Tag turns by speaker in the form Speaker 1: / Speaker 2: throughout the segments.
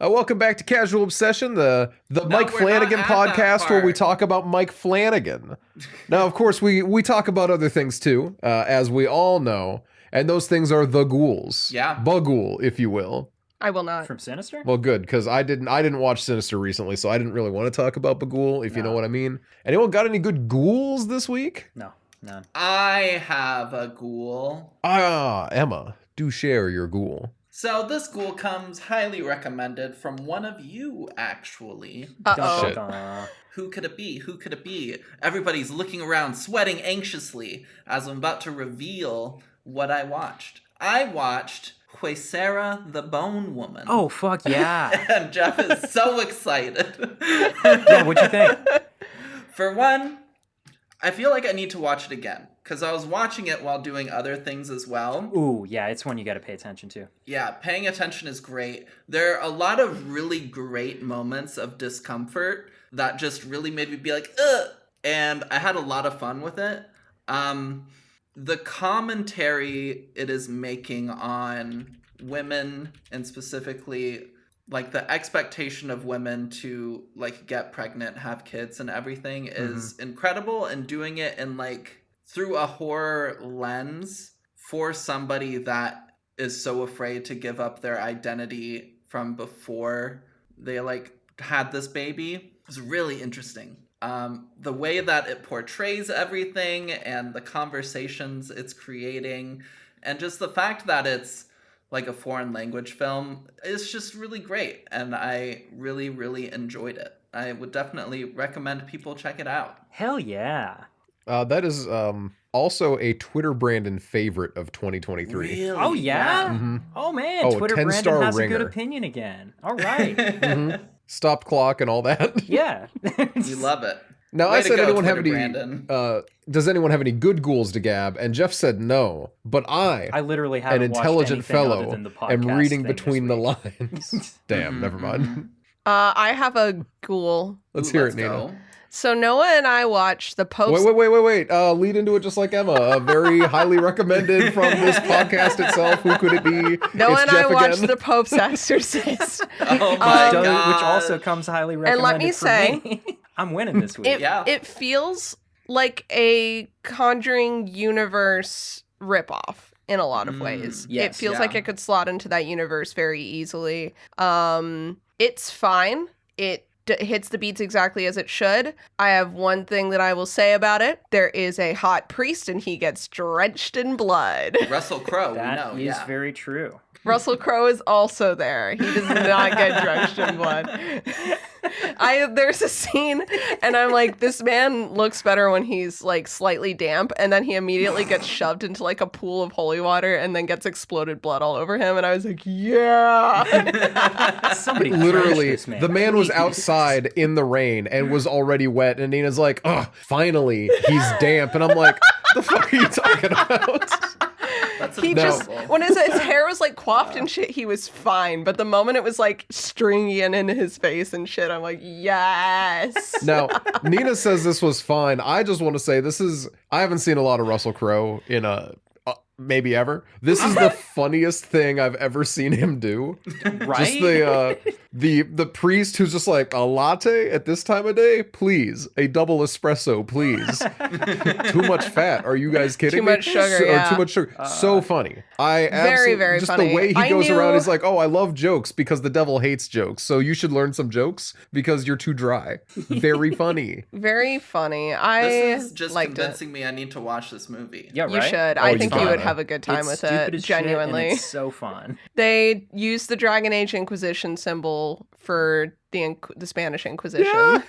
Speaker 1: Welcome back to Casual Obsession, the
Speaker 2: No,
Speaker 1: Mike
Speaker 2: we're
Speaker 1: Flanagan
Speaker 2: not at that
Speaker 1: podcast where we
Speaker 2: part.
Speaker 1: talk about Mike Flanagan. Now, of course, we talk about other things too, as we all know, and those things are the ghouls.
Speaker 2: Yeah.
Speaker 1: Baghoul, if you will.
Speaker 3: I will not.
Speaker 4: From Sinister?
Speaker 1: Well, good, because I didn't watch Sinister recently, so I didn't really want to talk about Baghoul, if you know
Speaker 4: No.
Speaker 1: what I mean. Anyone got any good ghouls this week?
Speaker 4: No, none.
Speaker 2: I have a ghoul.
Speaker 1: Emma, do share your ghoul.
Speaker 2: So this ghoul comes highly recommended from one of you, actually.
Speaker 3: Uh-oh.
Speaker 1: Shit.
Speaker 2: Who could it be? Who could it be? Everybody's looking around, sweating anxiously, as I'm about to reveal what I watched. I watched Huesera the Bone Woman.
Speaker 4: Oh, fuck yeah.
Speaker 2: And Jeff is so excited.
Speaker 4: Yeah, what'd you think?
Speaker 2: For one, I feel like I need to watch it again, because I was watching it while doing other things as well.
Speaker 4: Ooh, yeah, it's one you gotta pay attention to.
Speaker 2: Yeah, paying attention is great. There are a lot of really great moments of discomfort that just really made me be like, ugh! And I had a lot of fun with it. The commentary it is making on women, and specifically like the expectation of women to like get pregnant, have kids and everything is incredible, and doing it in like through a horror lens for somebody that is so afraid to give up their identity from before they like had this baby is really interesting. The way that it portrays everything and the conversations it's creating, and just the fact that it's like a foreign language film is just really great, and I really, really enjoyed it. I would definitely recommend people check it out.
Speaker 4: Hell yeah.
Speaker 1: That is also a Twitter Brandon favorite of 2023.
Speaker 2: Really?
Speaker 4: Oh, yeah?
Speaker 1: Mhm.
Speaker 4: Oh, man,
Speaker 1: Oh,
Speaker 4: Twitter
Speaker 1: 10-star
Speaker 4: Brandon has a
Speaker 1: ringer.
Speaker 4: good opinion again. All right.
Speaker 1: Mhm. Stopped clock and all that.
Speaker 4: Yeah.
Speaker 2: We love it.
Speaker 1: Now,
Speaker 2: Way
Speaker 1: I
Speaker 2: to
Speaker 1: said,
Speaker 2: go,
Speaker 1: anyone have
Speaker 2: Twitter
Speaker 1: any?
Speaker 2: Brandon.
Speaker 1: Does anyone have any good ghouls to gab? And Jeff said no, but
Speaker 4: I literally haven't
Speaker 1: an
Speaker 4: watched
Speaker 1: intelligent
Speaker 4: anything other
Speaker 1: fellow,
Speaker 4: than the
Speaker 1: am
Speaker 4: podcast
Speaker 1: reading
Speaker 4: thing
Speaker 1: between
Speaker 4: this
Speaker 1: the
Speaker 4: week.
Speaker 1: lines. Damn, never mind.
Speaker 3: I have a ghoul.
Speaker 1: Let's
Speaker 2: Ooh,
Speaker 1: hear
Speaker 2: let's
Speaker 1: it, Nina.
Speaker 2: go.
Speaker 3: So Noah and I watched the Pope's...
Speaker 1: Wait. Lead into it just like Emma. Very highly recommended from this podcast itself. Who could it be?
Speaker 3: Noah
Speaker 1: It's
Speaker 3: and I
Speaker 1: Jeff
Speaker 3: watched
Speaker 1: again.
Speaker 3: The Pope's Exorcist.
Speaker 2: Oh my god.
Speaker 4: Which also comes highly recommended
Speaker 3: let me
Speaker 4: for
Speaker 3: say-
Speaker 4: me. I'm winning this week.
Speaker 3: It feels like a Conjuring universe ripoff in a lot of ways.
Speaker 4: yes,
Speaker 3: It feels
Speaker 2: yeah.
Speaker 3: like it could slot into that universe very easily. It's fine. It hits the beats exactly as it should. I have one thing that I will say about it. There is a hot priest and he gets drenched in blood.
Speaker 2: Russell Crowe, we
Speaker 4: That
Speaker 2: know,
Speaker 4: is
Speaker 2: yeah.
Speaker 4: very true.
Speaker 3: Russell Crowe is also there. He does not get drenched in blood. There's a scene, and I'm like, this man looks better when he's like slightly damp, and then he immediately gets shoved into like a pool of holy water, and then gets exploded blood all over him. And I was like, yeah.
Speaker 4: Somebody
Speaker 1: Literally,
Speaker 4: drench this
Speaker 1: the man was
Speaker 4: please.
Speaker 1: outside in the rain and was already wet, and Nina's like, "Oh, finally, he's damp," and I'm like, "The fuck are you talking about?"
Speaker 2: That's
Speaker 3: He
Speaker 1: No.
Speaker 3: just, when his hair was like coiffed and shit, he was fine. But the moment it was like stringy and in his face and shit, I'm like, yes.
Speaker 1: Now, Nina says this was fine. I just want to say I haven't seen a lot of Russell Crowe in maybe ever. This is the funniest thing I've ever seen him do.
Speaker 4: Right?
Speaker 1: Just the priest who's just like, a latte at this time of day, please. A double espresso, please. Too much fat. Are you guys kidding
Speaker 3: Too
Speaker 1: me?
Speaker 3: much sugar, yeah.
Speaker 1: Too much sugar. So funny.
Speaker 3: Very, very
Speaker 1: just
Speaker 3: funny.
Speaker 1: the way he
Speaker 3: I
Speaker 1: goes
Speaker 3: knew-
Speaker 1: around, he's like, oh, I love jokes because the devil hates jokes. So you should learn some jokes because you're too dry. Very funny.
Speaker 3: Very funny. I
Speaker 2: This is just
Speaker 3: liked it.
Speaker 2: convincing me I need to watch this movie.
Speaker 4: Yeah,
Speaker 3: You
Speaker 4: right?
Speaker 3: should.
Speaker 1: Oh,
Speaker 3: I
Speaker 1: you
Speaker 3: think you
Speaker 1: gotta.
Speaker 3: would have a good time
Speaker 4: It's
Speaker 3: with
Speaker 4: stupid
Speaker 3: it.
Speaker 4: as shit, and
Speaker 3: Genuinely.
Speaker 4: it's so fun.
Speaker 3: They used the Dragon Age Inquisition symbol for the Spanish Inquisition.
Speaker 1: Yeah.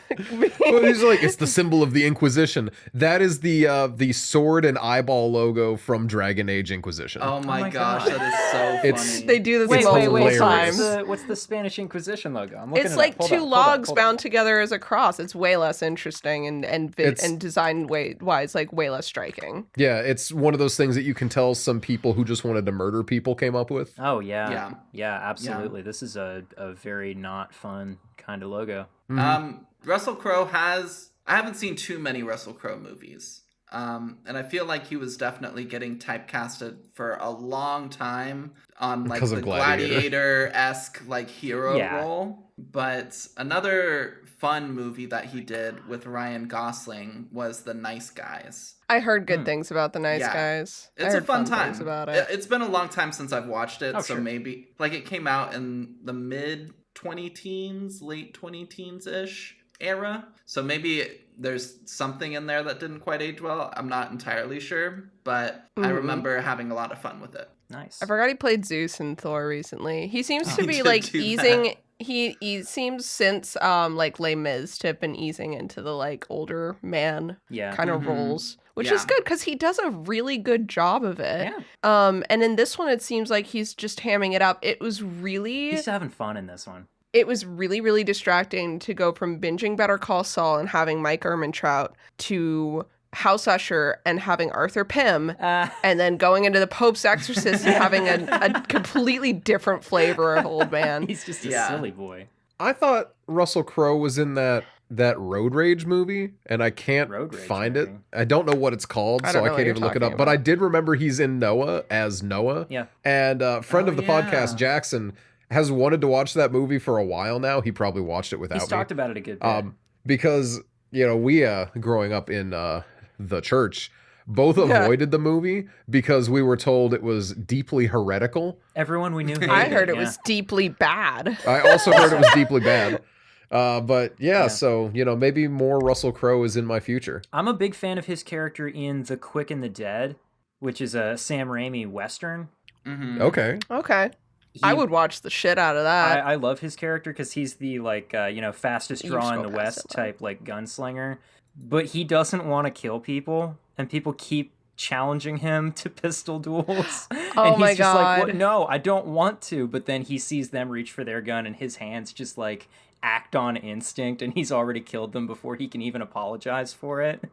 Speaker 1: Well, he's like, it's the symbol of the Inquisition. That is the sword and eyeball logo from Dragon Age Inquisition.
Speaker 2: Oh my
Speaker 4: my
Speaker 2: gosh,
Speaker 4: God.
Speaker 2: that is so
Speaker 1: It's-
Speaker 2: funny.
Speaker 3: They do this
Speaker 1: Wait,
Speaker 3: multiple
Speaker 1: hilarious.
Speaker 3: times.
Speaker 4: What's the Spanish Inquisition logo? I'm looking
Speaker 3: It's
Speaker 4: it
Speaker 3: like
Speaker 4: up. Hold
Speaker 3: two
Speaker 4: up, hold up,
Speaker 3: logs
Speaker 4: hold up.
Speaker 3: bound together as a cross. It's way less interesting and
Speaker 1: It's-
Speaker 3: design wise like way less striking.
Speaker 1: Yeah, it's one of those things that you can tell some people who just wanted to murder people came up with.
Speaker 4: Oh, yeah.
Speaker 2: Yeah.
Speaker 4: Yeah, absolutely. This is a very not fun kind of logo.
Speaker 2: Russell Crowe I haven't seen too many Russell Crowe movies. And I feel like he was definitely getting typecasted for a long time on like
Speaker 1: Because
Speaker 2: the
Speaker 1: of Gladiator.
Speaker 2: Gladiator-esque like hero
Speaker 4: Yeah.
Speaker 2: role. But another fun movie that he did with Ryan Gosling was The Nice Guys.
Speaker 3: I heard good things about The Nice
Speaker 2: Yeah.
Speaker 3: Guys. I
Speaker 2: It's a
Speaker 3: heard
Speaker 2: fun
Speaker 3: thun
Speaker 2: time.
Speaker 3: things about it.
Speaker 2: It's been a long time since I've watched it,
Speaker 4: Oh,
Speaker 2: so
Speaker 4: sure.
Speaker 2: maybe like it came out in the mid 20 teens, late 20 teens ish era. So maybe there's something in there that didn't quite age well. I'm not entirely sure, but I remember having a lot of fun with it.
Speaker 4: Nice.
Speaker 3: I forgot he played Zeus in Thor recently. He seems to
Speaker 2: He
Speaker 3: be
Speaker 2: did
Speaker 3: like
Speaker 2: do
Speaker 3: easing.
Speaker 2: that.
Speaker 3: He seems since like Les Mis to have been easing into the like older man
Speaker 4: Yeah.
Speaker 3: kind of roles, which is
Speaker 2: Yeah.
Speaker 3: good because he does a really good job of it.
Speaker 4: Yeah.
Speaker 3: And in this one, it seems like he's just hamming it up. It was really
Speaker 4: He's having fun in this one.
Speaker 3: it was really, really distracting to go from binging Better Call Saul and having Mike Ehrmantraut to House Usher and having Arthur Pym, and then going into The Pope's Exorcist and having a completely different flavor of old man.
Speaker 4: He's just a
Speaker 2: Yeah.
Speaker 4: silly boy.
Speaker 1: I thought Russell Crowe was in that Road Rage movie, and I can't
Speaker 4: Road Rage
Speaker 1: find it.
Speaker 4: movie.
Speaker 1: I don't know what it's called,
Speaker 3: I
Speaker 1: so
Speaker 3: don't
Speaker 1: I
Speaker 3: know what
Speaker 1: can't
Speaker 3: you're
Speaker 1: even look it
Speaker 3: talking
Speaker 1: up. But I
Speaker 3: about.
Speaker 1: did remember he's in Noah as Noah.
Speaker 4: Yeah.
Speaker 1: And friend
Speaker 2: Oh,
Speaker 1: of the
Speaker 2: yeah.
Speaker 1: podcast, Jackson, has wanted to watch that movie for a while now. He probably watched it without
Speaker 4: He's
Speaker 1: me.
Speaker 4: talked about it a good bit.
Speaker 1: Because, you know, we, growing up in the church, both
Speaker 3: Yeah.
Speaker 1: avoided the movie because we were told it was deeply heretical.
Speaker 4: Everyone we knew hated
Speaker 3: I heard it
Speaker 4: yeah.
Speaker 3: was deeply bad.
Speaker 1: I also heard it was deeply bad. But yeah,
Speaker 4: Yeah.
Speaker 1: so, you know, maybe more Russell Crowe is in my future.
Speaker 4: I'm a big fan of his character in The Quick and the Dead, which is a Sam Raimi Western.
Speaker 2: Mm-hmm.
Speaker 1: Okay.
Speaker 3: Okay. I would watch the shit out of that.
Speaker 4: I love his character because he's the like fastest
Speaker 3: You
Speaker 4: draw in
Speaker 3: scroll
Speaker 4: the
Speaker 3: past
Speaker 4: West
Speaker 3: it,
Speaker 4: type like gunslinger, but he doesn't want to kill people, and people keep challenging him to pistol duels.
Speaker 3: Oh
Speaker 4: and he's
Speaker 3: my
Speaker 4: just like,
Speaker 3: God.
Speaker 4: "What? No, I don't want to." But then he sees them reach for their gun, and his hands just like act on instinct, and he's already killed them before he can even apologize for it.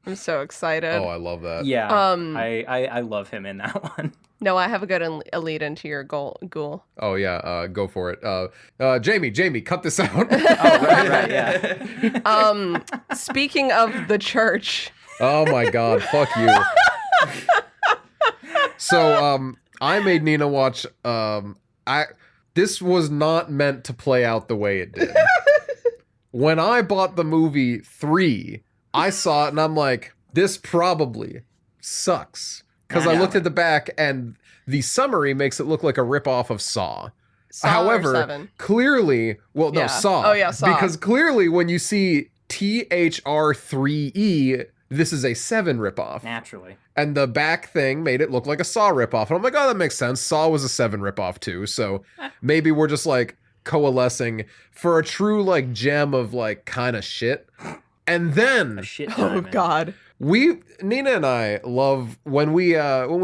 Speaker 3: I'm so excited.
Speaker 1: Oh, I love that.
Speaker 4: Yeah,
Speaker 3: Um,
Speaker 4: I love him in that one.
Speaker 3: No, I have a good a lead into your ghoul.
Speaker 1: Oh yeah, go for it. Jamie, cut this out.
Speaker 4: right, yeah.
Speaker 3: Speaking of the church,
Speaker 1: Oh my god, fuck you. So, I made Nina watch, this was not meant to play out the way it did. When I bought the movie 3, I saw it and I'm like, this probably sucks. Because I
Speaker 2: Yeah.
Speaker 1: looked at the back and the summary makes it look like a ripoff of Saw.
Speaker 3: Saw
Speaker 1: However,
Speaker 3: or 7.
Speaker 1: clearly, well, no,
Speaker 3: Yeah.
Speaker 1: Saw.
Speaker 3: Oh, yeah, Saw.
Speaker 1: Because clearly when you see THR3E, this is a 7 ripoff.
Speaker 4: Naturally.
Speaker 1: And the back thing made it look like a Saw ripoff. And I'm like, oh, that makes sense. Saw was a 7 ripoff too. So maybe we're just like coalescing for a true like gem of like kind of shit. And then
Speaker 4: A shit
Speaker 3: Oh
Speaker 4: diamond.
Speaker 3: God.
Speaker 1: Nina and I love when we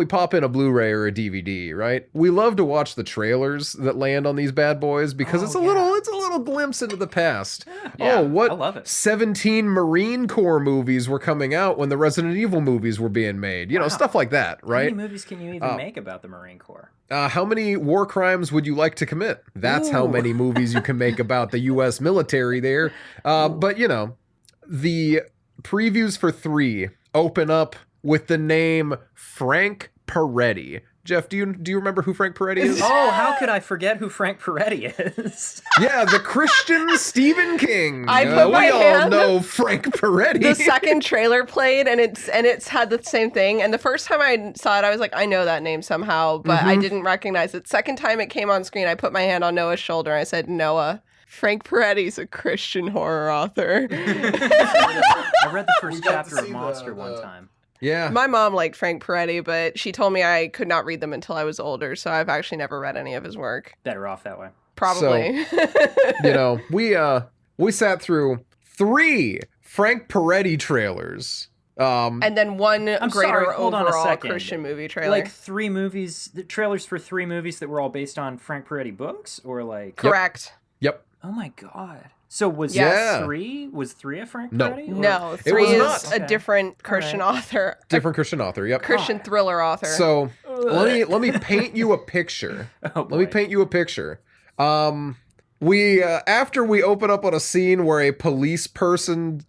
Speaker 1: pop in a Blu-ray or a DVD, right? We love to watch the trailers that land on these bad boys because it's a little glimpse into the past.
Speaker 4: Yeah,
Speaker 1: Oh, what
Speaker 4: I love it.
Speaker 1: 17 Marine Corps movies were coming out when the Resident Evil movies were being made. You know,
Speaker 4: Wow.
Speaker 1: stuff like that,
Speaker 4: How
Speaker 1: right?
Speaker 4: many movies can you even make about the Marine Corps?
Speaker 1: How many war crimes would you like to commit? That's how
Speaker 4: Ooh.
Speaker 1: many movies you can make about the U.S. military there. But, you know, the previews for 3 open up with the name Frank Peretti. Jeff, do you remember who Frank Peretti is?
Speaker 4: Oh, how could I forget who Frank Peretti is?
Speaker 1: Yeah, the Christian Stephen King.
Speaker 3: I put my
Speaker 1: we all
Speaker 3: hand-
Speaker 1: know Frank Peretti.
Speaker 3: The second trailer played and it's had the same thing. And the first time I saw it, I was like, I know that name somehow, but I didn't recognize it. Second time it came on screen, I put my hand on Noah's shoulder and I said, Noah, Frank Peretti's a Christian horror author.
Speaker 4: I read the first
Speaker 1: got to
Speaker 4: chapter of
Speaker 1: see
Speaker 4: Monster one time.
Speaker 1: Yeah.
Speaker 3: My mom liked Frank Peretti, but she told me I could not read them until I was older, so I've actually never read any of his work.
Speaker 4: Better off that way.
Speaker 3: Probably.
Speaker 1: You know, we sat through 3 Frank Peretti trailers.
Speaker 3: And then one
Speaker 4: I'm
Speaker 3: greater
Speaker 4: sorry, hold on a
Speaker 3: overall
Speaker 4: second.
Speaker 3: Christian movie trailer.
Speaker 4: Like 3 movies, the trailers for 3 movies that were all based on Frank Peretti books, or like.
Speaker 3: Correct.
Speaker 1: Yep.
Speaker 4: Oh my god. So was
Speaker 1: Yeah.
Speaker 4: 3? Was 3 a Frank
Speaker 1: No.
Speaker 4: Peretti? or-
Speaker 3: No,
Speaker 1: It
Speaker 3: 3
Speaker 1: was
Speaker 3: is
Speaker 1: not.
Speaker 3: a
Speaker 4: Okay.
Speaker 3: different Christian author.
Speaker 1: Different Christian author. Yep.
Speaker 3: Christian thriller author.
Speaker 1: So let me paint you a picture.
Speaker 4: Oh,
Speaker 1: Let me
Speaker 4: boy.
Speaker 1: paint you a picture. we after we open up on a scene where a police person,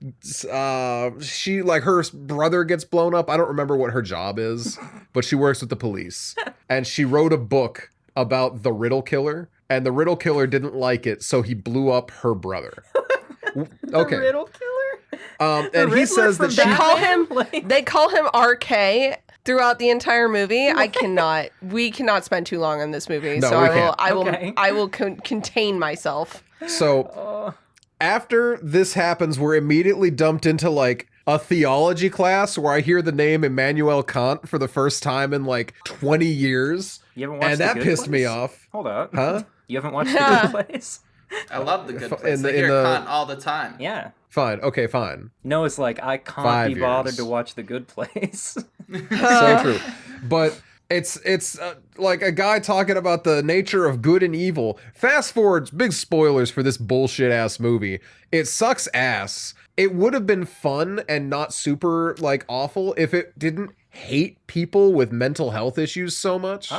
Speaker 1: she like her brother gets blown up. I don't remember what her job is, but she works with the police, and she wrote a book about the riddle killer, and the riddle killer didn't like it, so he blew up her brother. Okay.
Speaker 4: The riddle killer?
Speaker 1: And he
Speaker 4: Riddler
Speaker 1: says that
Speaker 4: from
Speaker 1: she
Speaker 4: Batman?
Speaker 3: They call him RK throughout the entire movie. We cannot spend too long on this movie.
Speaker 1: No,
Speaker 3: so
Speaker 1: we
Speaker 3: I will,
Speaker 1: can't.
Speaker 3: I will,
Speaker 4: Okay.
Speaker 3: I will contain myself.
Speaker 1: So after this happens, we're immediately dumped into like a theology class where I hear the name Immanuel Kant for the first time in like 20 years.
Speaker 4: You haven't watched
Speaker 1: And
Speaker 4: The
Speaker 1: that
Speaker 4: Good
Speaker 1: pissed me
Speaker 4: Place?
Speaker 1: off.
Speaker 4: Hold up.
Speaker 1: Huh?
Speaker 4: You haven't watched The Good Place?
Speaker 2: I love the good
Speaker 1: In
Speaker 2: place.
Speaker 1: the-
Speaker 2: I
Speaker 1: in
Speaker 2: hear
Speaker 1: the-
Speaker 2: Kant all the time.
Speaker 4: Yeah.
Speaker 1: Fine. Okay, fine.
Speaker 4: Noah's like, I can't
Speaker 1: 5
Speaker 4: be bothered
Speaker 1: years.
Speaker 4: to watch The Good Place.
Speaker 1: So true. But it's like a guy talking about the nature of good and evil. Fast forwards, big spoilers for this bullshit ass movie. It sucks ass. It would have been fun and not super like awful if it didn't hate people with mental health issues so much.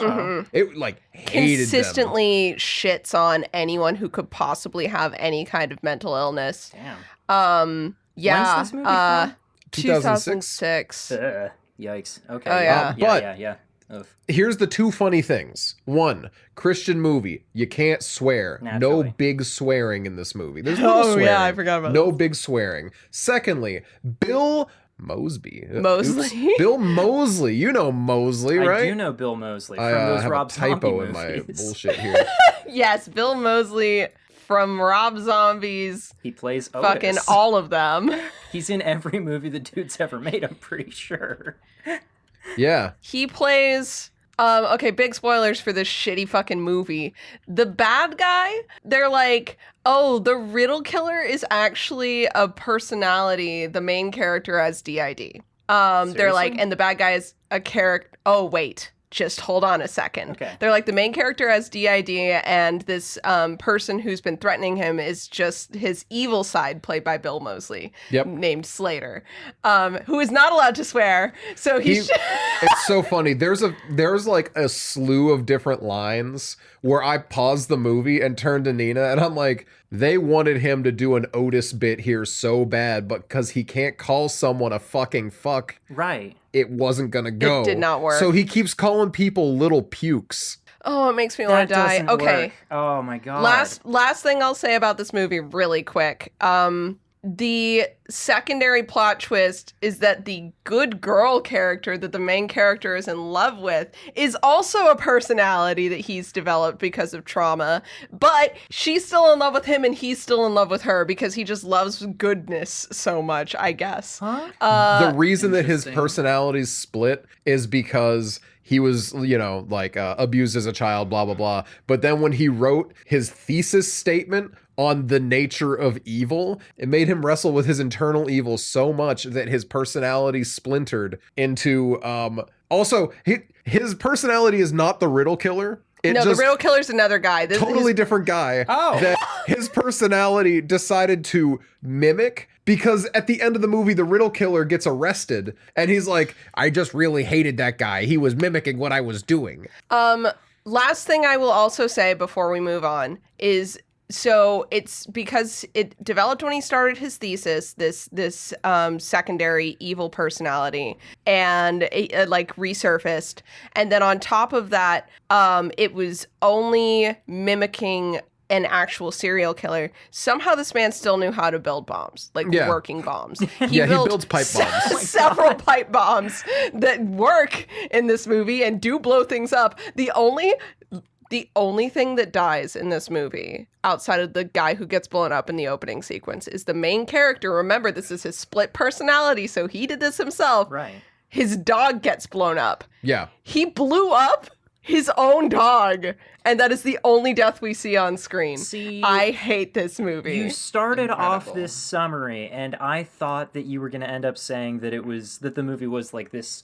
Speaker 1: It like hated them.
Speaker 3: Consistently shits on anyone who could possibly have any kind of mental illness.
Speaker 4: Damn.
Speaker 3: Yeah.
Speaker 4: When's this movie from?
Speaker 3: 2006.
Speaker 4: Yikes. Okay.
Speaker 3: Oh, yeah.
Speaker 4: Yeah. Ugh.
Speaker 1: Here's the two funny things. One, Christian movie. You can't swear.
Speaker 4: Naturally.
Speaker 1: No big swearing in this movie. There's no swearing.
Speaker 3: yeah, I forgot about
Speaker 1: No big swearing. Secondly, Bill Mosby.
Speaker 3: Mosley?
Speaker 1: Oops. Bill Mosley. You know Mosley, right?
Speaker 4: I do know Bill Mosley from
Speaker 1: I
Speaker 4: those
Speaker 1: have
Speaker 4: Rob
Speaker 1: a typo
Speaker 4: Zombie
Speaker 1: in my
Speaker 4: movies.
Speaker 1: bullshit here.
Speaker 3: Yes, Bill Mosley from Rob Zombie's
Speaker 4: He plays Otis.
Speaker 3: fucking all of them.
Speaker 4: He's in every movie the dude's ever made, I'm pretty sure.
Speaker 1: Yeah.
Speaker 3: He plays okay, big spoilers for this shitty fucking movie. The bad guy, they're like, oh, the riddle killer is actually a personality the main character has DID. They're like,
Speaker 4: Seriously?
Speaker 3: and the bad guy is a character. Oh, wait. Just hold on a second.
Speaker 4: Okay.
Speaker 3: They're like, the main character has DID, and this person who's been threatening him is just his evil side, played by Bill Mosley,
Speaker 1: Yep.
Speaker 3: named Slater, who is not allowed to swear. So he's
Speaker 1: It's so funny. There's like a slew of different lines where I paused the movie and turned to Nina and I'm like, they wanted him to do an Otis bit here so bad, but because he can't call someone a fucking fuck,
Speaker 4: Right.
Speaker 1: it wasn't gonna go.
Speaker 3: did not work.
Speaker 1: So he keeps calling people little pukes.
Speaker 3: Oh, it makes me want
Speaker 4: That
Speaker 3: to die.
Speaker 4: doesn't
Speaker 3: Okay.
Speaker 4: work. Oh my god.
Speaker 3: Last thing I'll say about this movie really quick. The secondary plot twist is that the good girl character that the main character is in love with is also a personality that he's developed because of trauma, but she's still in love with him and he's still in love with her because he just loves goodness so much, I guess.
Speaker 4: Huh?
Speaker 1: The reason that his
Speaker 2: interesting.
Speaker 1: personalities split is because he was, like abused as a child, blah, blah, blah. But then when he wrote his thesis statement on the nature of evil, it made him wrestle with his internal evil so much that his personality splintered into, also, his personality is not the riddle killer.
Speaker 3: The riddle killer's another guy.
Speaker 1: Totally different guy.
Speaker 4: Oh.
Speaker 1: That his personality decided to mimic because at the end of the movie, the riddle killer gets arrested and he's like, I just really hated that guy. He was mimicking what I was doing.
Speaker 3: Last thing I will also say before we move on is, so it's because it developed when he started his thesis, this secondary evil personality, and it like resurfaced, and then on top of that, it was only mimicking an actual serial killer. Somehow this man still knew how to build bombs, like
Speaker 1: Yeah.
Speaker 3: working bombs.
Speaker 1: He builds pipe bombs.
Speaker 3: Several pipe bombs that work in this movie and do blow things up. The only thing that dies in this movie, outside of the guy who gets blown up in the opening sequence, is the main character. Remember, this is his split personality, so he did this himself.
Speaker 4: Right.
Speaker 3: His dog gets blown up.
Speaker 1: Yeah.
Speaker 3: He blew up his own dog, and that is the only death we see on screen.
Speaker 4: See,
Speaker 3: I hate this movie.
Speaker 4: You started off
Speaker 2: Incredible.
Speaker 4: this summary, and I thought that you were going to end up saying that the movie was like this,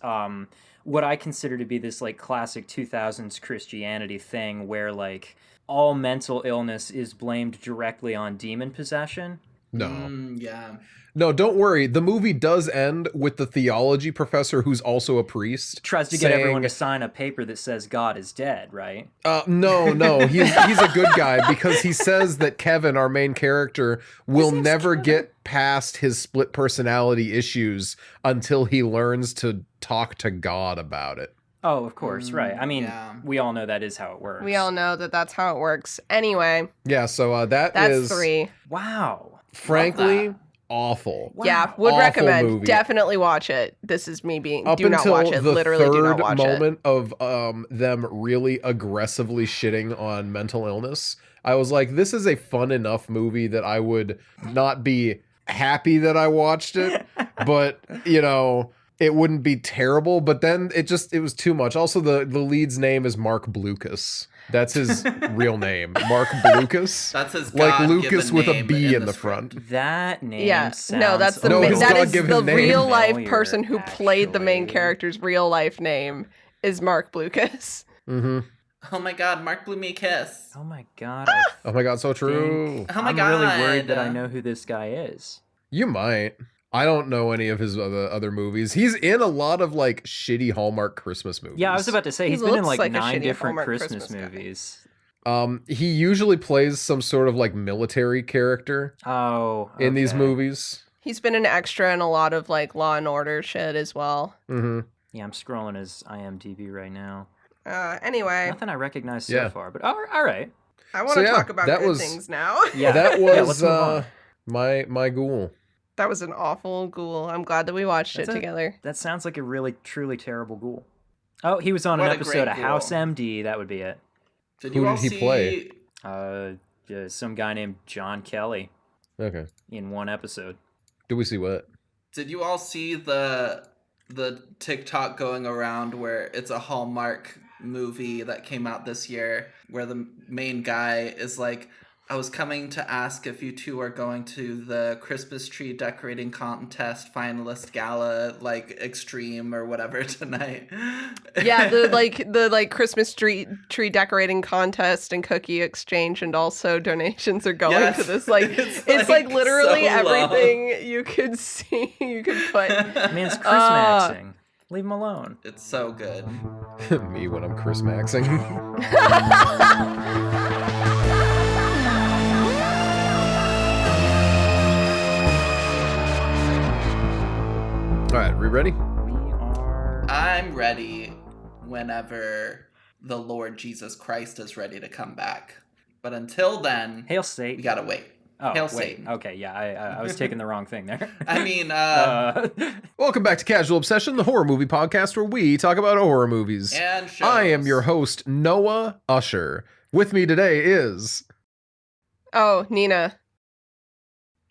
Speaker 4: what I consider to be this like classic 2000s Christianity thing, where like all mental illness is blamed directly on demon possession.
Speaker 1: No.
Speaker 2: Yeah.
Speaker 1: No, don't worry. The movie does end with the theology professor, who's also a priest,
Speaker 4: Tries to get everyone to sign a paper that says God is dead, right?
Speaker 1: No, he's a good guy because he says that Kevin, our main character, will never get past his split personality issues until he learns to talk to God about it.
Speaker 4: Oh, of course, right. I mean,
Speaker 2: yeah.
Speaker 4: we all know that is how it works.
Speaker 3: We all know that that's how it works. Anyway,
Speaker 1: Yeah, so
Speaker 3: that's
Speaker 1: is
Speaker 3: 3.
Speaker 4: Wow.
Speaker 1: frankly awful.
Speaker 4: Wow.
Speaker 3: Yeah, would
Speaker 1: Awful
Speaker 3: recommend.
Speaker 1: movie.
Speaker 3: Definitely watch it. This is me being.
Speaker 1: Up
Speaker 3: Do not
Speaker 1: until
Speaker 3: watch it.
Speaker 1: the
Speaker 3: Literally, do not
Speaker 1: third
Speaker 3: watch
Speaker 1: moment of them really aggressively shitting on mental illness, I was like, this is a fun enough movie that I would not be happy that I watched it, but it wouldn't be terrible. But then it was too much. Also, the lead's name is Mark Blucas. That's his real name, Mark Blucas.
Speaker 2: That's his
Speaker 1: like
Speaker 2: God-given
Speaker 1: Lucas with a
Speaker 2: name
Speaker 1: B in
Speaker 2: the
Speaker 1: the
Speaker 2: script.
Speaker 1: front.
Speaker 4: That name
Speaker 3: Yeah,
Speaker 4: sounds
Speaker 3: no, that's the
Speaker 1: No, his
Speaker 3: that is
Speaker 1: God-given
Speaker 3: the
Speaker 1: name.
Speaker 3: real life
Speaker 4: familiar,
Speaker 3: person who played the main
Speaker 4: actually.
Speaker 3: character's real life name is Mark Blucas.
Speaker 1: Mm-hmm.
Speaker 2: Oh my God, Mark blew me a kiss.
Speaker 4: Oh my god. I
Speaker 1: Oh my God, so true.
Speaker 4: think-
Speaker 2: Oh my
Speaker 4: I'm
Speaker 2: God.
Speaker 4: really worried that I know who this guy is.
Speaker 1: You might. I don't know any of his other movies. He's in a lot of like shitty Hallmark Christmas movies.
Speaker 4: Yeah, I was about to say
Speaker 3: He
Speaker 4: he's been in
Speaker 3: looks
Speaker 4: like
Speaker 3: like a
Speaker 4: 9
Speaker 3: shitty
Speaker 4: different
Speaker 3: Hallmark
Speaker 4: Christmas
Speaker 3: Christmas guy.
Speaker 4: movies.
Speaker 1: He usually plays some sort of like military character
Speaker 4: Oh,
Speaker 1: in these
Speaker 4: okay.
Speaker 1: movies.
Speaker 3: He's been an extra in a lot of like Law and Order shit as well.
Speaker 1: Mm-hmm.
Speaker 4: Yeah, I'm scrolling his IMDb right now.
Speaker 3: Anyway,
Speaker 4: Nothing I recognize so
Speaker 1: Yeah.
Speaker 4: far, but all right.
Speaker 3: I want
Speaker 1: So,
Speaker 3: to
Speaker 1: yeah,
Speaker 3: talk about
Speaker 1: that
Speaker 3: good
Speaker 1: was-
Speaker 3: things now.
Speaker 4: Yeah,
Speaker 1: That
Speaker 4: yeah,
Speaker 1: was
Speaker 4: let's move on.
Speaker 1: my ghoul.
Speaker 3: That was an awful ghoul. I'm glad that we watched
Speaker 4: That's
Speaker 3: it
Speaker 4: a-
Speaker 3: together.
Speaker 4: That sounds like a really, truly terrible ghoul. Oh, he was on
Speaker 2: What
Speaker 4: an
Speaker 2: a
Speaker 4: episode
Speaker 2: great
Speaker 4: of House
Speaker 2: ghoul.
Speaker 4: MD. That would be it.
Speaker 2: Did
Speaker 1: Who
Speaker 2: you all
Speaker 1: did he
Speaker 2: see,
Speaker 1: play?
Speaker 4: Some guy named John Kelly
Speaker 1: Okay.
Speaker 4: in one episode.
Speaker 1: Do we see what?
Speaker 2: Did you all see the TikTok going around where it's a Hallmark movie that came out this year where the main guy is like, I was coming to ask if you two are going to the Christmas tree decorating contest finalist gala, like extreme or whatever tonight.
Speaker 3: Yeah, the Christmas tree decorating contest and cookie exchange, and also donations are going
Speaker 2: Yes.
Speaker 3: to this. Like it's like literally
Speaker 2: so long.
Speaker 3: everything you could see, you could put.
Speaker 4: Man's Chris Maxing. Leave him alone.
Speaker 2: It's so good.
Speaker 1: Me when I'm Chris Maxing. All right, we ready?
Speaker 4: We are.
Speaker 2: I'm ready whenever the Lord Jesus Christ is ready to come back. But until then,
Speaker 4: Hail
Speaker 2: we
Speaker 4: Satan.
Speaker 2: gotta wait.
Speaker 4: Oh,
Speaker 2: Hail
Speaker 4: wait.
Speaker 2: Satan.
Speaker 4: Okay, yeah, I was taking the wrong thing there.
Speaker 2: I mean,
Speaker 1: Welcome back to Casual Obsession, the horror movie podcast where we talk about horror movies.
Speaker 2: and shows.
Speaker 1: I am your host, Noah Usher. With me today is...
Speaker 3: Oh, Nina.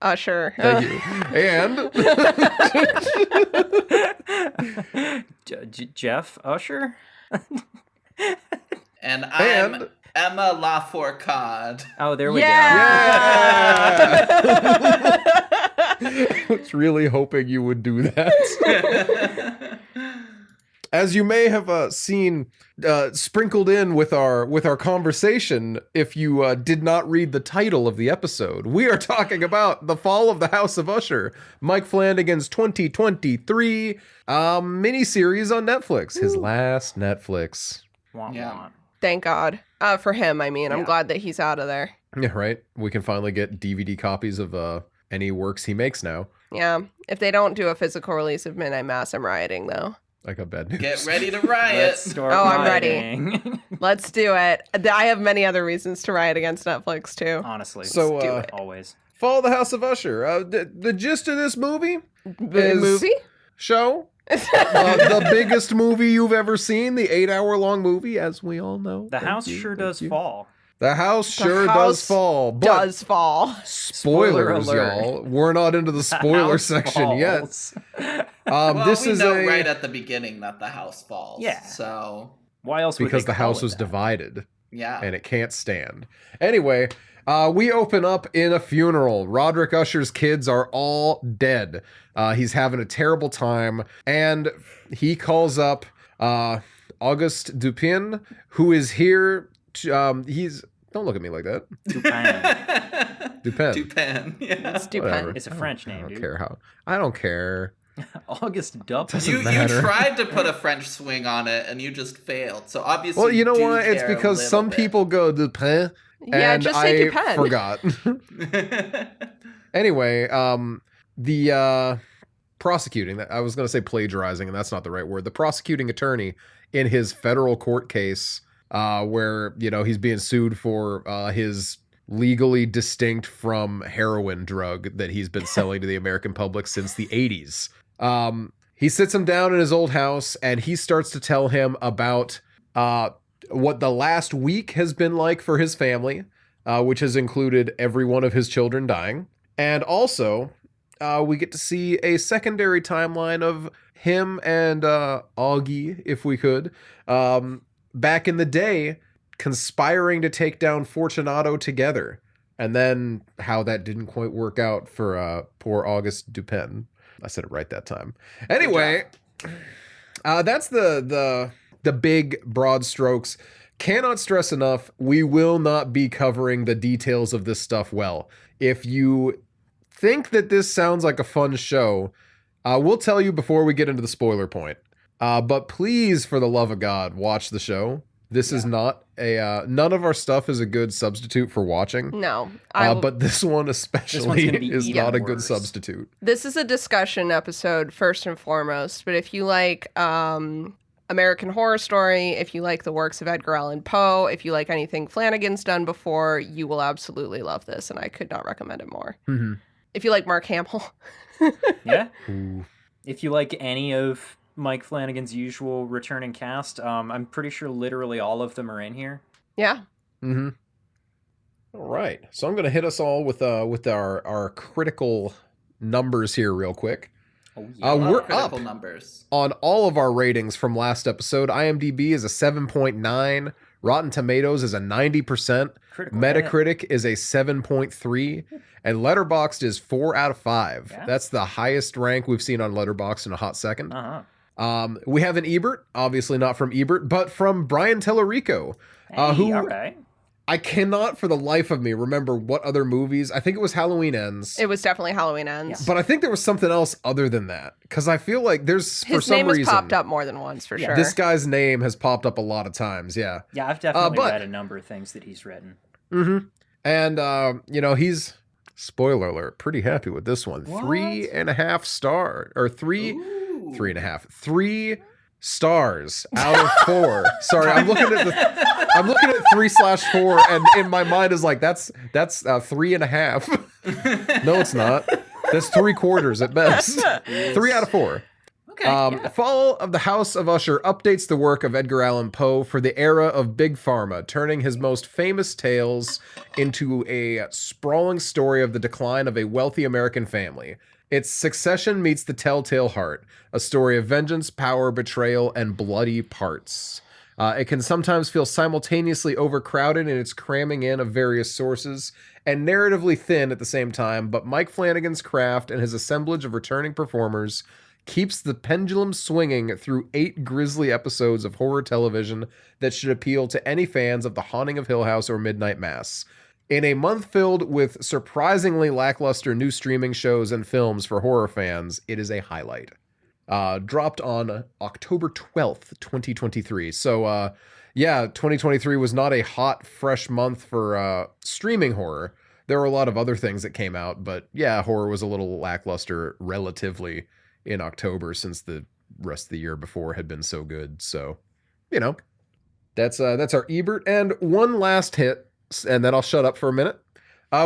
Speaker 3: Usher.
Speaker 1: Thank you. And...
Speaker 4: Jeff Usher?
Speaker 2: And I'm
Speaker 1: And-
Speaker 2: Emma Lafourcade.
Speaker 4: Oh, there we
Speaker 1: Yeah! I was really hoping you would do that. As you may have seen sprinkled in with our conversation, if you did not read the title of the episode, we are talking about The Fall of the House of Usher, Mike Flanagan's 2023 miniseries on Netflix, his last Netflix.
Speaker 4: go. Wah,
Speaker 2: Yeah.
Speaker 4: wah.
Speaker 3: Thank God. For him, I mean. I'm
Speaker 4: Yeah.
Speaker 3: glad that he's out of there.
Speaker 1: Yeah, right. We can finally get DVD copies of any works he makes now.
Speaker 3: Yeah. If they don't do a physical release of Midnight Mass, I'm rioting, though.
Speaker 1: I got bad news.
Speaker 2: Get ready to riot.
Speaker 4: Let's start
Speaker 3: Oh, I'm ready.
Speaker 4: rioting.
Speaker 3: Let's do it. I have many other reasons to riot against Netflix, too.
Speaker 4: Honestly.
Speaker 1: So,
Speaker 4: let's do
Speaker 1: uh,
Speaker 4: it. Always.
Speaker 1: Fall of the House of Usher. The gist of this movie
Speaker 3: The
Speaker 1: is-
Speaker 3: movie?
Speaker 1: show, the biggest movie you've ever seen, the 8-hour-long movie, as we all know.
Speaker 4: The
Speaker 1: Thank
Speaker 4: house
Speaker 1: you,
Speaker 4: sure
Speaker 1: thank
Speaker 4: does
Speaker 1: you.
Speaker 4: fall.
Speaker 1: The house
Speaker 3: The
Speaker 1: sure
Speaker 3: house
Speaker 1: does fall, but
Speaker 3: Does fall.
Speaker 1: spoilers,
Speaker 4: Spoiler alert.
Speaker 1: y'all. We're not into the
Speaker 4: The
Speaker 1: spoiler
Speaker 4: house
Speaker 1: section yet.
Speaker 4: falls.
Speaker 2: Well,
Speaker 1: This
Speaker 2: we
Speaker 1: is
Speaker 2: know
Speaker 1: a
Speaker 2: right at the beginning that the house falls.
Speaker 4: Yeah.
Speaker 2: So,
Speaker 4: Why else would
Speaker 1: because
Speaker 4: they
Speaker 1: the
Speaker 4: call
Speaker 1: house
Speaker 4: it
Speaker 1: was
Speaker 4: that?
Speaker 1: divided
Speaker 2: yeah.
Speaker 1: and it can't stand. Anyway, we open up in a funeral. Roderick Usher's kids are all dead. He's having a terrible time, and he calls up Auguste Dupin, who is here. He's don't look at me like that.
Speaker 4: Dupin.
Speaker 1: Dupin.
Speaker 2: Dupin. Yeah.
Speaker 3: It's Dupin.
Speaker 1: Whatever.
Speaker 4: It's a French
Speaker 1: I
Speaker 4: name,
Speaker 1: don't
Speaker 4: dude.
Speaker 1: care how. I don't care.
Speaker 4: August Dupin.
Speaker 1: Doesn't
Speaker 2: You
Speaker 1: matter.
Speaker 2: tried to put a French swing on it and you just failed. So obviously,
Speaker 1: Well, you know
Speaker 2: do
Speaker 1: what? It's
Speaker 2: care a
Speaker 1: because
Speaker 2: little
Speaker 1: some
Speaker 2: bit.
Speaker 1: people go Dupin,
Speaker 3: Yeah,
Speaker 1: and
Speaker 3: just say
Speaker 1: I
Speaker 3: Dupin.
Speaker 1: forgot. Anyway, the prosecuting, I was going to say plagiarizing, and that's not the right word. The prosecuting attorney in his federal court case, where, you know, he's being sued for his legally distinct from heroin drug that he's been selling to the American public since the 80s. He sits him down in his old house and he starts to tell him about what the last week has been like for his family, which has included every one of his children dying. And also, we get to see a secondary timeline of him and Augie, if we could, back in the day, conspiring to take down Fortunato together. And then how that didn't quite work out for poor Auguste Dupin. I said it right that time. Anyway, that's the big broad strokes. Cannot stress enough, we will not be covering the details of this stuff well. If you think that this sounds like a fun show, we'll tell you before we get into the spoiler point. But please, for the love of God, watch the show. This is not a none of our stuff is a good substitute for watching.
Speaker 3: No,
Speaker 1: But this one especially
Speaker 4: gonna be
Speaker 1: is
Speaker 4: even
Speaker 1: not a good
Speaker 4: worse.
Speaker 1: substitute.
Speaker 3: This is a discussion episode first and foremost. But if you like American Horror Story, if you like the works of Edgar Allan Poe, if you like anything Flanagan's done before, you will absolutely love this, and I could not recommend it more.
Speaker 1: Mm-hmm.
Speaker 3: If you like Mark Hamill,
Speaker 4: Yeah.
Speaker 1: Ooh.
Speaker 4: If you like any of Mike Flanagan's usual returning cast, I'm pretty sure literally all of them are in here.
Speaker 3: yeah.
Speaker 1: Mm-hmm. All right, so I'm gonna hit us all with our critical numbers here real quick.
Speaker 4: Oh,
Speaker 2: A lot of
Speaker 1: We're
Speaker 2: critical
Speaker 1: up
Speaker 2: numbers.
Speaker 1: on all of our ratings from last episode. IMDb is a 7.9. Rotten Tomatoes is a 90%.
Speaker 4: Critical
Speaker 1: Metacritic is a 7.3. And Letterboxd is 4 out of 5.
Speaker 4: Yeah.
Speaker 1: That's the highest rank we've seen on Letterboxd in a hot second.
Speaker 4: Uh-huh.
Speaker 1: We have an Ebert, obviously not from Ebert, but from Brian Tallerico,
Speaker 4: Hey,
Speaker 1: who
Speaker 4: all right.
Speaker 1: I cannot for the life of me remember what other movies. I think it was Halloween Ends.
Speaker 3: It was definitely Halloween Ends.
Speaker 1: But I think there was something else other than that, because I feel like there's for
Speaker 3: His
Speaker 1: some
Speaker 3: name
Speaker 1: reason
Speaker 3: has popped up more than once, for
Speaker 4: Yeah,
Speaker 3: sure.
Speaker 1: this guy's name has popped up a lot of times. Yeah.
Speaker 4: Yeah, I've definitely
Speaker 1: but-
Speaker 4: read a number of things that he's written.
Speaker 1: Mm-hmm. And you know, he's, spoiler alert, pretty happy with this one.
Speaker 4: What?
Speaker 1: 3.5 star or three
Speaker 2: Ooh.
Speaker 1: 3.5 3 stars out of 4. Sorry, I'm looking at 3/4, and in my mind is like that's 3.5. No, it's not. That's 3/4 at best. 3 out of 4.
Speaker 2: Okay.
Speaker 1: Fall of the House of Usher updates the work of Edgar Allan Poe for the era of Big Pharma, turning his most famous tales into a sprawling story of the decline of a wealthy American family. Its succession meets the Telltale Heart, a story of vengeance, power, betrayal, and bloody parts. It can sometimes feel simultaneously overcrowded in its cramming in of various sources, and narratively thin at the same time, but Mike Flanagan's craft and his assemblage of returning performers keeps the pendulum swinging through 8 grisly episodes of horror television that should appeal to any fans of The Haunting of Hill House or Midnight Mass. In a month filled with surprisingly lackluster new streaming shows and films for horror fans, it is a highlight. Dropped on October 12th, 2023. So, 2023 was not a hot, fresh month for streaming horror. There were a lot of other things that came out, but yeah, horror was a little lackluster relatively in October since the rest of the year before had been so good. So, you know, that's our Ebert. And one last hit, and then I'll shut up for a minute.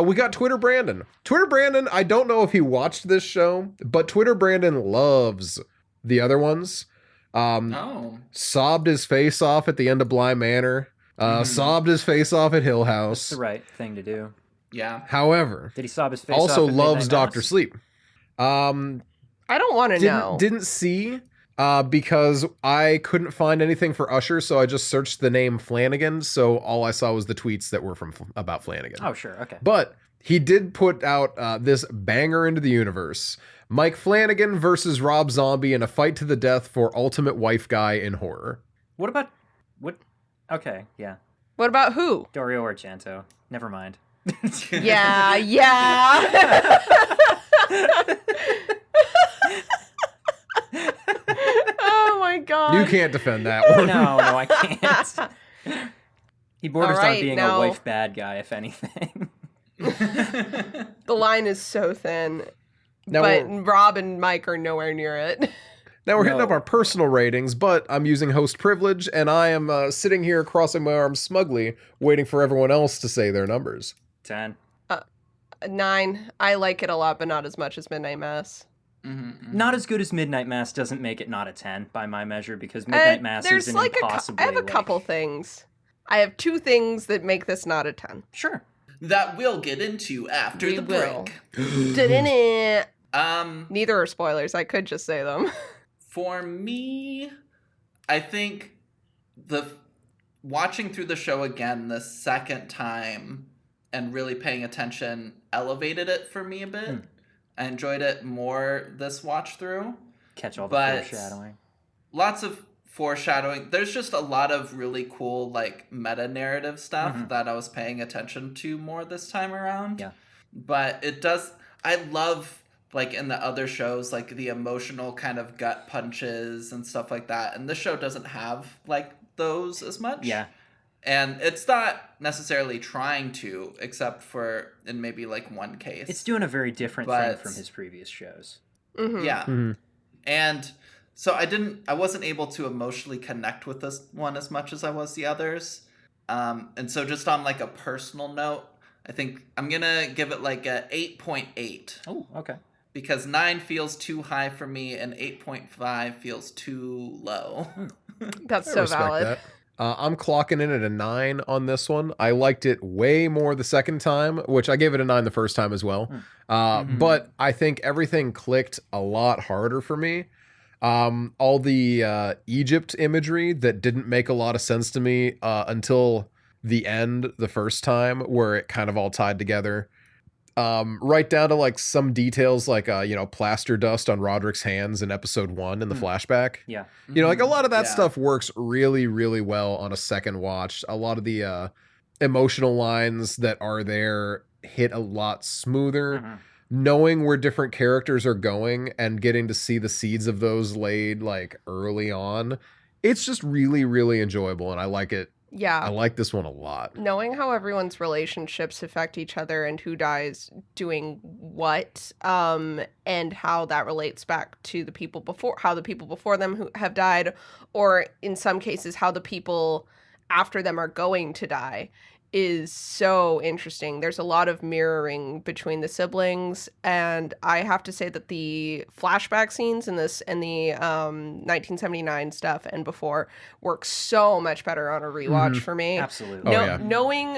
Speaker 1: We got Twitter Brandon. Twitter Brandon, I don't know if he watched this show, but Twitter Brandon loves the other ones. Sobbed his face off at the end of Bly Manor. Sobbed his face off at Hill House.
Speaker 4: That's the right thing to do.
Speaker 2: Yeah.
Speaker 1: However,
Speaker 4: Did he sob his face
Speaker 1: also
Speaker 4: off at
Speaker 1: loves
Speaker 4: Midnight
Speaker 1: Dr.
Speaker 4: Mass?
Speaker 1: Sleep.
Speaker 3: I don't want to know.
Speaker 1: Didn't see because I couldn't find anything for Usher, so I just searched the name Flanagan. So all I saw was the tweets that were about Flanagan.
Speaker 4: Oh, sure. Okay.
Speaker 1: But he did put out this banger into the universe: Mike Flanagan versus Rob Zombie in a fight to the death for ultimate wife guy in horror.
Speaker 4: What? Okay, yeah.
Speaker 3: What about who?
Speaker 4: Dario Argento. Never mind.
Speaker 3: Yeah, yeah. Oh my god.
Speaker 1: You can't defend that one.
Speaker 4: No, I can't. He borders on
Speaker 3: Alright,
Speaker 4: being
Speaker 3: now-
Speaker 4: a wife bad guy, if anything.
Speaker 3: The line is so thin.
Speaker 1: Now
Speaker 3: but
Speaker 1: we're-
Speaker 3: Rob and Mike are nowhere near it.
Speaker 1: Now we're hitting
Speaker 4: No.
Speaker 1: up our personal ratings, but I'm using host privilege, and I am sitting here crossing my arms smugly, waiting for everyone else to say their numbers.
Speaker 4: 10.
Speaker 3: 9. I like it a lot, but not as much as Midnight Mass.
Speaker 4: Not as good as Midnight Mass doesn't make it not a 10 by my measure, because Midnight Mass
Speaker 3: there's
Speaker 4: is an
Speaker 3: like
Speaker 4: impossibly
Speaker 3: I have a couple things. I have 2 things that make this not a 10.
Speaker 4: Sure.
Speaker 2: That we'll get into after
Speaker 3: We
Speaker 2: the
Speaker 3: will.
Speaker 2: break.
Speaker 3: Da-da-da. Neither are spoilers. I could just say them.
Speaker 2: For me, I think watching through the show again the second time and really paying attention elevated it for me a bit. I enjoyed it more this watch through.
Speaker 4: Catch all the
Speaker 2: But-
Speaker 4: foreshadowing.
Speaker 2: Lots of foreshadowing. There's just a lot of really cool like meta narrative stuff that I was paying attention to more this time around.
Speaker 4: Yeah.
Speaker 2: But I love like in the other shows like the emotional kind of gut punches and stuff like that. And this show doesn't have like those as much.
Speaker 4: Yeah.
Speaker 2: And it's not necessarily trying to, except for in maybe like one case.
Speaker 4: It's doing a very different thing
Speaker 2: But-
Speaker 4: from his previous shows.
Speaker 3: Mhm.
Speaker 2: Yeah.
Speaker 1: Mhm.
Speaker 2: And so I wasn't able to emotionally connect with this one as much as I was the others. And so just on like a personal note, I think I'm going to give it like a 8.8
Speaker 4: Oh, okay.
Speaker 2: because 9 feels too high for me and 8.5 feels too low.
Speaker 3: That's
Speaker 1: I
Speaker 3: so
Speaker 1: respect
Speaker 3: valid.
Speaker 1: that. I'm clocking in at a 9 on this one. I liked it way more the second time, which I gave it a 9 the first time as well. But I think everything clicked a lot harder for me. All the Egypt imagery that didn't make a lot of sense to me until the end the first time, where it kind of all tied together. Right down to like some details like plaster dust on Roderick's hands in episode 1 in the flashback.
Speaker 4: Yeah.
Speaker 1: Like a lot of that
Speaker 2: Yeah.
Speaker 1: stuff works really, really well on a second watch. A lot of the emotional lines that are there hit a lot smoother. Knowing where different characters are going and getting to see the seeds of those laid like early on, it's just really, really enjoyable, and I like it.
Speaker 3: Yeah.
Speaker 1: I like this one a lot.
Speaker 3: Knowing how everyone's relationships affect each other and who dies doing what, and how that relates back to the people before them who have died, or in some cases how the people after them are going to die, is so interesting. There's a lot of mirroring between the siblings, and I have to say that the flashback scenes in this and the 1979 stuff and before work so much better on a rewatch for me.
Speaker 4: Absolutely.
Speaker 1: Oh, yeah.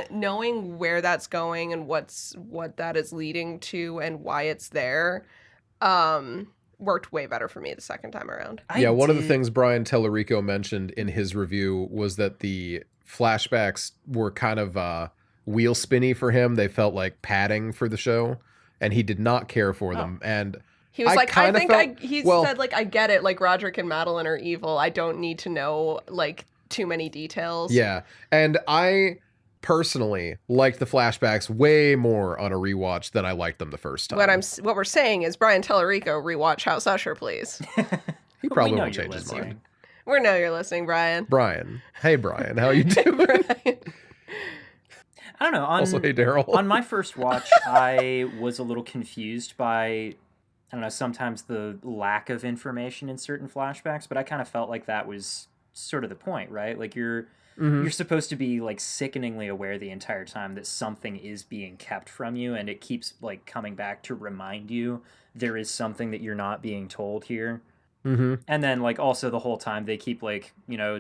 Speaker 3: Knowing where that's going and what that is leading to and why it's there, worked way better for me the second time around.
Speaker 1: One of the things Brian Tallerico mentioned in his review was that the flashbacks were kind of wheel spinny for him. They felt like padding for the show, and he did not care for them. And
Speaker 3: He was
Speaker 1: I
Speaker 3: like, I
Speaker 1: kinda
Speaker 3: think
Speaker 1: felt-
Speaker 3: he
Speaker 1: well-
Speaker 3: said, like, I get it. Like, Roderick and Madeline are evil. I don't need to know, like, too many details.
Speaker 1: yeah, and I personally liked the flashbacks way more on a rewatch than I liked them the first time.
Speaker 3: What we're saying is, Brian Tallerico, rewatch House Usher, please.
Speaker 1: He probably
Speaker 4: We know
Speaker 1: won't
Speaker 4: you're
Speaker 1: change his
Speaker 4: listening.
Speaker 1: mind.
Speaker 3: We know you're listening, Brian.
Speaker 1: Brian, hey Brian, how you doing?
Speaker 3: Brian.
Speaker 4: I don't know.
Speaker 1: Also, hey Daryl.
Speaker 4: On my first watch, I was a little confused by, I don't know, sometimes the lack of information in certain flashbacks, but I kind of felt like that was sort of the point, right? Like you're supposed to be like sickeningly aware the entire time that something is being kept from you, and it keeps like coming back to remind you there is something that you're not being told here. And then like also the whole time they keep like,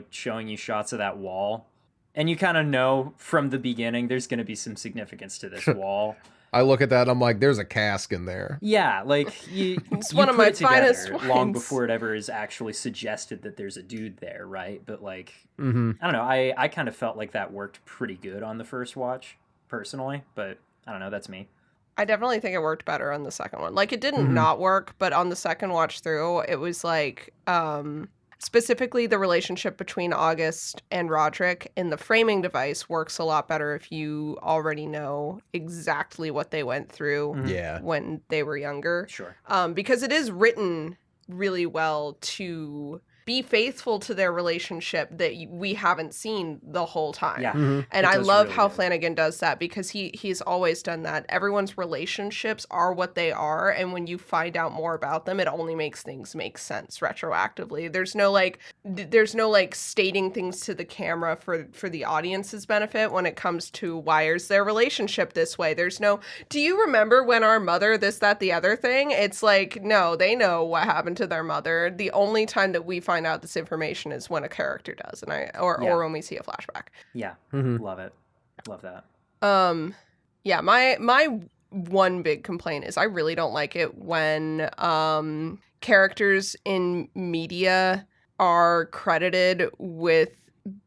Speaker 4: showing you shots of that wall. And you kind of know from the beginning there's going to be some significance to this wall.
Speaker 1: I look at that and I'm like, there's a cask in there.
Speaker 4: Yeah, like you
Speaker 3: It's
Speaker 4: you
Speaker 3: one of
Speaker 4: put
Speaker 3: my
Speaker 4: it together
Speaker 3: finest
Speaker 4: long
Speaker 3: wines.
Speaker 4: before it ever is actually suggested that there's a dude there, right? But like I
Speaker 1: Mm-hmm.
Speaker 4: don't know, I kind of felt like that worked pretty good on the first watch personally, but I don't know, that's me.
Speaker 3: I definitely think it worked better on the second one. Like, it didn't not work, but on the second watch through, it was like, specifically the relationship between August and Roderick in the framing device works a lot better if you already know exactly what they went through
Speaker 1: Yeah.
Speaker 3: when they were younger.
Speaker 4: Sure.
Speaker 3: Because it is written really well to be faithful to their relationship that we haven't seen the whole time.
Speaker 4: Yeah.
Speaker 3: And
Speaker 4: It
Speaker 3: I
Speaker 4: does
Speaker 3: love
Speaker 4: really
Speaker 3: how
Speaker 4: good.
Speaker 3: Flanagan does that because he's always done that. Everyone's relationships are what they are, and when you find out more about them, it only makes things make sense retroactively. There's no like stating things to the camera for the audience's benefit when it comes to why is their relationship this way. There's no, do you remember when our mother this, that, the other thing? It's like, no, they know what happened to their mother. The only time that we find out this information is when a character does, or when we see a flashback.
Speaker 4: Yeah.
Speaker 1: Mhm.
Speaker 4: Love it. Love that.
Speaker 3: Yeah, my one big complaint is I really don't like it when characters in media are credited with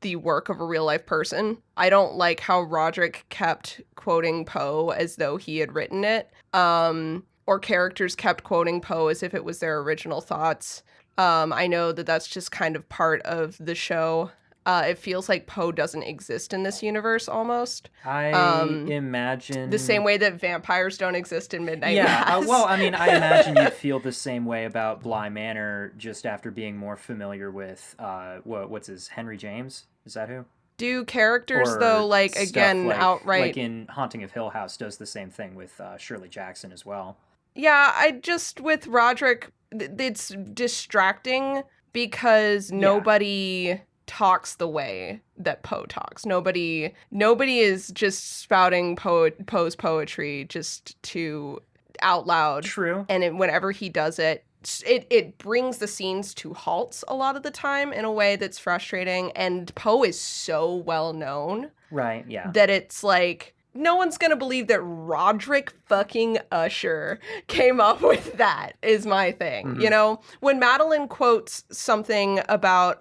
Speaker 3: the work of a real life person. I don't like how Roderick kept quoting Poe as though he had written it. Or characters kept quoting Poe as if it was their original thoughts. I know that that's just kind of part of the show. It feels like Poe doesn't exist in this universe almost.
Speaker 4: I imagine
Speaker 3: The same way that vampires don't exist in Midnight
Speaker 4: Yeah,
Speaker 3: Mass.
Speaker 4: well, I mean, I imagine you'd feel the same way about Bly Manor just after being more familiar with what's his Henry James? Is that who?
Speaker 3: Do characters,
Speaker 4: Or
Speaker 3: though, like,
Speaker 4: stuff
Speaker 3: again,
Speaker 4: like,
Speaker 3: outright...
Speaker 4: like in Haunting of Hill House does the same thing with Shirley Jackson as well.
Speaker 3: Yeah, with Roderick, it's distracting because nobody talks the way that Poe talks. Nobody is just spouting Poe's poetry just to out loud.
Speaker 4: True.
Speaker 3: And whenever he does it, it brings the scenes to halts a lot of the time in a way that's frustrating. And Poe is so well known,
Speaker 4: Right, yeah.
Speaker 3: that it's like, no one's gonna believe that Roderick fucking Usher came up with that, is my thing.
Speaker 4: Mhm.
Speaker 3: You know, when Madeline quotes something about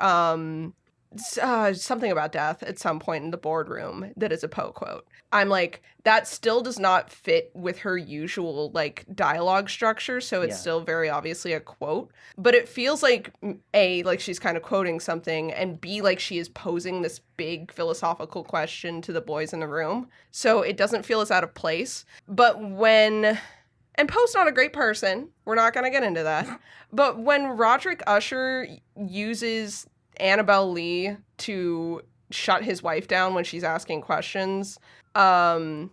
Speaker 3: death at some point in the boardroom that is a Poe quote, I'm like, that still does not fit with her usual like dialogue structure, so it's still very obviously a quote, but it feels like A, like she's kind of quoting something, and B, like she is posing this big philosophical question to the boys in the room, so it doesn't feel as out of place. But and Poe's not a great person, we're not gonna get into that, but when Roderick Usher uses Annabelle Lee to shut his wife down when she's asking questions, I'm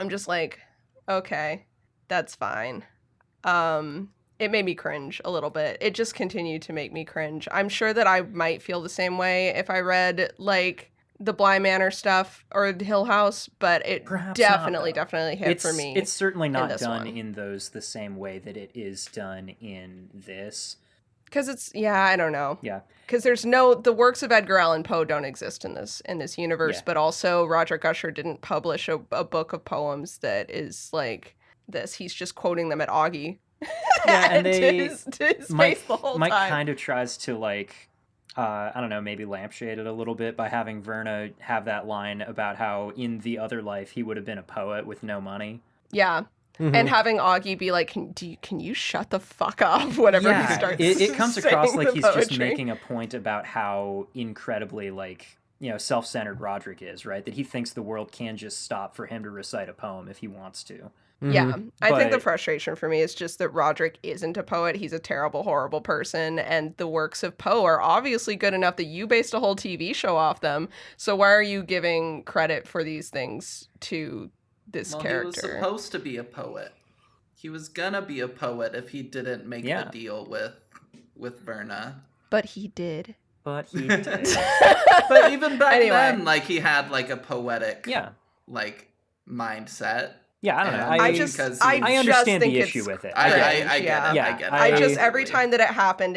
Speaker 3: just like, okay, that's fine. It made me cringe a little bit. It just continued to make me cringe. I'm sure that I might feel the same way if I read like the Bly Manor stuff or Hill House, but it
Speaker 4: Perhaps
Speaker 3: definitely
Speaker 4: not, though.
Speaker 3: hit for me.
Speaker 4: It's certainly not
Speaker 3: this
Speaker 4: done
Speaker 3: one.
Speaker 4: in those the same way that it is done in this.
Speaker 3: Because I don't know.
Speaker 4: Yeah.
Speaker 3: Because the works of Edgar Allan Poe don't exist in this universe,
Speaker 4: Yeah.
Speaker 3: but also Roderick Usher didn't publish a book of poems that is like this. He's just quoting them at Augie.
Speaker 4: Yeah, and
Speaker 3: to
Speaker 4: they
Speaker 3: his face the whole
Speaker 4: Mike
Speaker 3: time.
Speaker 4: kind of tries to like I don't know, maybe lampshade it a little bit by having Verna have that line about how in the other life he would have been a poet with no money.
Speaker 3: Yeah.
Speaker 1: Mhm.
Speaker 3: And having Augie be like, can you shut the fuck up whenever he starts
Speaker 4: it comes across
Speaker 3: saying
Speaker 4: like
Speaker 3: the
Speaker 4: he's just
Speaker 3: poetry.
Speaker 4: making a point about how incredibly like, you know, self-centered Roderick is, right? That he thinks the world can just stop for him to recite a poem if he wants to.
Speaker 3: Yeah, I think the
Speaker 4: But-
Speaker 3: frustration for me is just that Roderick isn't a poet. He's a terrible, horrible person, and the works of Poe are obviously good enough that you based a whole TV show off them. So why are you giving credit for these things to this character?
Speaker 2: He was supposed to be a poet. He was gonna be a poet if he didn't make the deal with Verna.
Speaker 3: But he did.
Speaker 4: But he did.
Speaker 2: But even back
Speaker 3: Anyway.
Speaker 2: then, like, he had like a poetic like mindset.
Speaker 4: Yeah, I don't know.
Speaker 2: And
Speaker 4: I
Speaker 2: I
Speaker 4: understand
Speaker 3: think
Speaker 4: the
Speaker 3: it's
Speaker 4: issue with it.
Speaker 2: I
Speaker 3: cringe,
Speaker 2: get it.
Speaker 4: Yeah,
Speaker 2: I get it.
Speaker 3: I just, every
Speaker 2: Absolutely.
Speaker 3: time that it happened,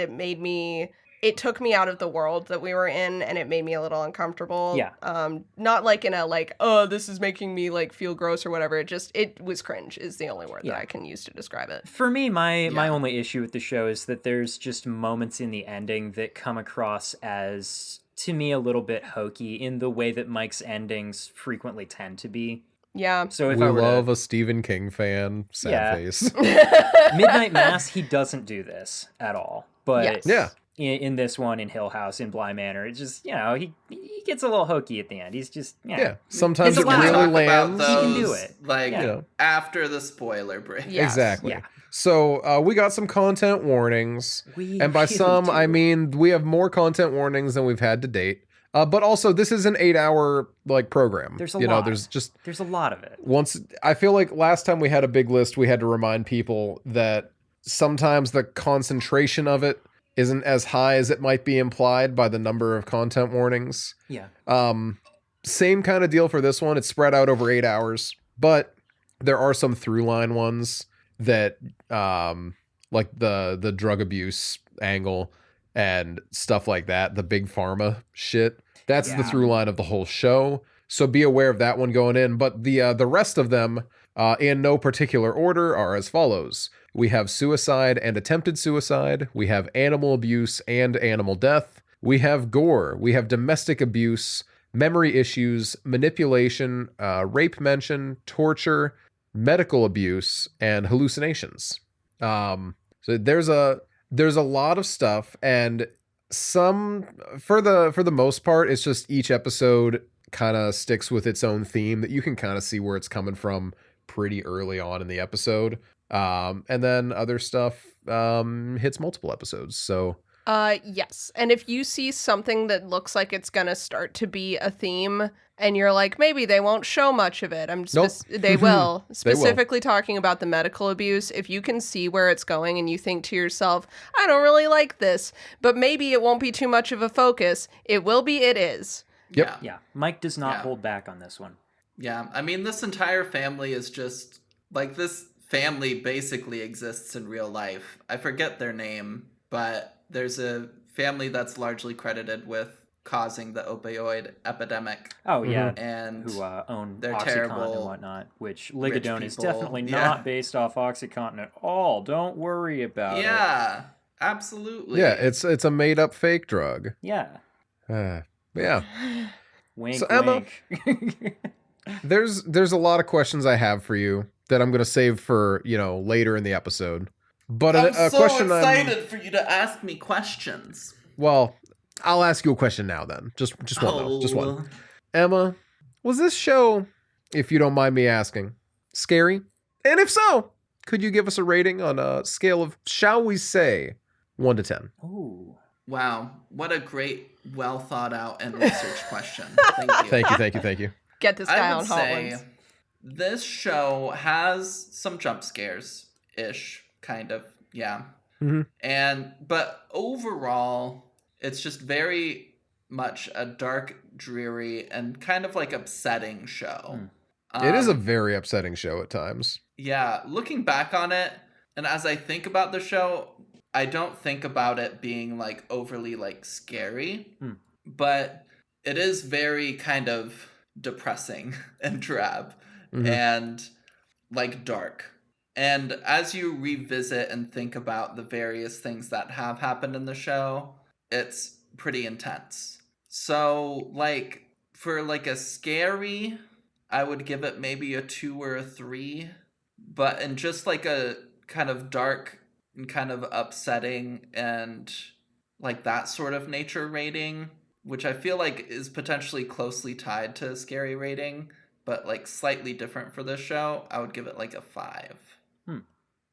Speaker 3: it took me out of the world that we were in, and it made me a little uncomfortable.
Speaker 4: Yeah.
Speaker 3: Not like in a like, oh, this is making me like feel gross or whatever. It was cringe is the only word that I can use to describe it.
Speaker 4: For me, my only issue with the show is that there's just moments in the ending that come across as, to me, a little bit hokey in the way that Mike's endings frequently tend to be.
Speaker 3: Yeah.
Speaker 4: So if
Speaker 1: We
Speaker 4: I were
Speaker 1: love
Speaker 4: to...
Speaker 1: a Stephen King fan. Sad
Speaker 4: Yeah.
Speaker 1: face.
Speaker 4: Midnight Mass, he doesn't do this at all. But
Speaker 3: Yes.
Speaker 1: Yeah.
Speaker 4: in this one, in Hill House, in Bly Manor. It's just, he gets a little hokey at the end. He's just,
Speaker 1: Yeah, sometimes
Speaker 4: It's
Speaker 1: it
Speaker 4: a lot.
Speaker 1: really
Speaker 2: Talk about
Speaker 1: lands.
Speaker 2: those,
Speaker 4: He can do it.
Speaker 2: like
Speaker 4: Yeah.
Speaker 2: after the spoiler break.
Speaker 3: Yes.
Speaker 1: Exactly.
Speaker 4: Yeah.
Speaker 1: So we got some content warnings,
Speaker 4: We
Speaker 1: and by
Speaker 4: really
Speaker 1: some I
Speaker 4: do.
Speaker 1: mean we have more content warnings than we've had to date. But also this is an 8-hour program.
Speaker 4: There's a lot.
Speaker 1: There's
Speaker 4: a lot of it.
Speaker 1: once I feel like last time we had a big list, we had to remind people that sometimes the concentration of it isn't as high as it might be implied by the number of content warnings.
Speaker 4: Yeah.
Speaker 1: Same kind of deal for this one. It's spread out over 8 hours, but there are some through line ones that like the drug abuse angle and stuff like that, the big pharma shit. That's the
Speaker 4: Yeah.
Speaker 1: through line of the whole show. So be aware of that one going in. But the rest of them, in no particular order, are as follows. We have suicide and attempted suicide. We have animal abuse and animal death. We have gore. We have domestic abuse, memory issues, manipulation, rape mention, torture, medical abuse, and hallucinations. So there's a lot of stuff, and some for the most part, it's just each episode kind of sticks with its own theme that you can kind of see where it's coming from pretty early on in the episode. And then other stuff hits multiple episodes. So
Speaker 3: yes. And if you see something that looks like it's going to start to be a theme and you're like, maybe they won't show much of it.
Speaker 1: Nope.
Speaker 3: They will. Specifically talking about the medical abuse. If you can see where it's going and you think to yourself, I don't really like this, but maybe it won't be too much of a focus. It will be, it is.
Speaker 1: Yep.
Speaker 4: Yeah. Mike does not
Speaker 2: Yeah.
Speaker 4: hold back on this one.
Speaker 2: Yeah, I mean, this entire family is just like this family basically exists in real life. I forget their name, but there's a family that's largely credited with causing the opioid epidemic.
Speaker 4: Oh, yeah.
Speaker 2: And
Speaker 4: Who own
Speaker 2: they're
Speaker 4: OxyContin
Speaker 2: terrible
Speaker 4: and whatnot, which Ligadone is
Speaker 2: people.
Speaker 4: definitely
Speaker 2: Yeah.
Speaker 4: not based off OxyContin at all. Don't worry about it.
Speaker 2: yeah, absolutely.
Speaker 1: Yeah, it's a made up fake drug.
Speaker 4: Yeah.
Speaker 1: Yeah.
Speaker 4: Wink,
Speaker 1: So, Emma-
Speaker 4: wink.
Speaker 1: There's a lot of questions I have for you that I'm gonna save for later in the episode. But
Speaker 2: I'm
Speaker 1: a
Speaker 2: so
Speaker 1: question
Speaker 2: excited for you to ask me questions.
Speaker 1: well, I'll ask you a question now then. Just one though. Just
Speaker 2: Oh.
Speaker 1: one. Emma, was this show, if you don't mind me asking, scary? And if so, could you give us a rating on a scale of, shall we say, 1 to 10?
Speaker 4: Ooh.
Speaker 2: Wow, what a great, well thought out and researched question. Thank you.
Speaker 1: Thank you.
Speaker 3: Get this guy
Speaker 2: I
Speaker 3: on
Speaker 2: would
Speaker 3: Hot
Speaker 2: say
Speaker 3: Ones.
Speaker 2: this show has some jump scares ish, kind of, yeah.
Speaker 1: Mhm.
Speaker 2: But overall, it's just very much a dark, dreary, and kind of like upsetting show.
Speaker 1: It is a very upsetting show at times.
Speaker 2: Yeah, looking back on it, and as I think about the show, I don't think about it being like overly like scary, but it is very kind of depressing and drab and like dark. And as you revisit and think about the various things that have happened in the show, it's pretty intense. So like for like a scary, I would give it maybe a 2 or a 3, but in just like a kind of dark and kind of upsetting and like that sort of nature rating, which I feel like is potentially closely tied to a scary rating, but like slightly different for this show, I would give it like a 5.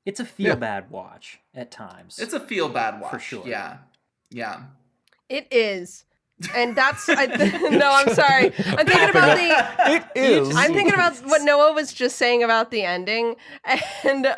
Speaker 4: It's a feel-bad watch at times.
Speaker 2: It's a feel bad watch.
Speaker 4: For sure.
Speaker 2: Yeah. Yeah.
Speaker 3: It is. And that's no, I'm sorry. I'm thinking about
Speaker 1: It is.
Speaker 3: I'm thinking about what Noah was just saying about the ending, and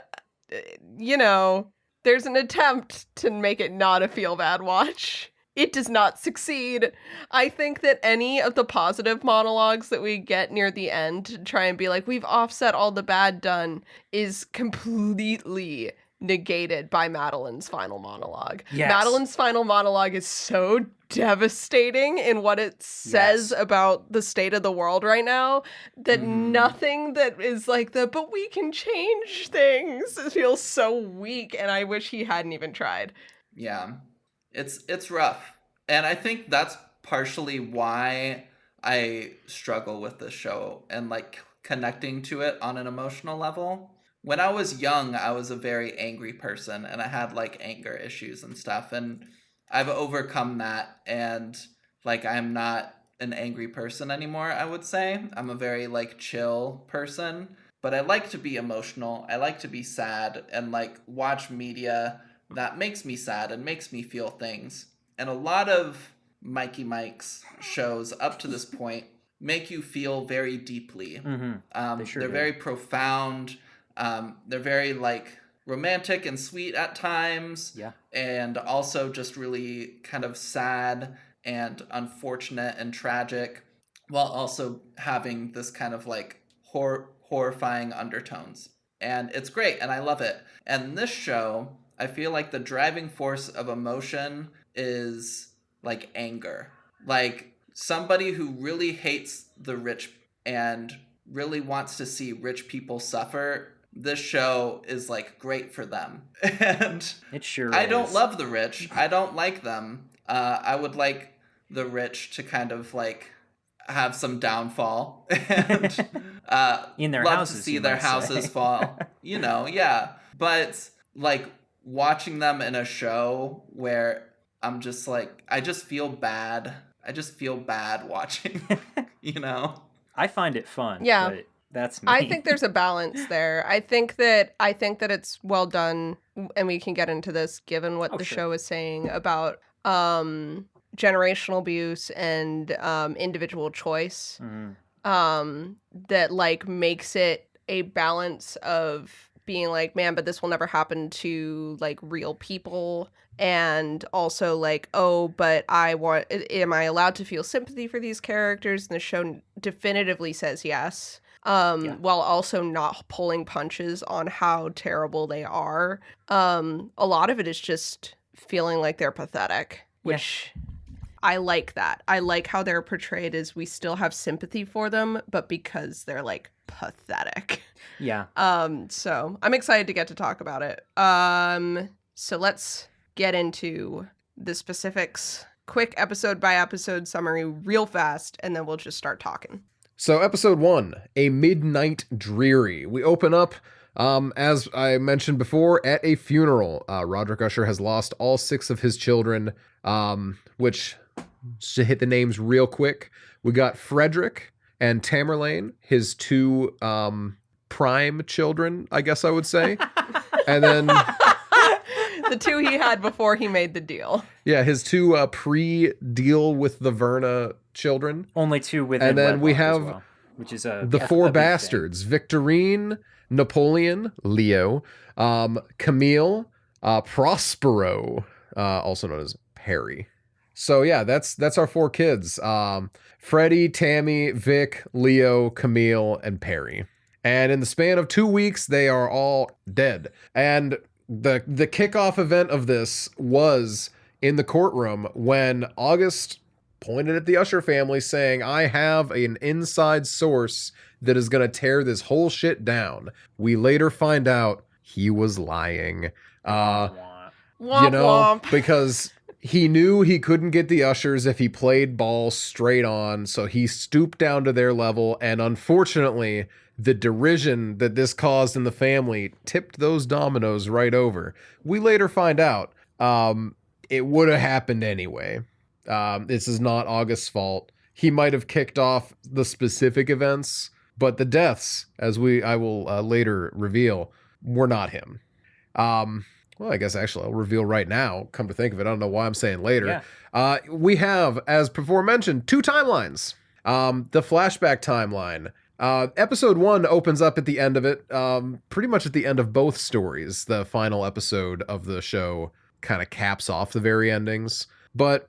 Speaker 3: there's an attempt to make it not a feel bad watch. It does not succeed. I think that any of the positive monologues that we get near the end to try and be like, we've offset all the bad done, is completely negated by Madeline's final monologue.
Speaker 4: Yes.
Speaker 3: Madeline's final monologue is so devastating in what it says about the state of the world right now that nothing that is like but we can change things feels so weak, and I wish he hadn't even tried.
Speaker 2: Yeah. It's rough. And I think that's partially why I struggle with this show and like connecting to it on an emotional level. When I was young, I was a very angry person and I had like anger issues and stuff. And I've overcome that, and like I'm not an angry person anymore, I would say. I'm a very like chill person, but I like to be emotional. I like to be sad and like watch media that makes me sad and makes me feel things. And a lot of Mikey Mike's shows up to this point make you feel very deeply.
Speaker 4: They sure
Speaker 2: They're
Speaker 4: do.
Speaker 2: very profound. They're very like romantic and sweet at times.
Speaker 4: Yeah.
Speaker 2: And also just really kind of sad and unfortunate and tragic, while also having this kind of like horrifying undertones. And it's great, and I love it. And this show, I feel like the driving force of emotion is like anger. Like somebody who really hates the rich and really wants to see rich people suffer, this show is like great for them. And
Speaker 4: It sure
Speaker 2: I don't
Speaker 4: is.
Speaker 2: love the rich. I don't like them. I would like the rich to kind of like have some downfall and
Speaker 4: In their
Speaker 2: love
Speaker 4: houses,
Speaker 2: to see
Speaker 4: you
Speaker 2: their
Speaker 4: might say.
Speaker 2: houses fall. Yeah. But like watching them in a show where I'm just like, I just feel bad. I just feel bad watching,
Speaker 4: I find it fun.
Speaker 3: Yeah.
Speaker 4: But that's me.
Speaker 3: I think there's a balance there. I think that it's well done, and we can get into this given what
Speaker 4: Oh,
Speaker 3: the
Speaker 4: sure.
Speaker 3: show is saying about generational abuse and individual choice. That like makes it a balance of being like, man, but this will never happen to like real people. And also like, oh, but am I allowed to feel sympathy for these characters? And the show definitively says yes. While also not pulling punches on how terrible they are. A lot of it is just feeling like they're pathetic, which I like that. I like how they're portrayed as we still have sympathy for them, but because they're like pathetic.
Speaker 4: Yeah.
Speaker 3: So I'm excited to get to talk about it. So let's get into the specifics. Quick episode by episode summary real fast, and then we'll just start talking.
Speaker 1: So episode 1, A Midnight Dreary. We open up, as I mentioned before, at a funeral. Roderick Usher has lost all 6 of his children, which, to hit the names real quick, we got Frederick and Tamerlane, his 2 prime children, I guess I would say. And then...
Speaker 3: The 2 he had before he made the deal.
Speaker 1: Yeah, his 2 pre-deal with the Verna children.
Speaker 4: Only 2 within
Speaker 1: And then we
Speaker 4: wedlock as
Speaker 1: have
Speaker 4: well, which is a
Speaker 1: 4
Speaker 4: big
Speaker 1: bastards: Victorine, Napoleon, Leo, Camille, Prospero, also known as Perry. So yeah, that's our 4 kids: Freddie, Tammy, Vic, Leo, Camille, and Perry. And in the span of 2 weeks, they are all dead. And the kickoff event of this was in the courtroom when August pointed at the Usher family saying, I have an inside source that is going to tear this whole shit down. We later find out he was lying.
Speaker 3: Womp womp.
Speaker 1: Because he knew he couldn't get the Ushers if he played ball straight on, so he stooped down to their level, and unfortunately, the derision that this caused in the family tipped those dominoes right over. We later find out it would have happened anyway. This is not August's fault. He might have kicked off the specific events, but the deaths, as I will later reveal, were not him. Well, I guess actually I'll reveal right now. Come to think of it, I don't know why I'm saying later.
Speaker 4: Yeah.
Speaker 1: We have, as before mentioned, 2 timelines. The flashback timeline. Episode 1 opens up at the end of it, pretty much at the end of both stories. The final episode of the show kind of caps off the very endings. But,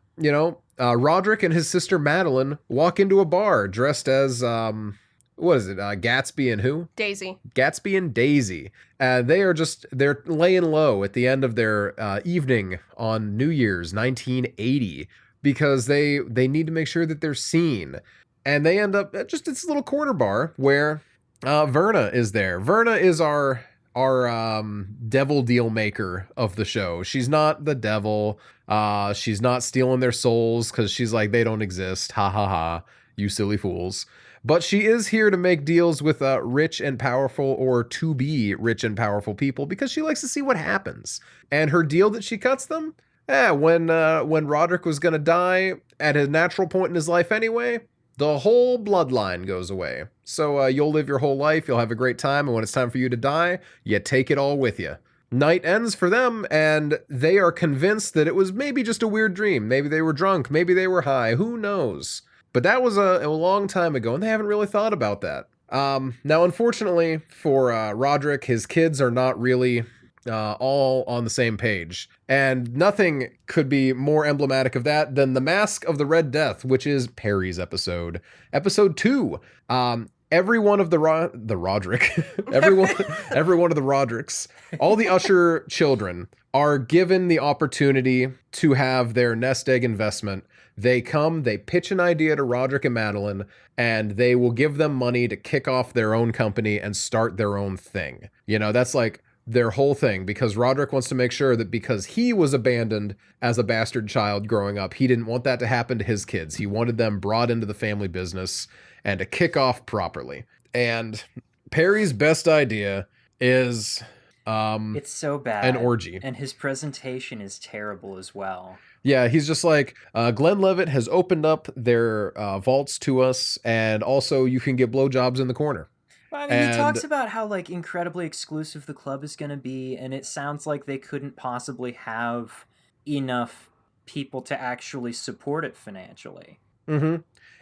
Speaker 1: Roderick and his sister Madeline walk into a bar dressed as, what is it? Gatsby and who?
Speaker 3: Daisy.
Speaker 1: Gatsby and Daisy. They're laying low at the end of their evening on New Year's 1980 because they need to make sure that they're seen. And they end up at just this little corner bar where Verna is there. Verna is our devil deal maker of the show. She's not the devil. She's not stealing their souls because she's like, they don't exist. Ha ha ha, you silly fools. But she is here to make deals with rich and powerful or to-be rich and powerful people because she likes to see what happens. And her deal that she cuts them, when Roderick was gonna die at a natural point in his life anyway, the whole bloodline goes away. So you'll live your whole life, you'll have a great time, and when it's time for you to die, you take it all with you. Night ends for them, and they are convinced that it was maybe just a weird dream. Maybe they were drunk, maybe they were high, who knows? But that was a long time ago, and they haven't really thought about that. Now, unfortunately for Roderick, his kids are not really all on the same page. And nothing could be more emblematic of that than the Mask of the Red Death, which is Perry's episode. Episode 2. Every one of the Roderick, every one of the Rodericks, all the Usher children are given the opportunity to have their nest egg investment. They come, they pitch an idea to Roderick and Madeline, and they will give them money to kick off their own company and start their own thing. You know, that's like their whole thing, because Roderick wants to make sure that because he was abandoned as a bastard child growing up, he didn't want that to happen to his kids. He wanted them brought into the family business and to kick off properly. And Perry's best idea is
Speaker 4: it's so bad.
Speaker 1: An orgy.
Speaker 4: And his presentation is terrible as well.
Speaker 1: Yeah, he's just like, Glenlivet has opened up their vaults to us, and also you can get blowjobs in the corner.
Speaker 4: Well, I mean, he talks about how like incredibly exclusive the club is going to be, and it sounds like they couldn't possibly have enough people to actually support it financially.
Speaker 1: Mm-hmm.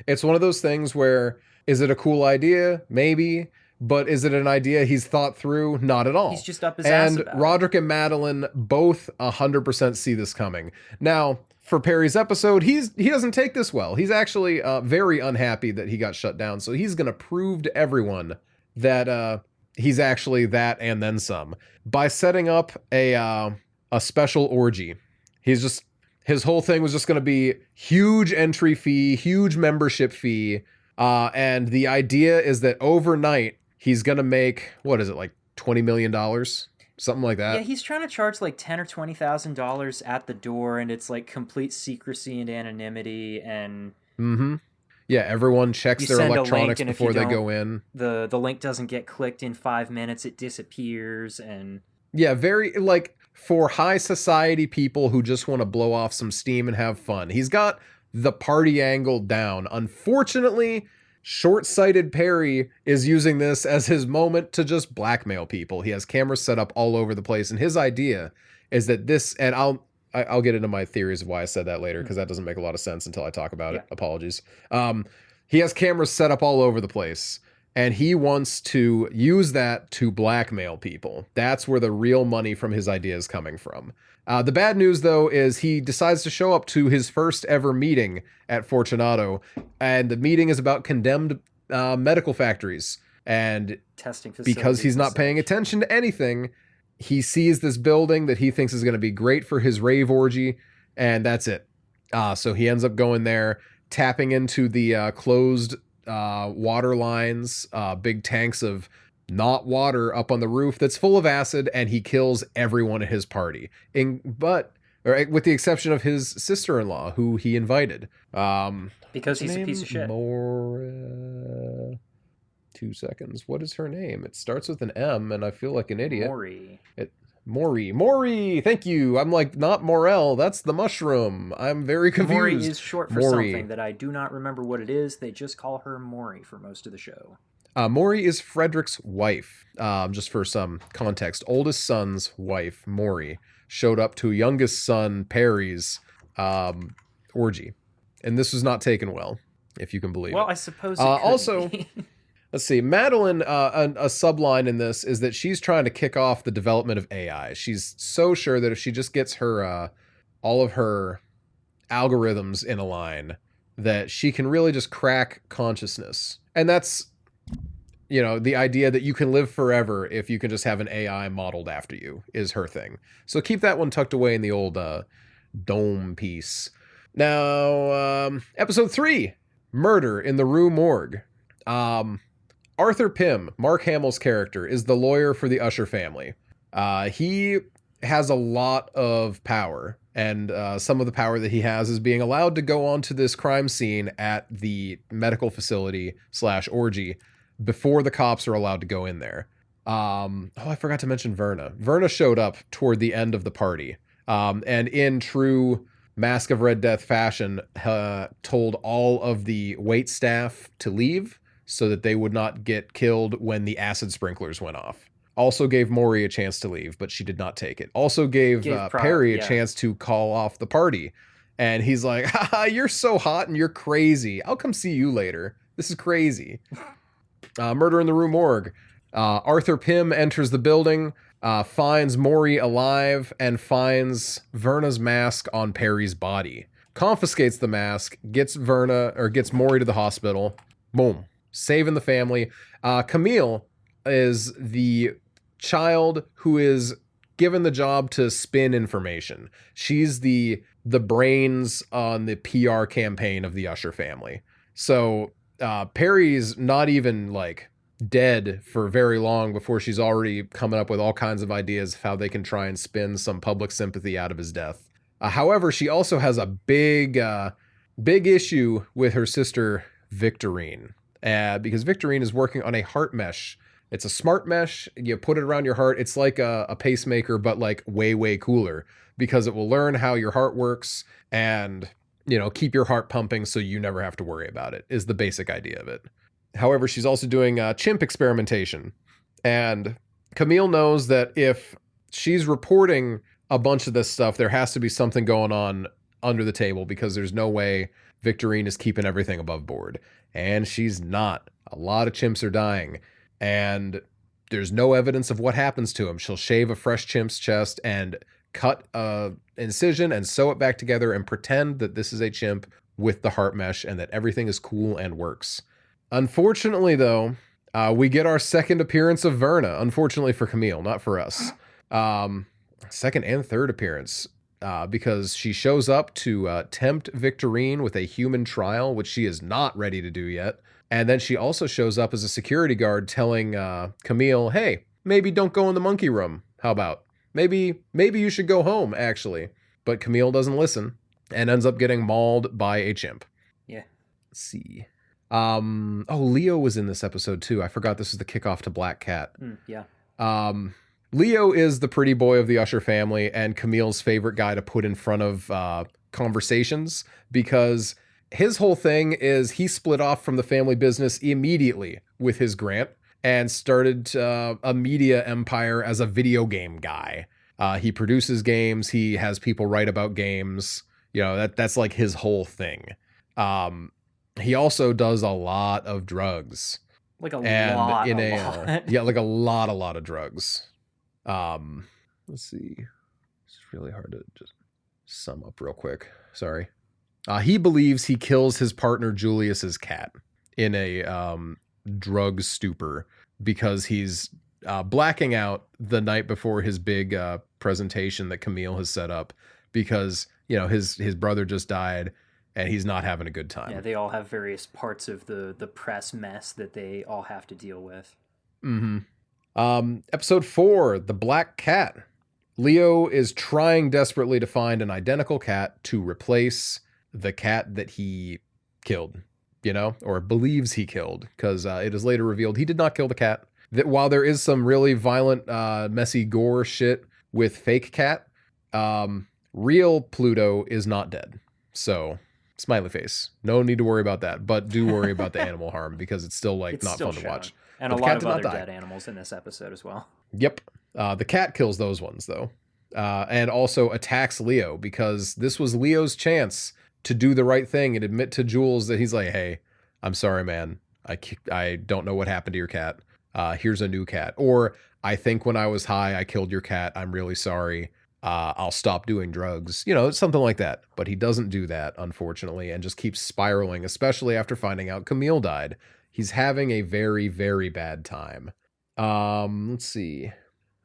Speaker 1: It's one of those things where, is it a cool idea? Maybe. But is it an idea he's thought through? Not at all.
Speaker 4: He's just up his ass about it.
Speaker 1: Roderick and Madeline both 100% see this coming. Now, for Perry's episode, he doesn't take this well. He's actually very unhappy that he got shut down. So he's going to prove to everyone that he's actually that and then some by setting up a special orgy. His whole thing was just going to be huge entry fee, huge membership fee. And the idea is that overnight, he's going to make, what is it, like $20 million? Something like that.
Speaker 4: Yeah, he's trying to charge like $10,000 or $20,000 at the door, and it's like complete secrecy and anonymity. And
Speaker 1: yeah, everyone checks their electronics before they go in.
Speaker 4: The link doesn't get clicked in 5 minutes, it disappears. And
Speaker 1: yeah, very like for high society people who just want to blow off some steam and have fun. He's got the party angle down. Unfortunately, short-sighted Perry is using this as his moment to just blackmail people. He has cameras set up all over the place, and his idea is that this, and I'll get into my theories of why I said that later, because that doesn't make a lot of sense until I talk about it. Apologies. He has cameras set up all over the place, and he wants to use that to blackmail people. That's where the real money from his idea is coming from. The bad news, though, is he decides to show up to his first ever meeting at Fortunato, and the meeting is about condemned medical factories. And
Speaker 4: testing facilities,
Speaker 1: because he's not paying attention to anything, he sees this building that he thinks is going to be great for his rave orgy, and that's it. So he ends up going there, tapping into the closed water lines, big tanks of not water up on the roof that's full of acid, and he kills everyone at his party. With the exception of his sister-in-law, who he invited.
Speaker 4: Because he's a piece of shit.
Speaker 1: 2 seconds. What is her name? It starts with an M, and I feel like an idiot. Maury. Thank you. I'm like, not Morel. That's the mushroom. I'm very confused.
Speaker 4: Maury is short for something that I do not remember what it is. They just call her Maury for most of the show.
Speaker 1: Maury is Frederick's wife. Just for some context, oldest son's wife, Maury, showed up to youngest son Perry's orgy, and this was not taken well, if you can believe it.
Speaker 4: Well, I suppose it
Speaker 1: also be. Let's see, Madeline, a subline in this is that she's trying to kick off the development of AI. She's so sure that if she just gets her all of her algorithms in a line, that she can really just crack consciousness. And that's, you know, the idea that you can live forever if you can just have an AI modeled after you is her thing. So keep that one tucked away in the old dome piece. Now, episode 3, Murder in the Rue Morgue. Arthur Pym, Mark Hamill's character, is the lawyer for the Usher family. He has a lot of power, and some of the power that he has is being allowed to go onto this crime scene at the medical facility / orgy before the cops are allowed to go in there. I forgot to mention Verna. Verna showed up toward the end of the party. And in true Mask of Red Death fashion, told all of the wait staff to leave so that they would not get killed when the acid sprinklers went off. Also gave Maury a chance to leave, but she did not take it. Also gave Perry a chance to call off the party. And he's like, haha, you're so hot and you're crazy. I'll come see you later. This is crazy. Murder in the Rue Morgue. Arthur Pym enters the building, finds Maury alive, and finds Verna's mask on Perry's body. Confiscates the mask, gets Maury to the hospital. Boom. Saving the family. Camille is the child who is given the job to spin information. She's the brains on the PR campaign of the Usher family. So Perry's not even like dead for very long before she's already coming up with all kinds of ideas of how they can try and spin some public sympathy out of his death. However, she also has a big issue with her sister Victorine, because Victorine is working on a heart mesh. It's a smart mesh. You put it around your heart. It's like a pacemaker, but like way, way cooler, because it will learn how your heart works and, keep your heart pumping so you never have to worry about it, is the basic idea of it. However, she's also doing chimp experimentation. And Camille knows that if she's reporting a bunch of this stuff, there has to be something going on under the table, because there's no way Victorine is keeping everything above board. And she's not. A lot of chimps are dying. And there's no evidence of what happens to him. She'll shave a fresh chimp's chest and cut an incision and sew it back together and pretend that this is a chimp with the heart mesh and that everything is cool and works. Unfortunately, though, we get our second appearance of Verna. Unfortunately for Camille, not for us. Second and third appearance, because she shows up to tempt Victorine with a human trial, which she is not ready to do yet. And then she also shows up as a security guard telling Camille, hey, maybe don't go in the monkey room. How about? Maybe you should go home, actually. But Camille doesn't listen and ends up getting mauled by a chimp.
Speaker 4: Yeah.
Speaker 1: Let's see. Leo was in this episode too. I forgot this is the kickoff to Black Cat.
Speaker 4: Yeah.
Speaker 1: Leo is the pretty boy of the Usher family and Camille's favorite guy to put in front of conversations, because his whole thing is he split off from the family business immediately with his grant and started a media empire as a video game guy. He produces games. He has people write about games. That's like his whole thing. He also does a lot of drugs.
Speaker 4: Like a lot.
Speaker 1: Yeah, like a lot of drugs. Let's see. It's really hard to just sum up real quick. Sorry. He believes he kills his partner Julius's cat in a drug stupor because he's blacking out the night before his big presentation that Camille has set up, because his brother just died and he's not having a good time.
Speaker 4: Yeah, they all have various parts of the press mess that they all have to deal with.
Speaker 1: Episode 4, The Black Cat. Leo is trying desperately to find an identical cat to replace the cat that he killed, or believes he killed, because it is later revealed he did not kill the cat. That while there is some really violent, messy gore shit with fake cat, real Pluto is not dead. So, smiley face. No need to worry about that, but do worry about the animal harm, because it's still
Speaker 4: It's
Speaker 1: not
Speaker 4: still
Speaker 1: fun
Speaker 4: shown.
Speaker 1: to watch.
Speaker 4: And
Speaker 1: But
Speaker 4: a
Speaker 1: the
Speaker 4: lot
Speaker 1: cat
Speaker 4: of
Speaker 1: did not
Speaker 4: other
Speaker 1: die.
Speaker 4: dead animals in this episode as well.
Speaker 1: Yep. The cat kills those ones, though. And also attacks Leo, because this was Leo's chance to do the right thing and admit to Jules that he's like, hey, I'm sorry, man. I don't know what happened to your cat. Here's a new cat. Or, I think when I was high, I killed your cat. I'm really sorry. I'll stop doing drugs. Something like that. But he doesn't do that, unfortunately, and just keeps spiraling, especially after finding out Camille died. He's having a very, very bad time. Let's see.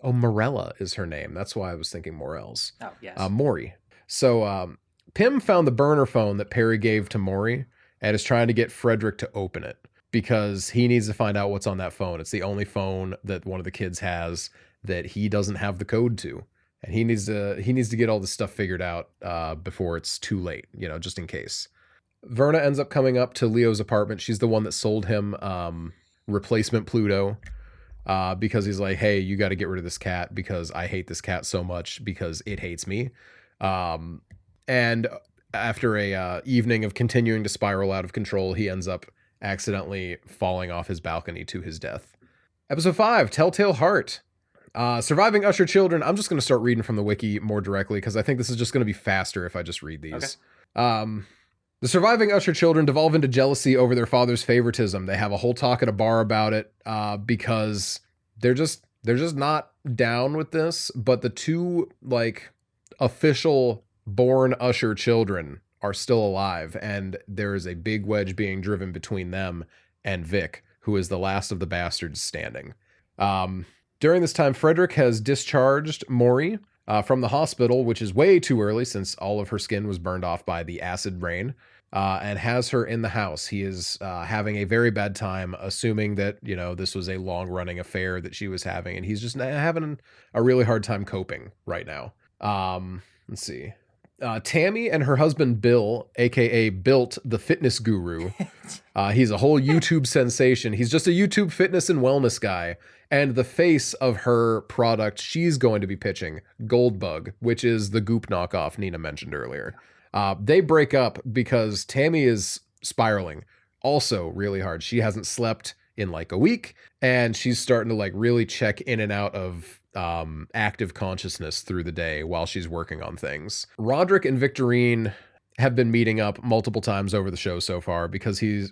Speaker 1: Oh, Morella is her name. That's why I was thinking Morels.
Speaker 4: Oh, yes.
Speaker 1: Maury. So, Pym found the burner phone that Perry gave to Maury and is trying to get Frederick to open it, because he needs to find out what's on that phone. It's the only phone that one of the kids has that he doesn't have the code to. And he needs to get all this stuff figured out before it's too late, just in case. Verna ends up coming up to Leo's apartment. She's the one that sold him replacement Pluto. because he's like, hey, you got to get rid of this cat because I hate this cat so much because it hates me. And after a evening of continuing to spiral out of control, he ends up accidentally falling off his balcony to his death. Episode 5, Telltale Heart. Surviving Usher children. I'm just going to start reading from the wiki more directly because I think this is just going to be faster if I just read these. Okay. The surviving Usher children devolve into jealousy over their father's favoritism. They have a whole talk at a bar about it because they're just not down with this. But the two like official born Usher children are still alive, and there is a big wedge being driven between them and Vic, who is the last of the bastards standing. During this time, Frederick has discharged Maury from the hospital, which is way too early since all of her skin was burned off by the acid rain, and has her in the house. He is having a very bad time, assuming that, you know, this was a long-running affair that she was having, and he's just having a really hard time coping right now. Let's see. Tammy and her husband Bill, aka Built the Fitness Guru. He's a whole YouTube sensation. He's just a YouTube fitness and wellness guy. And the face of her product she's going to be pitching, Goldbug, which is the Goop knockoff Nina mentioned earlier. They break up because Tammy is spiraling also really hard. She hasn't slept in like a week, and she's starting to like really check in and out of active consciousness through the day while she's working on things. Roderick and Victorine have been meeting up multiple times over the show so far because he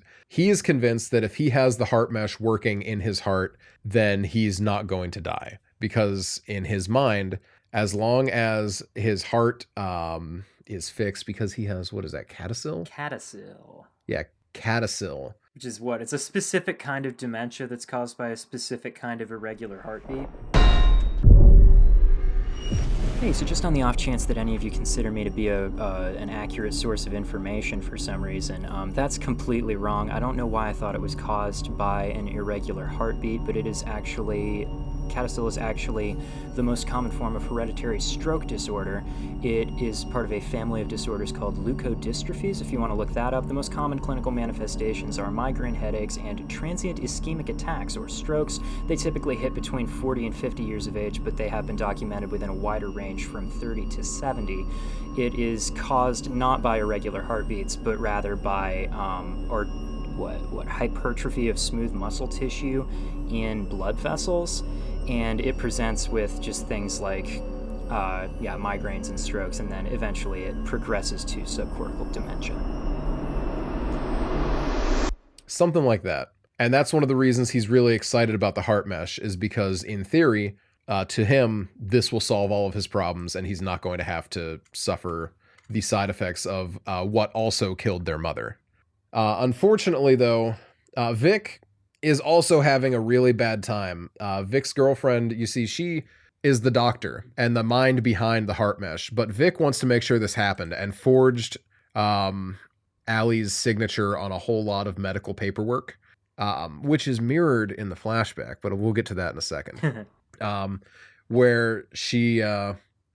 Speaker 1: is convinced that if he has the heart mesh working in his heart, then he's not going to die. Because in his mind, as long as his heart is fixed, because he has, what is that, Catacil?
Speaker 4: Catacil.
Speaker 1: Yeah, Catacil.
Speaker 4: Which is what? It's a specific kind of dementia that's caused by a specific kind of irregular heartbeat. Hey, so just on the off chance that any of you consider me to be an accurate source of information for some reason, that's completely wrong. I don't know why I thought it was caused by an irregular heartbeat, but it is actually... Catacil is actually the most common form of hereditary stroke disorder. It is part of a family of disorders called leukodystrophies. If you want to look that up, the most common clinical manifestations are migraine headaches and transient ischemic attacks or strokes. They typically hit between 40 and 50 years of age, but they have been documented within a wider range from 30 to 70. It is caused not by irregular heartbeats, but rather by hypertrophy of smooth muscle tissue in blood vessels. And it presents with just things like, migraines and strokes, and then eventually it progresses to subcortical dementia.
Speaker 1: Something like that. And that's one of the reasons he's really excited about the heart mesh, is because in theory, to him, this will solve all of his problems, and he's not going to have to suffer the side effects of what also killed their mother. Unfortunately, though, Vic is also having a really bad time. Vic's girlfriend, you see, she is the doctor and the mind behind the heart mesh, but Vic wants to make sure this happened and forged Allie's signature on a whole lot of medical paperwork, which is mirrored in the flashback, but we'll get to that in a second. Where she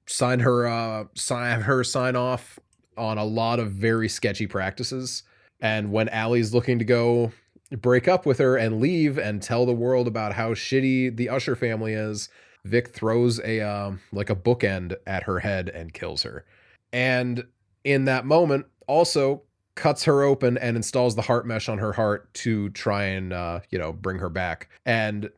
Speaker 1: signed her sign off on a lot of very sketchy practices, and when Allie's looking to go break up with her and leave and tell the world about how shitty the Usher family is, Vic throws a bookend at her head and kills her. And in that moment, also cuts her open and installs the heart mesh on her heart to try and, bring her back. And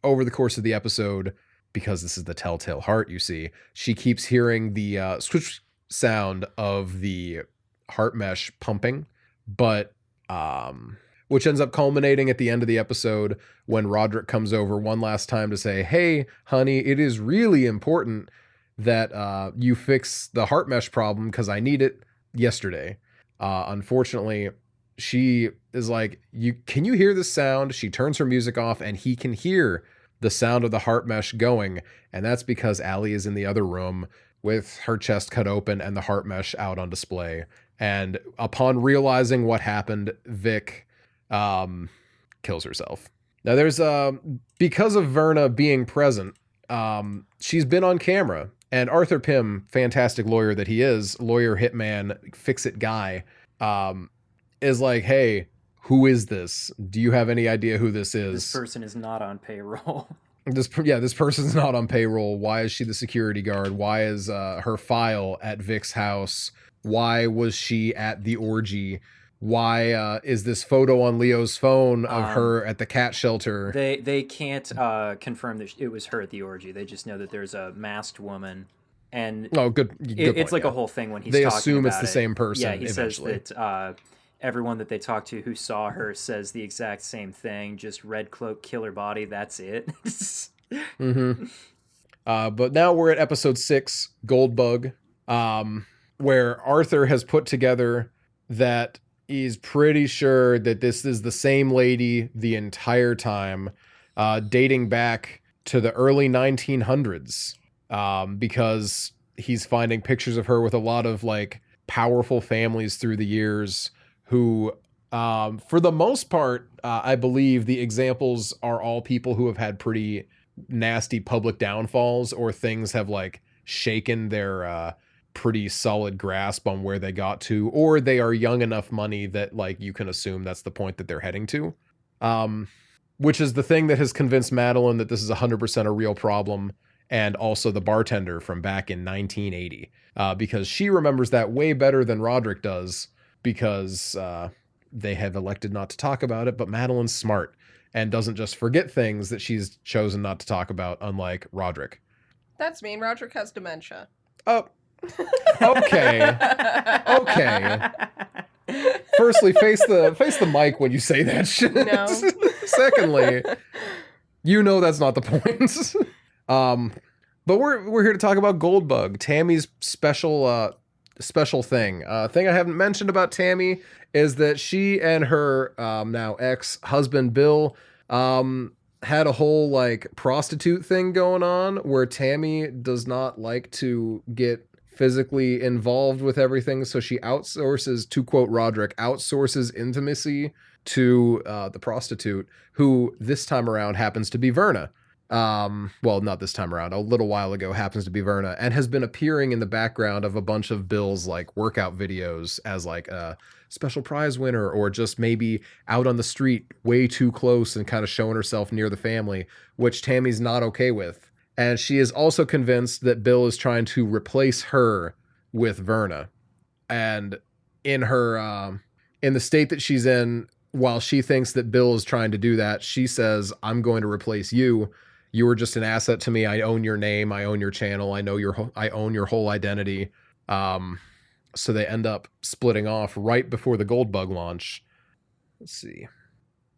Speaker 1: over the course of the episode, because this is the Telltale Heart, you see, she keeps hearing the switch sound of the heart mesh pumping, but which ends up culminating at the end of the episode when Roderick comes over one last time to say, hey, honey, it is really important that you fix the heart mesh problem because I need it yesterday. Unfortunately, she is like, can you hear this sound? She turns her music off and he can hear the sound of the heart mesh going. And that's because Allie is in the other room with her chest cut open and the heart mesh out on display. And upon realizing what happened, Vic kills herself. Now there's because of Verna being present, she's been on camera, and Arthur Pym, fantastic lawyer that he is, lawyer hitman fix-it guy, is like, hey, who is this? Do you have any idea who this is?
Speaker 4: This person is not on payroll.
Speaker 1: This person's not on payroll. Why is she the security guard? Why is her file at Vic's house? Why was she at the orgy? Why is this photo on Leo's phone of her at the cat shelter?
Speaker 4: They can't confirm that it was her at the orgy. They just know that there's a masked woman. And
Speaker 1: good
Speaker 4: it's
Speaker 1: point,
Speaker 4: like
Speaker 1: yeah.
Speaker 4: a whole thing when he's
Speaker 1: They
Speaker 4: talking
Speaker 1: assume it's
Speaker 4: about
Speaker 1: the same person.
Speaker 4: Yeah, he
Speaker 1: eventually.
Speaker 4: says that everyone that they talk to who saw her says the exact same thing. Just red cloak, killer body. That's it.
Speaker 1: Mm-hmm. But now we're at episode 6, Goldbug, where Arthur has put together that he's pretty sure that this is the same lady the entire time, dating back to the early 1900s, because he's finding pictures of her with a lot of like powerful families through the years who, for the most part, I believe the examples are all people who have had pretty nasty public downfalls, or things have like shaken their pretty solid grasp on where they got to, or they are young enough money that like you can assume that's the point that they're heading to, which is the thing that has convinced Madeline that this is 100% a real problem, and also the bartender from back in 1980, because she remembers that way better than Roderick does, because they have elected not to talk about it, but Madeline's smart and doesn't just forget things that she's chosen not to talk about, unlike Roderick.
Speaker 3: That's mean. Roderick has dementia.
Speaker 1: Oh, okay. Okay. Firstly, face the mic when you say that shit.
Speaker 3: No.
Speaker 1: Secondly, you know that's not the point. But we're here to talk about Goldbug, Tammy's special thing. Thing I haven't mentioned about Tammy is that she and her now ex-husband Bill had a whole like prostitute thing going on, where Tammy does not like to get physically involved with everything, so she outsources, to quote Roderick, outsources intimacy to the prostitute, who this time around happens to be Verna. Well, not this time around, a little while ago happens to be Verna, and has been appearing in the background of a bunch of Bill's like workout videos as like a special prize winner, or just maybe out on the street way too close and kind of showing herself near the family, which Tammy's not okay with. And she is also convinced that Bill is trying to replace her with Verna. And in her in the state that she's in, while she thinks that Bill is trying to do that, she says, "I'm going to replace you. You were just an asset to me. I own your name. I own your channel. I own your whole identity." So they end up splitting off right before the Goldbug launch. Let's see.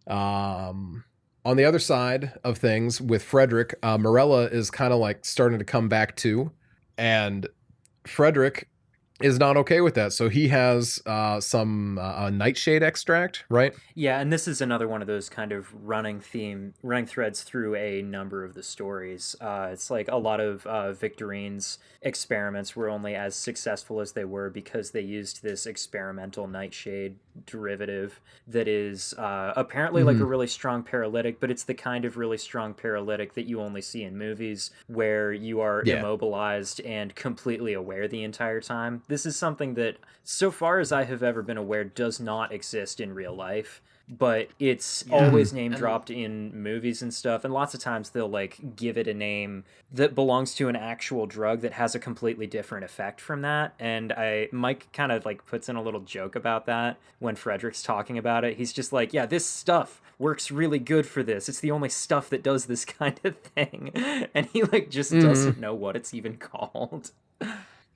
Speaker 1: On the other side of things with Frederick, Morella is kind of like starting to come back too. And Frederick is not okay with that. So he has some nightshade extract, right?
Speaker 4: Yeah, and this is another one of those kind of running threads through a number of the stories. It's like a lot of Victorine's experiments were only as successful as they were because they used this experimental nightshade derivative that is apparently like a really strong paralytic, but it's the kind of really strong paralytic that you only see in movies, where you are immobilized and completely aware the entire time. This is something that, so far as I have ever been aware, does not exist in real life, but it's always name dropped in movies and stuff, and lots of times they'll like give it a name that belongs to an actual drug that has a completely different effect from that. And Mike kind of like puts in a little joke about that when Frederick's talking about it. He's just like, yeah, this stuff works really good for this. It's the only stuff that does this kind of thing. And he like just doesn't know what it's even called.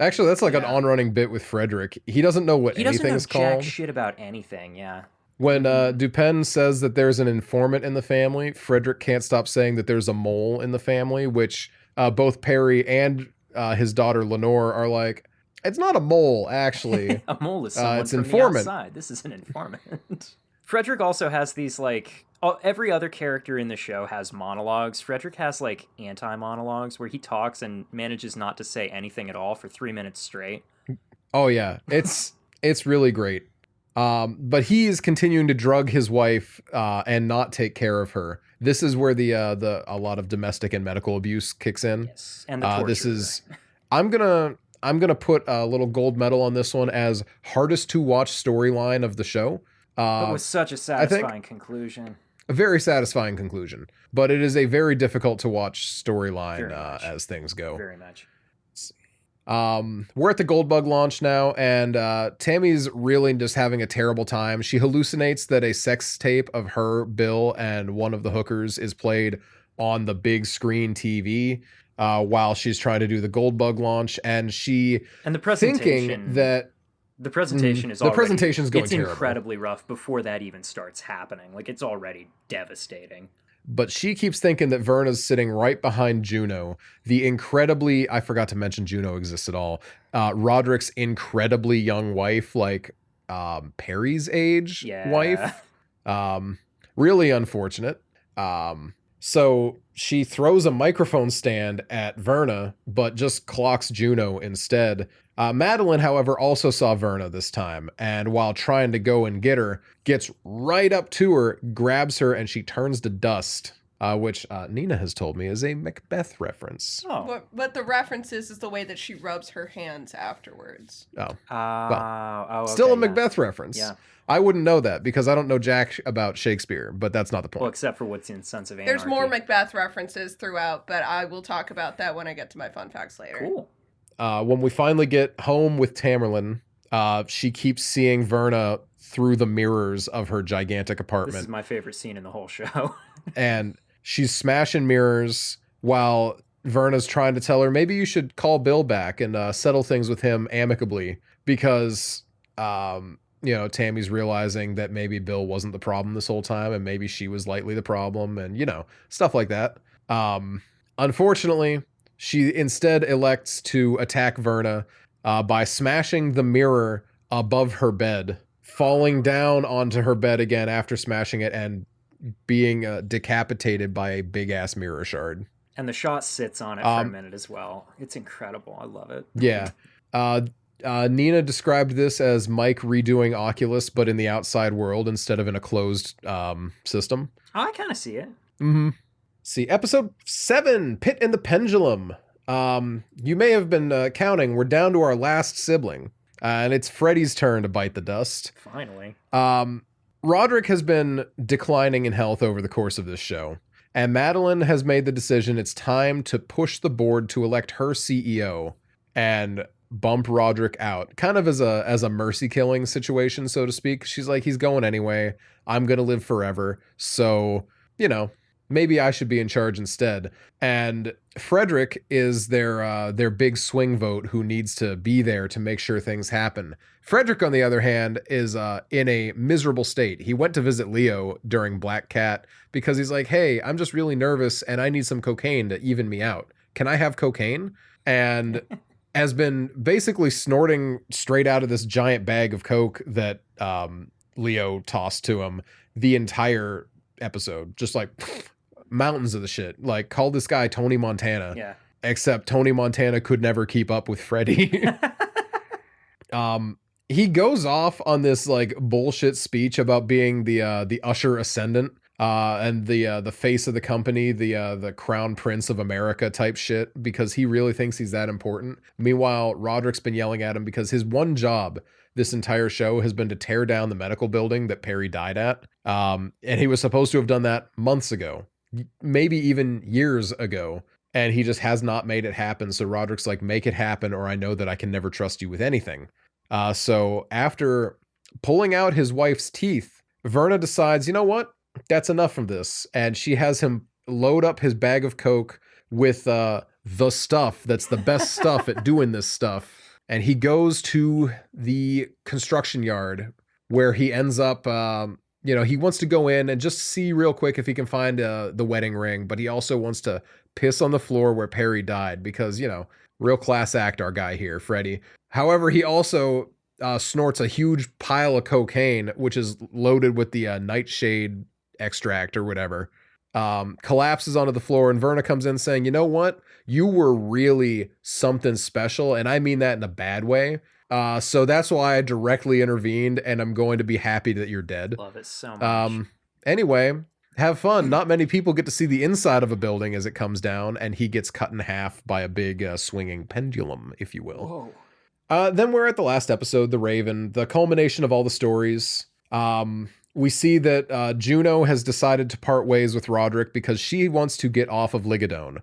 Speaker 1: Actually, that's like an on-running bit with Frederick. He doesn't know what anything is called.
Speaker 4: He doesn't know jack shit about anything, yeah.
Speaker 1: When Dupin says that there's an informant in the family, Frederick can't stop saying that there's a mole in the family, which both Perry and his daughter Lenore are like, it's not a mole, actually.
Speaker 4: A mole is someone
Speaker 1: it's
Speaker 4: from
Speaker 1: informant.
Speaker 4: the outside. This is an informant. Frederick also has these, like, every other character in the show has monologues. Frederick has, like, anti-monologues where he talks and manages not to say anything at all for 3 minutes straight.
Speaker 1: Oh, yeah. It's really great. But he is continuing to drug his wife and not take care of her. This is where a lot of domestic and medical abuse kicks in.
Speaker 4: Yes, and the torture.
Speaker 1: This is, I'm gonna put a little gold medal on this one as hardest to watch storyline of the show.
Speaker 4: But with such a satisfying conclusion.
Speaker 1: a very satisfying conclusion. But it is a very difficult to watch storyline
Speaker 4: Very much.
Speaker 1: as things go.
Speaker 4: Very much.
Speaker 1: We're at the Goldbug launch now, and Tammy's really just having a terrible time. She hallucinates that a sex tape of her, Bill, and one of the hookers is played on the big screen TV while she's trying to do the Goldbug launch, and she
Speaker 4: And the presentation
Speaker 1: thinking that
Speaker 4: the presentation is
Speaker 1: the
Speaker 4: already,
Speaker 1: presentation's going
Speaker 4: it's
Speaker 1: terrible.
Speaker 4: incredibly rough before that even starts happening. Like, it's already devastating.
Speaker 1: But she keeps thinking that Verna's sitting right behind Juno, the incredibly, I forgot to mention Juno exists at all, Roderick's incredibly young wife, like Perry's age
Speaker 4: Yeah.
Speaker 1: wife. Really unfortunate. So she throws a microphone stand at Verna, but just clocks Juno instead. Madeline, however, also saw Verna this time, and while trying to go and get her, gets right up to her, grabs her, and she turns to dust, which Nina has told me is a Macbeth reference.
Speaker 4: Oh.
Speaker 3: But the reference is the way that she rubs her hands afterwards.
Speaker 1: Oh,
Speaker 4: Okay,
Speaker 1: still a
Speaker 4: yeah.
Speaker 1: Macbeth reference.
Speaker 4: Yeah.
Speaker 1: I wouldn't know that because I don't know jack about Shakespeare, but that's not the point.
Speaker 4: Well, except for what's in Sons of Anarchy.
Speaker 3: There's more Macbeth references throughout, but I will talk about that when I get to my fun facts later.
Speaker 4: Cool.
Speaker 1: When we finally get home with Tamerlan, she keeps seeing Verna through the mirrors of her gigantic
Speaker 4: This
Speaker 1: apartment.
Speaker 4: is my favorite scene in the whole show.
Speaker 1: And she's smashing mirrors while Verna's trying to tell her, maybe you should call Bill back and settle things with him amicably because, Tammy's realizing that maybe Bill wasn't the problem this whole time and maybe she was lightly the problem and, stuff like that. Unfortunately, she instead elects to attack Verna by smashing the mirror above her bed, falling down onto her bed again after smashing it and being decapitated by a big-ass mirror shard.
Speaker 4: And the shot sits on it for a minute as well. It's incredible. I love it.
Speaker 1: Yeah. Nina described this as Mike redoing Oculus, but in the outside world instead of in a closed system.
Speaker 4: I kind of see it.
Speaker 1: Mm-hmm. See, episode 7, Pit and the Pendulum. You may have been counting. We're down to our last sibling, and it's Freddy's turn to bite the dust.
Speaker 4: Finally.
Speaker 1: Roderick has been declining in health over the course of this show, and Madeline has made the decision it's time to push the board to elect her CEO and bump Roderick out, kind of as a mercy killing situation, so to speak. She's like, he's going anyway. I'm gonna live forever, so maybe I should be in charge instead. And Frederick is their big swing vote who needs to be there to make sure things happen. Frederick, on the other hand, is in a miserable state. He went to visit Leo during Black Cat because he's like, hey, I'm just really nervous and I need some cocaine to even me out. Can I have cocaine? And has been basically snorting straight out of this giant bag of coke that Leo tossed to him the entire episode. Just like mountains of the shit. Like, call this guy Tony Montana.
Speaker 4: Yeah.
Speaker 1: Except Tony Montana could never keep up with Freddy. He goes off on this like bullshit speech about being the Usher ascendant and the face of the company, the crown prince of America type shit, because he really thinks he's that important. Meanwhile, Roderick's been yelling at him because his one job this entire show has been to tear down the medical building that Perry died at. And he was supposed to have done that months ago, maybe even years ago. And he just has not made it happen. So Roderick's like, make it happen or I know that I can never trust you with anything. So after pulling out his wife's teeth, Verna decides, you know what? That's enough of this. And she has him load up his bag of coke with the stuff that's the best stuff at doing this stuff. And he goes to the construction yard where he ends up, he wants to go in and just see real quick if he can find the wedding ring. But he also wants to piss on the floor where Perry died because, real class act, our guy here, Freddy. However, he also snorts a huge pile of cocaine, which is loaded with the nightshade extract or whatever. Collapses onto the floor, and Verna comes in saying, you know what? You were really something special, and I mean that in a bad way. So that's why I directly intervened, and I'm going to be happy that you're dead.
Speaker 4: Love it so much.
Speaker 1: Anyway, have fun. Not many people get to see the inside of a building as it comes down, and he gets cut in half by a big swinging pendulum, if you will.
Speaker 4: Whoa.
Speaker 1: Then we're at the last episode, The Raven, the culmination of all the stories. we see that Juno has decided to part ways with Roderick because she wants to get off of Ligadone.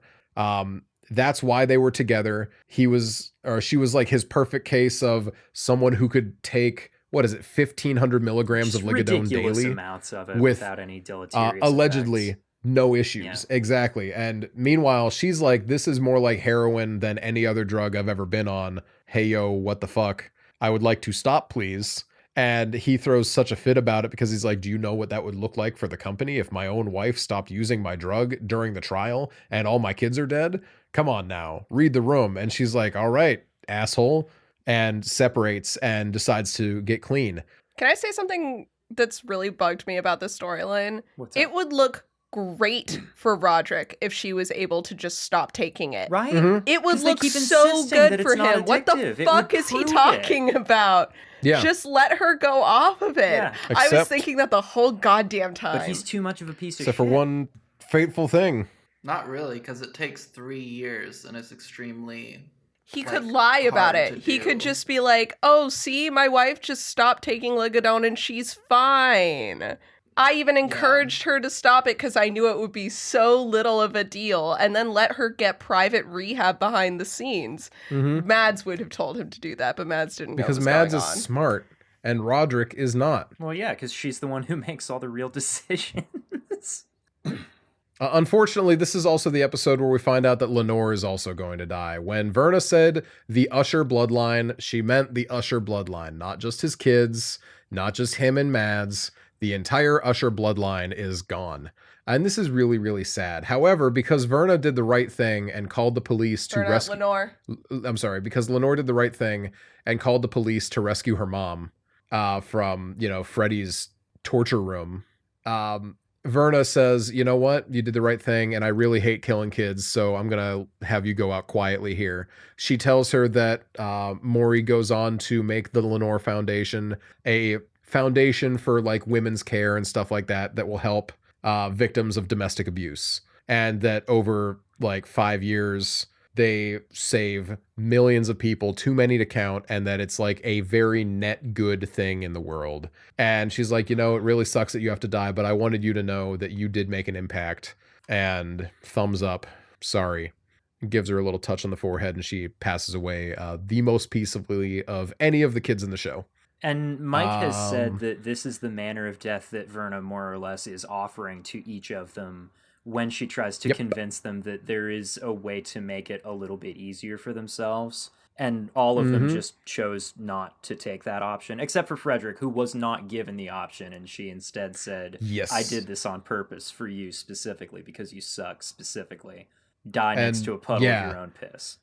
Speaker 1: That's why they were together. She was like his perfect case of someone who could take, what is it, 1,500 milligrams of Ligadone
Speaker 4: ridiculous
Speaker 1: daily
Speaker 4: amounts of it
Speaker 1: with,
Speaker 4: without any deleterious
Speaker 1: allegedly
Speaker 4: effects.
Speaker 1: no issues.
Speaker 4: Yeah.
Speaker 1: Exactly. And meanwhile, she's like, this is more like heroin than any other drug I've ever been on. Hey, yo, what the fuck? I would like to stop, please. And he throws such a fit about it because he's like, do you know what that would look like for the company if my own wife stopped using my drug during the trial and all my kids are dead? Come on now, read the room. And she's like, all right, asshole, and separates and decides to get clean.
Speaker 3: Can I say something that's really bugged me about this storyline?
Speaker 4: What's up?
Speaker 3: It would look great for Roderick if she was able to just stop taking it.
Speaker 4: Right?
Speaker 1: Mhm.
Speaker 3: It would
Speaker 4: 'Cause they
Speaker 3: look
Speaker 4: keep
Speaker 3: so
Speaker 4: insisting
Speaker 3: good
Speaker 4: that
Speaker 3: for
Speaker 4: it's not
Speaker 3: him. What the
Speaker 4: addictive. It
Speaker 3: fuck
Speaker 4: would
Speaker 3: is he
Speaker 4: prove
Speaker 3: talking about?
Speaker 1: Yeah.
Speaker 3: Just let her go off of it.
Speaker 4: Yeah.
Speaker 3: I was
Speaker 1: Except-
Speaker 3: thinking that the whole goddamn time.
Speaker 4: But he's too much of a piece of
Speaker 1: Except
Speaker 4: shit.
Speaker 1: for one fateful thing.
Speaker 2: Not really, because it takes 3 years and it's extremely.
Speaker 3: He
Speaker 2: like,
Speaker 3: could lie about
Speaker 2: hard
Speaker 3: it.
Speaker 2: to
Speaker 3: He could
Speaker 2: do.
Speaker 3: just be like, oh, see, my wife just stopped taking Ligadone and she's fine. I even encouraged her to stop it because I knew it would be so little of a deal, and then let her get private rehab behind the scenes.
Speaker 1: Mm-hmm.
Speaker 3: Mads would have told him to do that, but Mads didn't know
Speaker 1: Because
Speaker 3: what was
Speaker 1: Mads
Speaker 3: going
Speaker 1: is
Speaker 3: on.
Speaker 1: smart and Roderick is not.
Speaker 4: Well, yeah, because she's the one who makes all the real decisions.
Speaker 1: Unfortunately, this is also the episode where we find out that Lenore is also going to die. When Verna said the Usher bloodline, she meant the Usher bloodline, not just his kids, not just him and Mads. The entire Usher bloodline is gone. And this is really, really sad. However, because Verna did the right thing and called the police to rescue...
Speaker 3: Lenore.
Speaker 1: I'm sorry, because Lenore did the right thing and called the police to rescue her mom from, Freddy's torture room. Verna says, you know what? You did the right thing, and I really hate killing kids, so I'm going to have you go out quietly here. She tells her that Maury goes on to make the Lenore Foundation a foundation for, like, women's care and stuff like that that will help victims of domestic abuse. And that over, like, 5 years, they save millions of people, too many to count, and that it's like a very net good thing in the world. And she's like, it really sucks that you have to die, but I wanted you to know that you did make an impact. And thumbs up. Sorry. Gives her a little touch on the forehead, and she passes away the most peacefully of any of the kids in the show.
Speaker 4: And Mike has said that this is the manner of death that Verna more or less is offering to each of them when she tries to convince them that there is a way to make it a little bit easier for themselves. And all of them just chose not to take that option, except for Frederick, who was not given the option. And she instead said,
Speaker 1: yes,
Speaker 4: I did this on purpose for you specifically because you suck specifically. Die next to a puddle of your own piss.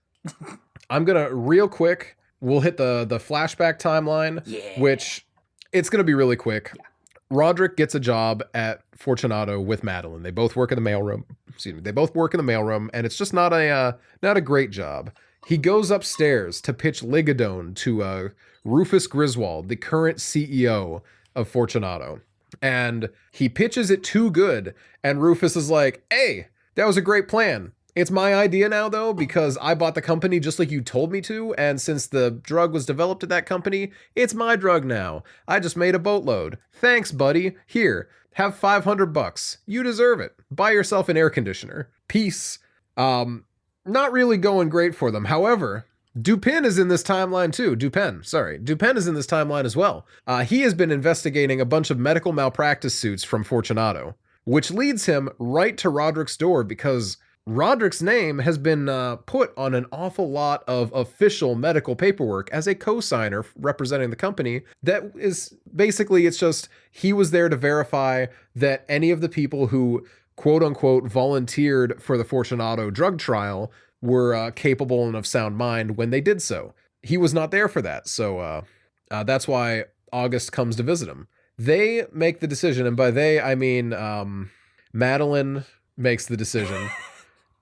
Speaker 1: I'm going to real quick. We'll hit the flashback timeline, which it's going to be really quick. Yeah. Roderick gets a job at Fortunato with Madeline. They both work in the mailroom. They both work in the mailroom, and it's just not a great job. He goes upstairs to pitch Ligadone to Rufus Griswold, the current CEO of Fortunato. And he pitches it too good, and Rufus is like, hey, that was a great plan. It's my idea now, though, because I bought the company just like you told me to, and since the drug was developed at that company, it's my drug now. I just made a boatload. Thanks, buddy. Here, have $500. You deserve it. Buy yourself an air conditioner. Peace. Not really going great for them. However, Dupin is in this timeline too. Dupin is in this timeline as well. He has been investigating a bunch of medical malpractice suits from Fortunato, which leads him right to Roderick's door because Roderick's name has been put on an awful lot of official medical paperwork as a co-signer representing the company. That is basically, it's just he was there to verify that any of the people who quote unquote volunteered for the Fortunato drug trial were capable and of sound mind when they did so. He was not there for that. So that's why August comes to visit him. They make the decision, and by they, I mean Madeline makes the decision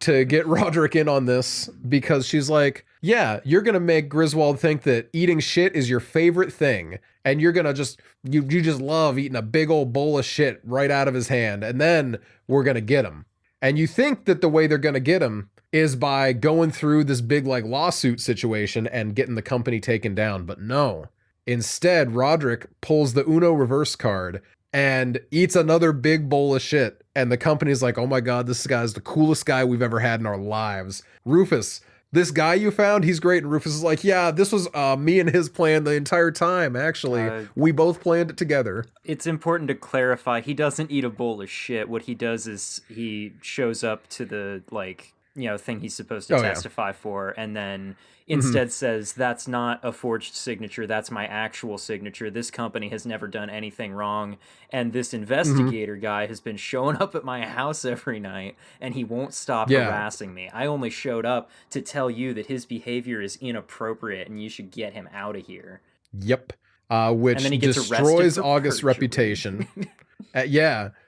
Speaker 1: to get Roderick in on this because she's like, yeah, you're going to make Griswold think that eating shit is your favorite thing. And you're going to just, you just love eating a big old bowl of shit right out of his hand. And then we're going to get him. And you think that the way they're going to get him is by going through this big like lawsuit situation and getting the company taken down. But no, instead, Roderick pulls the Uno reverse card and eats another big bowl of shit. And the company's like, oh my God, this guy's the coolest guy we've ever had in our lives. Rufus, this guy you found, he's great. And Rufus is like, yeah, this was me and his plan the entire time, actually. We both planned it together.
Speaker 4: It's important to clarify, he doesn't eat a bowl of shit. What he does is he shows up to the, like, you know, thing he's supposed to testify for, and then instead says, that's not a forged signature, that's my actual signature. This company has never done anything wrong, and this investigator guy has been showing up at my house every night, and he won't stop harassing me. I only showed up to tell you that his behavior is inappropriate, and you should get him out of here.
Speaker 1: Yep. Which destroys August's reputation.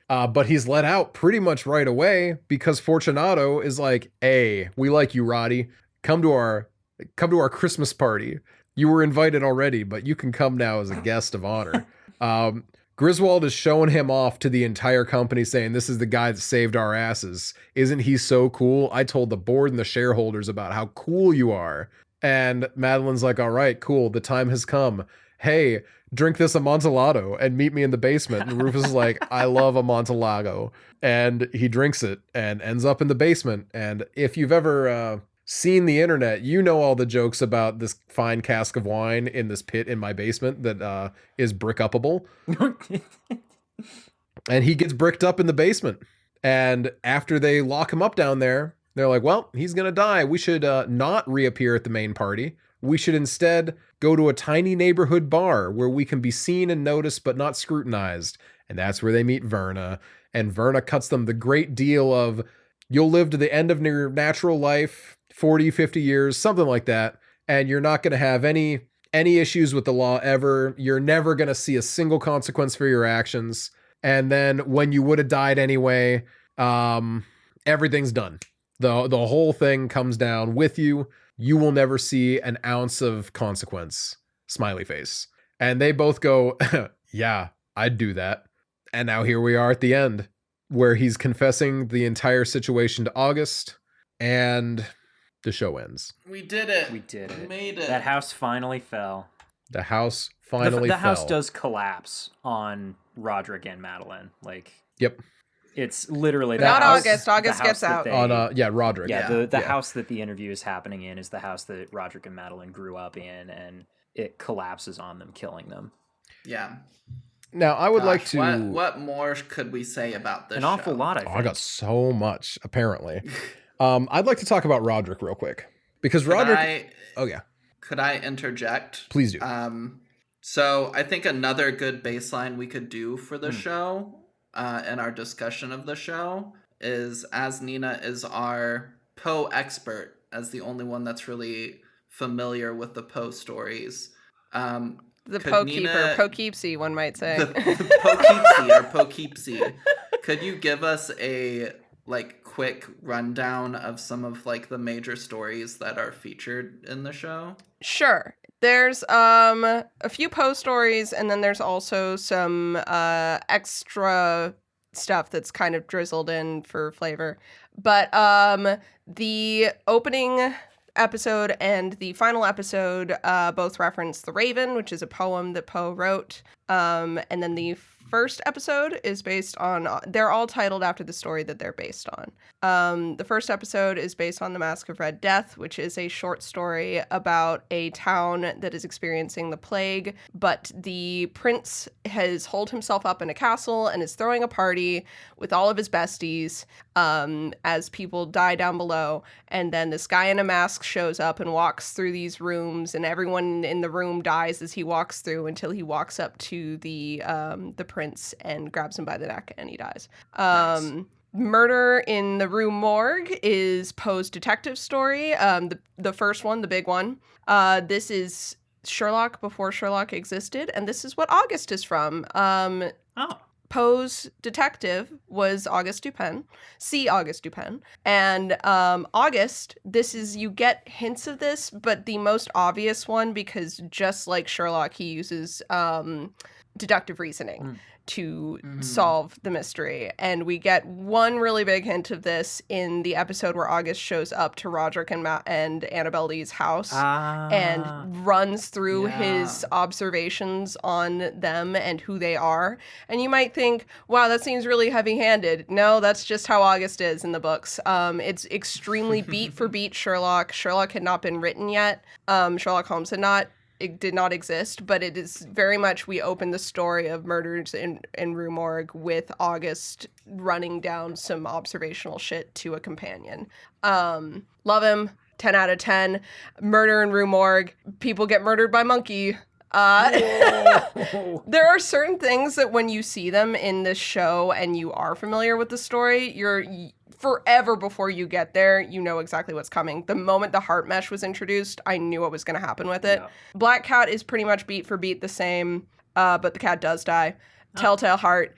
Speaker 1: But he's let out pretty much right away because Fortunato is like, hey, we like you, Roddy. Come to our Christmas party. You were invited already, but you can come now as a guest of honor. Griswold is showing him off to the entire company saying, this is the guy that saved our asses. Isn't he so cool? I told the board and the shareholders about how cool you are. And Madeline's like, all right, cool. The time has come. Hey, drink this Amontillado and meet me in the basement. And Rufus is like, I love Amontillado. And he drinks it and ends up in the basement. And if you've ever seen the internet, you know all the jokes about this fine cask of wine in this pit in my basement that is brick-upable. And he gets bricked up in the basement. And after they lock him up down there, they're like, well, he's going to die. We should not reappear at the main party. We should instead go to a tiny neighborhood bar where we can be seen and noticed but not scrutinized. And that's where they meet Verna. And Verna cuts them the great deal of, you'll live to the end of your natural life, 40, 50 years, something like that. And you're not going to have any issues with the law ever. You're never going to see a single consequence for your actions. And then when you would have died anyway, everything's done. The whole thing comes down with you. You will never see an ounce of consequence. Smiley face. And they both go, yeah, I'd do that. And now here we are at the end, where he's confessing the entire situation to August, and the show ends.
Speaker 2: We did it.
Speaker 4: We did it.
Speaker 2: We made it.
Speaker 4: That house finally fell.
Speaker 1: The house finally
Speaker 4: the
Speaker 1: fell.
Speaker 4: house does collapse on Roderick and Madeline. Like,
Speaker 1: yep.
Speaker 4: It's literally
Speaker 3: not
Speaker 4: house,
Speaker 3: August. August gets out.
Speaker 1: Roderick.
Speaker 4: Yeah, the house that the interview is happening in is the house that Roderick and Madeline grew up in, and it collapses on them, killing them.
Speaker 2: Yeah.
Speaker 1: Now, I would like to...
Speaker 2: What more could we say about this
Speaker 4: An
Speaker 2: show?
Speaker 4: awful lot, I think.
Speaker 1: I got so much, apparently. I'd like to talk about Roderick real quick. Because Roderick...
Speaker 2: Could I interject?
Speaker 1: Please do.
Speaker 2: So I think another good baseline we could do for the show, in our discussion of the show, is, as Nina is our Poe expert, as the only one that's really familiar with the Poe stories.
Speaker 3: The Poe keeper, Poughkeepsie, one might say.
Speaker 2: The Poughkeepsie, or Poughkeepsie. Could you give us a quick rundown of some of the major stories that are featured in the show?
Speaker 3: Sure. There's a few Poe stories, and then there's also some extra stuff that's kind of drizzled in for flavor. But the opening episode and the final episode both reference The Raven, which is a poem that Poe wrote. And then the first episode is based on, they're all titled after the story that they're based on. The first episode is based on The Mask of Red Death, which is a short story about a town that is experiencing the plague, but the prince has holed himself up in a castle and is throwing a party with all of his besties as people die down below. And then this guy in a mask shows up and walks through these rooms, and everyone in the room dies as he walks through until he walks up to the prince and grabs him by the neck, and he dies. Nice. Murder in the Rue Morgue is Poe's detective story. The first one, the big one. This is Sherlock before Sherlock existed, and this is what August is from. Poe's detective was Auguste Dupin, C. Auguste Dupin. And August, you get hints of this, but the most obvious one, because just like Sherlock, he uses deductive reasoning to solve the mystery. And we get one really big hint of this in the episode where August shows up to Roderick and Annabelle Lee's house and runs through his observations on them and who they are. And you might think, wow, that seems really heavy-handed. No, that's just how August is in the books. It's extremely beat for beat Sherlock. Sherlock had not been written yet. Sherlock Holmes did not exist, but it is very much, we open the story of Murders in Rue Morgue with August running down some observational shit to a companion. Love him. 10 out of 10. Murder in Rue Morgue. People get murdered by monkey. There are certain things that when you see them in this show and you are familiar with the story, you're forever before you get there, you know exactly what's coming. The moment the heart mesh was introduced, I knew what was going to happen with it. Yeah. Black Cat is pretty much beat for beat the same, but the cat does die. Telltale Heart.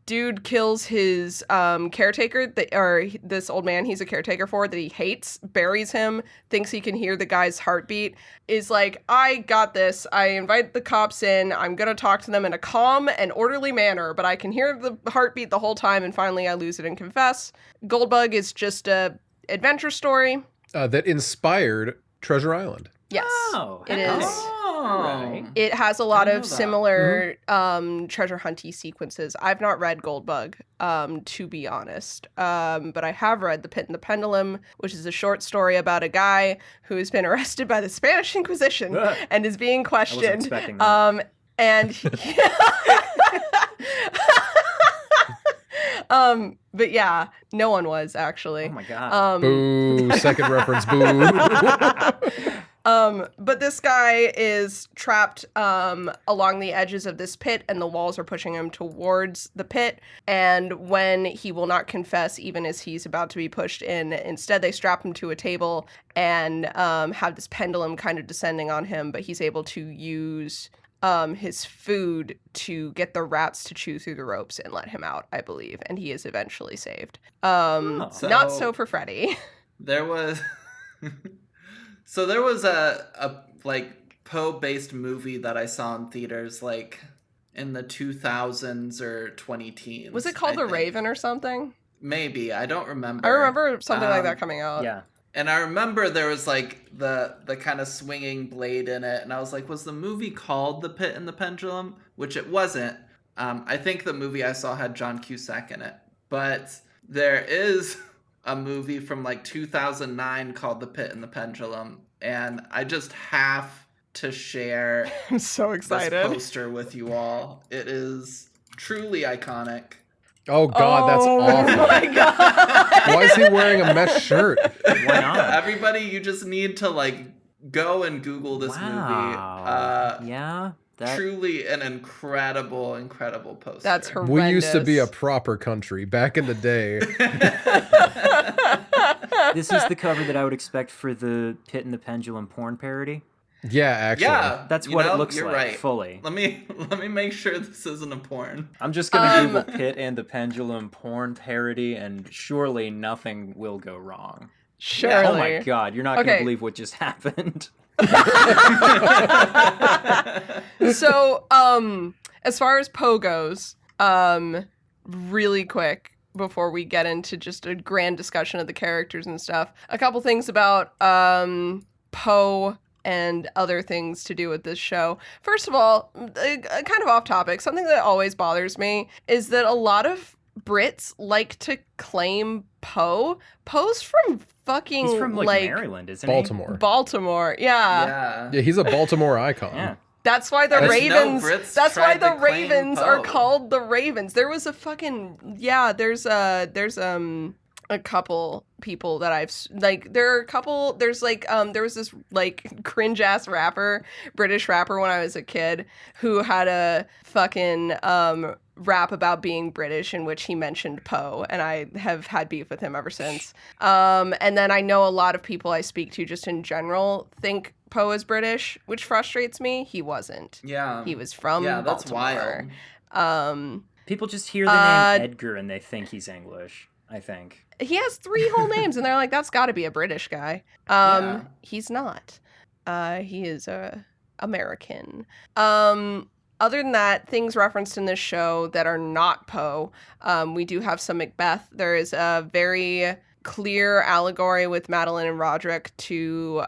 Speaker 3: Dude kills his caretaker, or this old man he's a caretaker for that he hates, buries him, thinks he can hear the guy's heartbeat, is like, I got this. I invite the cops in. I'm going to talk to them in a calm and orderly manner, but I can hear the heartbeat the whole time, and finally I lose it and confess. Goldbug is just a adventure story.
Speaker 1: That inspired Treasure Island.
Speaker 3: Yes, it is.
Speaker 4: Right.
Speaker 3: It has a lot of similar treasure hunty sequences. I've not read Goldbug, to be honest, but I have read The Pit and the Pendulum, which is a short story about a guy who has been arrested by the Spanish Inquisition and is being questioned.
Speaker 4: I wasn't expecting that.
Speaker 3: But yeah, no one was actually.
Speaker 4: Oh my god.
Speaker 1: Boo! Second reference. Boo!
Speaker 3: But this guy is trapped along the edges of this pit, and the walls are pushing him towards the pit. And when he will not confess, even as he's about to be pushed in, instead they strap him to a table and have this pendulum kind of descending on him. But he's able to use his food to get the rats to chew through the ropes and let him out, I believe. And he is eventually saved. Not so for Freddy.
Speaker 2: There was... So there was a like Poe-based movie that I saw in theaters like in the 2000s or 2010s.
Speaker 3: Was it called The Raven or something?
Speaker 2: Maybe. I don't remember.
Speaker 3: I remember something like that coming out.
Speaker 4: Yeah.
Speaker 2: And I remember there was like the kind of swinging blade in it. And I was like, was the movie called The Pit and the Pendulum? Which it wasn't. I think the movie I saw had John Cusack in it. But there is a movie from like 2009 called The Pit and the Pendulum, and I just have to share
Speaker 3: I'm so excited.
Speaker 2: This poster with you all. It is truly iconic.
Speaker 1: Oh god, that's awful.
Speaker 3: Oh my god.
Speaker 1: Why is he wearing a mesh shirt?
Speaker 4: Why not?
Speaker 2: Everybody, you just need to like go and Google this movie.
Speaker 4: Yeah.
Speaker 2: Truly an incredible poster.
Speaker 3: That's horrendous.
Speaker 1: We used to be a proper country back in the day.
Speaker 4: This is the cover that I would expect for the Pit and the Pendulum porn parody.
Speaker 1: Yeah, actually.
Speaker 2: Yeah,
Speaker 4: That's what it looks like,
Speaker 2: right.
Speaker 4: fully.
Speaker 2: Let me make sure this isn't a porn.
Speaker 4: I'm just gonna Google Pit and the Pendulum porn parody, and surely nothing will go wrong.
Speaker 3: Surely.
Speaker 4: Oh my god, you're not gonna believe what just happened.
Speaker 3: So, as far as Poe goes, really quick before we get into just a grand discussion of the characters and stuff, a couple things about Poe and other things to do with this show. First of all, kind of off topic, something that always bothers me is that a lot of Brits like to claim Poe. Poe's from fucking
Speaker 4: He's from like Maryland, isn't
Speaker 3: Baltimore, yeah.
Speaker 1: Yeah, he's a Baltimore icon.
Speaker 4: Yeah.
Speaker 3: That's why the Ravens. That's why the Ravens
Speaker 2: Poe.
Speaker 3: are called the Ravens. There was a fucking there's a couple people that I've like. There are a couple. There's like there was this like cringe ass British rapper when I was a kid who had a fucking rap about being British in which he mentioned Poe, and I have had beef with him ever since. And then I know a lot of people I speak to just in general think Poe is British, which frustrates me. He wasn't.
Speaker 2: Yeah.
Speaker 3: He was from
Speaker 2: that's
Speaker 3: Baltimore.
Speaker 2: wild.
Speaker 4: People just hear the name Edgar and they think he's English, I think.
Speaker 3: He has 3 whole names, and they're like, that's got to be a British guy. He's not. He is American. Other than that, things referenced in this show that are not Poe, we do have some Macbeth. There is a very clear allegory with Madeline and Roderick to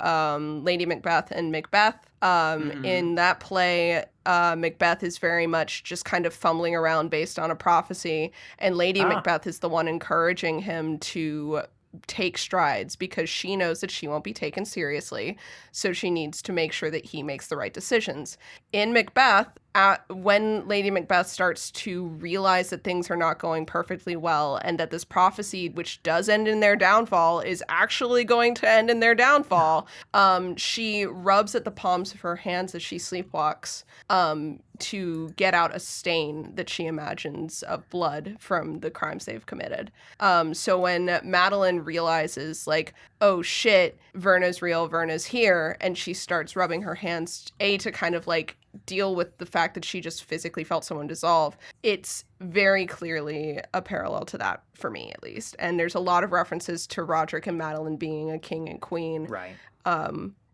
Speaker 3: Lady Macbeth and Macbeth. In that play, Macbeth is very much just kind of fumbling around based on a prophecy, and Lady Macbeth is the one encouraging him to take strides because she knows that she won't be taken seriously, so she needs to make sure that he makes the right decisions. In Macbeth, when Lady Macbeth starts to realize that things are not going perfectly well and that this prophecy, which does end in their downfall, is actually going to end in their downfall, she rubs at the palms of her hands as she sleepwalks to get out a stain that she imagines of blood from the crimes they've committed. So when Madeline realizes, like, oh shit, Verna's real, Verna's here, and she starts rubbing her hands, to kind of like deal with the fact that she just physically felt someone dissolve, it's very clearly a parallel to that for me, at least. And there's a lot of references to Roderick and Madeline being a king and queen.
Speaker 4: Right.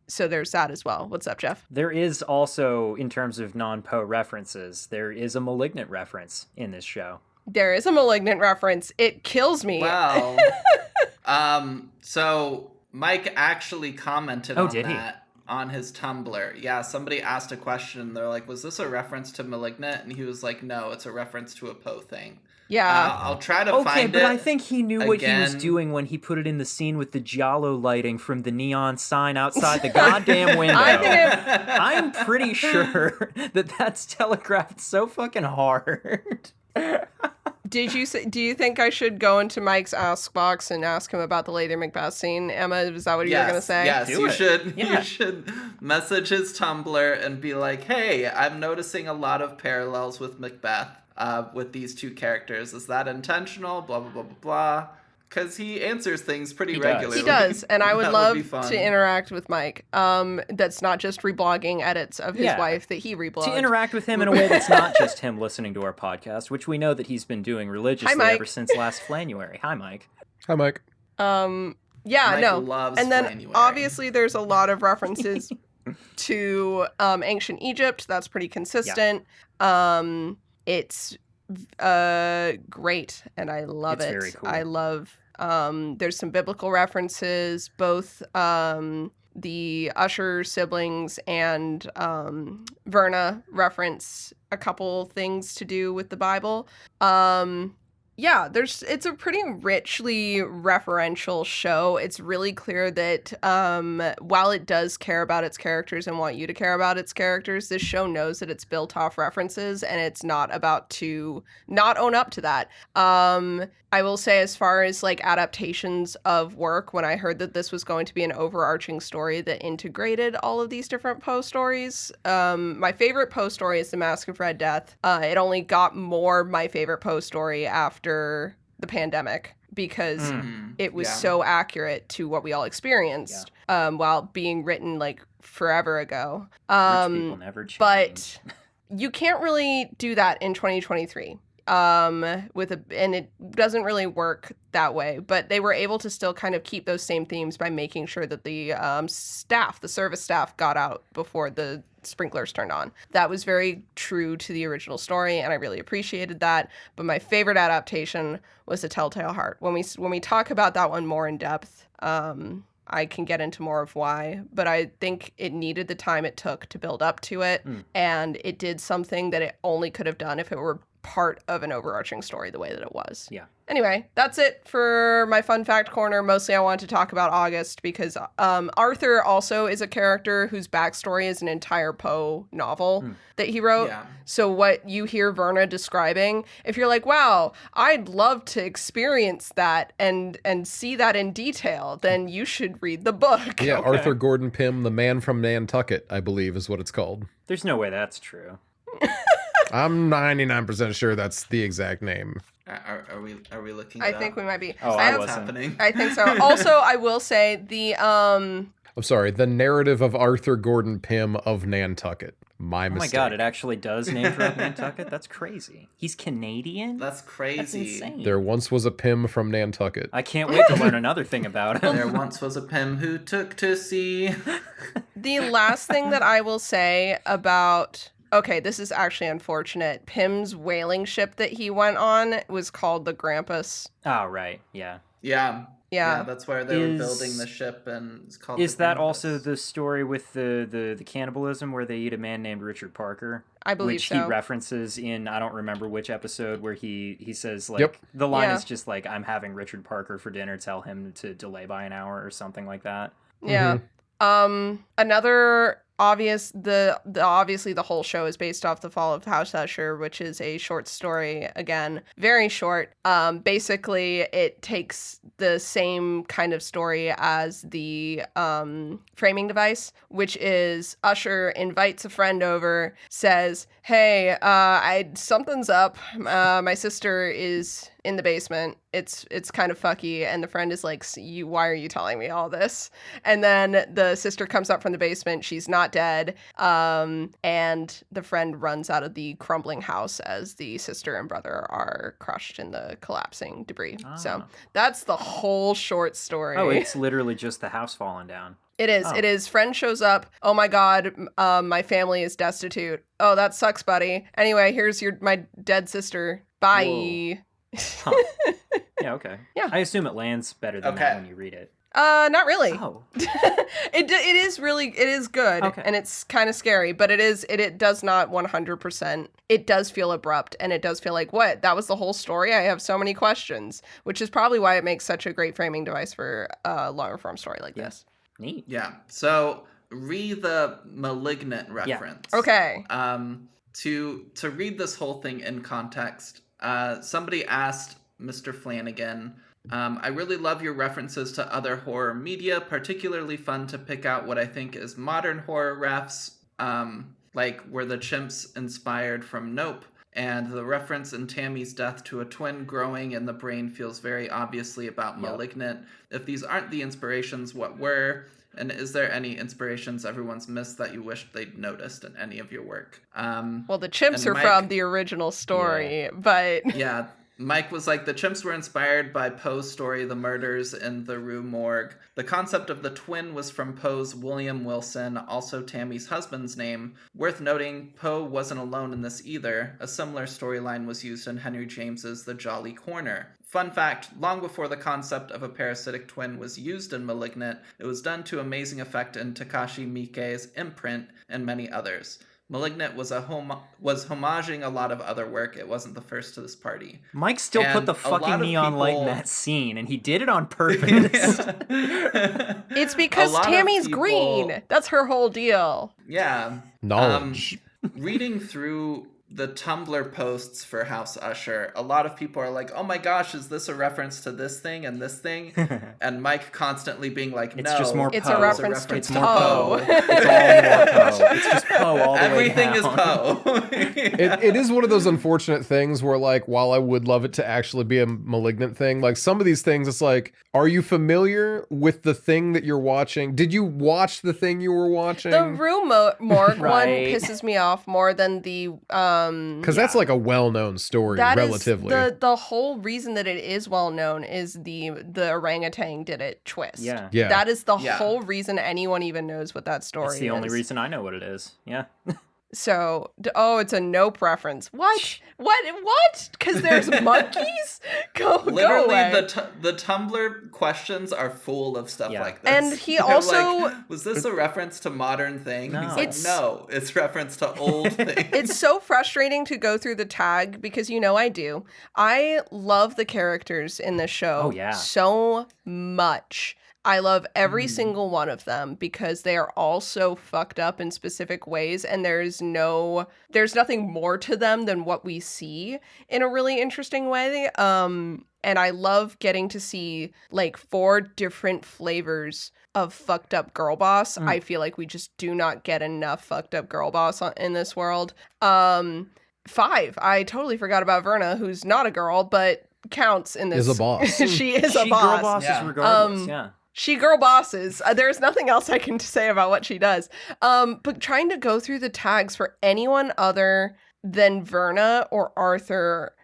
Speaker 3: So there's that as well. What's up, Jeff?
Speaker 4: There is also, in terms of non-Poe references, there is a Malignant reference in this show.
Speaker 3: There is a Malignant reference. It kills me.
Speaker 2: Wow. So Mike actually commented on that on his Tumblr. Yeah, somebody asked a question. They're like, was this a reference to Malignant? And he was like, no, it's a reference to a Poe thing.
Speaker 3: Yeah.
Speaker 2: I'll try to find it.
Speaker 4: Okay, but I think he knew what he was
Speaker 2: again.
Speaker 4: doing when he put it in the scene with the giallo lighting from the neon sign outside the goddamn window. I'm pretty sure that that's telegraphed so fucking hard.
Speaker 3: Do you think I should go into Mike's ask box and ask him about the Lady Macbeth scene? Emma, is that what you were going to say?
Speaker 2: Yes,
Speaker 4: Do it.
Speaker 2: should.
Speaker 4: Yeah.
Speaker 2: You should message his Tumblr and be like, hey, I'm noticing a lot of parallels with Macbeth with these two characters. Is that intentional? Blah, blah, blah, blah, blah. Because he answers things pretty regularly.
Speaker 3: He does, and I would
Speaker 2: That
Speaker 3: love
Speaker 2: be fun.
Speaker 3: to interact with Mike. That's not just reblogging edits of his
Speaker 4: Yeah.
Speaker 3: wife that he reblogged.
Speaker 4: To interact with him in a way that's not just him listening to our podcast, which we know that he's been doing religiously
Speaker 3: Mike.
Speaker 4: ever since last Flanuary. Hi, Mike.
Speaker 1: Hi, Mike.
Speaker 3: Yeah,
Speaker 2: Mike
Speaker 3: no.
Speaker 2: loves
Speaker 3: And then
Speaker 2: Flanuary.
Speaker 3: obviously there's a lot of references to ancient Egypt. That's pretty consistent. It's great, and I love
Speaker 4: It's
Speaker 3: it.
Speaker 4: very cool.
Speaker 3: I love. There's some biblical references, both the Usher siblings and Verna reference a couple things to do with the Bible. Yeah, it's a pretty richly referential show. It's really clear that while it does care about its characters and want you to care about its characters, this show knows that it's built off references and it's not about to not own up to that. I will say, as far as like adaptations of work, when I heard that this was going to be an overarching story that integrated all of these different Poe stories, my favorite Poe story is The Mask of Red Death. It only got more my favorite Poe story after the pandemic because it was so accurate to what we all experienced while being written like forever ago.
Speaker 4: Rich people never change.
Speaker 3: But you can't really do that in 2023. And it doesn't really work that way, but they were able to still kind of keep those same themes by making sure that the service staff got out before the sprinklers turned on. That was very true to the original story, and I really appreciated that. But my favorite adaptation was A Telltale Heart. When we talk about that one more in depth, I can get into more of why, but I think it needed the time it took to build up to it, and it did something that it only could have done if it were part of an overarching story the way that it was.
Speaker 4: Yeah.
Speaker 3: Anyway, that's it for my fun fact corner. Mostly I wanted to talk about August because Arthur also is a character whose backstory is an entire Poe novel that he wrote.
Speaker 2: Yeah.
Speaker 3: So what you hear Verna describing, if you're like, wow, I'd love to experience that and see that in detail, then you should read the book.
Speaker 1: Yeah, Arthur Gordon Pym, The Man from Nantucket, I believe is what it's called.
Speaker 4: There's no way that's true.
Speaker 1: I'm 99% sure that's the exact name.
Speaker 2: Are we looking?
Speaker 3: I think we might be.
Speaker 4: Oh,
Speaker 3: I
Speaker 4: I
Speaker 2: What's
Speaker 4: wasn't.
Speaker 2: happening?
Speaker 3: I think so. Also, I will say the
Speaker 1: I'm sorry, The Narrative of Arthur Gordon Pym of Nantucket. My
Speaker 4: Oh my
Speaker 1: mistake.
Speaker 4: god, it actually does name drop Nantucket? That's crazy. He's Canadian?
Speaker 2: That's crazy.
Speaker 4: That's insane.
Speaker 1: There once was a Pym from Nantucket.
Speaker 4: I can't wait to learn another thing about him.
Speaker 2: There once was a Pym who took to sea.
Speaker 3: The last thing that I will say about okay, this is actually unfortunate. Pym's whaling ship that he went on was called the Grampus.
Speaker 4: Oh, right. Yeah.
Speaker 2: Yeah.
Speaker 3: Yeah.
Speaker 2: That's where they were building the ship, and it's called.
Speaker 4: Is
Speaker 2: the
Speaker 4: that
Speaker 2: Grampus.
Speaker 4: also the story with the cannibalism where they eat a man named Richard Parker?
Speaker 3: I believe
Speaker 4: which
Speaker 3: so.
Speaker 4: he references in, I don't remember which episode, where he says, like,
Speaker 1: Yep.
Speaker 4: the line
Speaker 3: Yeah.
Speaker 4: is just like, I'm having Richard Parker for dinner, tell him to delay by an hour or something like that.
Speaker 3: Yeah. Another obviously the whole show is based off the fall of House Usher, which is a short story, again, very short. Basically it takes the same kind of story as the framing device, which is Usher invites a friend over, says, hey, something's up. My sister is in the basement. It's kind of fucky. And the friend is like, why are you telling me all this? And then the sister comes up from the basement. She's not dead. And the friend runs out of the crumbling house as the sister and brother are crushed in the collapsing debris. So that's the whole short story.
Speaker 4: Oh, it's literally just the house falling down.
Speaker 3: It is.
Speaker 4: Oh.
Speaker 3: It is. Friend shows up. Oh my God, my family is destitute. Oh, that sucks, buddy. Anyway, here's my dead sister. Bye.
Speaker 4: Huh. Yeah, okay.
Speaker 3: Yeah.
Speaker 4: I assume it lands better than that when you read it.
Speaker 3: Not really.
Speaker 4: Oh.
Speaker 3: It is good,
Speaker 4: Okay.
Speaker 3: and it's kind of scary, but it does not 100%. It does feel abrupt, and it does feel like, what? That was the whole story? I have so many questions, which is probably why it makes such a great framing device for a longer form story like this.
Speaker 4: Neat.
Speaker 2: Yeah. So read the Malignant reference.
Speaker 3: Yeah. Okay.
Speaker 2: To read this whole thing in context, somebody asked Mr. Flanagan, I really love your references to other horror media, particularly fun to pick out what I think is modern horror refs, like were the chimps inspired from Nope, and the reference in Tammy's death to a twin growing in the brain feels very obviously about Malignant. If these aren't the inspirations, what were? And is there any inspirations everyone's missed that you wish they'd noticed in any of your work?
Speaker 3: Well, the chimps
Speaker 2: and
Speaker 3: are
Speaker 2: Mike-
Speaker 3: from the original story, but...
Speaker 2: Yeah, Mike was like, the chimps were inspired by Poe's story, The Murders in the Rue Morgue. The concept of the twin was from Poe's William Wilson, also Tammy's husband's name. Worth noting, Poe wasn't alone in this either. A similar storyline was used in Henry James's The Jolly Corner. Fun fact, long before the concept of a parasitic twin was used in Malignant, it was done to amazing effect in Takashi Miike's Imprint and many others. Malignant was homaging a lot of other work. It wasn't the first to this party.
Speaker 4: Mike still put
Speaker 2: And
Speaker 4: the
Speaker 2: a lot
Speaker 4: fucking
Speaker 2: of
Speaker 4: neon light in
Speaker 2: people-
Speaker 4: that scene, and he did it on purpose.
Speaker 3: It's because
Speaker 2: A lot of
Speaker 3: Tammy's
Speaker 2: people-
Speaker 3: green. That's her whole deal.
Speaker 2: Yeah.
Speaker 1: Knowledge.
Speaker 2: Reading through the Tumblr posts for House Usher, a lot of people are like, oh my gosh, is this a reference to this thing and this thing? And Mike constantly being like, no.
Speaker 4: It's just more
Speaker 3: It's
Speaker 4: Poe.
Speaker 3: a reference to
Speaker 4: It's more
Speaker 3: Poe.
Speaker 4: Poe. It's all more Poe. It's just Poe all the
Speaker 2: Everything
Speaker 4: way
Speaker 2: is
Speaker 4: down.
Speaker 2: Poe.
Speaker 1: It is one of those unfortunate things where, like, while I would love it to actually be a Malignant thing, like some of these things, it's like, are you familiar with the thing that you're watching? Did you watch the thing you were watching?
Speaker 3: The Rue Morgue one
Speaker 4: Right.
Speaker 3: pisses me off more than the
Speaker 1: Because that's like a well-known story,
Speaker 3: that is
Speaker 1: relatively.
Speaker 3: the whole reason that it is well known is the orangutan did it twist.
Speaker 4: Yeah.
Speaker 1: Yeah.
Speaker 3: That is the
Speaker 2: Yeah.
Speaker 3: whole reason anyone even knows what that story is.
Speaker 4: It's the only reason I know what it is. Yeah.
Speaker 3: So, it's a Nope reference. What? What? Because there's monkeys? Go
Speaker 2: Literally,
Speaker 3: away.
Speaker 2: the Tumblr questions are full of stuff
Speaker 4: Yeah.
Speaker 2: like this.
Speaker 3: And he
Speaker 2: They're
Speaker 3: also-
Speaker 2: like, was this a reference to modern thing?
Speaker 4: No.
Speaker 2: He's like,
Speaker 3: It's-
Speaker 2: no, it's reference to old things.
Speaker 3: It's so frustrating to go through the tag because I do. I love the characters in this show
Speaker 4: Oh, yeah.
Speaker 3: so much. I love every single one of them because they are all so fucked up in specific ways, and there's nothing more to them than what we see in a really interesting way. And I love getting to see like 4 different flavors of fucked up girl boss. I feel like we just do not get enough fucked up girl boss in this world. 5. I totally forgot about Verna, who's not a girl, but counts in this.
Speaker 1: Is a boss.
Speaker 3: She is a
Speaker 4: She
Speaker 3: boss.
Speaker 4: girl bosses
Speaker 2: Yeah.
Speaker 4: regardless. Yeah.
Speaker 3: She girl bosses. There's nothing else I can say about what she does. But trying to go through the tags for anyone other than Verna or Arthur,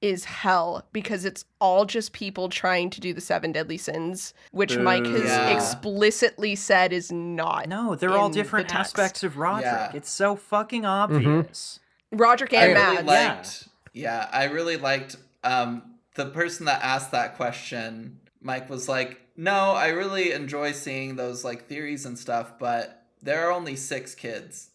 Speaker 3: is hell because it's all just people trying to do the 7 deadly sins, which Mike has
Speaker 2: Yeah.
Speaker 3: explicitly said is not.
Speaker 4: No, they're all
Speaker 3: in the
Speaker 4: different
Speaker 3: text.
Speaker 4: aspects of Roderick.
Speaker 2: Yeah.
Speaker 4: It's so fucking obvious.
Speaker 3: Roderick
Speaker 2: I
Speaker 3: and
Speaker 2: really
Speaker 3: Mads.
Speaker 2: liked. Yeah, I really liked the person that asked that question. Mike was like, "No, I really enjoy seeing those like theories and stuff, but there are only 6 kids."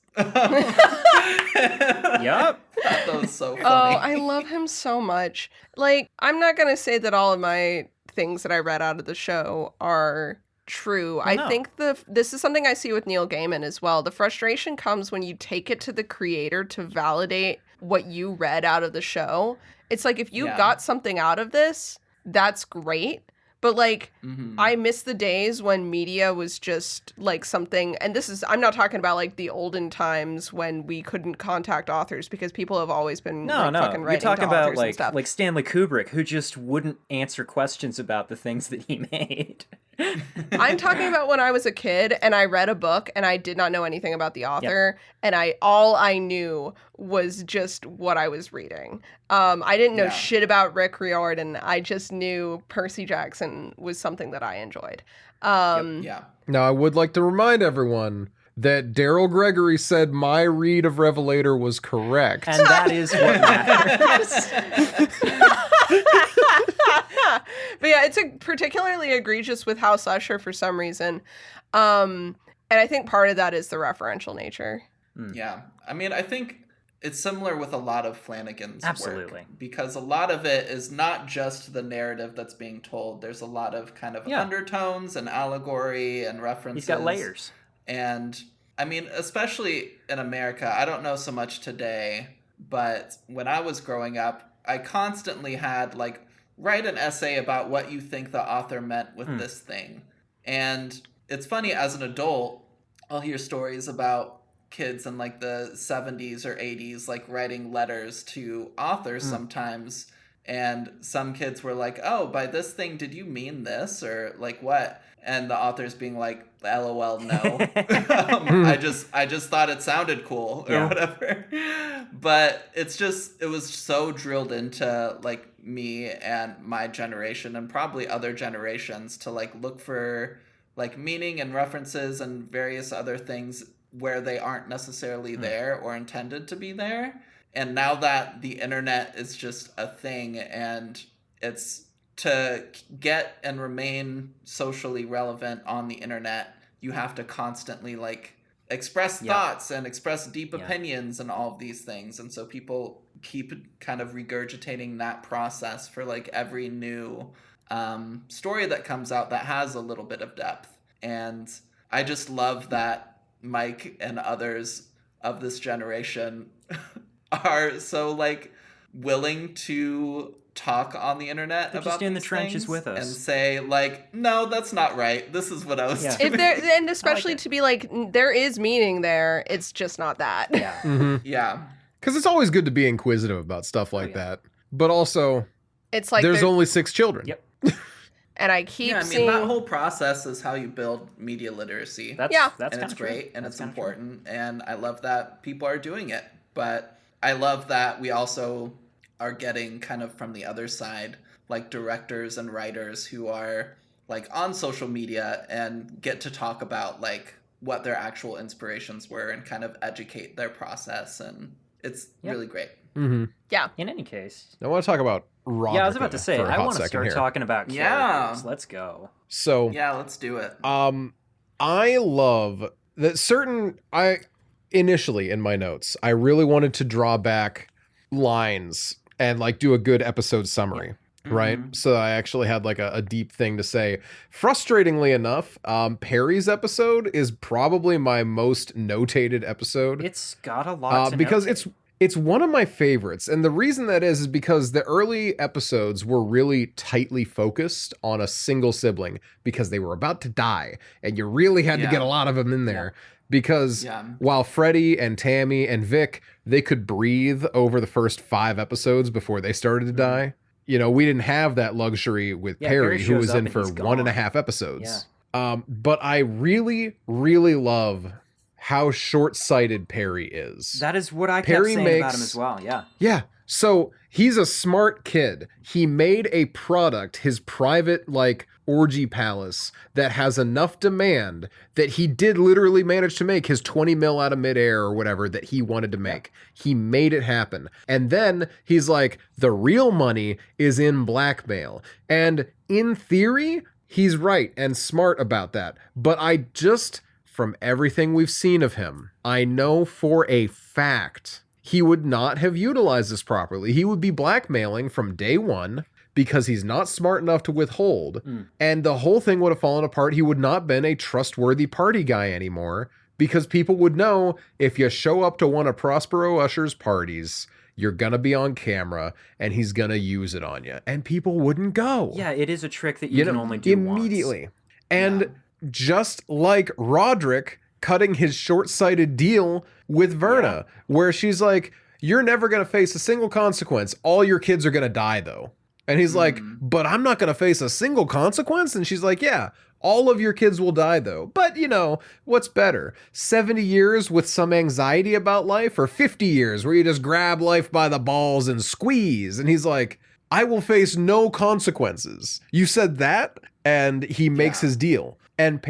Speaker 4: Yup.
Speaker 2: That was so funny.
Speaker 3: Oh, I love him so much. Like, I'm not going to say that all of my things that I read out of the show are true.
Speaker 4: Well,
Speaker 3: I
Speaker 4: no.
Speaker 3: think this is something I see with Neil Gaiman as well. The frustration comes when you take it to the creator to validate what you read out of the show. It's like, if you
Speaker 2: Yeah.
Speaker 3: got something out of this, that's great. But like,
Speaker 2: Mhm.
Speaker 3: I miss the days when media was just like something, and I'm not talking about like the olden times when we couldn't contact authors, because people have always been
Speaker 4: No,
Speaker 3: like, fucking
Speaker 4: You're
Speaker 3: writing
Speaker 4: talking
Speaker 3: to
Speaker 4: about
Speaker 3: authors and stuff.
Speaker 4: like Stanley Kubrick, who just wouldn't answer questions about the things that he made.
Speaker 3: I'm talking about when I was a kid and I read a book and I did not know anything about the author, and all I knew was just what I was reading. I didn't know
Speaker 2: Yeah.
Speaker 3: shit about Rick Riordan. I just knew Percy Jackson was something that I enjoyed.
Speaker 2: Yeah.
Speaker 1: Now, I would like to remind everyone that Daryl Gregory said my read of Revelator was correct.
Speaker 4: And that is what matters.
Speaker 3: But yeah, it's particularly egregious with House Usher for some reason. And I think part of that is the referential nature.
Speaker 2: Yeah. I mean, I think it's similar with a lot of Flanagan's
Speaker 4: Absolutely.
Speaker 2: work, because a lot of it is not just the narrative that's being told. There's a lot of kind of
Speaker 4: Yeah.
Speaker 2: undertones and allegory and references.
Speaker 4: He's got layers.
Speaker 2: And I mean, especially in America, I don't know so much today, but when I was growing up, I constantly had like, write an essay about what you think the author meant with this thing. And it's funny, as an adult, I'll hear stories about kids in like the 70s or 80s like writing letters to authors sometimes, and some kids were like, "Oh, by this thing did you mean this?" or like, "What?" And the author's being like, "LOL, no." I just thought it sounded cool or
Speaker 4: Yeah.
Speaker 2: whatever. But it was so drilled into like me and my generation, and probably other generations, to like look for like meaning and references and various other things where they aren't necessarily there or intended to be there. And now that the internet is just a thing, and it's to get and remain socially relevant on the internet, you have to constantly like express thoughts and express deep opinions and all of these things. And so people keep kind of regurgitating that process for like every new story that comes out that has a little bit of depth. And I just love that Mike and others of this generation are so like willing to talk on the internet
Speaker 4: They're
Speaker 2: about
Speaker 4: just in the
Speaker 2: these
Speaker 4: trenches
Speaker 2: things
Speaker 4: with us.
Speaker 2: and say like, "No, that's not right. This is what I was
Speaker 4: Yeah.
Speaker 2: doing."
Speaker 3: If there, and especially to be like, there is meaning there, it's just not that.
Speaker 4: Yeah.
Speaker 2: Yeah.
Speaker 1: Because it's always good to be inquisitive about stuff like that. But also,
Speaker 3: It's like
Speaker 1: there's only 6 children.
Speaker 4: Yep.
Speaker 3: and I keep
Speaker 2: Yeah, I mean,
Speaker 3: seeing
Speaker 2: that whole process is how you build media literacy.
Speaker 4: That's
Speaker 2: and
Speaker 4: kinda
Speaker 2: it's
Speaker 4: true.
Speaker 2: great and
Speaker 4: That's
Speaker 2: it's
Speaker 4: kinda true.
Speaker 2: important, and I love that people are doing it. But I love that we also are getting kind of from the other side, like directors and writers who are like on social media and get to talk about like what their actual inspirations were and kind of educate their process, and it's really great.
Speaker 1: Mm-hmm.
Speaker 4: In any case.
Speaker 1: I want to talk about Roderick.
Speaker 4: Yeah, I was about to say, I want to start
Speaker 1: here.
Speaker 4: talking about characters.
Speaker 2: Yeah.
Speaker 4: Let's go.
Speaker 1: So,
Speaker 2: Yeah, let's do it.
Speaker 1: I love that initially in my notes, I really wanted to draw back lines and like do a good episode summary. Right. So I actually had like a deep thing to say. Frustratingly enough, Perry's episode is probably my most notated episode.
Speaker 4: It's got a lot to
Speaker 1: because
Speaker 4: notate.
Speaker 1: it's one of my favorites. And the reason that is because the early episodes were really tightly focused on a single sibling because they were about to die. And you really had to get a lot of them in there. Because while Freddie and Tammy and Vic, they could breathe over the first 5 episodes before they started to die. You know, we didn't have that luxury with Perry, who was in for 1.5 episodes. But I really, really love how short-sighted Perry is.
Speaker 4: That is what I
Speaker 1: Perry
Speaker 4: kept saying about him as well. Yeah.
Speaker 1: Yeah. So he's a smart kid. He made a product, his private, like, orgy palace that has enough demand that he did literally manage to make his 20 mil out of midair or whatever that he wanted to make. He made it happen. And then he's like, the real money is in blackmail. And in theory, he's right and smart about that. But from everything we've seen of him, I know for a fact he would not have utilized this properly. He would be blackmailing from day one because he's not smart enough to withhold. And the whole thing would have fallen apart. He would not been a trustworthy party guy anymore because people would know if you show up to one of Prospero Usher's parties, you're going to be on camera and he's going to use it on you. And people wouldn't go.
Speaker 4: Yeah, it is a trick that you can only do
Speaker 1: immediately.
Speaker 4: once.
Speaker 1: And just like Roderick cutting his short-sighted deal with Verna, where she's like, you're never going to face a single consequence. All your kids are going to die, though. And he's like, but I'm not going to face a single consequence? And she's like, yeah, all of your kids will die, though. But, what's better? 70 years with some anxiety about life, or 50 years where you just grab life by the balls and squeeze? And he's like, I will face no consequences. You said that? And he makes his deal. And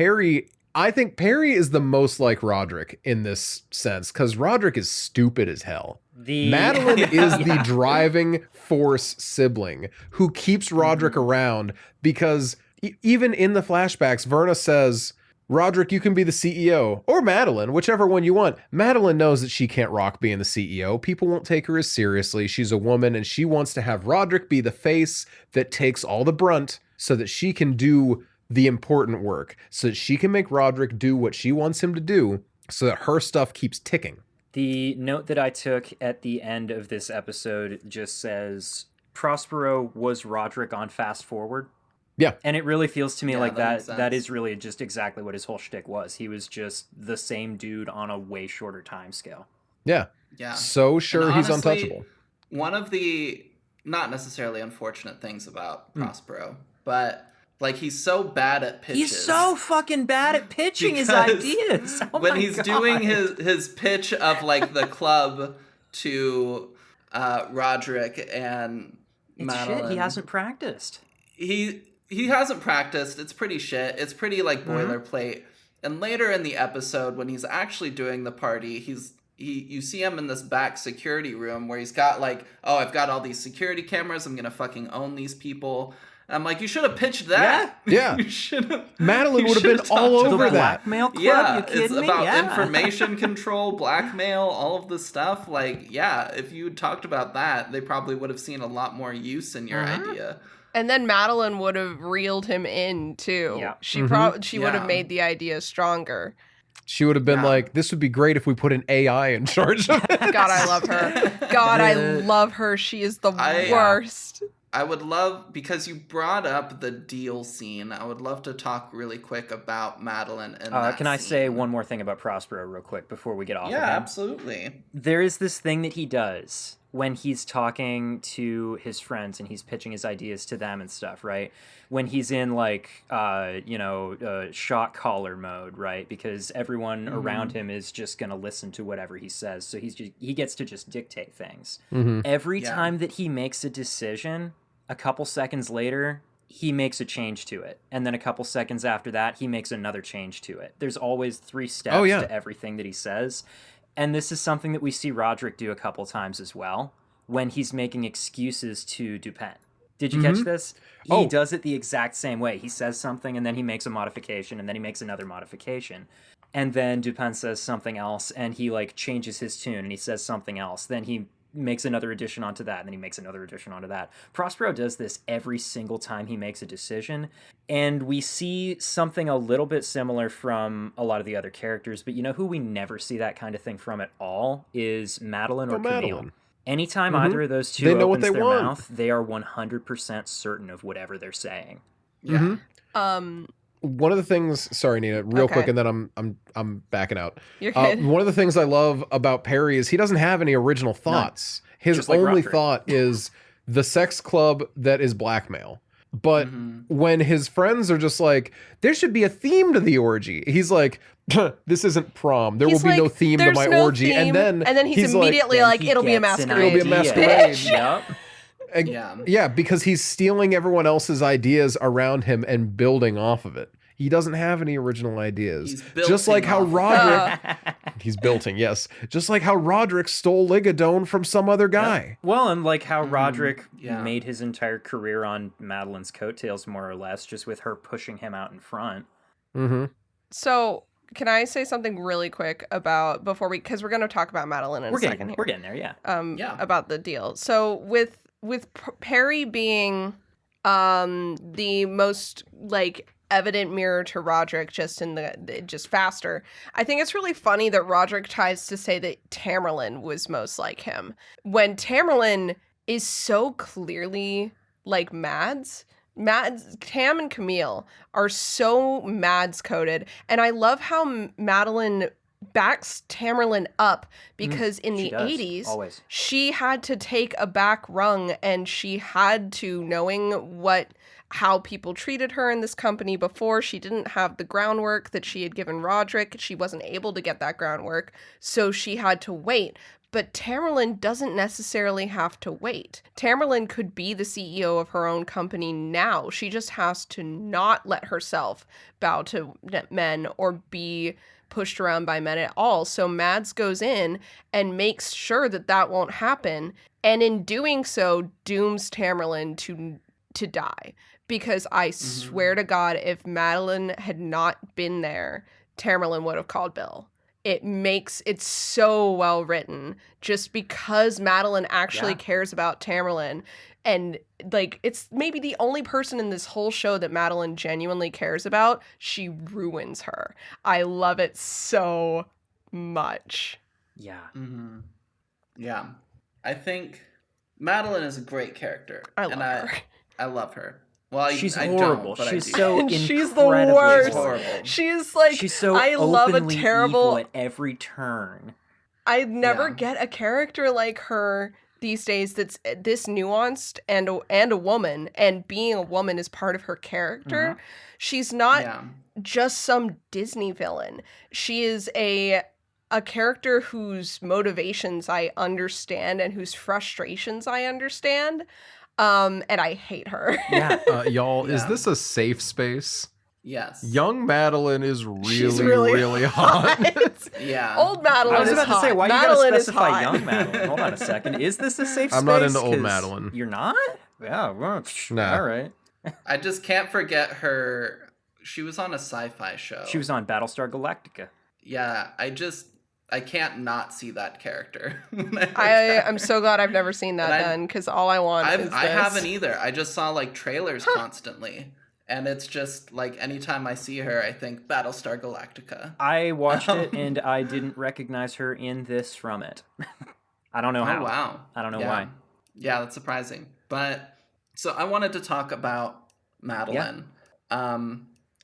Speaker 1: I think Perry is the most like Roderick in this sense, because Roderick is stupid as hell. Madeline is the driving force sibling who keeps Roderick around because even in the flashbacks, Verna says, Roderick, you can be the CEO, or Madeline, whichever one you want. Madeline knows that she can't rock being the CEO. People won't take her as seriously. She's a woman, and she wants to have Roderick be the face that takes all the brunt so that she can do the important work, so that she can make Roderick do what she wants him to do so that her stuff keeps ticking.
Speaker 4: The note that I took at the end of this episode just says, Prospero was Roderick on fast forward.
Speaker 1: Yeah.
Speaker 4: And it really feels to me like
Speaker 2: that
Speaker 4: that is really just exactly what his whole shtick was. He was just the same dude on a way shorter time scale.
Speaker 1: Yeah.
Speaker 2: Yeah.
Speaker 1: So sure,
Speaker 2: and
Speaker 1: he's
Speaker 2: honestly,
Speaker 1: untouchable.
Speaker 2: One of the not necessarily unfortunate things about Prospero, but like he's so bad at pitches.
Speaker 4: He's so fucking bad at pitching his
Speaker 2: Because
Speaker 4: ideas. Oh
Speaker 2: when
Speaker 4: my
Speaker 2: he's
Speaker 4: God.
Speaker 2: doing his pitch of like the club to Roderick and
Speaker 4: It's
Speaker 2: Madeline,
Speaker 4: shit. He hasn't practiced.
Speaker 2: he hasn't practiced. It's pretty shit. It's pretty like boilerplate. And later in the episode, when he's actually doing the party, you see him in this back security room where he's got like, oh, I've got all these security cameras. I'm gonna fucking own these people. And I'm like, you should have pitched that.
Speaker 1: Yeah.
Speaker 2: You should have.
Speaker 1: Madeline would have been all
Speaker 4: The
Speaker 1: over that.
Speaker 4: blackmail club?
Speaker 2: Yeah,
Speaker 4: You kidding
Speaker 2: it's
Speaker 4: me?
Speaker 2: about
Speaker 4: Yeah.
Speaker 2: information control, blackmail, all of this stuff. Like, yeah, if you talked about that, they probably would have seen a lot more use in your idea.
Speaker 3: And then Madeline would have reeled him in too.
Speaker 4: Yeah.
Speaker 3: She would have
Speaker 2: Yeah.
Speaker 3: made the idea stronger.
Speaker 1: She would have been like, this would be great if we put an AI in charge of it.
Speaker 3: God, I love her. God, I love her. She is the worst.
Speaker 2: I would love, because you brought up the deal scene, I would love to talk really quick about Madeline and that
Speaker 4: Can I
Speaker 2: scene.
Speaker 4: say one more thing about Prospero real quick before we get off
Speaker 2: Yeah,
Speaker 4: of him?
Speaker 2: absolutely.
Speaker 4: There is this thing that he does when he's talking to his friends and he's pitching his ideas to them and stuff, right? When he's in like, shot collar mode, right? Because everyone around him is just going to listen to whatever he says. So he gets to just dictate things. Every time that he makes a decision, a couple seconds later, he makes a change to it. And then a couple seconds after that, he makes another change to it. There's always 3 steps to everything that he says. And this is something that we see Roderick do a couple times as well when he's making excuses to Dupin. Did you catch this? He does it the exact same way. He says something and then he makes a modification and then he makes another modification. And then Dupin says something else and he like changes his tune and he says something else. Then he makes another addition onto that, and then he makes another addition onto that. Prospero does this every single time he makes a decision, and we see something a little bit similar from a lot of the other characters, but you know who we never see that kind of thing from at all is Madeline or Camille. Anytime either of those two opens their mouth, they are 100% certain of whatever they're saying.
Speaker 2: Yeah.
Speaker 1: One of the things, sorry Nina, real quick, and then I'm backing out.
Speaker 3: You're good.
Speaker 1: One of the things I love about Perry is he doesn't have any original thoughts. His
Speaker 4: Just like
Speaker 1: only
Speaker 4: Roderick.
Speaker 1: thought is the sex club that is blackmail. But when his friends are just like, there should be a theme to the orgy, he's like, this isn't prom. There
Speaker 3: He's
Speaker 1: will be no
Speaker 3: like,
Speaker 1: theme to
Speaker 3: "There's
Speaker 1: my
Speaker 3: no
Speaker 1: orgy.
Speaker 3: theme,"
Speaker 1: And then
Speaker 3: he's immediately
Speaker 4: Then
Speaker 3: like,
Speaker 4: he
Speaker 3: it'll be a
Speaker 4: gets an
Speaker 3: masquerade.
Speaker 1: It'll be a
Speaker 4: idea.
Speaker 1: masquerade.
Speaker 4: Yep.
Speaker 2: Yeah.
Speaker 1: because he's stealing everyone else's ideas around him and building off of it. He doesn't have any original ideas.
Speaker 2: He's building
Speaker 1: Just like how
Speaker 2: off of it.
Speaker 1: Roderick, he's building, yes. Just like how Roderick stole Ligadone from some other guy.
Speaker 4: Well, and like how Roderick
Speaker 2: yeah.
Speaker 4: made his entire career on Madeline's coattails, more or less, just with her pushing him out in front.
Speaker 1: Mm-hmm.
Speaker 3: So, can I say something really quick about before we, because we're going to talk about Madeline in a second here.
Speaker 4: We're getting there, yeah.
Speaker 2: Yeah.
Speaker 3: About the deal. So with Perry being the most like evident mirror to Roderick, just faster, I think it's really funny that Roderick tries to say that Tamerlane was most like him when Tamerlane is so clearly like Mads. Tam and Camille are so Mads coded, and I love how Madeline backs Tamerlane up because in the 80s
Speaker 4: always.
Speaker 3: she had to take a back rung, and she had to, knowing how people treated her in this company before, she didn't have the groundwork that she had given Roderick. She wasn't able to get that groundwork, so she had to wait. But Tamerlane doesn't necessarily have to wait. Tamerlane could be the CEO of her own company now. She just has to not let herself bow to men or be pushed around by men at all. So Mads goes in and makes sure that that won't happen. And in doing so, dooms Tamerlane to die. Because I swear to God, if Madeline had not been there, Tamerlane would have called Bill. It's so well written just because Madeline actually cares about Tamerlane. And like, it's maybe the only person in this whole show that Madeline genuinely cares about. She ruins her. I love it so much.
Speaker 4: Yeah.
Speaker 2: Yeah. I think Madeline is a great character.
Speaker 3: I love her.
Speaker 2: I love her. Well,
Speaker 4: She's
Speaker 2: I
Speaker 4: horrible.
Speaker 2: Don't, but
Speaker 4: She's
Speaker 2: I do.
Speaker 4: so incredibly
Speaker 3: She's the worst.
Speaker 2: horrible.
Speaker 3: She's like,
Speaker 4: She's so
Speaker 3: I love a
Speaker 4: openly
Speaker 3: terrible.
Speaker 4: evil at every turn.
Speaker 3: I never
Speaker 2: Yeah.
Speaker 3: get a character like her these days that's this nuanced and a woman, and being a woman is part of her character. She's not just some Disney villain. She is a character whose motivations I understand and whose frustrations I understand. And I hate her.
Speaker 4: Yeah.
Speaker 1: Y'all, is
Speaker 2: Yeah.
Speaker 1: this a safe space?
Speaker 2: Yes.
Speaker 1: Young Madeline is
Speaker 3: She's
Speaker 1: really hot.
Speaker 2: Yeah.
Speaker 3: Old Madeline
Speaker 4: I was
Speaker 3: is
Speaker 4: about to
Speaker 3: hot.
Speaker 4: say, why
Speaker 3: Madeline
Speaker 4: you
Speaker 3: is
Speaker 4: gotta specify
Speaker 3: hot.
Speaker 4: young Madeline? Hold on a second. Is this a safe space?
Speaker 1: I'm not into old
Speaker 4: 'Cause
Speaker 1: Madeline.
Speaker 4: You're not? Yeah, well,
Speaker 1: Nah.
Speaker 4: all right.
Speaker 2: I just can't forget her. She was on a sci-fi show.
Speaker 4: She was on Battlestar Galactica.
Speaker 2: Yeah, I can't not see that character.
Speaker 3: I'm so glad I've never seen that
Speaker 2: And I-
Speaker 3: done, because all I want is this.
Speaker 2: I haven't either. I just saw like trailers constantly. And it's just like anytime I see her, I think Battlestar Galactica.
Speaker 4: I watched it and I didn't recognize her in this from it. I don't know how.
Speaker 2: Oh, wow.
Speaker 4: I don't know
Speaker 2: Yeah.
Speaker 4: why.
Speaker 2: Yeah, that's surprising. But so I wanted to talk about Madeline.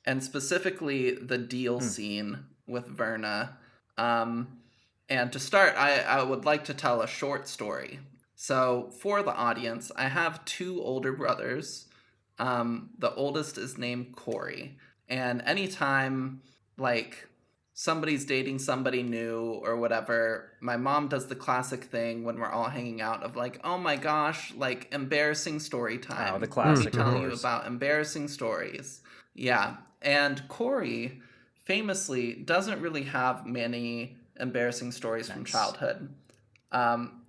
Speaker 2: And specifically the deal scene with Verna. And to start, I would like to tell a short story. So for the audience, I have two older brothers. The oldest is named Corey. And anytime like somebody's dating somebody new or whatever, my mom does the classic thing when we're all hanging out of like, oh my gosh, like embarrassing story time.
Speaker 4: Oh, the classic,
Speaker 2: Me telling
Speaker 4: of
Speaker 2: you
Speaker 4: course.
Speaker 2: about embarrassing stories. Yeah. And Corey famously doesn't really have many embarrassing stories from
Speaker 4: Nice.
Speaker 2: childhood.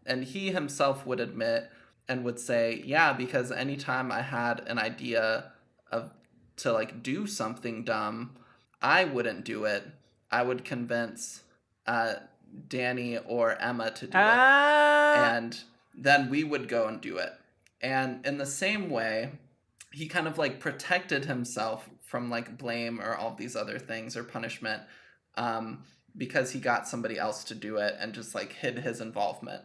Speaker 2: And he himself would admit and would say, yeah, because anytime I had an idea to like do something dumb, I wouldn't do it. I would convince Danny or Emma to do it. And then we would go and do it. And in the same way, he kind of like protected himself from like blame or all these other things or punishment because he got somebody else to do it and just like hid his involvement.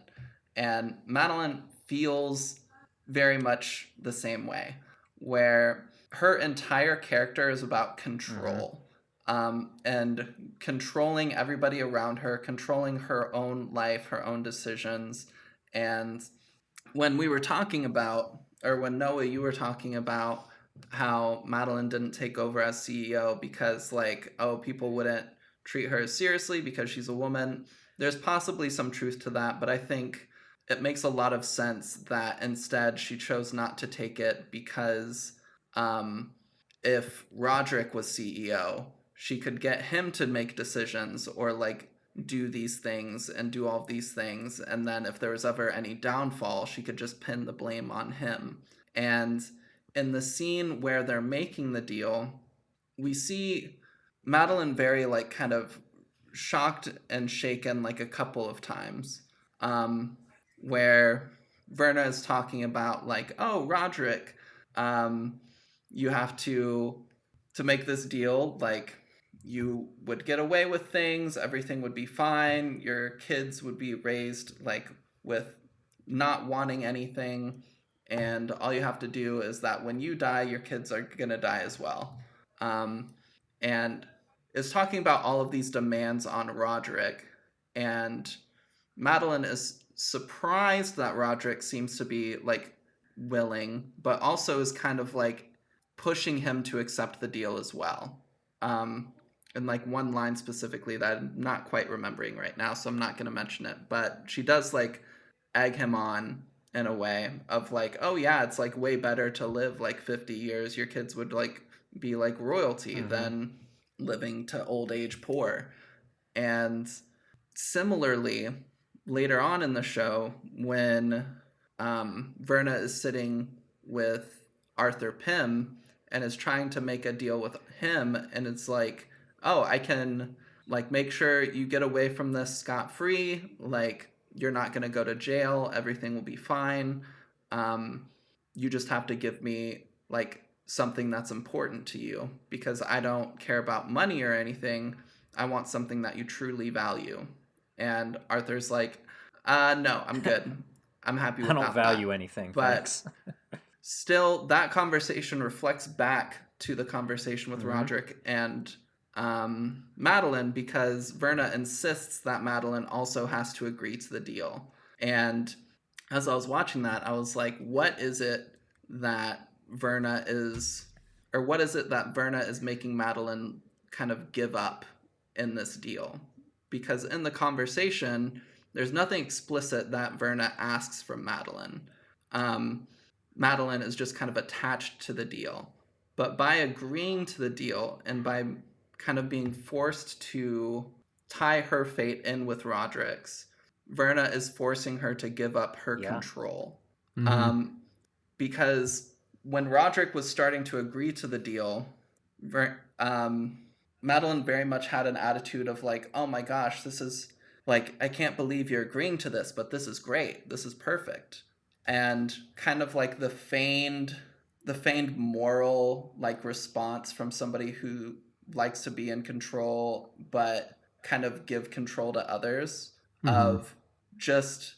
Speaker 2: And Madeline feels very much the same way, where her entire character is about control. And controlling everybody around her, controlling her own life, her own decisions. And when we were talking about, or when Noah, you were talking about how Madeline didn't take over as CEO because, like, oh, people wouldn't treat her seriously because she's a woman. There's possibly some truth to that, but I think it makes a lot of sense that instead she chose not to take it because if Roderick was CEO, she could get him to make decisions or like do these things and do all these things. And then if there was ever any downfall, she could just pin the blame on him. And in the scene where they're making the deal, we see Madeline very like kind of shocked and shaken like a couple of times, where Verna is talking about like, oh, Roderick, you have to make this deal, like you would get away with things, everything would be fine, your kids would be raised like with not wanting anything, and all you have to do is that when you die, your kids are gonna die as well. And is talking about all of these demands on Roderick, and Madeline is surprised that Roderick seems to be like willing, but also is kind of like pushing him to accept the deal as well. And like one line specifically that I'm not quite remembering right now, so I'm not going to mention it, but she does like egg him on in a way of like, oh yeah, it's like way better to live like 50 years. Your kids would like be like royalty than living to old age poor. And similarly, later on in the show, when Verna is sitting with Arthur Pym and is trying to make a deal with him, and it's like, oh, I can like make sure you get away from this scot-free, like you're not going to go to jail, everything will be fine, you just have to give me like something that's important to you, because I don't care about money or anything, I want something that you truly value. And Arthur's like, no, I'm good, I'm happy with
Speaker 4: I don't value
Speaker 2: that.
Speaker 4: anything,
Speaker 2: But
Speaker 4: thanks.
Speaker 2: still, that conversation reflects back to the conversation with Roderick and Madeline, because Verna insists that Madeline also has to agree to the deal. And as I was watching that, I was like, what is it that Verna is making Madeline kind of give up in this deal? Because in the conversation, there's nothing explicit that Verna asks from Madeline. Madeline is just kind of attached to the deal. But by agreeing to the deal and by kind of being forced to tie her fate in with Roderick's, Verna is forcing her to give up her control. Because when Roderick was starting to agree to the deal, Madeline very much had an attitude of like, oh my gosh, this is like, I can't believe you're agreeing to this, but this is great. This is perfect. And kind of like the feigned moral like response from somebody who likes to be in control but kind of give control to others, of just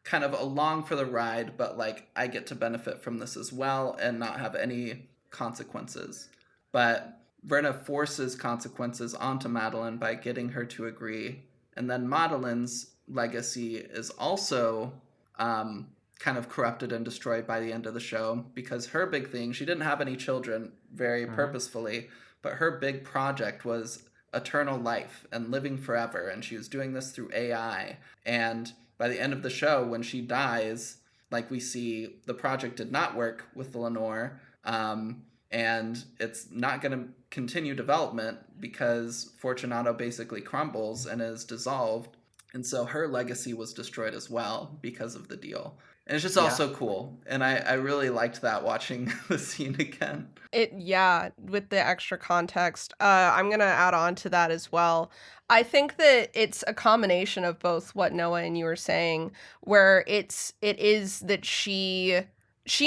Speaker 2: kind of along for the ride, but like I get to benefit from this as well and not have any consequences. But Verna forces consequences onto Madeline by getting her to agree, and then Madeline's legacy is also kind of corrupted and destroyed by the end of the show, because her big thing, she didn't have any children very purposefully, but her big project was eternal life and living forever, and she was doing this through AI. And by the end of the show, when she dies, like we see the project did not work with Lenore, and it's not going to continue development because Fortunato basically crumbles and is dissolved. And so her legacy was destroyed as well because of the deal. And it's just also cool. And I really liked that watching the scene again.
Speaker 3: With the extra context, I'm going to add on to that as well. I think that it's a combination of both what Noah and you were saying, where it is that she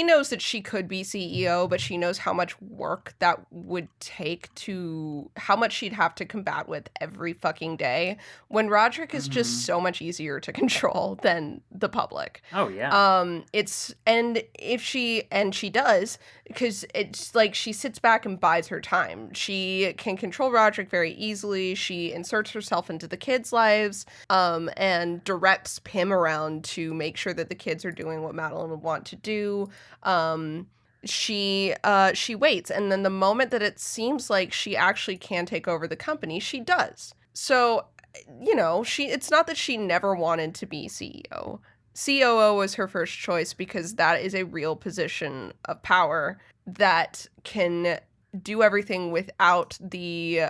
Speaker 3: knows that she could be CEO, but she knows how much work that would take, to how much she'd have to combat with every fucking day, when Roderick is just so much easier to control than the public.
Speaker 4: Oh yeah.
Speaker 3: She does, because it's like she sits back and bides her time. She can control Roderick very easily. She inserts herself into the kids' lives, and directs Pym around to make sure that the kids are doing what Madeline would want to do. she waits, and then the moment that it seems like she actually can take over the company, she does. So, you know, it's not that she never wanted to be CEO. COO was her first choice because that is a real position of power that can do everything without the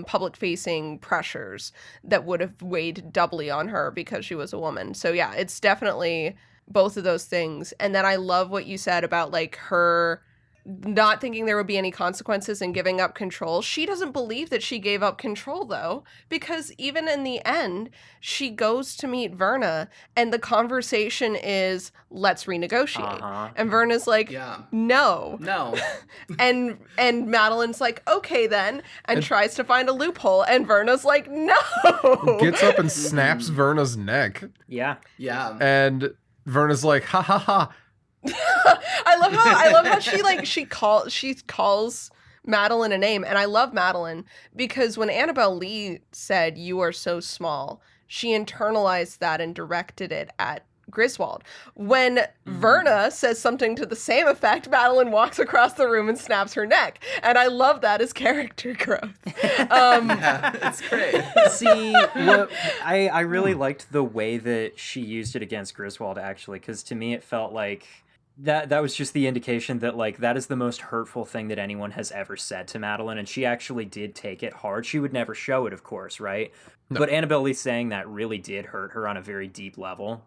Speaker 3: public-facing pressures that would have weighed doubly on her because she was a woman. So yeah, it's definitely both of those things. And then I love what you said about like her not thinking there would be any consequences and giving up control. She doesn't believe that she gave up control, though, because even in the end, she goes to meet Verna, and the conversation is, let's renegotiate. And Verna's like, no. and Madeline's like, okay then, and tries to find a loophole, and Verna's like, no.
Speaker 1: Gets up and snaps Verna's neck.
Speaker 4: Yeah.
Speaker 1: And Verna's like, ha ha ha.
Speaker 3: I love how she calls Madeline a name, and I love Madeline because when Annabelle Lee said "you are so small," she internalized that and directed it at Griswold. When Verna says something to the same effect, Madeline walks across the room and snaps her neck, and I love that as character growth.
Speaker 2: It's great.
Speaker 4: See, I really liked the way that she used it against Griswold, actually, because to me it felt like that was just the indication that like that is the most hurtful thing that anyone has ever said to Madeline, and she actually did take it hard. She would never show it, of course, right? No. But Annabelle Lee saying that really did hurt her on a very deep level.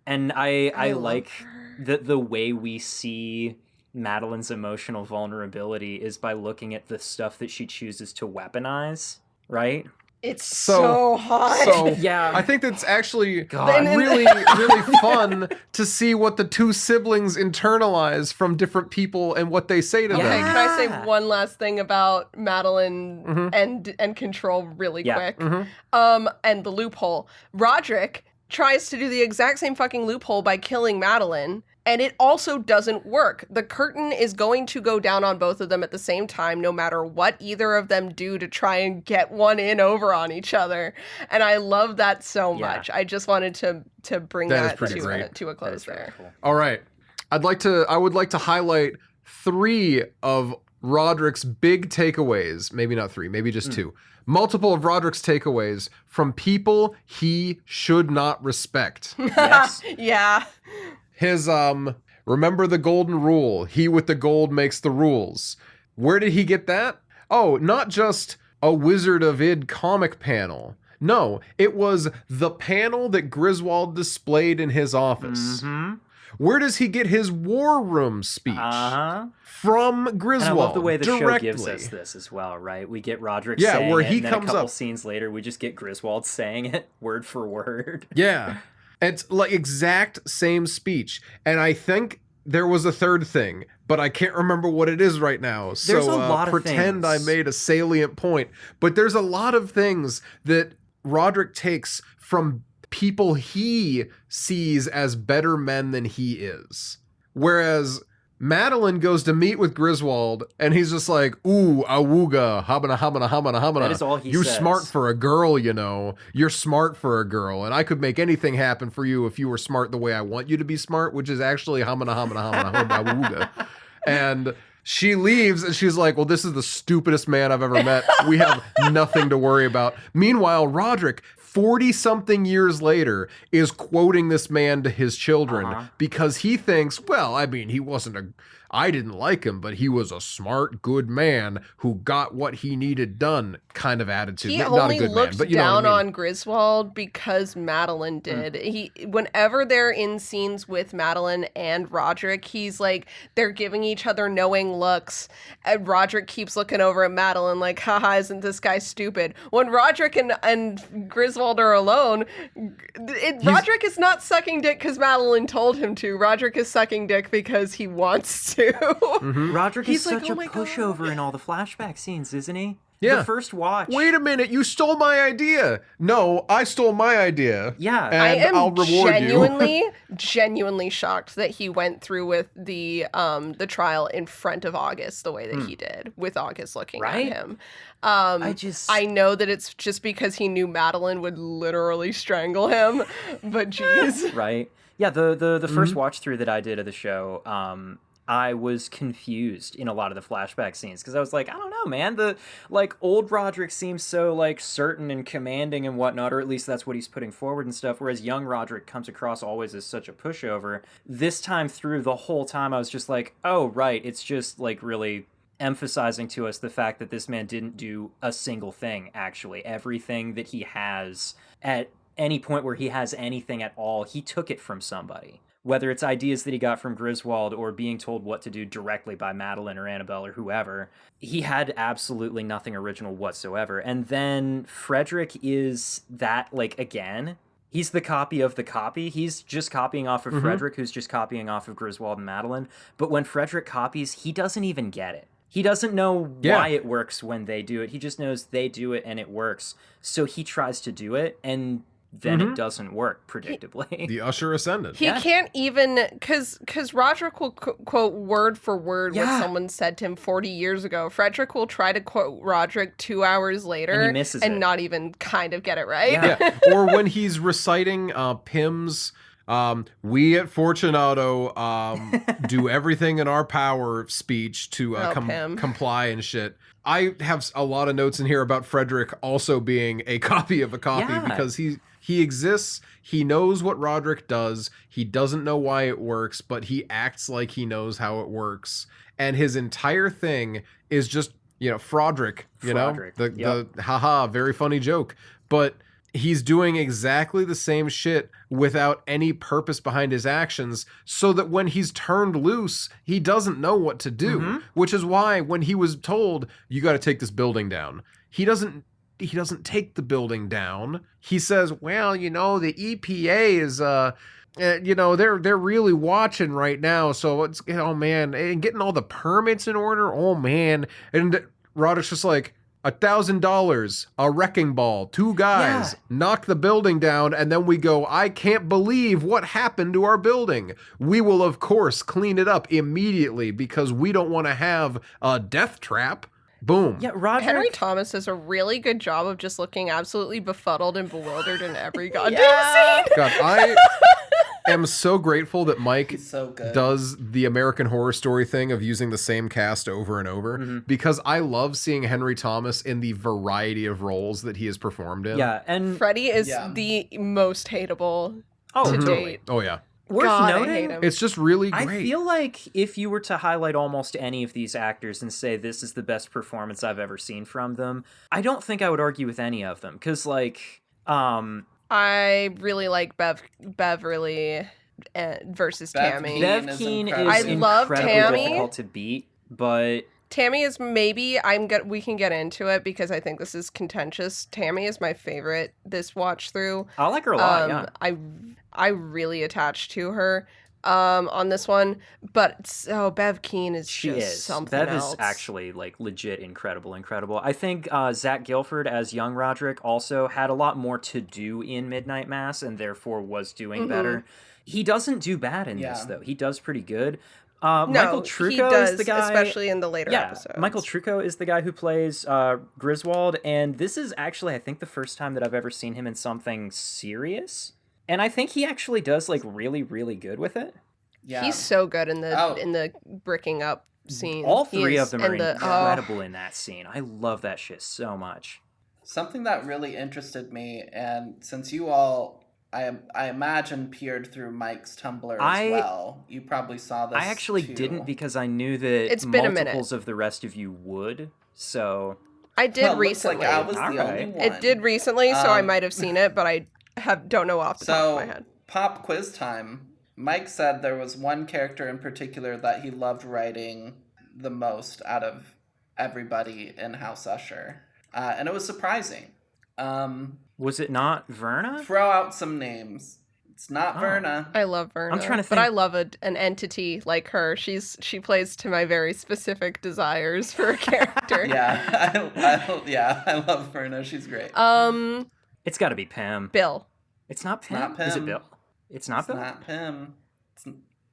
Speaker 4: And I like the way we see Madeline's emotional vulnerability is by looking at the stuff that she chooses to weaponize, right?
Speaker 3: It's so hot.
Speaker 1: So,
Speaker 4: yeah.
Speaker 1: I think that's actually really, really fun to see what the two siblings internalize from different people and what they say to them.
Speaker 3: Okay, can I say one last thing about Madeline and control really quick? And the loophole. Roderick tries to do the exact same fucking loophole by killing Madeline, and it also doesn't work. The curtain is going to go down on both of them at the same time, no matter what either of them do to try and get one in over on each other. And I love that so much. I just wanted to bring that to a close there.
Speaker 4: Cool.
Speaker 1: All right. I would like to highlight 3 of Roderick's big takeaways. Maybe not 3, maybe just 2. Multiple of Roderick's takeaways from people he should not respect.
Speaker 4: Yes.
Speaker 3: Yeah.
Speaker 1: His, remember the golden rule. He with the gold makes the rules. Where did he get that? Oh, not just a Wizard of Id comic panel. No, it was the panel that Griswold displayed in his office. Where does he get his war room speech? From Griswold.
Speaker 4: And I love the way the
Speaker 1: directly.
Speaker 4: show gives us this as well, right? We get Roderick saying
Speaker 1: where
Speaker 4: it,
Speaker 1: he
Speaker 4: and then
Speaker 1: comes
Speaker 4: a couple
Speaker 1: up.
Speaker 4: scenes later, we just get Griswold saying it word for word.
Speaker 1: Yeah. It's like exact same speech. And I think there was a third thing, but I can't remember what it is right now.
Speaker 4: There's
Speaker 1: so
Speaker 4: a lot of
Speaker 1: pretend
Speaker 4: things.
Speaker 1: I made a salient point. But there's a lot of things that Roderick takes from people he sees as better men than he is. Whereas Madeline goes to meet with Griswold, and he's just like, ooh, awooga, habana, habana, habana, habana.
Speaker 4: That is all he
Speaker 1: You're
Speaker 4: says.
Speaker 1: smart for a girl, you know. You're smart for a girl, and I could make anything happen for you if you were smart the way I want you to be smart, which is actually habana, habana, habana, habana, awooga. And she leaves, and she's like, well, this is the stupidest man I've ever met. We have nothing to worry about. Meanwhile, Roderick, 40-something years later, is quoting this man to his children because he thinks, well, I mean, I didn't like him, but he was a smart, good man who got what he needed done kind of attitude.
Speaker 3: He
Speaker 1: Not
Speaker 3: only
Speaker 1: a good
Speaker 3: looked
Speaker 1: man, but you know
Speaker 3: down
Speaker 1: what I mean.
Speaker 3: on Griswold because Madeline did. Whenever they're in scenes with Madeline and Roderick, he's like, they're giving each other knowing looks, and Roderick keeps looking over at Madeline like, haha, isn't this guy stupid? When Roderick and Griswold are alone, Roderick is not sucking dick because Madeline told him to. Roderick is sucking dick because he wants to.
Speaker 4: Roderick
Speaker 3: He's
Speaker 4: is
Speaker 3: like,
Speaker 4: such
Speaker 3: "Oh
Speaker 4: a
Speaker 3: my God."
Speaker 4: pushover in all the flashback scenes, isn't he?
Speaker 1: Yeah.
Speaker 4: The first watch.
Speaker 1: Wait a minute, you stole my idea. No, I stole my idea.
Speaker 4: Yeah.
Speaker 1: And
Speaker 3: I am
Speaker 1: I'll reward
Speaker 3: genuinely shocked that he went through with the trial in front of August the way that he did, with August looking
Speaker 4: Right?
Speaker 3: at him.
Speaker 4: I
Speaker 3: know that it's just because he knew Madeline would literally strangle him, but geez.
Speaker 4: Right. Yeah, the first watch through that I did of the show, I was confused in a lot of the flashback scenes because I was like, I don't know, man. The like old Roderick seems so like certain and commanding and whatnot, or at least that's what he's putting forward and stuff. Whereas young Roderick comes across always as such a pushover. This time through, the whole time I was just like, oh right, it's just like really emphasizing to us the fact that this man didn't do a single thing. Actually, everything that he has at any point where he has anything at all, he took it from somebody. Whether it's ideas that he got from Griswold or being told what to do directly by Madeline or Annabelle or whoever, he had absolutely nothing original whatsoever. And then Frederick is that, like, again, he's the copy of the copy. He's just copying off of Frederick, who's just copying off of Griswold and Madeline. But when Frederick copies, he doesn't even get it. He doesn't know why it works when they do it. He just knows they do it and it works. So he tries to do it, and then it doesn't work, predictably.
Speaker 1: The Usher ascendant.
Speaker 3: He can't even, because Roderick will quote word for word what someone said to him 40 years ago. Frederick will try to quote Roderick 2 hours later
Speaker 4: And he misses it.
Speaker 3: not even kind of get it right.
Speaker 1: Yeah. Or when he's reciting Pym's we at Fortunato do everything in our power speech to comply and shit. I have a lot of notes in here about Frederick also being a copy of a copy because he exists. He knows what Roderick does. He doesn't know why it works, but he acts like he knows how it works. And his entire thing is just, Froderick, the haha, very funny joke. But he's doing exactly the same shit without any purpose behind his actions, so that when he's turned loose, he doesn't know what to do, which is why when he was told, you got to take this building down, he doesn't take the building down. He says, well, the EPA is they're really watching right now, so it's, oh man, and getting all the permits in order, oh man. And Roderick's just like, $1,000, a wrecking ball, 2 guys, knock the building down, and then we go, I can't believe what happened to our building. We will, of course, clean it up immediately because we don't want to have a death trap. Boom.
Speaker 4: Yeah, Roderick...
Speaker 3: Henry Thomas does a really good job of just looking absolutely befuddled and bewildered in every goddamn scene.
Speaker 1: God, I am so grateful that Mike does the American Horror Story thing of using the same cast over and over, because I love seeing Henry Thomas in the variety of roles that he has performed in.
Speaker 4: Yeah, and
Speaker 3: Freddie is the most hateable to date.
Speaker 1: Oh, yeah.
Speaker 4: Worth
Speaker 3: God,
Speaker 4: noting,
Speaker 1: it's just really great.
Speaker 4: I feel like if you were to highlight almost any of these actors and say this is the best performance I've ever seen from them, I don't think I would argue with any of them. Because,
Speaker 3: I really like Beverly versus Tammy.
Speaker 2: Bev
Speaker 4: Keen is
Speaker 3: I love
Speaker 4: incredibly
Speaker 3: Tammy.
Speaker 4: difficult to beat, but...
Speaker 3: Tammy is maybe, we can get into it because I think this is contentious. Tammy is my favorite this watch through.
Speaker 4: I like her a lot, yeah.
Speaker 3: I really attached to her on this one, but Bev Keen is something
Speaker 4: Bev
Speaker 3: else.
Speaker 4: is actually legit incredible. I think Zach Gilford as young Roderick also had a lot more to do in Midnight Mass and therefore was doing better. He doesn't do bad in this though. He does pretty good. Michael Trucco is the guy,
Speaker 3: especially in the later episodes.
Speaker 4: Michael Trucco is the guy who plays Griswold, and this is actually, I think, the first time that I've ever seen him in something serious. And I think he actually does really, really good with it.
Speaker 3: Yeah, he's so good in the bricking up scene.
Speaker 4: All 3 of them are incredible in that scene. I love that shit so much.
Speaker 2: Something that really interested me, and since you all, I imagine, peered through Mike's Tumblr as well. You probably saw this.
Speaker 4: I actually didn't because I knew that
Speaker 3: it's been
Speaker 4: multiples of the rest of you would. So
Speaker 3: I did recently.
Speaker 2: I was the only one.
Speaker 3: It did recently, so I might have seen it, but I don't know off the top of my head.
Speaker 2: Pop quiz time. Mike said there was one character in particular that he loved writing the most out of everybody in House Usher, and it was surprising.
Speaker 4: Was it not Verna?
Speaker 2: Throw out some names. It's not Verna.
Speaker 3: I love Verna.
Speaker 4: I'm trying to think.
Speaker 3: But I love an entity like her. She plays to my very specific desires for a character.
Speaker 2: I love Verna. She's great.
Speaker 4: It's got to be Pam.
Speaker 3: Bill.
Speaker 4: It's not Pam.
Speaker 2: Not Pam.
Speaker 4: Is it Bill? It's not Bill?
Speaker 2: It's not Pam.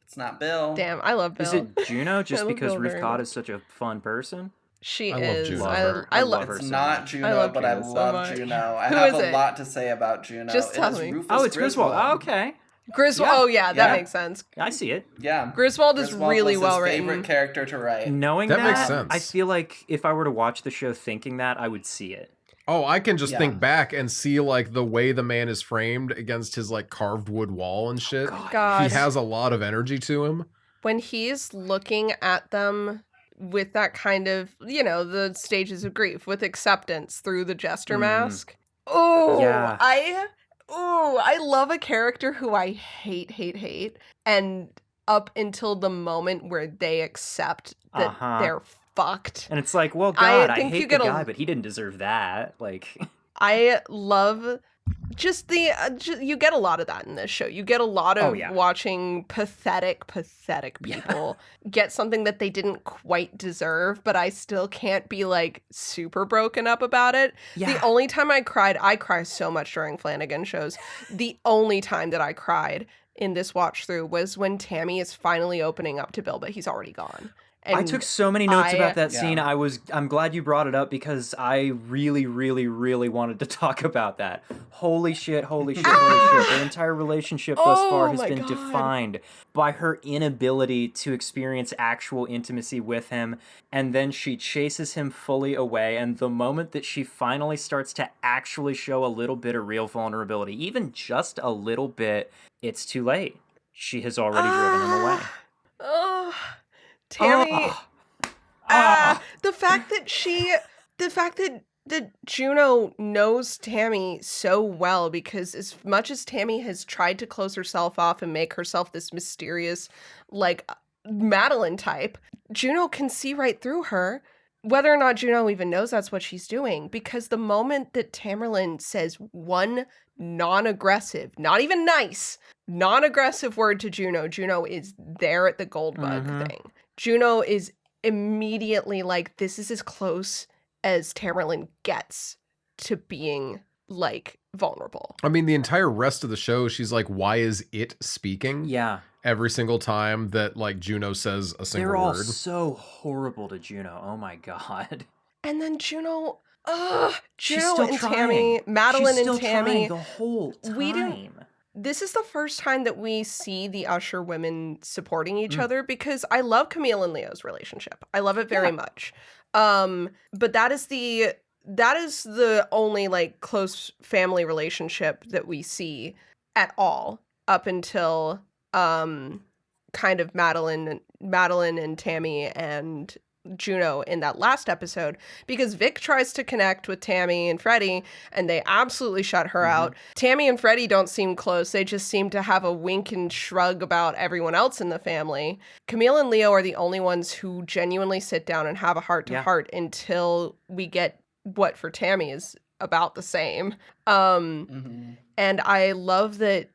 Speaker 2: It's not Bill.
Speaker 3: Damn, I love Bill.
Speaker 4: Is it Juno just because
Speaker 3: Bill
Speaker 4: Ruth Codd is such a fun person?
Speaker 3: She
Speaker 1: I
Speaker 3: is.
Speaker 1: Love Juno.
Speaker 3: I love
Speaker 4: her.
Speaker 2: It's
Speaker 4: so
Speaker 2: not
Speaker 4: much.
Speaker 2: Juno, I love
Speaker 3: so
Speaker 2: Juno. I
Speaker 3: Who
Speaker 2: have
Speaker 3: is
Speaker 2: a
Speaker 3: it?
Speaker 2: lot to say about Juno.
Speaker 3: Just tell
Speaker 2: it is
Speaker 3: me.
Speaker 2: Rufus
Speaker 4: Oh, it's Griswold. Oh, okay.
Speaker 3: Griswold.
Speaker 4: Yeah.
Speaker 3: Oh yeah, that
Speaker 2: Yeah.
Speaker 3: makes sense.
Speaker 4: I see it.
Speaker 2: Yeah.
Speaker 3: Griswold is really
Speaker 2: was
Speaker 3: well
Speaker 2: his
Speaker 3: written.
Speaker 2: favorite character to write.
Speaker 4: Knowing
Speaker 1: That makes
Speaker 4: that,
Speaker 1: sense.
Speaker 4: I feel like if I were to watch the show thinking that, I would see it.
Speaker 1: Oh, I can just
Speaker 2: Yeah.
Speaker 1: think back and see like the way the man is framed against his like carved wood wall and shit.
Speaker 3: God.
Speaker 1: He has a lot of energy to him.
Speaker 3: When he's looking at them with that kind of, the stages of grief, with acceptance through the jester mask. Oh,
Speaker 4: Yeah.
Speaker 3: I love a character who I hate, and up until the moment where they accept that they're fucked.
Speaker 4: And it's like, well, God, I
Speaker 3: think you
Speaker 4: hate the
Speaker 3: get a-
Speaker 4: guy, but he didn't deserve that. Like,
Speaker 3: I love just you get a lot of that in this show. You get a lot of watching pathetic people get something that they didn't quite deserve, but I still can't be like super broken up about it.
Speaker 4: Yeah.
Speaker 3: The only time I cry so much during Flanagan shows. The only time that I cried in this watch through was when Tammy is finally opening up to Bill, but he's already gone. And
Speaker 4: I took so many notes about that scene. I'm glad you brought it up because I really, really, really wanted to talk about that. Holy shit. Their entire relationship thus far has been defined by her inability to experience actual intimacy with him, and then she chases him fully away, and the moment that she finally starts to actually show a little bit of real vulnerability, even just a little bit, it's too late. She has already driven him away.
Speaker 3: Oh, Tammy. The fact that Juno knows Tammy so well, because as much as Tammy has tried to close herself off and make herself this mysterious, like, Madeline type, Juno can see right through her, whether or not Juno even knows that's what she's doing, because the moment that Tamerlane says one non-aggressive, not even nice, non-aggressive word to Juno, Juno is there at the Goldbug thing. Juno is immediately like, this is as close as Tamerlane gets to being, like, vulnerable.
Speaker 1: I mean, the entire rest of the show, she's like, why is it speaking?
Speaker 4: Yeah.
Speaker 1: Every single time that, like, Juno says a single
Speaker 4: They're all
Speaker 1: word.
Speaker 4: so horrible to Juno. Oh my God.
Speaker 3: And then Juno
Speaker 4: She's
Speaker 3: Juno
Speaker 4: still
Speaker 3: and
Speaker 4: trying.
Speaker 3: Tammy, Madeline
Speaker 4: She's still
Speaker 3: and Tammy.
Speaker 4: trying the whole time.
Speaker 3: This is the first time that we see the Usher women supporting each other, because I love Camille and Leo's relationship. I love it very much. But that is the only, like, close family relationship that we see at all up until kind of Madeline and Tammy and Juno in that last episode, because Vic tries to connect with Tammy and Freddie and they absolutely shut her out. Tammy and Freddie don't seem close. They just seem to have a wink and shrug about everyone else in the family. Camille and Leo are the only ones who genuinely sit down and have a heart-to-heart until we get what for Tammy is about the same. And I love that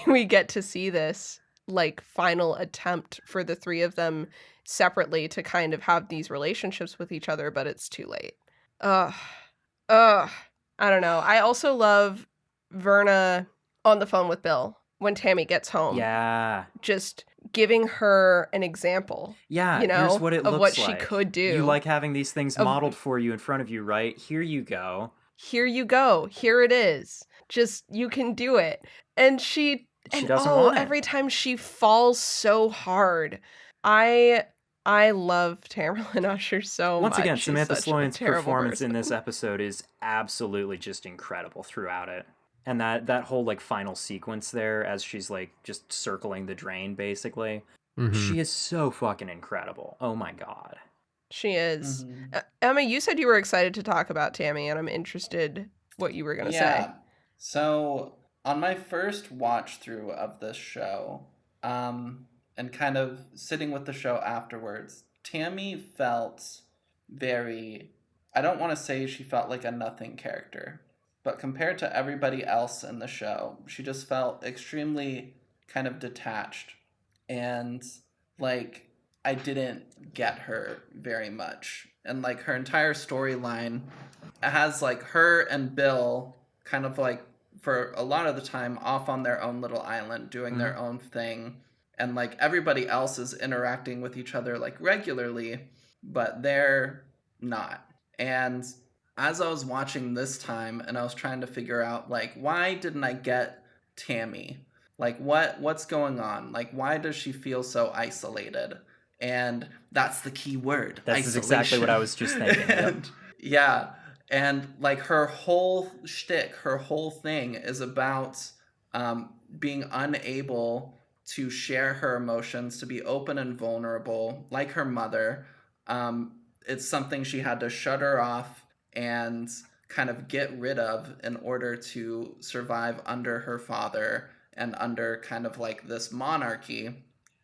Speaker 3: we get to see this, like, final attempt for the three of them separately to kind of have these relationships with each other, but it's too late. I don't know. I also love Verna on the phone with Bill when Tammy gets home.
Speaker 4: Yeah.
Speaker 3: Just giving her an example.
Speaker 4: Yeah,
Speaker 3: here's
Speaker 4: what it
Speaker 3: of
Speaker 4: looks
Speaker 3: what
Speaker 4: like.
Speaker 3: she could do.
Speaker 4: You like having these things modeled for you in front of you, right? Here you go.
Speaker 3: Here you go. Here it is. Just, you can do it. And she
Speaker 4: doesn't want it.
Speaker 3: Every time she falls so hard. I love Tamerlane Usher so much.
Speaker 4: Once again,
Speaker 3: She's
Speaker 4: Samantha
Speaker 3: such a
Speaker 4: Sloan's
Speaker 3: terrible
Speaker 4: performance
Speaker 3: person.
Speaker 4: in this episode is absolutely just incredible throughout it. And that whole, like, final sequence there as she's, like, just circling the drain, basically. She is so fucking incredible. Oh my God.
Speaker 3: She is. Emma, you said you were excited to talk about Tammy, and I'm interested what you were going to say.
Speaker 2: So on my first watch through of this show, and kind of sitting with the show afterwards, Tammy felt very, I don't want to say she felt like a nothing character, but compared to everybody else in the show, she just felt extremely kind of detached. And, like, I didn't get her very much. And, like, her entire storyline has, like, her and Bill kind of, like, for a lot of the time off on their own little island doing their own thing. And, like, everybody else is interacting with each other, like, regularly, but they're not. And as I was watching this time and I was trying to figure out, like, why didn't I get Tammy? Like what's going on? Like why does she feel so isolated? And that's the key word.
Speaker 4: That's
Speaker 2: isolation.
Speaker 4: exactly what I was just thinking.
Speaker 2: And, yeah. And like her whole shtick, her whole thing is about being unable to share her emotions, to be open and vulnerable, like her mother. It's something she had to shut her off and kind of get rid of in order to survive under her father and under kind of like this monarchy.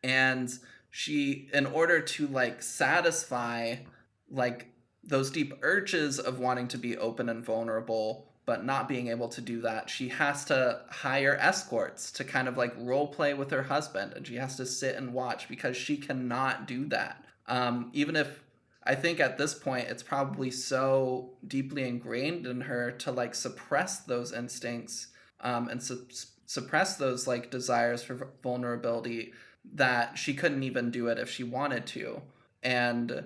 Speaker 2: And she, in order to like satisfy like those deep urges of wanting to be open and vulnerable but not being able to do that, she has to hire escorts to kind of like role play with her husband, and she has to sit and watch because she cannot do that. Even if I think at this point it's probably so deeply ingrained in her to like suppress those instincts and suppress those like desires for vulnerability that she couldn't even do it if she wanted to. And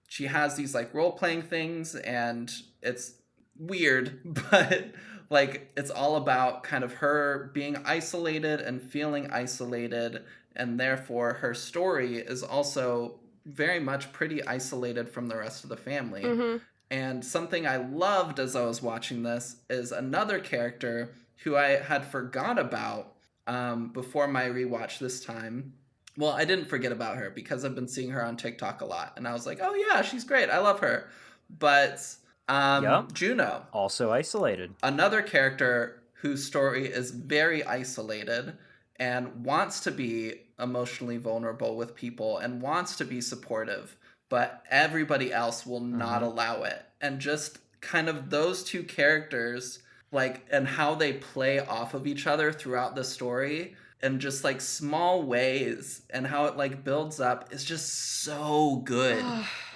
Speaker 2: she has these like role-playing things, and it's weird, but like it's all about kind of her being isolated and feeling isolated, and therefore her story is also very much pretty isolated from the rest of the family.
Speaker 3: Mm-hmm.
Speaker 2: And something I loved as I was watching this is another character who I had forgot about before my rewatch this time. Well, I didn't forget about her because I've been seeing her on TikTok a lot, and I was like, oh yeah, she's great, I love her. But Juno,
Speaker 4: also isolated,
Speaker 2: another character whose story is very isolated and wants to be emotionally vulnerable with people and wants to be supportive, but everybody else will not allow it. And just kind of those two characters, like, and how they play off of each other throughout the story in just like small ways, and how it like builds up is just so good.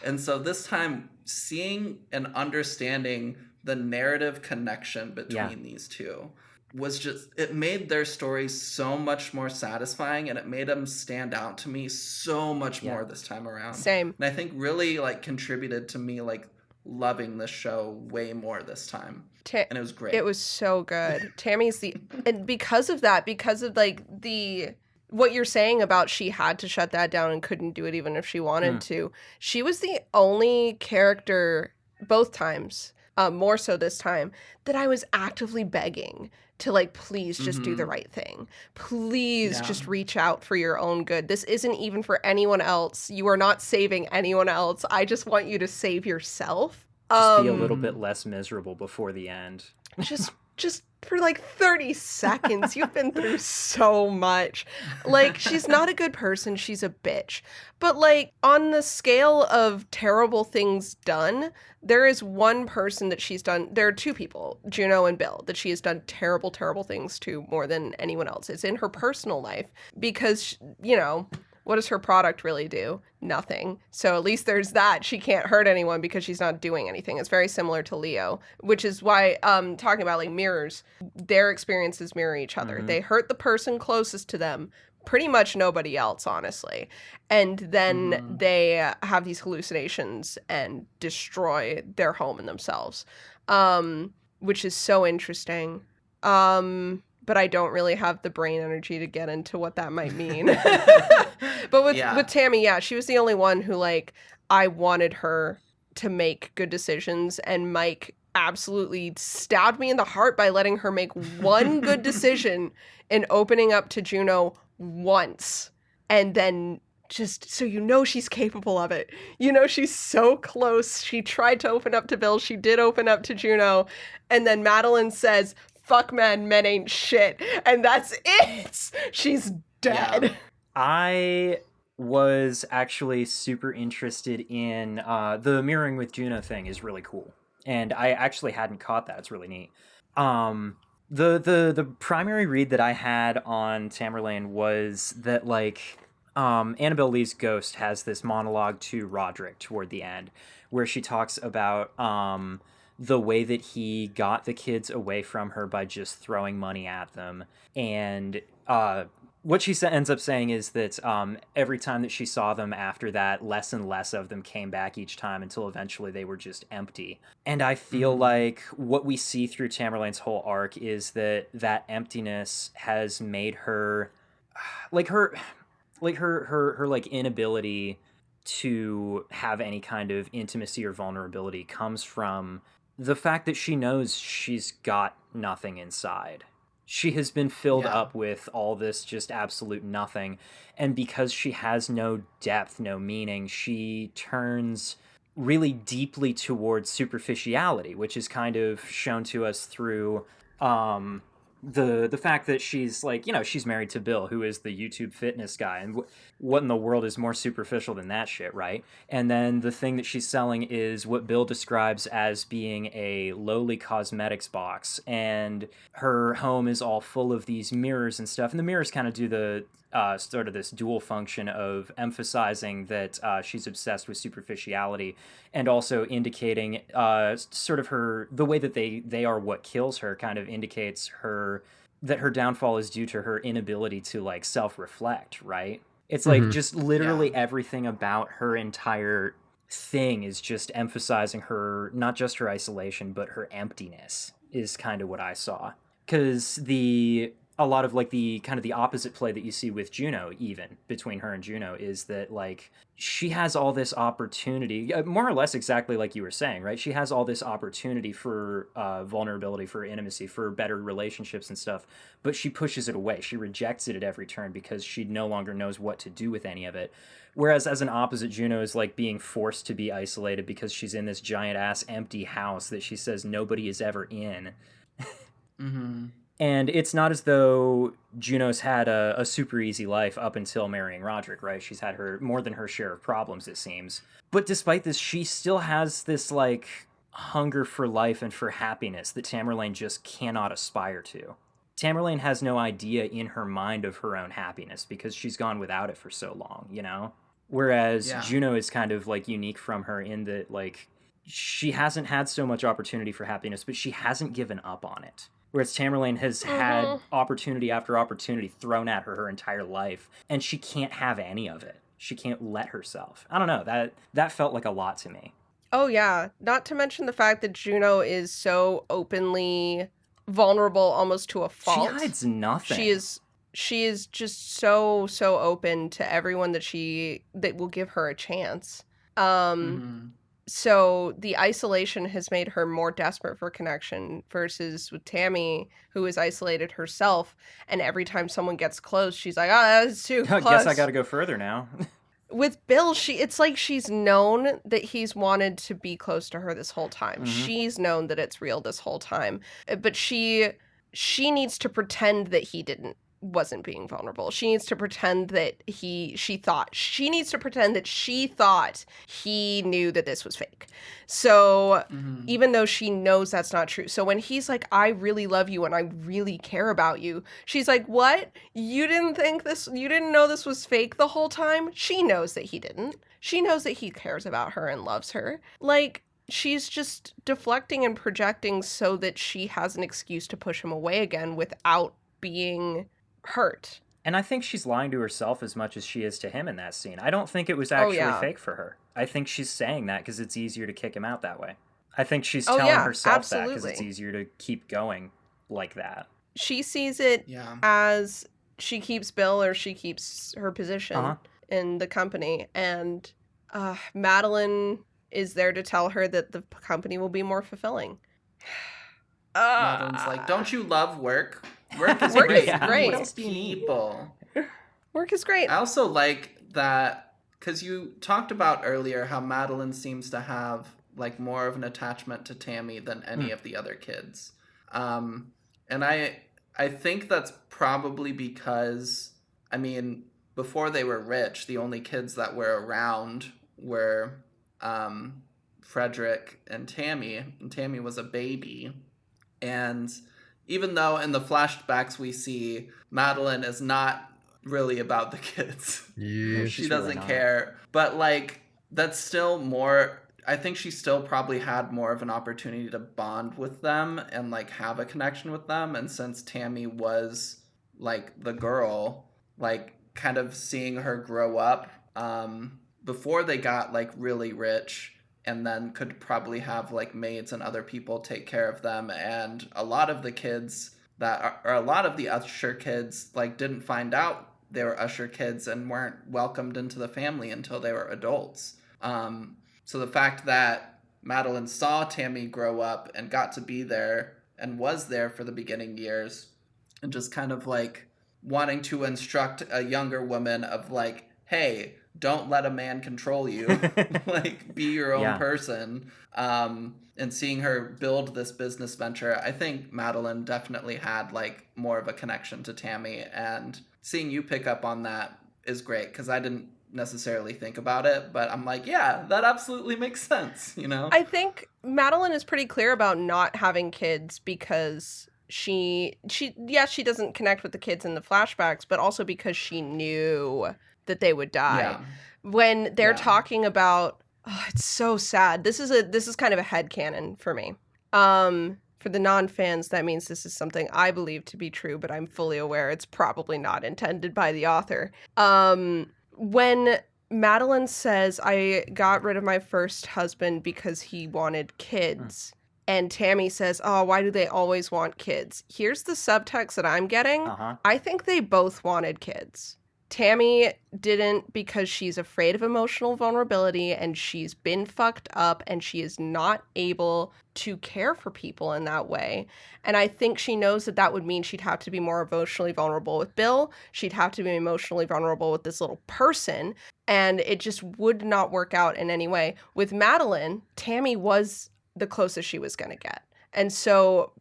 Speaker 2: And so this time, seeing and understanding the narrative connection between these two was just, it made their stories so much more satisfying, and it made them stand out to me so much more this time around.
Speaker 3: Same.
Speaker 2: And I think really like contributed to me like loving this show way more this time. And it was great.
Speaker 3: It was so good. Tammy's and because of that, because of like what you're saying about she had to shut that down and couldn't do it even if she wanted to, she was the only character both times, more so this time, that I was actively begging to like, please just do the right thing. Please just reach out for your own good. This isn't even for anyone else. You are not saving anyone else. I just want you to save yourself.
Speaker 4: Just be a little bit less miserable before the end.
Speaker 3: Just for like 30 seconds. You've been through so much. Like, she's not a good person. She's a bitch. But like, on the scale of terrible things done, there is one person that she's done. There are two people, Juno and Bill, that she has done terrible, terrible things to more than anyone else. It's in her personal life because, you know, what does her product really do? Nothing. So at least there's that. She can't hurt anyone because she's not doing anything. It's very similar to Leo, which is why talking about like mirrors, their experiences mirror each other. They hurt the person closest to them, pretty much nobody else, honestly. And then they have these hallucinations and destroy their home and themselves, which is so interesting. But I don't really have the brain energy to get into what that might mean. But with Tammy, she was the only one who, like, I wanted her to make good decisions, and Mike absolutely stabbed me in the heart by letting her make one good decision in opening up to Juno once. And then just so you know she's capable of it. You know, she's so close. She tried to open up to Bill. She did open up to Juno. And then Madeline says, fuck men ain't shit. And that's it. She's dead.
Speaker 2: Yeah.
Speaker 4: I was actually super interested in the mirroring with Juno thing is really cool. And I actually hadn't caught that. It's really neat. The primary read that I had on Tamerlane was that, like, Annabelle Lee's ghost has this monologue to Roderick toward the end where she talks about the way that he got the kids away from her by just throwing money at them. And what she ends up saying is that every time that she saw them after that, less and less of them came back each time until eventually they were just empty. And I feel like what we see through Tamerlane's whole arc is that emptiness has made her her inability to have any kind of intimacy or vulnerability comes from the fact that she knows she's got nothing inside. She has been filled up with all this just absolute nothing, and because she has no depth, no meaning, she turns really deeply towards superficiality, which is kind of shown to us through the fact that she's she's married to Bill, who is the YouTube fitness guy, and what in the world is more superficial than that shit, right? And then the thing that she's selling is what Bill describes as being a lowly cosmetics box, and her home is all full of these mirrors and stuff, and the mirrors kind of do the sort of this dual function of emphasizing that she's obsessed with superficiality, and also indicating sort of the way that they are what kills her, kind of indicates that her downfall is due to her inability to like self-reflect, right? It's like just literally everything about her entire thing is just emphasizing her, not just her isolation, but her emptiness is kind of what I saw. Because a lot of like the kind of the opposite play that you see with Juno, even between her and Juno, is that like she has all this opportunity, more or less exactly like you were saying, right? She has all this opportunity for vulnerability, for intimacy, for better relationships and stuff, but she pushes it away. She rejects it at every turn because she no longer knows what to do with any of it. Whereas as an opposite, Juno is like being forced to be isolated because she's in this giant ass empty house that she says nobody is ever in. And it's not as though Juno's had a super easy life up until marrying Roderick, right? She's had more than her share of problems, it seems. But despite this, she still has this, like, hunger for life and for happiness that Tamerlane just cannot aspire to. Tamerlane has no idea in her mind of her own happiness because she's gone without it for so long, you know? Whereas Juno is kind of, like, unique from her in that, like, she hasn't had so much opportunity for happiness, but she hasn't given up on it. Whereas Tamerlane has had opportunity after opportunity thrown at her entire life, and she can't have any of it. She can't let herself. I don't know, that felt like a lot to me.
Speaker 3: Oh, yeah. Not to mention the fact that Juno is so openly vulnerable almost to a fault.
Speaker 4: She hides nothing.
Speaker 3: She is just so open to everyone that will give her a chance. So the isolation has made her more desperate for connection versus with Tammy, who is isolated herself. And every time someone gets close, she's like, oh, that's too close.
Speaker 4: I guess I got to go further now.
Speaker 3: With Bill, it's like she's known that he's wanted to be close to her this whole time. She's known that it's real this whole time. But she needs to pretend that he wasn't being vulnerable. She needs to pretend that she thought he knew that this was fake. So even though she knows that's not true. So when he's like, I really love you and I really care about you, she's like, what? You didn't know this was fake the whole time? She knows that he didn't. She knows that he cares about her and loves her. Like, she's just deflecting and projecting so that she has an excuse to push him away again without being hurt.
Speaker 4: And I think she's lying to herself as much as she is to him in that scene. I don't think it was actually fake for her. I think she's saying that because it's easier to kick him out that way. I think she's telling herself that because it's easier to keep going like that.
Speaker 3: She sees it as she keeps Bill or she keeps her position in the company. And Madeline is there to tell her that the company will be more fulfilling.
Speaker 2: Madeline's like, don't you love work? Work is
Speaker 3: Work
Speaker 2: great.
Speaker 3: is great.
Speaker 2: What else do you need? People.
Speaker 3: Work is great.
Speaker 2: I also like that because you talked about earlier how Madeline seems to have like more of an attachment to Tammy than any of the other kids. And I think that's probably because, I mean, before they were rich, the only kids that were around were Frederick and Tammy. And Tammy was a baby. And even though in the flashbacks we see Madeline is not really about the kids.
Speaker 1: Yeah,
Speaker 2: she doesn't really care. But like that's still more I think she still probably had more of an opportunity to bond with them and like have a connection with them. And since Tammy was like the girl, like kind of seeing her grow up before they got like really rich, and then could probably have like maids and other people take care of them. And a lot of the kids or a lot of the Usher kids like didn't find out they were Usher kids and weren't welcomed into the family until they were adults. So the fact that Madeline saw Tammy grow up and got to be there and was there for the beginning years, and just kind of like wanting to instruct a younger woman of like, hey, don't let a man control you, like be your own person. And seeing her build this business venture, I think Madeline definitely had like more of a connection to Tammy, and seeing you pick up on that is great, because I didn't necessarily think about it, but I'm like, yeah, that absolutely makes sense, you know?
Speaker 3: I think Madeline is pretty clear about not having kids because she doesn't connect with the kids in the flashbacks, but also because she knew that they would die.
Speaker 2: Yeah.
Speaker 3: When they're talking about, it's so sad. This is kind of a headcanon for me. For the non-fans, that means this is something I believe to be true, but I'm fully aware it's probably not intended by the author. When Madeline says, I got rid of my first husband because he wanted kids, and Tammy says, oh, why do they always want kids? Here's the subtext that I'm getting. I think they both wanted kids. Tammy didn't because she's afraid of emotional vulnerability and she's been fucked up and she is not able to care for people in that way. And I think she knows that would mean she'd have to be more emotionally vulnerable with Bill. She'd have to be emotionally vulnerable with this little person. And it just would not work out in any way. With Madeline, Tammy was the closest she was going to get. And so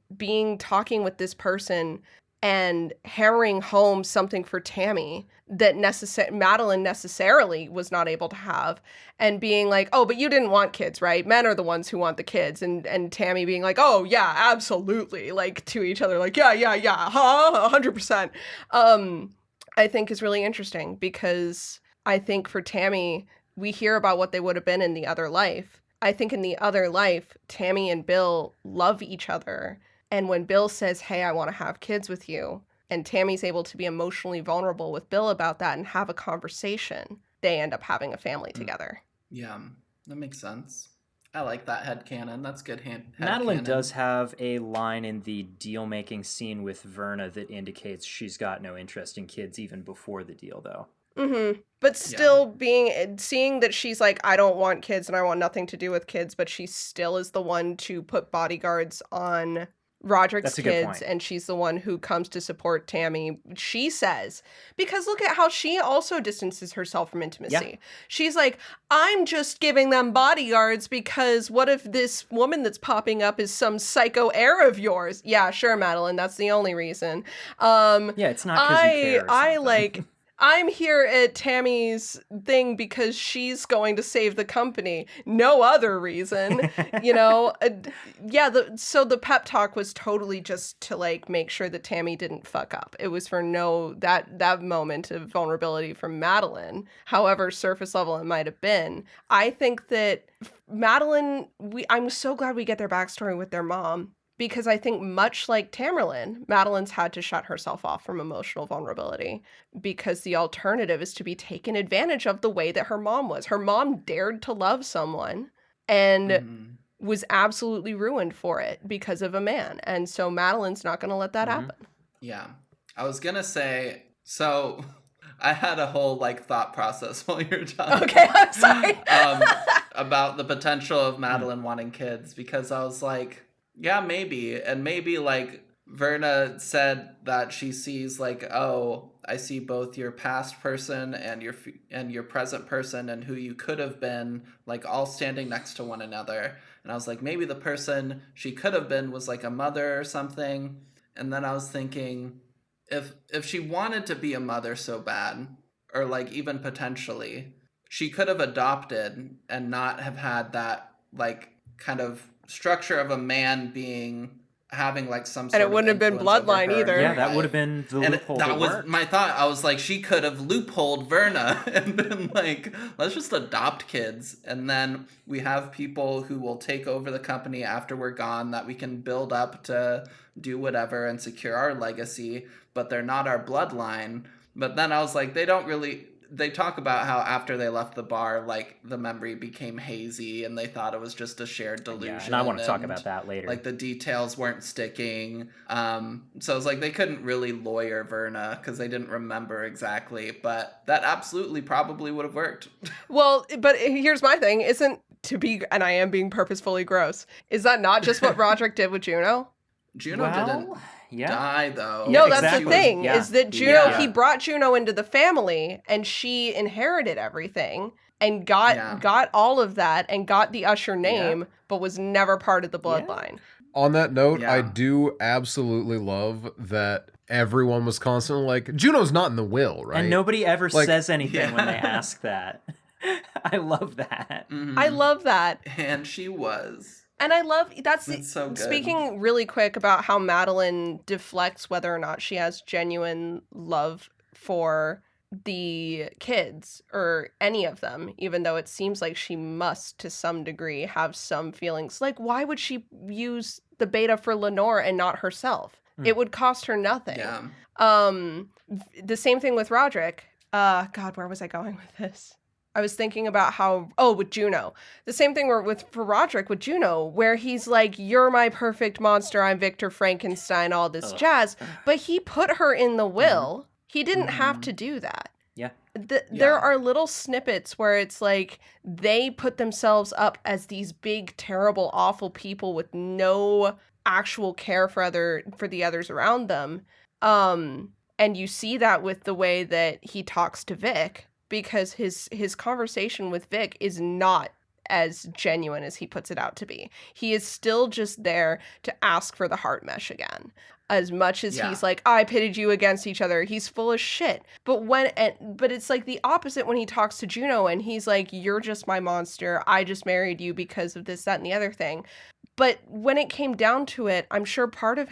Speaker 3: talking with this person and hammering home something for Tammy that Madeline necessarily was not able to have, and being like, oh, but you didn't want kids, right? Men are the ones who want the kids. And Tammy being like, oh, yeah, absolutely. Like to each other, like, yeah, 100%. I think is really interesting, because I think for Tammy, we hear about what they would have been in the other life. I think in the other life, Tammy and Bill love each other. And when Bill says, hey, I want to have kids with you, and Tammy's able to be emotionally vulnerable with Bill about that and have a conversation, they end up having a family together.
Speaker 2: Yeah, that makes sense. I like that headcanon. That's good
Speaker 4: Madeline does have a line in the deal-making scene with Verna that indicates she's got no interest in kids even before the deal, though.
Speaker 3: Mm-hmm. But still seeing that she's like, I don't want kids and I want nothing to do with kids, but she still is the one to put bodyguards on Roderick's kids, and she's the one who comes to support Tammy, she says, because look at how she also distances herself from intimacy. Yeah. She's like, I'm just giving them bodyguards because what if this woman that's popping up is some psycho heir of yours? Yeah, sure, Madeline, that's the only reason.
Speaker 4: Yeah, it's not because you care.
Speaker 3: I'm here at Tammy's thing because she's going to save the company. No other reason, you know? So the pep talk was totally just to, like, make sure that Tammy didn't fuck up. It was for that moment of vulnerability from Madeline, however surface level it might have been. I think that Madeline, I'm so glad we get their backstory with their mom. Because I think much like Tamerlane, Madeline's had to shut herself off from emotional vulnerability because the alternative is to be taken advantage of the way that her mom was. Her mom dared to love someone and was absolutely ruined for it because of a man. And so Madeline's not going to let that happen.
Speaker 2: Yeah. I was going to say, so I had a whole thought process while you were talking.
Speaker 3: Okay, I'm sorry.
Speaker 2: About the potential of Madeline wanting kids, because I was like, yeah, maybe. And maybe Verna said that she sees oh, I see both your past person and your present person and who you could have been all standing next to one another. And I was like, maybe the person she could have been was a mother or something. And then I was thinking, if she wanted to be a mother so bad, or even potentially, she could have adopted and not have had that kind of structure of a man being having like some sort
Speaker 3: And it
Speaker 2: of
Speaker 3: wouldn't have been
Speaker 2: influence over
Speaker 3: bloodline
Speaker 2: her in
Speaker 3: either.
Speaker 2: her
Speaker 4: Yeah, that
Speaker 2: life.
Speaker 4: would have been the
Speaker 2: And
Speaker 4: loophole
Speaker 2: that was
Speaker 4: worked.
Speaker 2: my thought. I was like, she could have loopholed Verna and been like, let's just adopt kids. And then we have people who will take over the company after we're gone that we can build up to do whatever and secure our legacy, but they're not our bloodline. But then I was like, they talk about how after they left the bar, like the memory became hazy and they thought it was just a shared delusion.
Speaker 4: Yeah, and I want to talk about that later.
Speaker 2: Like the details weren't sticking. So it's like they couldn't really lawyer Verna because they didn't remember exactly, but that absolutely probably would have worked.
Speaker 3: Well, but here's my thing. And I am being purposefully gross. Is that not just what Roderick did with Juno?
Speaker 2: Juno didn't die though.
Speaker 3: No,
Speaker 4: Yeah,
Speaker 3: that's
Speaker 4: exactly.
Speaker 3: the thing,
Speaker 4: Yeah.
Speaker 3: is that Juno,
Speaker 2: Yeah.
Speaker 3: he brought Juno into the family and she inherited everything and got all of that and got the Usher name, but was never part of the bloodline.
Speaker 1: On that note,
Speaker 2: Yeah.
Speaker 1: I do absolutely love that everyone was constantly like, Juno's not in the will, right?
Speaker 4: And nobody ever
Speaker 1: Like-
Speaker 4: says anything when they
Speaker 2: Yeah.
Speaker 4: ask that. I love that.
Speaker 2: Mhm.
Speaker 3: I love that.
Speaker 2: And she was.
Speaker 3: And I love
Speaker 2: It's so good.
Speaker 3: Speaking really quick about how Madeline deflects whether or not she has genuine love for the kids or any of them, even though it seems like she must to some degree have some feelings. Like, why would she use the beta for Lenore and not herself? It would cost her nothing.
Speaker 2: Yeah.
Speaker 3: The same thing with Roderick. God, where was I going with this? I was thinking about with Juno. The same thing for Roderick with Juno, where he's like, you're my perfect monster, I'm Victor Frankenstein, all this jazz. But he put her in the will. He didn't have to do that.
Speaker 4: Yeah.
Speaker 3: There are little snippets where it's like they put themselves up as these big, terrible, awful people with no actual care for the others around them. And you see that with the way that he talks to Vic, because his conversation with Vic is not as genuine as he puts it out to be. He is still just there to ask for the heart mesh again. As much as he's like, I pitted you against each other, he's full of shit. But it's like the opposite when he talks to Juno and he's like, you're just my monster. I just married you because of this, that, and the other thing. But when it came down to it, I'm sure the part of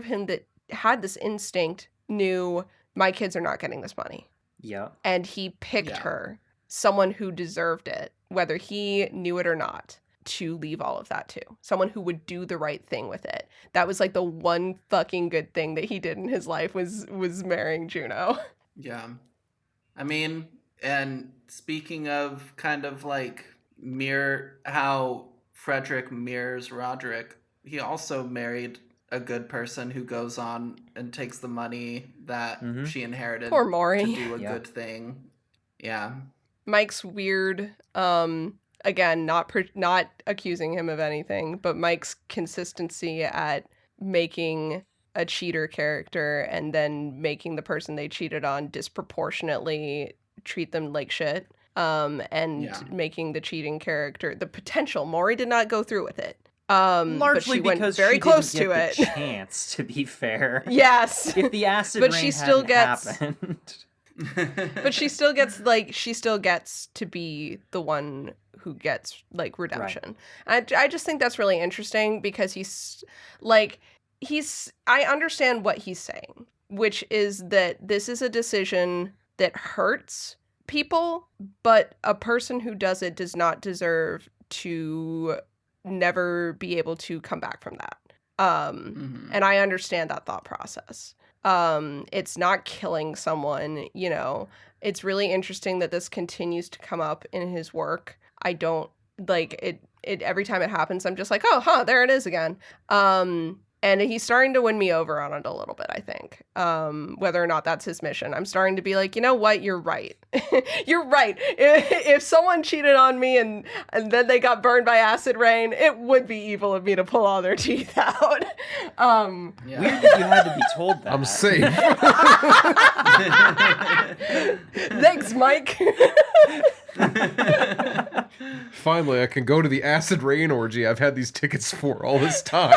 Speaker 3: him that had this instinct knew my kids are not getting this money.
Speaker 4: Yeah.
Speaker 3: And he picked her, someone who deserved it, whether he knew it or not, to leave all of that to. Someone who would do the right thing with it. That was like the one fucking good thing that he did in his life was marrying Juno.
Speaker 2: Yeah. I mean, and speaking of kind of like how Frederick mirrors Roderick, he also married a good person who goes on and takes the money that she inherited.
Speaker 3: Poor Maury.
Speaker 2: To do a good thing. Yeah.
Speaker 3: Mike's weird. Again, not accusing him of anything, but Mike's consistency at making a cheater character and then making the person they cheated on disproportionately treat them like shit. Making the cheating character, the potential. Maury did not go through with it.
Speaker 4: Largely
Speaker 3: but she
Speaker 4: because
Speaker 3: went very
Speaker 4: she
Speaker 3: close
Speaker 4: didn't
Speaker 3: to
Speaker 4: get
Speaker 3: it.
Speaker 4: the chance, to be fair.
Speaker 3: Yes.
Speaker 4: If the acid
Speaker 3: But
Speaker 4: rain
Speaker 3: she still
Speaker 4: hadn't
Speaker 3: gets-
Speaker 4: happened.
Speaker 3: But she still gets to be the one who gets like redemption. Right. I just think that's really interesting because I understand what he's saying, which is that this is a decision that hurts people, but a person who does it does not deserve to never be able to come back from that. And I understand that thought process. It's not killing someone, It's really interesting that this continues to come up in his work. I don't like it every time it happens. I'm just like, oh, there it is again. And he's starting to win me over on it a little bit, I think. Whether or not that's his mission. I'm starting to be like, you know what? You're right. You're right. If someone cheated on me and then they got burned by acid rain, it would be evil of me to pull all their teeth out.
Speaker 4: Weird that you had to be told that.
Speaker 1: I'm safe.
Speaker 3: Thanks, Mike.
Speaker 1: Finally, I can go to the acid rain orgy I've had these tickets for all this time.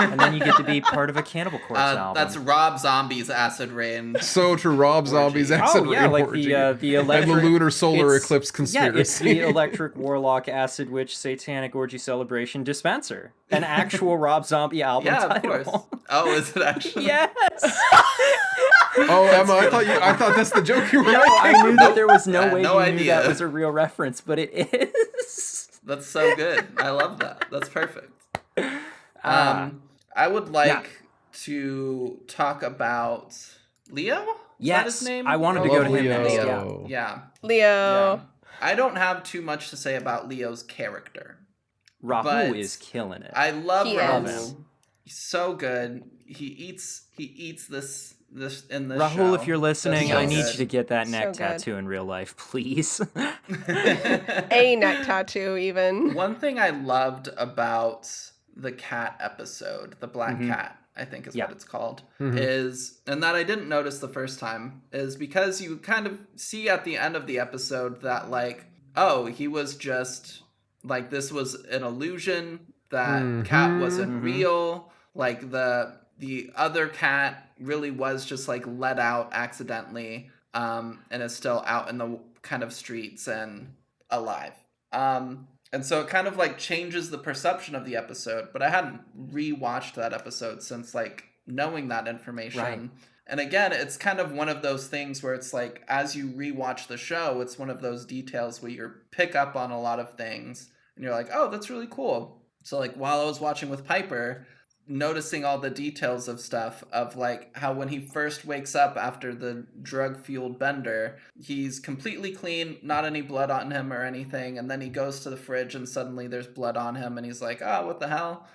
Speaker 4: And then you get to be part of a Cannibal Corpse album.
Speaker 2: That's Rob Zombie's Acid Rain.
Speaker 1: So true, Rob Zombie's acid rain
Speaker 4: like
Speaker 1: orgy.
Speaker 4: the electric,
Speaker 1: and the lunar solar
Speaker 4: it's-
Speaker 1: eclipse conspiracy.
Speaker 4: Yeah, it's the Electric Warlock Acid Witch Satanic Orgy Celebration Dispenser. An actual Rob Zombie album
Speaker 2: Yeah, of
Speaker 4: title.
Speaker 2: course. Oh, is it actually?
Speaker 4: Yes.
Speaker 1: Oh, Emma, I thought that's the joke you were
Speaker 4: No,
Speaker 1: making.
Speaker 4: I knew that there was
Speaker 2: I
Speaker 4: no
Speaker 2: had
Speaker 4: way
Speaker 2: no
Speaker 4: you knew
Speaker 2: idea.
Speaker 4: that was a real reference, but it is.
Speaker 2: That's so good. I love that. That's perfect.
Speaker 4: Ah.
Speaker 2: I would like to talk about Leo? Is that his
Speaker 4: Yes,
Speaker 2: name?
Speaker 4: I wanted to
Speaker 1: Love
Speaker 4: go to him
Speaker 1: Leo.
Speaker 4: next.
Speaker 1: Leo.
Speaker 2: Yeah.
Speaker 3: Leo.
Speaker 2: Yeah. I don't have too much to say about Leo's character.
Speaker 4: Rahul
Speaker 2: But
Speaker 4: is killing it.
Speaker 2: I love
Speaker 3: He
Speaker 2: Rahul.
Speaker 3: is.
Speaker 2: He's so good. He eats this in this
Speaker 4: Rahul,
Speaker 2: show.
Speaker 4: if you're listening,
Speaker 2: That's
Speaker 4: I
Speaker 2: so
Speaker 4: need
Speaker 2: good.
Speaker 4: you to get that
Speaker 3: So
Speaker 4: neck
Speaker 3: good.
Speaker 4: tattoo in real life, please.
Speaker 3: A neck tattoo, even.
Speaker 2: One thing I loved about the cat episode, the black
Speaker 4: Mhm.
Speaker 2: cat, I think is
Speaker 4: Yeah.
Speaker 2: what it's called,
Speaker 1: Mhm.
Speaker 2: is, and that I didn't notice the first time, is because you kind of see at the end of the episode that, like, oh, he was just, like, this was an illusion, that cat wasn't
Speaker 4: Mhm.
Speaker 2: real, like, the other cat really was just, like, let out accidentally, and is still out in the kind of streets and alive. And so it kind of like changes the perception of the episode, but I hadn't rewatched that episode since like knowing that information.
Speaker 4: Right.
Speaker 2: And again, it's kind of one of those things where it's like as you rewatch the show, it's one of those details where you pick up on a lot of things and you're like, "Oh, that's really cool." So like while I was watching with Piper, noticing all the details of stuff of like how when he first wakes up after the drug-fueled bender, he's completely clean, not any blood on him or anything, and then he goes to the fridge and suddenly there's blood on him and he's like, oh, what the hell?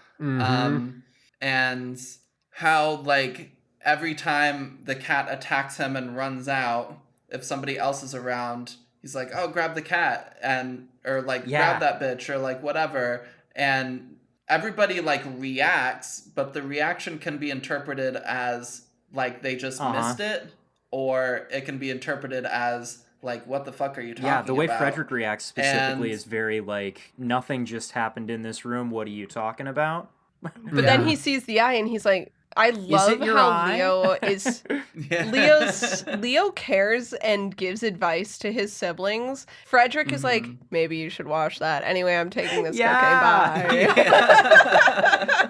Speaker 2: And how like every time the cat attacks him and runs out, if somebody else is around, he's like, oh, grab the cat, and or like grab that bitch or like whatever, and everybody like reacts, but the reaction can be interpreted as like they just missed it, or it can be interpreted as like, what the fuck are you talking about?
Speaker 4: Yeah, the way Frederick reacts specifically
Speaker 2: And-
Speaker 4: is very like, nothing just happened in this room. What are you talking about?
Speaker 3: But then he sees the eye and he's like, I love
Speaker 4: your
Speaker 3: how
Speaker 4: eye?
Speaker 3: Leo is
Speaker 2: Yeah.
Speaker 3: Leo cares and gives advice to his siblings. Frederick is like, maybe you should watch that. Anyway, I'm taking this cocaine. Bye.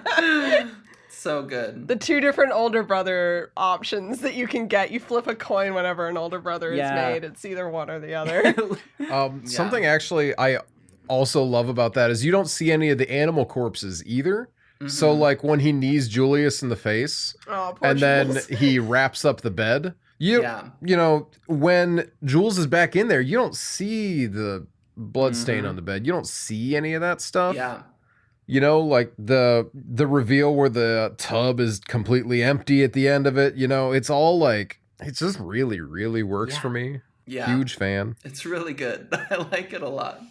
Speaker 2: Yeah. So good.
Speaker 3: The two different older brother options that you can get. You flip a coin whenever an older brother is made. It's either one or the other.
Speaker 1: Something actually I also love about that is you don't see any of the animal corpses either. So like when he knees Julius in the face
Speaker 3: Oh, poor
Speaker 1: and then
Speaker 3: Jules.
Speaker 1: he wraps up the bed, you know, when Jules is back in there, you don't see the blood stain on the bed. You don't see any of that stuff.
Speaker 2: Yeah.
Speaker 1: You know, like the reveal where the tub is completely empty at the end of it, you know, it's all like, it just really, really works for me.
Speaker 2: Yeah.
Speaker 1: Huge fan.
Speaker 2: It's really good. I like it a lot.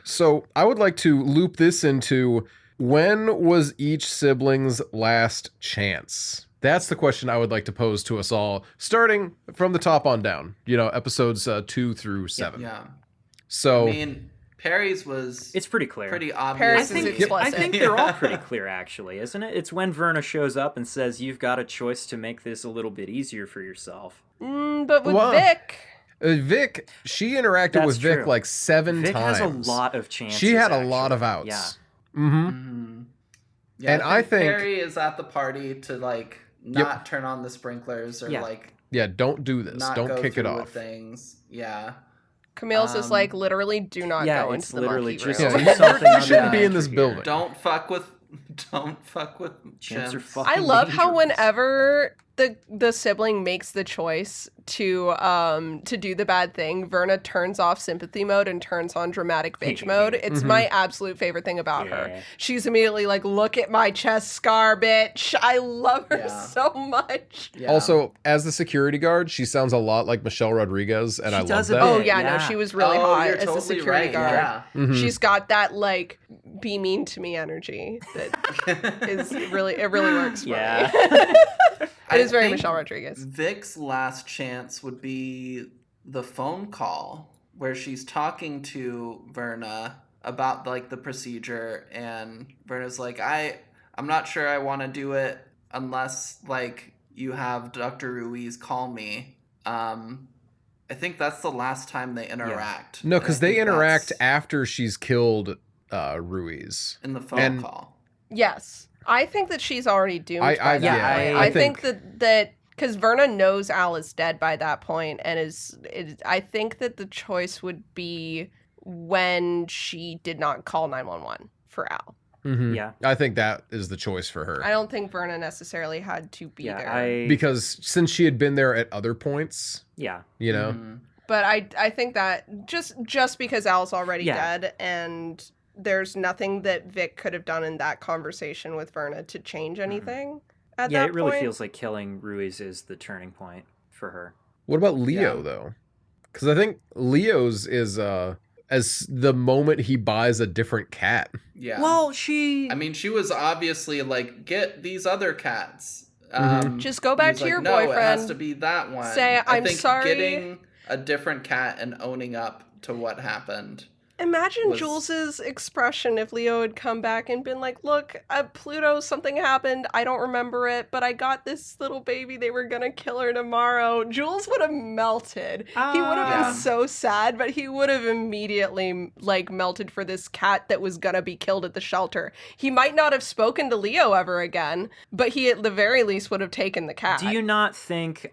Speaker 1: So I would like to loop this into, when was each sibling's last chance? That's the question I would like to pose to us all, starting from the top on down, you know, episodes 2 through 7.
Speaker 2: Yeah.
Speaker 1: So
Speaker 2: I mean, Perry's was
Speaker 4: It's pretty clear.
Speaker 2: pretty
Speaker 3: Perry's
Speaker 2: obvious.
Speaker 3: is
Speaker 4: I
Speaker 3: explicit.
Speaker 4: think they're all pretty clear, actually, isn't it? It's when Verna shows up and says, you've got a choice to make this a little bit easier for yourself.
Speaker 3: But with
Speaker 1: Well,
Speaker 3: Vic,
Speaker 1: Vic, she interacted
Speaker 4: That's
Speaker 1: with Vic
Speaker 4: true.
Speaker 1: like 7
Speaker 4: Vic
Speaker 1: times.
Speaker 4: has a lot of chances.
Speaker 1: She had a lot of
Speaker 4: actually.
Speaker 1: outs.
Speaker 4: Yeah.
Speaker 1: Mm-hmm.
Speaker 2: Yeah,
Speaker 1: And I think-
Speaker 2: Perry is at the party to like not turn on the sprinklers or like
Speaker 1: Yeah, don't do this.
Speaker 2: not
Speaker 1: Don't
Speaker 2: go
Speaker 1: kick it
Speaker 2: through with
Speaker 1: off.
Speaker 2: Things. Yeah.
Speaker 3: Camille's is like, literally do not
Speaker 4: Yeah,
Speaker 3: go
Speaker 4: it's
Speaker 3: into the
Speaker 4: literally
Speaker 3: monkey
Speaker 4: just
Speaker 3: room.
Speaker 1: Yeah,
Speaker 4: do something
Speaker 1: you shouldn't be in
Speaker 4: under
Speaker 1: this
Speaker 4: here.
Speaker 1: building.
Speaker 2: Don't fuck with
Speaker 4: Chimps are
Speaker 2: chimps.
Speaker 4: fucking
Speaker 3: I love how
Speaker 4: dangerous.
Speaker 3: whenever the sibling makes the choice to do the bad thing, Verna turns off sympathy mode and turns on dramatic bitch mode. It's my absolute favorite thing about her.
Speaker 4: Yeah.
Speaker 3: She's immediately like, look at my chest scar, bitch. I love her
Speaker 2: Yeah.
Speaker 3: so much.
Speaker 2: Yeah.
Speaker 1: Also, as the security guard, she sounds a lot like Michelle Rodriguez, and
Speaker 4: She
Speaker 1: I love
Speaker 4: does a
Speaker 1: that.
Speaker 4: bit.
Speaker 3: Oh yeah, no,
Speaker 4: Yeah.
Speaker 3: she was really
Speaker 2: Oh,
Speaker 3: hot
Speaker 2: you're
Speaker 3: as a
Speaker 2: totally
Speaker 3: security
Speaker 2: right.
Speaker 3: guard.
Speaker 2: Yeah.
Speaker 1: Mhm.
Speaker 3: She's got that like be mean to me energy that is really it really works for
Speaker 4: Yeah.
Speaker 3: me. It is very
Speaker 2: think
Speaker 3: Michelle Rodriguez.
Speaker 2: Vic's last chance would be the phone call where she's talking to Verna about like the procedure, and Verna's like, I'm not sure I want to do it unless like you have Dr. Ruiz call me. I think that's the last time they interact.
Speaker 1: No,
Speaker 2: and I
Speaker 1: because they
Speaker 2: think
Speaker 1: interact
Speaker 2: that's
Speaker 1: after she's killed Ruiz.
Speaker 2: in the phone
Speaker 1: and-
Speaker 2: call.
Speaker 3: Yes. I think that she's already doomed by that
Speaker 4: yeah,
Speaker 3: point.
Speaker 4: I
Speaker 3: I think that because Verna knows Al is dead by that point, and I think that the choice would be when she did not call 911 for Al.
Speaker 1: Mhm.
Speaker 4: Yeah.
Speaker 1: I think that is the choice for her.
Speaker 3: I don't think Verna necessarily had to be there.
Speaker 1: Because since she had been there at other points,
Speaker 4: Yeah.
Speaker 1: you know?
Speaker 2: Mhm.
Speaker 3: But I think that just because Al's already
Speaker 4: Yeah.
Speaker 3: dead, and there's nothing that Vic could have done in that conversation with Verna to change anything at
Speaker 4: Yeah,
Speaker 3: that
Speaker 4: it really
Speaker 3: point.
Speaker 4: feels like killing Ruiz is the turning point for her.
Speaker 1: What about Leo,
Speaker 2: Yeah.
Speaker 1: though? Because I think Leo's is as the moment he buys a different cat.
Speaker 2: Yeah.
Speaker 4: Well, she...
Speaker 2: I mean, she was obviously like, get these other cats.
Speaker 1: Mhm.
Speaker 3: Just go back
Speaker 2: he's
Speaker 3: to
Speaker 2: like,
Speaker 3: your
Speaker 2: no, it has
Speaker 3: boyfriend.
Speaker 2: to be that one.
Speaker 3: Say,
Speaker 2: I
Speaker 3: "I'm
Speaker 2: think
Speaker 3: sorry."
Speaker 2: Getting a different cat and owning up to what happened.
Speaker 3: Imagine
Speaker 2: was-
Speaker 3: Jules's expression if Leo had come back and been like, "Look, at Pluto, something happened. I don't remember it, but I got this little baby. They were gonna kill her tomorrow." Jules would have melted. He would have
Speaker 2: Yeah.
Speaker 3: been so sad, but he would have immediately like melted for this cat that was gonna be killed at the shelter. He might not have spoken to Leo ever again, but he at the very least would have taken the cat.
Speaker 4: Do you not think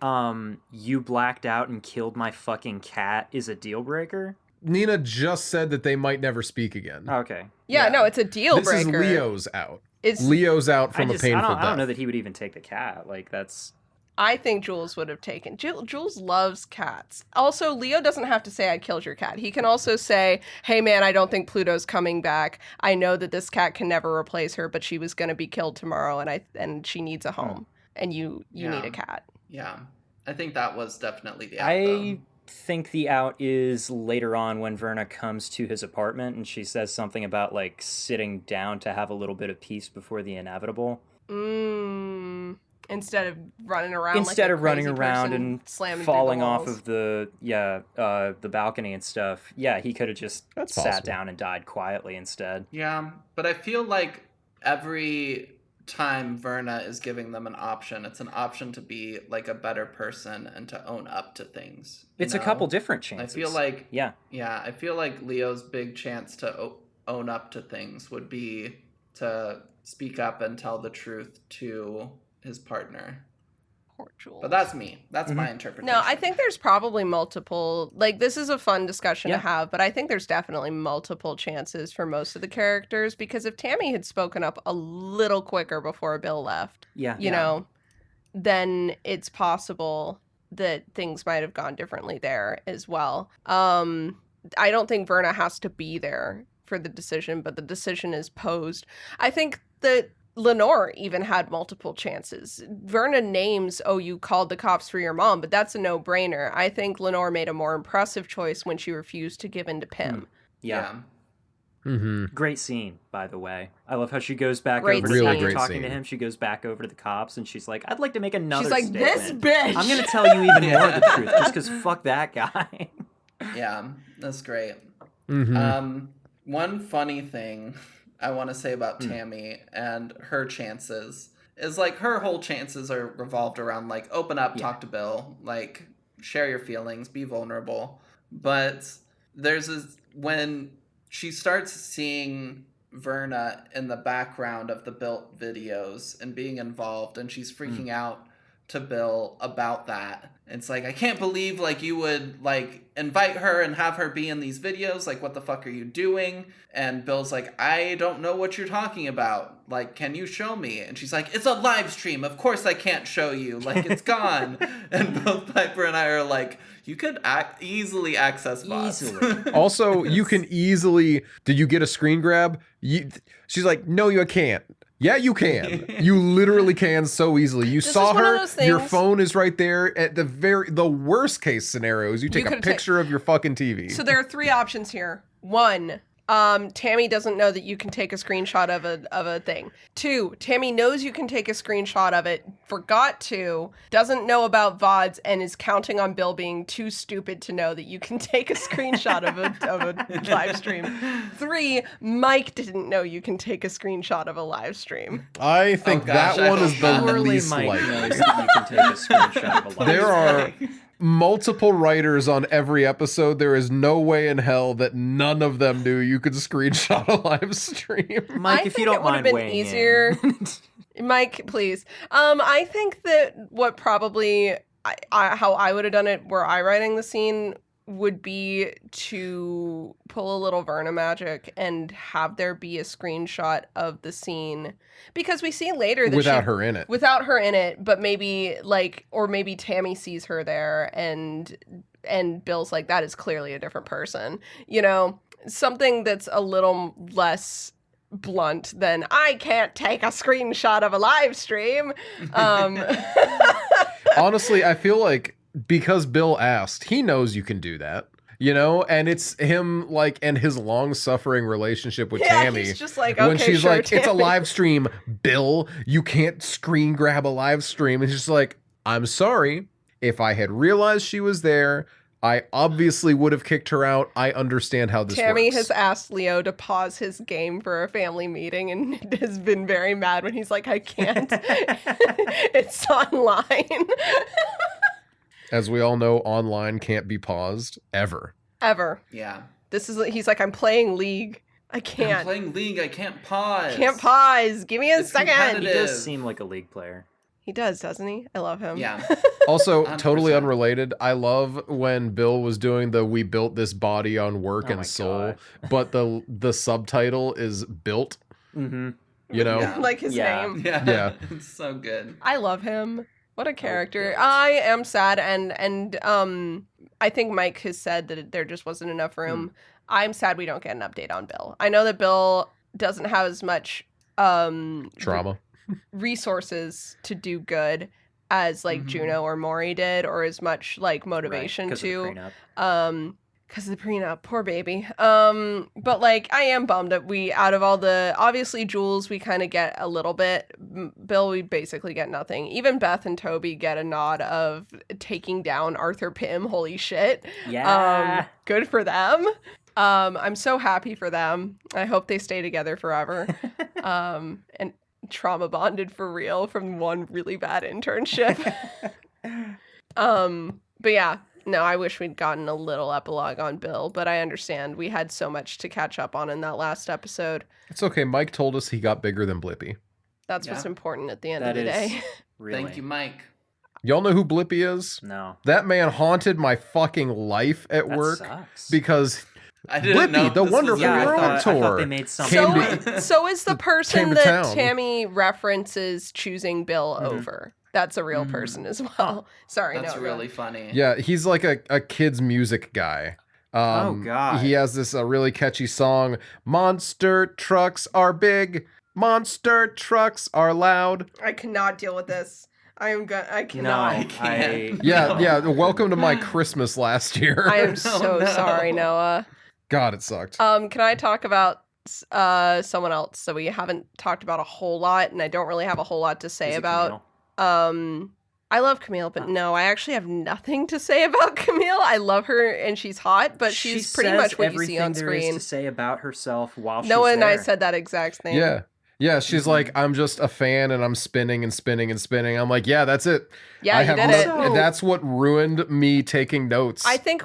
Speaker 4: you blacked out and killed my fucking cat is a deal breaker?
Speaker 1: Nina just said that they might never speak again.
Speaker 4: Okay.
Speaker 3: Yeah,
Speaker 2: Yeah.
Speaker 3: no, it's a deal
Speaker 1: This
Speaker 3: breaker.
Speaker 1: is Leo's out.
Speaker 3: It's
Speaker 1: Leo's out from a painful
Speaker 4: I don't know
Speaker 1: death.
Speaker 4: that he would even take the cat. Like, that's...
Speaker 3: I think Jules would have taken. Jules loves cats. Also, Leo doesn't have to say I killed your cat. He can also say, "Hey man, I don't think Pluto's coming back. I know that this cat can never replace her, but she was going to be killed tomorrow, and she needs a home, and you
Speaker 2: Yeah.
Speaker 3: need a cat."
Speaker 2: Yeah. I think that was definitely the
Speaker 4: I
Speaker 2: outcome.
Speaker 4: think the out is later on when Verna comes to his apartment and she says something about, like, sitting down to have a little bit of peace before the inevitable.
Speaker 3: Instead of running around.
Speaker 4: Instead
Speaker 3: like a
Speaker 4: of running
Speaker 3: crazy
Speaker 4: around
Speaker 3: person
Speaker 4: and
Speaker 3: slamming
Speaker 4: falling
Speaker 3: through the
Speaker 4: off
Speaker 3: walls.
Speaker 4: of the balcony and stuff. Yeah, he could have just
Speaker 1: That's
Speaker 4: sat
Speaker 1: possible.
Speaker 4: down and died quietly instead.
Speaker 2: Yeah, but I feel like every time Verna is giving them an option, it's an option to be like a better person and to own up to things. you
Speaker 4: It's a
Speaker 2: know?
Speaker 4: couple different
Speaker 2: I
Speaker 4: chances.
Speaker 2: feel like
Speaker 4: Yeah.
Speaker 2: I feel like Leo's big chance to own up to things would be to speak up and tell the truth to his partner.
Speaker 3: Poor Jules.
Speaker 2: But that's me. That's
Speaker 4: Mhm.
Speaker 2: my interpretation.
Speaker 3: No, I think there's probably multiple. Like, this is a fun discussion
Speaker 4: Yeah.
Speaker 3: to have, but I think there's definitely multiple chances for most of the characters because if Tammy had spoken up a little quicker before Bill left,
Speaker 4: Yeah.
Speaker 3: you know, then it's possible that things might have gone differently there as well. I don't think Verna has to be there for the decision, but the decision is posed. I think that Lenore even had multiple chances. Verna names, "Oh, you called the cops for your mom," but that's a no-brainer. I think Lenore made a more impressive choice when she refused to give in to Pym.
Speaker 4: Yeah.
Speaker 1: Mm-hmm.
Speaker 4: Great scene, by the way. I love how she goes back
Speaker 3: Great
Speaker 4: over to
Speaker 3: scene.
Speaker 4: after
Speaker 1: Really great
Speaker 4: talking to
Speaker 1: scene.
Speaker 4: him. She goes back over to the cops and she's like, "I'd like to make another
Speaker 3: She's like,
Speaker 4: statement.
Speaker 3: "This bitch!"
Speaker 4: I'm going to tell you even more of the truth just because fuck that guy."
Speaker 2: Yeah, that's great.
Speaker 1: Mm-hmm.
Speaker 2: One funny thing I want to say about Tammy and her chances is like her whole chances are revolved around like open up, talk to Bill, like share your feelings, be vulnerable. But there's this when she starts seeing Verna in the background of the built videos and being involved, and she's freaking out to Bill about that. It's like, I can't believe like you would like invite her and have her be in these videos. Like, what the fuck are you doing? And Bill's like, I don't know what you're talking about. Like, can you show me? And she's like, it's a live stream. Of course I can't show you. Like, it's gone. And both Piper and I are like, you could easily access bots.
Speaker 4: Easily.
Speaker 1: Also, you can easily. Did you get a screen grab? She's like, no, you can't. Yeah, you can. You literally can so easily. You
Speaker 3: This
Speaker 1: saw
Speaker 3: is one of
Speaker 1: her.
Speaker 3: those
Speaker 1: Your
Speaker 3: things-
Speaker 1: phone is right there. At the worst case scenario is you take a
Speaker 3: could've
Speaker 1: picture of your fucking TV.
Speaker 3: So there are three options here. One, Tammy doesn't know that you can take a screenshot of a thing. 2, Tammy knows you can take a screenshot of it, forgot to, doesn't know about VODs, and is counting on Bill being too stupid to know that you can take a screenshot of a live stream. 3, Mike didn't know you can take a screenshot of a live stream.
Speaker 1: I think
Speaker 2: gosh,
Speaker 1: that
Speaker 2: I
Speaker 1: one
Speaker 2: hope
Speaker 1: is the
Speaker 2: not.
Speaker 4: Surely
Speaker 1: least
Speaker 4: Mike
Speaker 1: likely.
Speaker 4: knows that you can take a screenshot of a live
Speaker 1: There
Speaker 4: stream.
Speaker 1: are multiple writers on every episode. There is no way in hell that none of them knew you could screenshot a live stream.
Speaker 4: Mike,
Speaker 3: I
Speaker 4: if
Speaker 3: think
Speaker 4: you don't
Speaker 3: it would have
Speaker 4: mind
Speaker 3: been
Speaker 4: weighing
Speaker 3: easier.
Speaker 4: in.
Speaker 3: Mike, please. I think that what probably how I would have done it, were I writing the scene, would be to pull a little Verna magic and have there be a screenshot of the scene, because we see later that
Speaker 1: Without her in it.
Speaker 3: without her in it, but maybe or maybe Tammy sees her there and Bill's like, that is clearly a different person, something that's a little less blunt than I can't take a screenshot of a live stream.
Speaker 1: Honestly, I feel like because Bill asked, he knows you can do that. And it's him, and his long-suffering relationship with Tammy.
Speaker 3: He's just like,
Speaker 1: when
Speaker 3: okay,
Speaker 1: she's
Speaker 3: sure,
Speaker 1: like, it's a
Speaker 3: Tammy.
Speaker 1: live stream, Bill, you can't screen grab a live stream. And she's just like, I'm sorry. If I had realized she was there, I obviously would have kicked her out. I understand how this
Speaker 3: Tammy
Speaker 1: works.
Speaker 3: has asked Leo to pause his game for a family meeting and has been very mad when he's like, I can't. It's online.
Speaker 1: As we all know, online can't be paused ever.
Speaker 3: Ever.
Speaker 2: Yeah.
Speaker 3: He's like, I'm playing League. I can't.
Speaker 2: I'm playing League. I can't pause.
Speaker 3: Can't pause. Give me a
Speaker 2: It's
Speaker 3: second.
Speaker 4: He
Speaker 2: competitive.
Speaker 4: does seem like a League player.
Speaker 3: He does, doesn't he? I love him.
Speaker 2: Yeah.
Speaker 1: Also,
Speaker 2: 100%.
Speaker 1: totally unrelated, I love when Bill was doing the "We built this body on work
Speaker 4: Oh
Speaker 1: and
Speaker 4: my
Speaker 1: soul,"
Speaker 4: God.
Speaker 1: but the subtitle is "built."
Speaker 4: Mm-hmm.
Speaker 2: Yeah.
Speaker 3: Like his
Speaker 4: Yeah.
Speaker 3: name.
Speaker 2: Yeah.
Speaker 1: Yeah.
Speaker 2: It's so good.
Speaker 3: I love him. What a character.
Speaker 2: good.
Speaker 3: I am sad, and I think Mike has said that there just wasn't enough room. I'm sad we don't get an update on Bill. I know that Bill doesn't have as much
Speaker 1: Trauma.
Speaker 3: resources to do good as
Speaker 2: Mhm.
Speaker 3: Juno or Maury did, or as much motivation
Speaker 4: Right, 'cause of the
Speaker 3: to
Speaker 4: prenup.
Speaker 3: because of the prenup, poor baby. But I am bummed that we, out of all the, obviously Jules, we kind of get a little bit. Bill, we basically get nothing. Even Beth and Toby get a nod of taking down Arthur Pym. Holy shit.
Speaker 4: Yeah.
Speaker 3: Good for them. I'm so happy for them. I hope they stay together forever. And trauma bonded for real from one really bad internship. But yeah. No, I wish we'd gotten a little epilogue on Bill, but I understand we had so much to catch up on in that last episode.
Speaker 1: It's okay. Mike told us he got bigger than Blippy.
Speaker 3: That's
Speaker 2: Yeah.
Speaker 3: what's important at the end
Speaker 4: That
Speaker 3: of the
Speaker 4: is
Speaker 3: day.
Speaker 4: really.
Speaker 2: Thank you, Mike.
Speaker 1: Y'all know who Blippy is?
Speaker 4: No.
Speaker 1: That man haunted my fucking life at
Speaker 4: That
Speaker 1: work
Speaker 4: sucks.
Speaker 1: because
Speaker 2: I didn't know
Speaker 1: Blippy, the
Speaker 2: this was
Speaker 1: Wonderful
Speaker 2: a
Speaker 4: yeah,
Speaker 2: real
Speaker 1: World
Speaker 4: I
Speaker 2: thing.
Speaker 4: thought
Speaker 1: Tour.
Speaker 4: they made something.
Speaker 1: Came
Speaker 3: So,
Speaker 1: to-
Speaker 3: so is the person
Speaker 1: came to
Speaker 3: that
Speaker 1: town.
Speaker 3: Tammy references choosing Bill
Speaker 4: Mhm.
Speaker 3: over. That's a real person as well. Sorry,
Speaker 2: That's
Speaker 3: no,
Speaker 2: really funny.
Speaker 1: yeah, he's like a kid's music guy.
Speaker 4: Oh, God.
Speaker 1: He has this really catchy song. Monster trucks are big. Monster trucks are loud.
Speaker 3: I cannot deal with this. I
Speaker 4: No,
Speaker 3: cannot.
Speaker 2: I can't.
Speaker 1: Yeah,
Speaker 2: No.
Speaker 1: yeah. Welcome to my Christmas last year.
Speaker 3: I am so
Speaker 2: no.
Speaker 3: sorry, Noah.
Speaker 1: God, it sucked.
Speaker 3: Can I talk about someone else? So we haven't talked about a whole lot, and I don't really have a whole lot to say
Speaker 4: Is it
Speaker 3: about.
Speaker 4: Camille?
Speaker 3: I love Camille, but no, I actually have nothing to say about Camille. I love her, and she's hot, but
Speaker 4: She
Speaker 3: she's pretty
Speaker 4: says
Speaker 3: much what you
Speaker 4: everything
Speaker 3: see on
Speaker 4: there is
Speaker 3: screen.
Speaker 4: to say about herself while
Speaker 3: Noah
Speaker 4: she's
Speaker 3: and I
Speaker 4: there.
Speaker 3: said that exact thing.
Speaker 1: Yeah. Yeah, she's
Speaker 2: Mhm.
Speaker 1: like, I'm just a fan and I'm spinning and spinning and spinning. I'm like, yeah, that's it.
Speaker 3: Yeah,
Speaker 1: I
Speaker 3: you
Speaker 1: have
Speaker 3: did
Speaker 1: no-
Speaker 3: it.
Speaker 4: Also-
Speaker 1: That's what ruined me taking notes.
Speaker 3: I think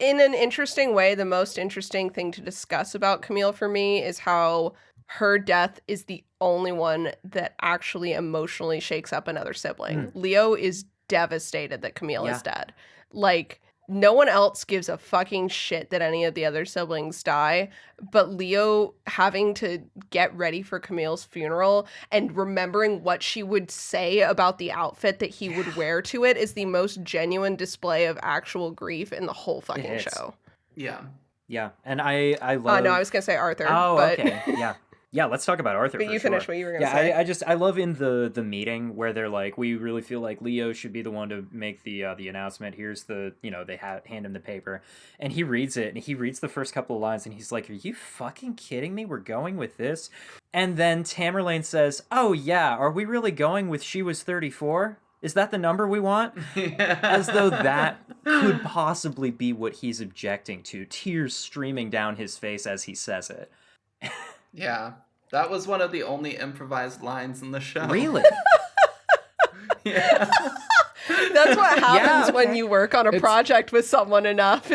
Speaker 3: in an interesting way, the most interesting thing to discuss about Camille for me is how her death is the only one that actually emotionally shakes up another sibling. Leo is devastated that Camille is dead. No one else gives a fucking shit that any of the other siblings die, but Leo having to get ready for Camille's funeral and remembering what she would say about the outfit that he would wear to it is the most genuine display of actual grief in the whole fucking
Speaker 4: is.
Speaker 3: show.
Speaker 2: Yeah.
Speaker 4: Yeah, and I love.
Speaker 3: No, I was gonna say Arthur.
Speaker 4: Oh,
Speaker 3: but
Speaker 4: okay. Yeah. Yeah, let's talk about Arthur.
Speaker 3: But
Speaker 4: for
Speaker 3: you
Speaker 4: sure.
Speaker 3: finish what you were gonna
Speaker 4: Yeah,
Speaker 3: say.
Speaker 4: I love in the meeting where they're like, we really feel like Leo should be the one to make the announcement. Here's the, they hand him the paper, and he reads it, and he reads the first couple of lines, and he's like, "Are you fucking kidding me? We're going with this?" And then Tamerlane says, "Oh yeah, are we really going with she was 34? Is that the number we want?" As though that could possibly be what he's objecting to. Tears streaming down his face as he says it.
Speaker 2: Yeah. That was one of the only improvised lines in the show.
Speaker 4: Really?
Speaker 2: Yeah.
Speaker 3: That's what happens
Speaker 4: okay.
Speaker 3: when you work on a project with someone enough.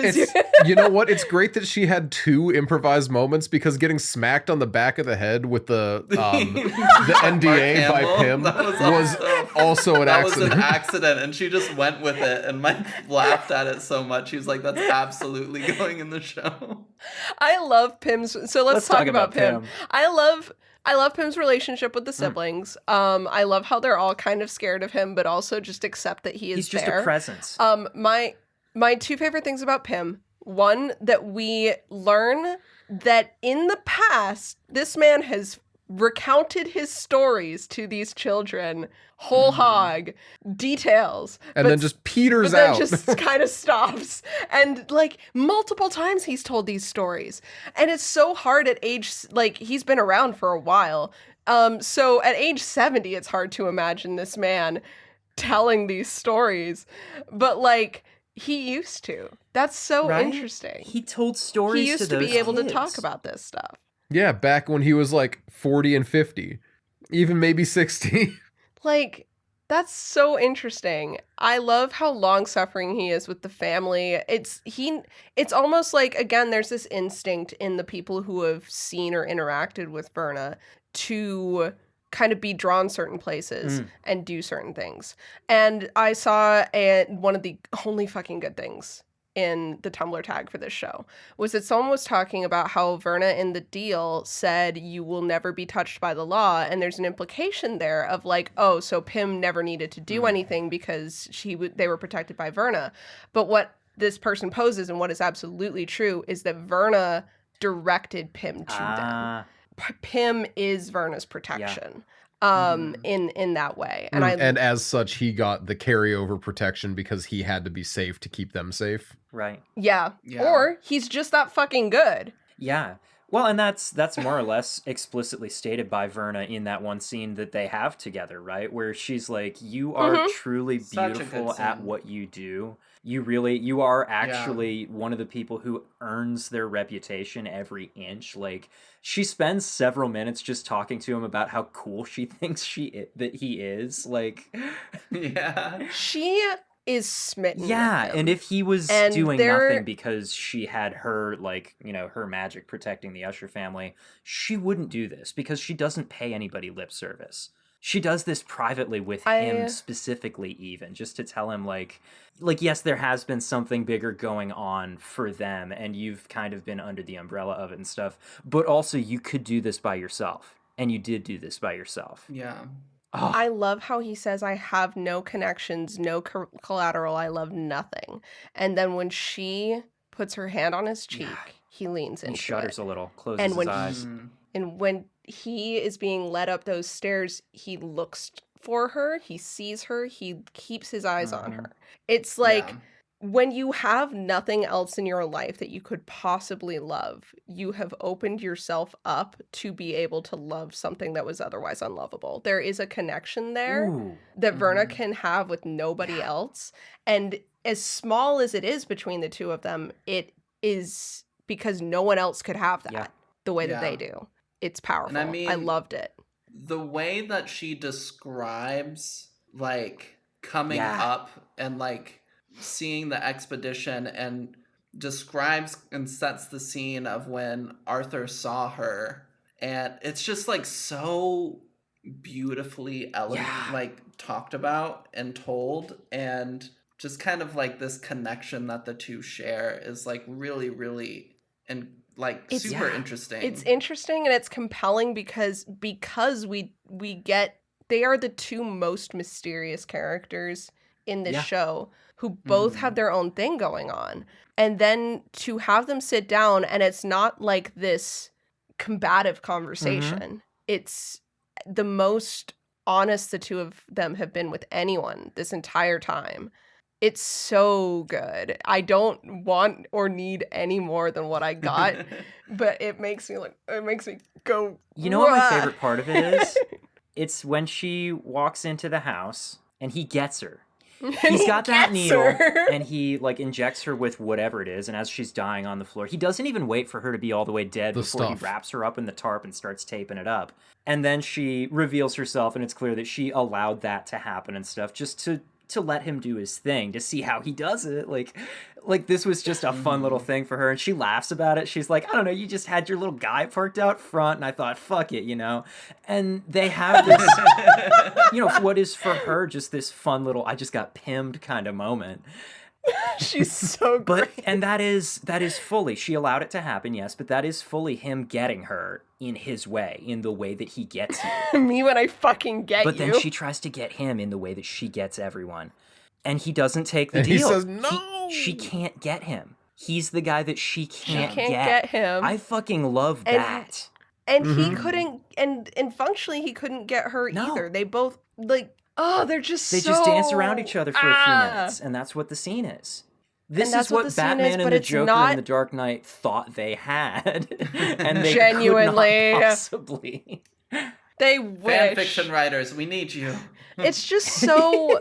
Speaker 1: You know what? It's great that she had 2 improvised moments, because getting smacked on the back of the head with the NDA by
Speaker 2: Hamill,
Speaker 1: Pym
Speaker 2: that
Speaker 1: was also an
Speaker 2: that
Speaker 1: accident.
Speaker 2: was an accident, and she just went with it, and Mike laughed at it so much. He was like, that's absolutely going in the show.
Speaker 3: I love Pym's. So let's talk about Pym.
Speaker 4: Pym.
Speaker 3: I love Pym's relationship with the siblings. I love how they're all kind of scared of him, but also just accept that he is
Speaker 4: He's just
Speaker 3: there.
Speaker 4: a presence.
Speaker 3: My 2 favorite things about Pym. One, that we learn that in the past, this man has recounted his stories to these children, whole hog, details.
Speaker 1: And then just peters
Speaker 3: but then
Speaker 1: out.
Speaker 3: just kind of stops. And like multiple times he's told these stories. And it's so hard at age, like he's been around for a while. So at age 70, it's hard to imagine this man telling these stories. But like he used to. That's so
Speaker 4: Right?
Speaker 3: interesting.
Speaker 4: He told stories
Speaker 3: He used to
Speaker 4: those
Speaker 3: be able
Speaker 4: kids.
Speaker 3: to talk about this stuff.
Speaker 1: Yeah, back when he was like 40 and 50, even maybe 60.
Speaker 3: Like, that's so interesting. I love how long-suffering he is with the family. It's almost like, again, there's this instinct in the people who have seen or interacted with Verna to kind of be drawn certain places and do certain things. And I saw one of the only fucking good things in the Tumblr tag for this show was that someone was talking about how Verna in the deal said you will never be touched by the law, and there's an implication there of like, oh, so Pym never needed to do anything because they were protected by Verna. But what this person poses, and what is absolutely true, is that Verna directed Pym to them. Pym is Verna's protection. In that way.
Speaker 1: And as such, he got the carryover protection because he had to be safe to keep them safe.
Speaker 4: Right.
Speaker 3: Yeah. Or he's just that fucking good.
Speaker 4: Yeah. Well, and that's more or less explicitly stated by Verna in that one scene that they have together, right? Where she's like, you are truly beautiful at what you do. You are actually one of the people who earns their reputation every inch. Like, she spends several minutes just talking to him about how cool she thinks that he is. Like,
Speaker 2: Yeah.
Speaker 3: She is smitten.
Speaker 4: Yeah,
Speaker 3: with him.
Speaker 4: and if he was doing nothing because she had her, like, her magic protecting the Usher family, she wouldn't do this because she doesn't pay anybody lip service. She does this privately with him specifically, even just to tell him like, yes, there has been something bigger going on for them, and you've kind of been under the umbrella of it and stuff. But also, you could do this by yourself, and you did do this by yourself.
Speaker 2: Yeah.
Speaker 4: Oh.
Speaker 3: I love how he says, I have no connections, no collateral, I love nothing. And then when she puts her hand on his cheek, he leans into it.
Speaker 4: He shudders a little, closes his eyes.
Speaker 3: And when he is being led up those stairs, he looks for her, he sees her, he keeps his eyes on her. It's like, when you have nothing else in your life that you could possibly love, you have opened yourself up to be able to love something that was otherwise unlovable. There is a connection there that Verna can have with nobody else. And as small as it is between the two of them, it is because no one else could have that the way that they do. It's powerful.
Speaker 2: And I mean,
Speaker 3: I loved it.
Speaker 2: The way that she describes, like, coming up and, like, seeing the expedition, and describes and sets the scene of when Arthur saw her, and it's just like so beautifully like talked about and told, and just kind of like this connection that the two share is like really, really and like super interesting.
Speaker 3: It's interesting and it's compelling because we get, they are the two most mysterious characters in this show who both have their own thing going on. And then to have them sit down, and it's not like this combative conversation. It's the most honest the two of them have been with anyone this entire time. It's so good. I don't want or need any more than what I got, but it makes me go.
Speaker 4: You know what my
Speaker 3: "Wah."
Speaker 4: favorite part of it is? It's when she walks into the house and he gets her.
Speaker 3: And
Speaker 4: He's
Speaker 3: he
Speaker 4: got that
Speaker 3: gets
Speaker 4: needle
Speaker 3: her.
Speaker 4: and he like injects her with whatever it is, and as she's dying on the floor, he doesn't even wait for her to be all the way dead
Speaker 1: The
Speaker 4: before
Speaker 1: stuff.
Speaker 4: he wraps her up in the tarp and starts taping it up. And then she reveals herself, and it's clear that she allowed that to happen and stuff just to let him do his thing, to see how he does it. Like this was just a fun little thing for her, and she laughs about it. She's like, I don't know, you just had your little guy parked out front, and I thought, fuck it, you know? And they have this, you know, what is for her just this fun little, I just got pimmed kind of moment.
Speaker 3: She's so
Speaker 4: But
Speaker 3: great.
Speaker 4: and that is fully, she allowed it to happen, yes, but that is fully him getting her in his way, in the way that he gets you.
Speaker 3: Me when I fucking get
Speaker 4: But
Speaker 3: you.
Speaker 4: then she tries to get him in the way that she gets everyone. And he doesn't take the
Speaker 1: And he
Speaker 4: deal.
Speaker 1: says, "No!"
Speaker 4: She can't get him. He's the guy that she can't,
Speaker 3: get him.
Speaker 4: I fucking love
Speaker 3: And-
Speaker 4: that.
Speaker 3: And he
Speaker 1: Mhm.
Speaker 3: couldn't, and functionally he couldn't get her
Speaker 4: No.
Speaker 3: either. They both they're just
Speaker 4: They
Speaker 3: so...
Speaker 4: just dance around each other for a few
Speaker 3: Ah!
Speaker 4: minutes, and that's what the scene is. This
Speaker 3: that's
Speaker 4: is
Speaker 3: what
Speaker 4: what
Speaker 3: the scene
Speaker 4: Batman
Speaker 3: is,
Speaker 4: and
Speaker 3: but
Speaker 4: the
Speaker 3: it's
Speaker 4: Joker
Speaker 3: not-
Speaker 4: and the Dark Knight thought they had. And they
Speaker 3: Genuinely.
Speaker 4: could not possibly.
Speaker 3: They
Speaker 2: Fan
Speaker 3: wish.
Speaker 2: fiction writers, we need you.
Speaker 3: It's just so...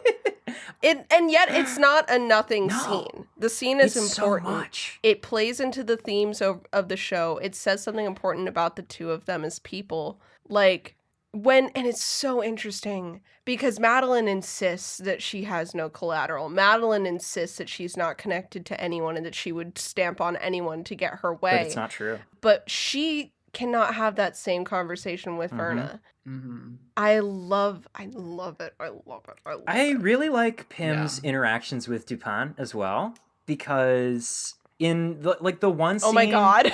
Speaker 3: and yet it's not a nothing
Speaker 4: No.
Speaker 3: scene. The scene is
Speaker 4: It's
Speaker 3: important.
Speaker 4: so much.
Speaker 3: It plays into the themes of the show. It says something important about the two of them as people. And it's so interesting because Madeline insists that she has no collateral. Madeline insists that she's not connected to anyone and that she would stamp on anyone to get her way.
Speaker 4: But it's not true.
Speaker 3: But she cannot have that same conversation with Verna.
Speaker 2: Mm-hmm.
Speaker 3: I love it. I love it.
Speaker 4: I really like Pym's interactions with Dupin as well, because in the one scene,
Speaker 3: Oh my god.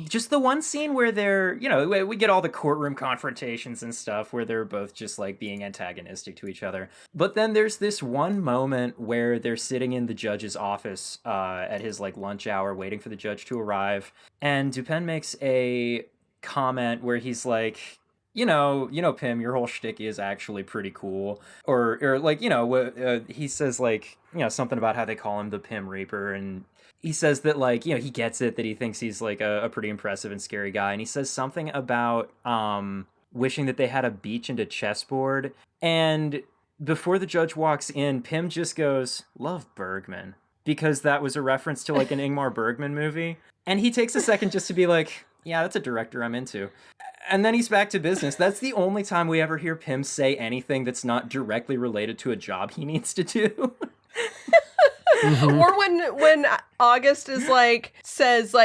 Speaker 4: just the one scene where they're, you know, we get all the courtroom confrontations and stuff where they're both just like being antagonistic to each other. But then there's this one moment where they're sitting in the judge's office at his like lunch hour waiting for the judge to arrive, and Dupin makes a comment where he's like, you know, Pym, your whole shtick is actually pretty cool. Or like, you know, he says like, you know, something about how they call him the Pym Reaper, and he says that like, you know, he gets it, that he thinks he's like a pretty impressive and scary guy. And he says something about wishing that they had a beach and a chessboard. And before the judge walks in, Pym just goes, "Love Bergman," because that was a reference to like an Ingmar Bergman movie. And he takes a second just to be like, yeah, that's a director I'm into. And then he's back to business. That's the only time we ever hear Pym say anything that's not directly related to a job he needs to do.
Speaker 1: Mhm.
Speaker 3: Or when August says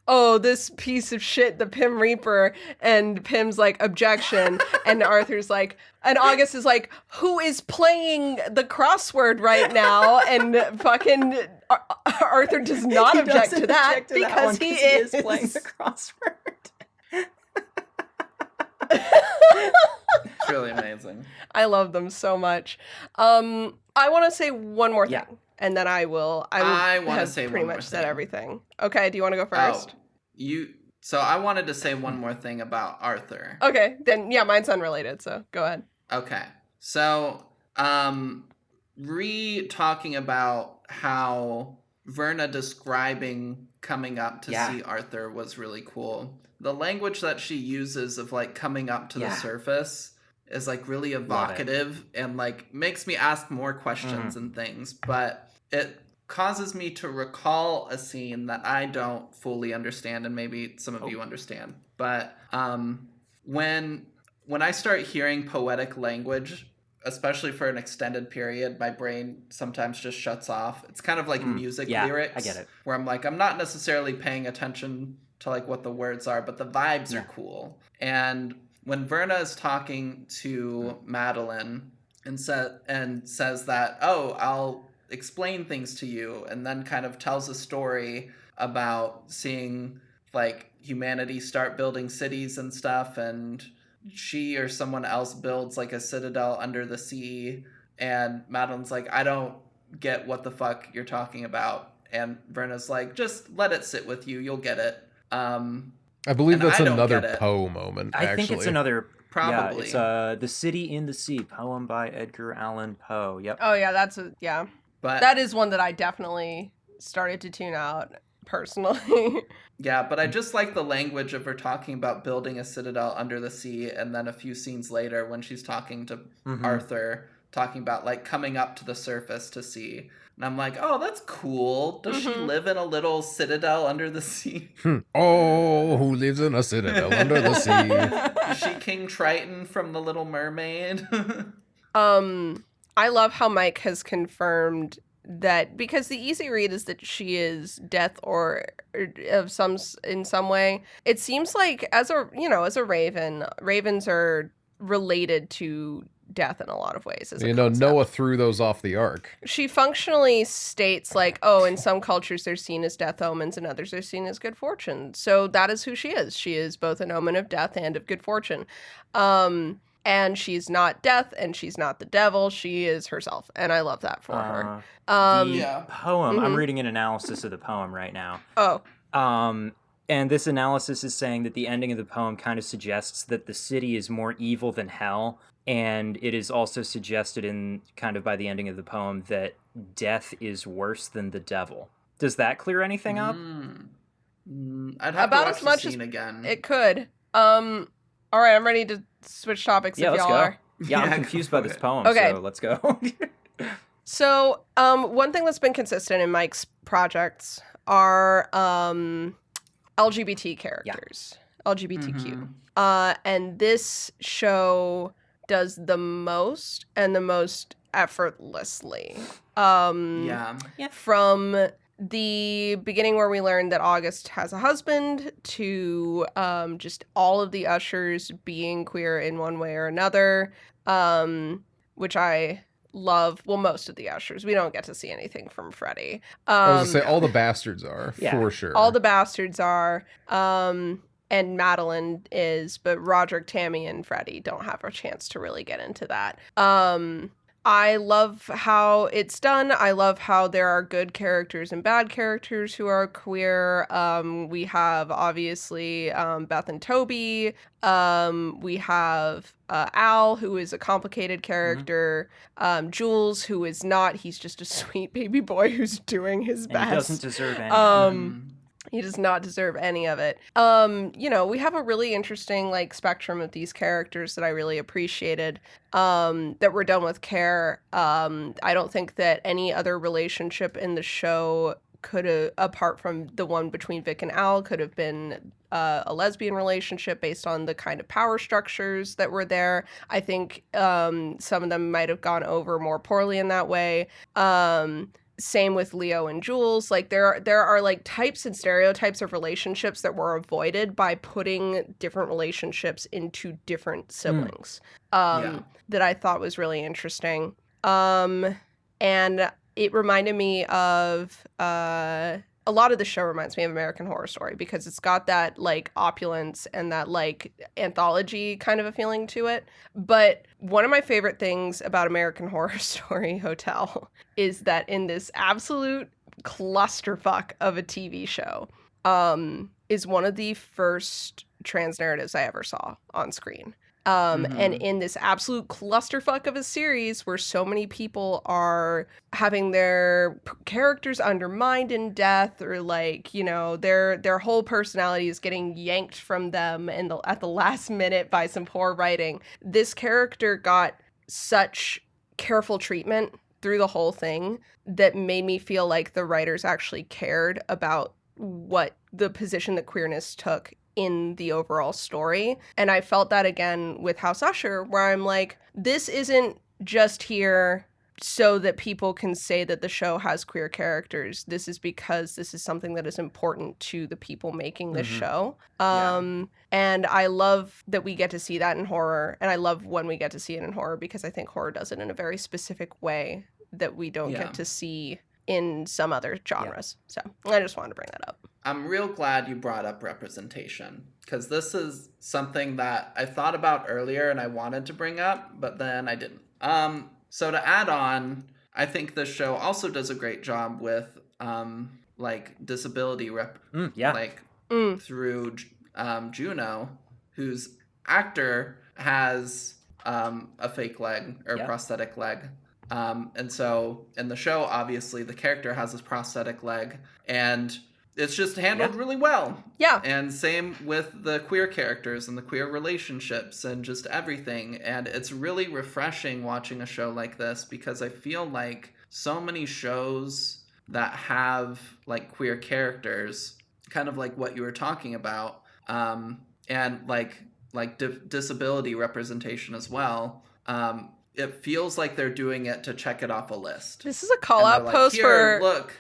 Speaker 3: oh, this piece of shit, the Pym Reaper, and Pym's like, objection, and Arthur's like, and August is like, who is playing the crossword right now? And fucking Arthur does not
Speaker 4: He
Speaker 3: object
Speaker 4: doesn't
Speaker 3: to that
Speaker 4: object to that
Speaker 3: because
Speaker 4: one
Speaker 3: he
Speaker 4: 'cause
Speaker 3: is
Speaker 4: playing the crossword.
Speaker 2: It's really amazing.
Speaker 3: I love them so much. I want to say one more thing,
Speaker 4: Yeah.
Speaker 3: and then I will
Speaker 2: I wanna
Speaker 3: have
Speaker 2: say
Speaker 3: pretty
Speaker 2: one more
Speaker 3: much said
Speaker 2: thing.
Speaker 3: everything. Okay, do you want to go first?
Speaker 2: So I wanted to say one more thing about Arthur.
Speaker 3: Okay, then yeah, mine's unrelated, so go ahead.
Speaker 2: Okay. So, talking about how Verna describing coming up to
Speaker 4: Yeah.
Speaker 2: see Arthur was really cool. The language that she uses of like coming up to the
Speaker 4: Yeah.
Speaker 2: surface is like really
Speaker 4: Love it.
Speaker 2: evocative and like makes me ask more questions and things, but it causes me to recall a scene that I don't fully understand, and maybe some of you understand. But when I start hearing poetic language, especially for an extended period, my brain sometimes just shuts off. It's kind of like music
Speaker 4: yeah,
Speaker 2: lyrics.
Speaker 4: I get it.
Speaker 2: Where I'm like, I'm not necessarily paying attention to like what the words are, but the vibes are cool. And when Verna is talking to Madeline and says that, oh, I'll explain things to you, and then kind of tells a story about seeing like humanity start building cities and stuff, and she or someone else builds like a citadel under the sea, and Madeline's like, I don't get what the fuck you're talking about, and Verna's like, just let it sit with you, you'll get it.
Speaker 1: I believe
Speaker 2: And
Speaker 1: that's
Speaker 2: I don't
Speaker 1: another
Speaker 2: get it.
Speaker 1: Poe moment,
Speaker 4: I
Speaker 1: actually.
Speaker 4: think it's another.
Speaker 2: Probably.
Speaker 4: Yeah, it's The City in the Sea, poem by Edgar Allan Poe. Yep.
Speaker 3: Oh yeah,
Speaker 2: But
Speaker 3: that is one that I definitely started to tune out personally.
Speaker 2: yeah, but I just like the language of her talking about building a citadel under the sea, and then a few scenes later when she's talking to Arthur, talking about like coming up to the surface to see. And I'm like, oh, that's cool. Does she live in a little citadel under the sea?
Speaker 1: Oh, who lives in a citadel under the sea?
Speaker 2: Is she King Triton from The Little Mermaid?
Speaker 3: I love how Mike has confirmed that, because the easy read is that she is death or of some in some way. It seems like as a raven, ravens are related to death in a lot of ways. As a concept.
Speaker 1: Noah threw those off the ark.
Speaker 3: She functionally states like, oh, in some cultures they're seen as death omens and others are seen as good fortune. So that is who she is. She is both an omen of death and of good fortune. And she's not death and she's not the devil. She is herself. And I love that for her.
Speaker 4: The poem, I'm reading an analysis of the poem right now.
Speaker 3: Oh.
Speaker 4: And this analysis is saying that the ending of the poem kind of suggests that the city is more evil than hell. And it is also suggested in kind of by the ending of the poem that death is worse than the devil. Does that clear anything up?
Speaker 2: I'd have
Speaker 3: About
Speaker 2: to watch
Speaker 3: as much
Speaker 2: the scene
Speaker 3: as
Speaker 2: again.
Speaker 3: It could. All right, I'm ready to switch topics if
Speaker 4: let's
Speaker 3: y'all
Speaker 4: go.
Speaker 3: are.
Speaker 4: Yeah, I'm
Speaker 2: Yeah,
Speaker 4: confused
Speaker 2: go
Speaker 4: by
Speaker 2: for
Speaker 4: this
Speaker 2: it.
Speaker 4: poem,
Speaker 3: Okay.
Speaker 4: so let's go.
Speaker 3: So, one thing that's been consistent in Mike's projects are LGBT characters, LGBTQ. And this show does the most and the most effortlessly. From the beginning where we learned that August has a husband to just all of the ushers being queer in one way or another, which I love. Well, most of the ushers. We don't get to see anything from Freddie.
Speaker 1: I was going to say, all the bastards are, for sure.
Speaker 3: All the bastards are. And Madeline is, but Roderick, Tammy, and Freddie don't have a chance to really get into that. I love how it's done. I love how there are good characters and bad characters who are queer. We have, obviously, Beth and Toby. We have Al, who is a complicated character. Jules, who is not. He's just a sweet baby boy who's doing his best.
Speaker 4: He doesn't deserve any.
Speaker 3: He does not deserve any of it. We have a really interesting spectrum of these characters that I really appreciated, that were done with care. I don't think that any other relationship in the show could have, apart from the one between Vic and Al, could have been a lesbian relationship based on the kind of power structures that were there. I think some of them might have gone over more poorly in that way. Same with Leo and Jules. There are types and stereotypes of relationships that were avoided by putting different relationships into different siblings. That I thought was really interesting. And it reminded me of a lot of the show reminds me of American Horror Story because it's got that opulence and that anthology kind of a feeling to it. But one of my favorite things about American Horror Story Hotel is that in this absolute clusterfuck of a TV show, is one of the first trans narratives I ever saw on screen. And in this absolute clusterfuck of a series where so many people are having their characters undermined in death or their whole personality is getting yanked from them at the last minute by some poor writing. This character got such careful treatment through the whole thing that made me feel like the writers actually cared about what the position that queerness took in the overall story. And I felt that again with House Usher, where I'm like, this isn't just here so that people can say that the show has queer characters. This is because this is something that is important to the people making this show. And I love that we get to see that in horror. And I love when we get to see it in horror because I think horror does it in a very specific way that we don't get to see in some other genres. So I just wanted to bring that up.
Speaker 2: I'm real glad you brought up representation because this is something that I thought about earlier and I wanted to bring up, but then I didn't. So to add on, I think this show also does a great job with disability through Juno, whose actor has a fake leg or
Speaker 4: Yep.
Speaker 2: prosthetic leg. And so in the show, obviously, the character has this prosthetic leg, and it's just handled really well.
Speaker 3: Yeah.
Speaker 2: And same with the queer characters and the queer relationships and just everything. And it's really refreshing watching a show like this, because I feel like so many shows that have like queer characters, kind of like what you were talking about, and like disability representation as well, it feels like they're doing it to check it off a list.
Speaker 3: This is a call out
Speaker 2: Like,
Speaker 3: post
Speaker 2: "Here,
Speaker 3: for
Speaker 2: look."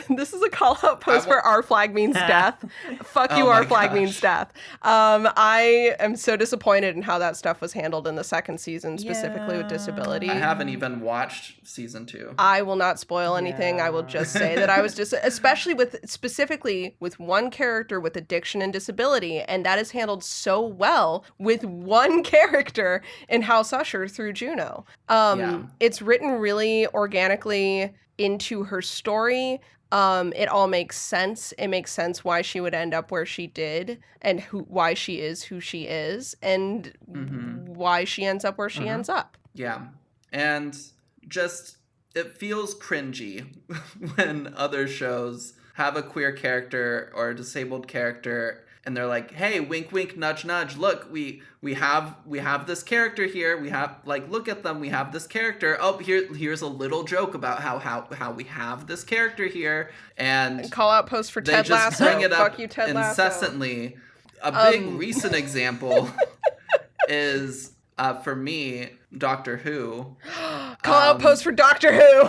Speaker 3: This is a call out post for Our Flag Means Death. Fuck you,
Speaker 2: Oh my
Speaker 3: Our Flag
Speaker 2: gosh.
Speaker 3: Means Death. I am so disappointed in how that stuff was handled in the second season, specifically with disability.
Speaker 2: I haven't even watched season 2.
Speaker 3: I will not spoil anything. I will just say that I was just, especially specifically with one character with addiction and disability, and that is handled so well with one character in House Usher through Juno. It's written really organically into her story. It all makes sense. It makes sense why she would end up where she did, and why she is who she is, and why she ends up where she ends up.
Speaker 2: Yeah. And just, it feels cringy when other shows have a queer character or a disabled character, and they're like, hey, wink, wink, nudge, nudge. Look, we have this character here. We have, like, look at them. We have this character. Oh, here's a little joke about how we have this character here. And
Speaker 3: call out post for
Speaker 2: they
Speaker 3: Ted
Speaker 2: just
Speaker 3: Lasso.
Speaker 2: bring it up
Speaker 3: Fuck you, Ted Lasso.
Speaker 2: incessantly. A big recent example is, for me, Doctor Who.
Speaker 3: Call out post for Doctor Who.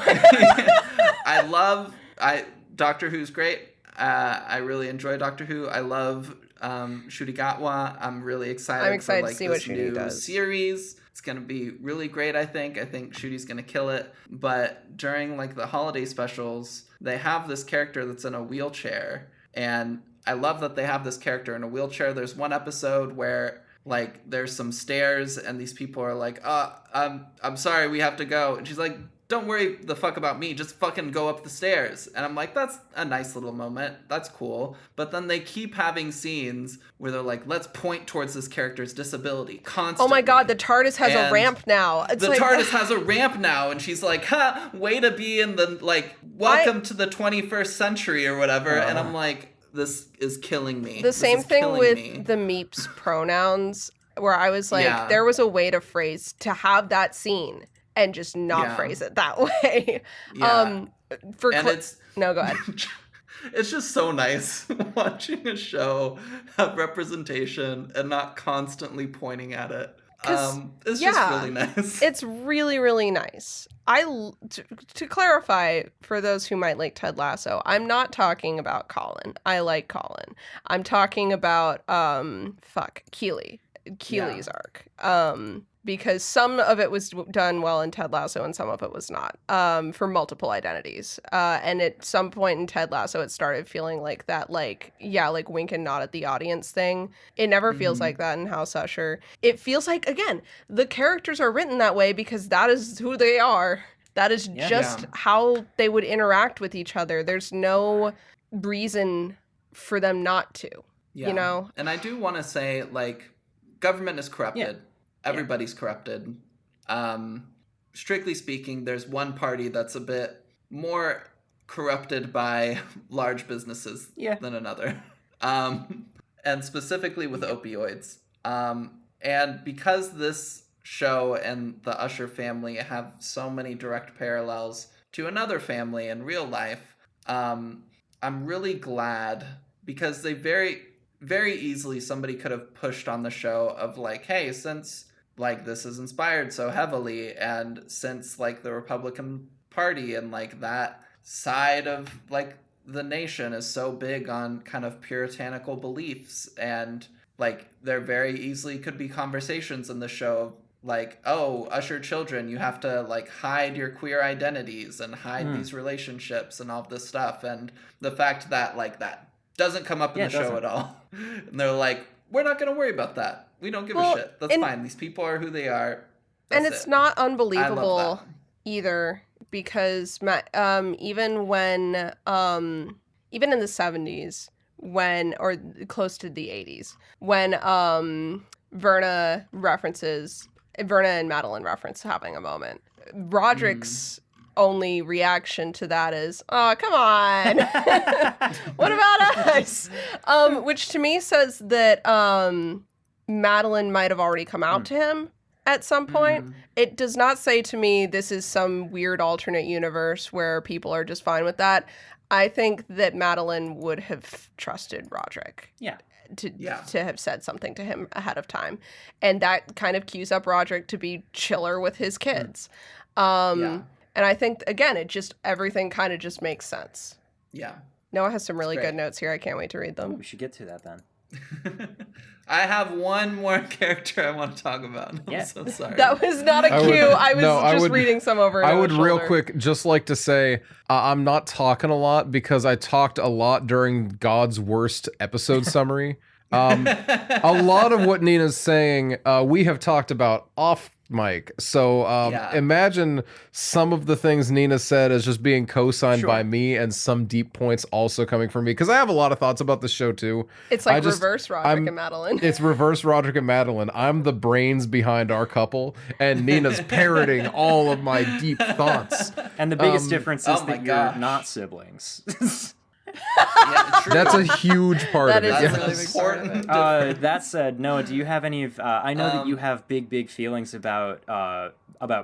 Speaker 2: Doctor Who's great. I really enjoy Doctor Who. I love Ncuti Gatwa. I'm really excited for
Speaker 3: to see what
Speaker 2: this
Speaker 3: Ncuti
Speaker 2: new
Speaker 3: does.
Speaker 2: series. It's gonna be really great. I think Ncuti's gonna kill it. But during like the holiday specials, they have this character that's in a wheelchair, and I love that they have this character in a wheelchair. There's one episode where like there's some stairs, and these people are like, I'm sorry, we have to go," and she's like, "Don't worry the fuck about me, just fucking go up the stairs." And I'm like, that's a nice little moment. That's cool. But then they keep having scenes where they're like, let's point towards this character's disability constantly.
Speaker 3: Oh my god, the TARDIS has a
Speaker 2: And
Speaker 3: ramp now. It's
Speaker 2: the
Speaker 3: like,
Speaker 2: TARDIS has a ramp now, and she's like, ha, way to be in the, like, welcome to the 21st century or whatever. And I'm like, this is killing me.
Speaker 3: The same thing with the Meeps pronouns, where I was like, there was a way to have that scene and just not phrase it that way.
Speaker 2: Yeah.
Speaker 3: No, go ahead.
Speaker 2: It's just so nice watching a show have representation and not constantly pointing at it. It's just really nice.
Speaker 3: It's really, really nice. To clarify, for those who might like Ted Lasso, I'm not talking about Colin. I like Colin. I'm talking about Keely's arc. Because some of it was done well in Ted Lasso and some of it was not, for multiple identities. And at some point in Ted Lasso, it started feeling like that, like wink and nod at the audience thing. It never feels like that in House Usher. It feels like, again, the characters are written that way because that is who they are. That is just how they would interact with each other. There's no reason for them not to, you know?
Speaker 2: And I do want to say, like, government is corrupted.
Speaker 4: Yeah.
Speaker 2: Everybody's corrupted. Strictly speaking, there's one party that's a bit more corrupted by large businesses than another. And specifically with opioids. And because this show and the Usher family have so many direct parallels to another family in real life, I'm really glad, because they very, very easily, somebody could have pushed on the show of like, hey, since like this is inspired so heavily, and since like the Republican Party and like that side of like the nation is so big on kind of puritanical beliefs, and like there very easily could be conversations in the show of like, oh, Usher children, you have to like hide your queer identities and hide these relationships and all this stuff. And the fact that like that doesn't come up in the show at all. And they're like, we're not going to worry about that. We don't give a shit. That's fine. These people are who they are.
Speaker 3: And it's not unbelievable either, because even in the 70s, or close to the 80s, when Verna and Madeline reference having a moment. Roderick's only reaction to that is, oh, come on. What about us? Which to me says that Madeline might have already come out to him at some point. It does not say to me this is some weird alternate universe where people are just fine with that. I think that Madeline would have trusted Roderick.
Speaker 4: Yeah.
Speaker 3: To have said something to him ahead of time. And that kind of cues up Roderick to be chiller with his kids. And I think, again, everything kind of just makes sense.
Speaker 2: Yeah.
Speaker 3: Noah has some really good notes here. I can't wait to read them.
Speaker 4: We should get to that then.
Speaker 2: I have one more character I want to talk about. I'm so sorry.
Speaker 3: That was not a cue. I was reading some over.
Speaker 1: I would
Speaker 3: shoulder.
Speaker 1: real quick just like to say I'm not talking a lot because I talked a lot during God's worst episode summary. A lot of what Nina's saying we have talked about off mic. So imagine some of the things Nina said as just being co-signed by me and some deep points also coming from me. Because I have a lot of thoughts about the show too.
Speaker 3: It's like reverse Roderick and Madeline.
Speaker 1: It's reverse Roderick and Madeline. I'm the brains behind our couple and Nina's parroting all of my deep thoughts.
Speaker 4: And the biggest difference is that you're not siblings.
Speaker 1: That's a huge part of it.
Speaker 3: That is a really big part of it.
Speaker 4: That said, Noah, do you have any of... I know that you have big feelings about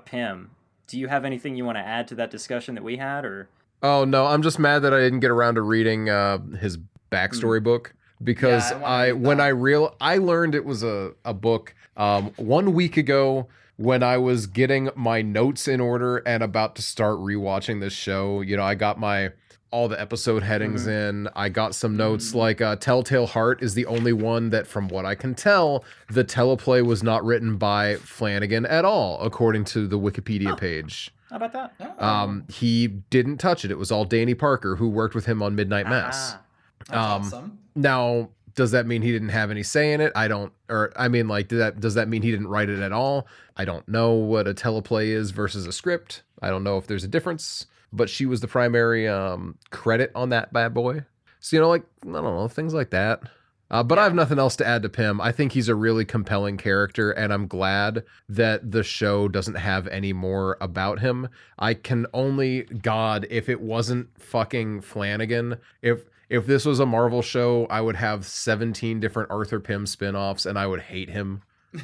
Speaker 4: Pym. Do you have anything you want to add to that discussion that we had, or...
Speaker 1: Oh, no, I'm just mad that I didn't get around to reading his backstory book, because I learned it was a book 1 week ago when I was getting my notes in order and about to start rewatching this show. You know, I got all the episode headings in. I got some notes like Telltale Heart is the only one that, from what I can tell, the teleplay was not written by Flanagan at all, according to the Wikipedia page.
Speaker 4: How about that?
Speaker 1: He didn't touch it. It was all Danny Parker, who worked with him on Midnight Mass.
Speaker 2: That's awesome.
Speaker 1: Now, does that mean he didn't have any say in it? Does that mean he didn't write it at all? I don't know what a teleplay is versus a script. I don't know if there's a difference. But she was the primary credit on that bad boy. So, you know, like, I don't know, things like that. But I have nothing else to add to Pym. I think he's a really compelling character, and I'm glad that the show doesn't have any more about him. I can only, God, if it wasn't fucking Flanagan, if this was a Marvel show, I would have 17 different Arthur Pym spinoffs, and I would hate him.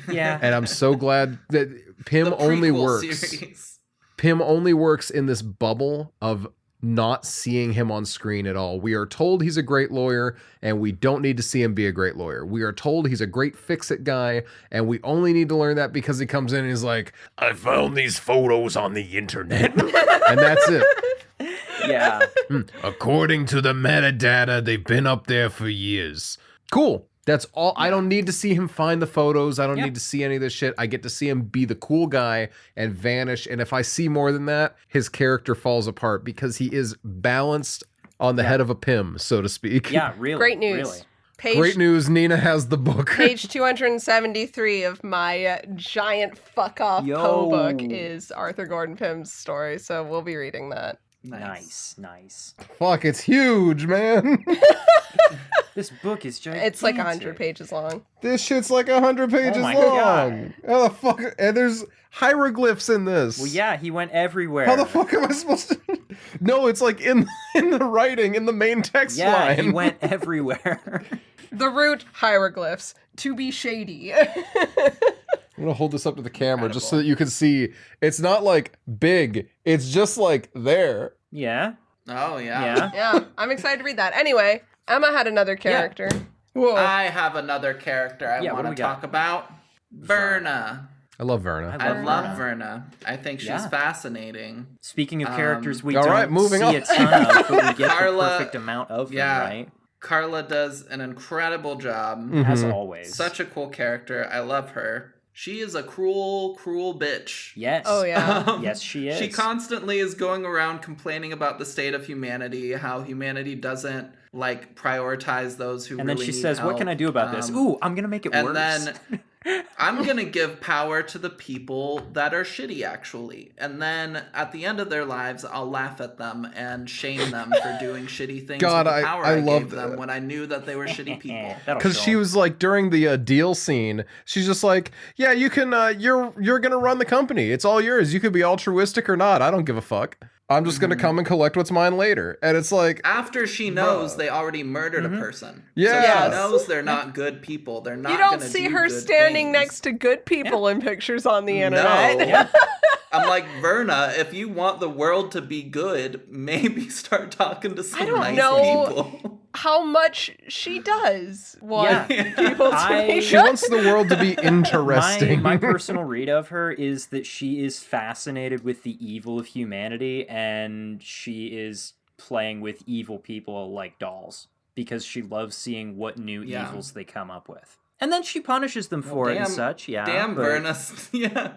Speaker 4: Yeah.
Speaker 1: And I'm so glad that Pym only works.
Speaker 2: Series.
Speaker 1: Pym only works in this bubble of not seeing him on screen at all. We are told he's a great lawyer, and we don't need to see him be a great lawyer. We are told he's a great fix-it guy, and we only need to learn that because he comes in and he's like, I found these photos on the internet. And that's it.
Speaker 4: Yeah.
Speaker 1: According to the metadata, they've been up there for years. Cool. That's all. I don't need to see him find the photos. I don't need to see any of this shit. I get to see him be the cool guy and vanish. And if I see more than that, his character falls apart because he is balanced on the head of a Pym, so to speak.
Speaker 4: Yeah, really.
Speaker 3: Great news.
Speaker 4: Really.
Speaker 1: Great news. Nina has the book.
Speaker 3: Page 273 of my giant fuck off Poe book is Arthur Gordon Pym's story. So we'll be reading that.
Speaker 4: Nice.
Speaker 1: Fuck, it's huge, man.
Speaker 4: This book is gigantic.
Speaker 3: It's like 100 pages long.
Speaker 1: This shit's like 100 pages long.
Speaker 4: God.
Speaker 1: How the fuck? And there's hieroglyphs in this.
Speaker 4: Well, yeah, he went everywhere.
Speaker 1: How the fuck am I supposed to? No, it's like in the writing, in the main text line.
Speaker 4: Yeah, he went everywhere.
Speaker 3: The root hieroglyphs, to be shady.
Speaker 1: I'm gonna hold this up to the camera just so that you can see. It's not like big. It's just like there.
Speaker 4: Yeah.
Speaker 2: Oh, yeah.
Speaker 3: Yeah, I'm excited to read that. Anyway, Emma had another character.
Speaker 1: Whoa.
Speaker 2: I have another character I
Speaker 4: what
Speaker 2: want
Speaker 4: do
Speaker 2: to
Speaker 4: we got?
Speaker 2: talk about. Verna.
Speaker 1: I love Verna.
Speaker 2: I love Verna. I think she's fascinating.
Speaker 4: Speaking of characters we
Speaker 1: all
Speaker 4: don't
Speaker 1: right, moving
Speaker 4: see
Speaker 1: on.
Speaker 4: a ton of, but we get
Speaker 2: Carla-
Speaker 4: the perfect amount of them, right?
Speaker 2: Carla does an incredible job.
Speaker 4: As always.
Speaker 2: Such a cool character. I love her. She is a cruel, cruel bitch.
Speaker 4: Yes.
Speaker 3: Oh, yeah.
Speaker 4: Yes, she is.
Speaker 2: She constantly is going around complaining about the state of humanity, how humanity doesn't prioritize those who
Speaker 4: and
Speaker 2: really
Speaker 4: then she
Speaker 2: need
Speaker 4: says,
Speaker 2: help.
Speaker 4: what can I do about this? Ooh, I'm going to make it worse.
Speaker 2: And then I'm gonna give power to the people that are shitty, actually. And then at the end of their lives, I'll laugh at them and shame them for doing shitty things
Speaker 1: God,
Speaker 2: with the power
Speaker 1: I
Speaker 2: I
Speaker 1: love
Speaker 2: gave them
Speaker 1: that.
Speaker 2: when I knew that they were shitty people.
Speaker 1: Because she was like, during the deal scene, she's just like, yeah, you can, you're gonna run the company. It's all yours. You could be altruistic or not. I don't give a fuck. I'm just gonna come and collect what's mine later. And it's like,
Speaker 2: After she knows
Speaker 1: bruh.
Speaker 2: they already murdered a person.
Speaker 1: Yes.
Speaker 2: So she knows they're not good people. They're not
Speaker 3: You don't
Speaker 2: gonna
Speaker 3: see
Speaker 2: do
Speaker 3: her
Speaker 2: good
Speaker 3: standing
Speaker 2: things.
Speaker 3: next to good people in pictures on the internet.
Speaker 2: No.
Speaker 4: Yeah.
Speaker 2: I'm like, Verna, if you want the world to be good, maybe start talking to some
Speaker 3: I don't
Speaker 2: nice
Speaker 3: know
Speaker 2: people.
Speaker 3: how much she does want
Speaker 4: Yeah.
Speaker 3: people to be
Speaker 1: She wants the world to be interesting.
Speaker 4: My personal read of her is that she is fascinated with the evil of humanity, and she is playing with evil people like dolls because she loves seeing what new evils they come up with. And then she punishes them for it and such, yeah.
Speaker 2: Damn,
Speaker 4: but...
Speaker 2: Verna. Yeah.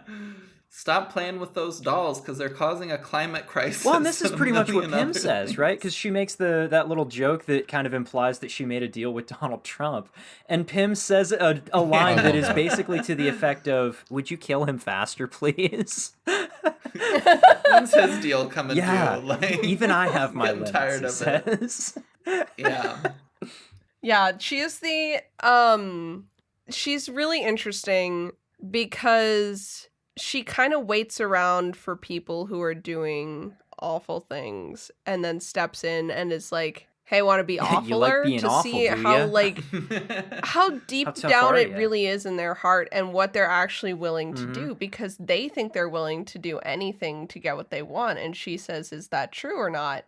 Speaker 2: Stop playing with those dolls because they're causing a climate crisis.
Speaker 4: Well, and this is pretty much what Pym
Speaker 2: other
Speaker 4: says,
Speaker 2: things.
Speaker 4: right? Because she makes that little joke that kind of implies that she made a deal with Donald Trump. And Pym says a line that is basically to the effect of, would you kill him faster, please?
Speaker 2: When's his deal coming due? Like,
Speaker 4: even I have my
Speaker 2: getting
Speaker 4: limits,
Speaker 2: tired
Speaker 4: he
Speaker 2: of it.
Speaker 4: says.
Speaker 2: Yeah.
Speaker 3: Yeah, she is the she's really interesting because she kind of waits around for people who are doing awful things and then steps in and is like, "Hey, want to be
Speaker 4: You like
Speaker 3: awfuler?"
Speaker 4: being
Speaker 3: to
Speaker 4: awful,
Speaker 3: see
Speaker 4: do
Speaker 3: how
Speaker 4: ya?
Speaker 3: like how deep
Speaker 4: How tough
Speaker 3: down
Speaker 4: are
Speaker 3: it
Speaker 4: ya?
Speaker 3: really is in their heart and what they're actually willing to
Speaker 4: Mhm.
Speaker 3: do, because they think they're willing to do anything to get what they want. And she says, "Is that true or not?"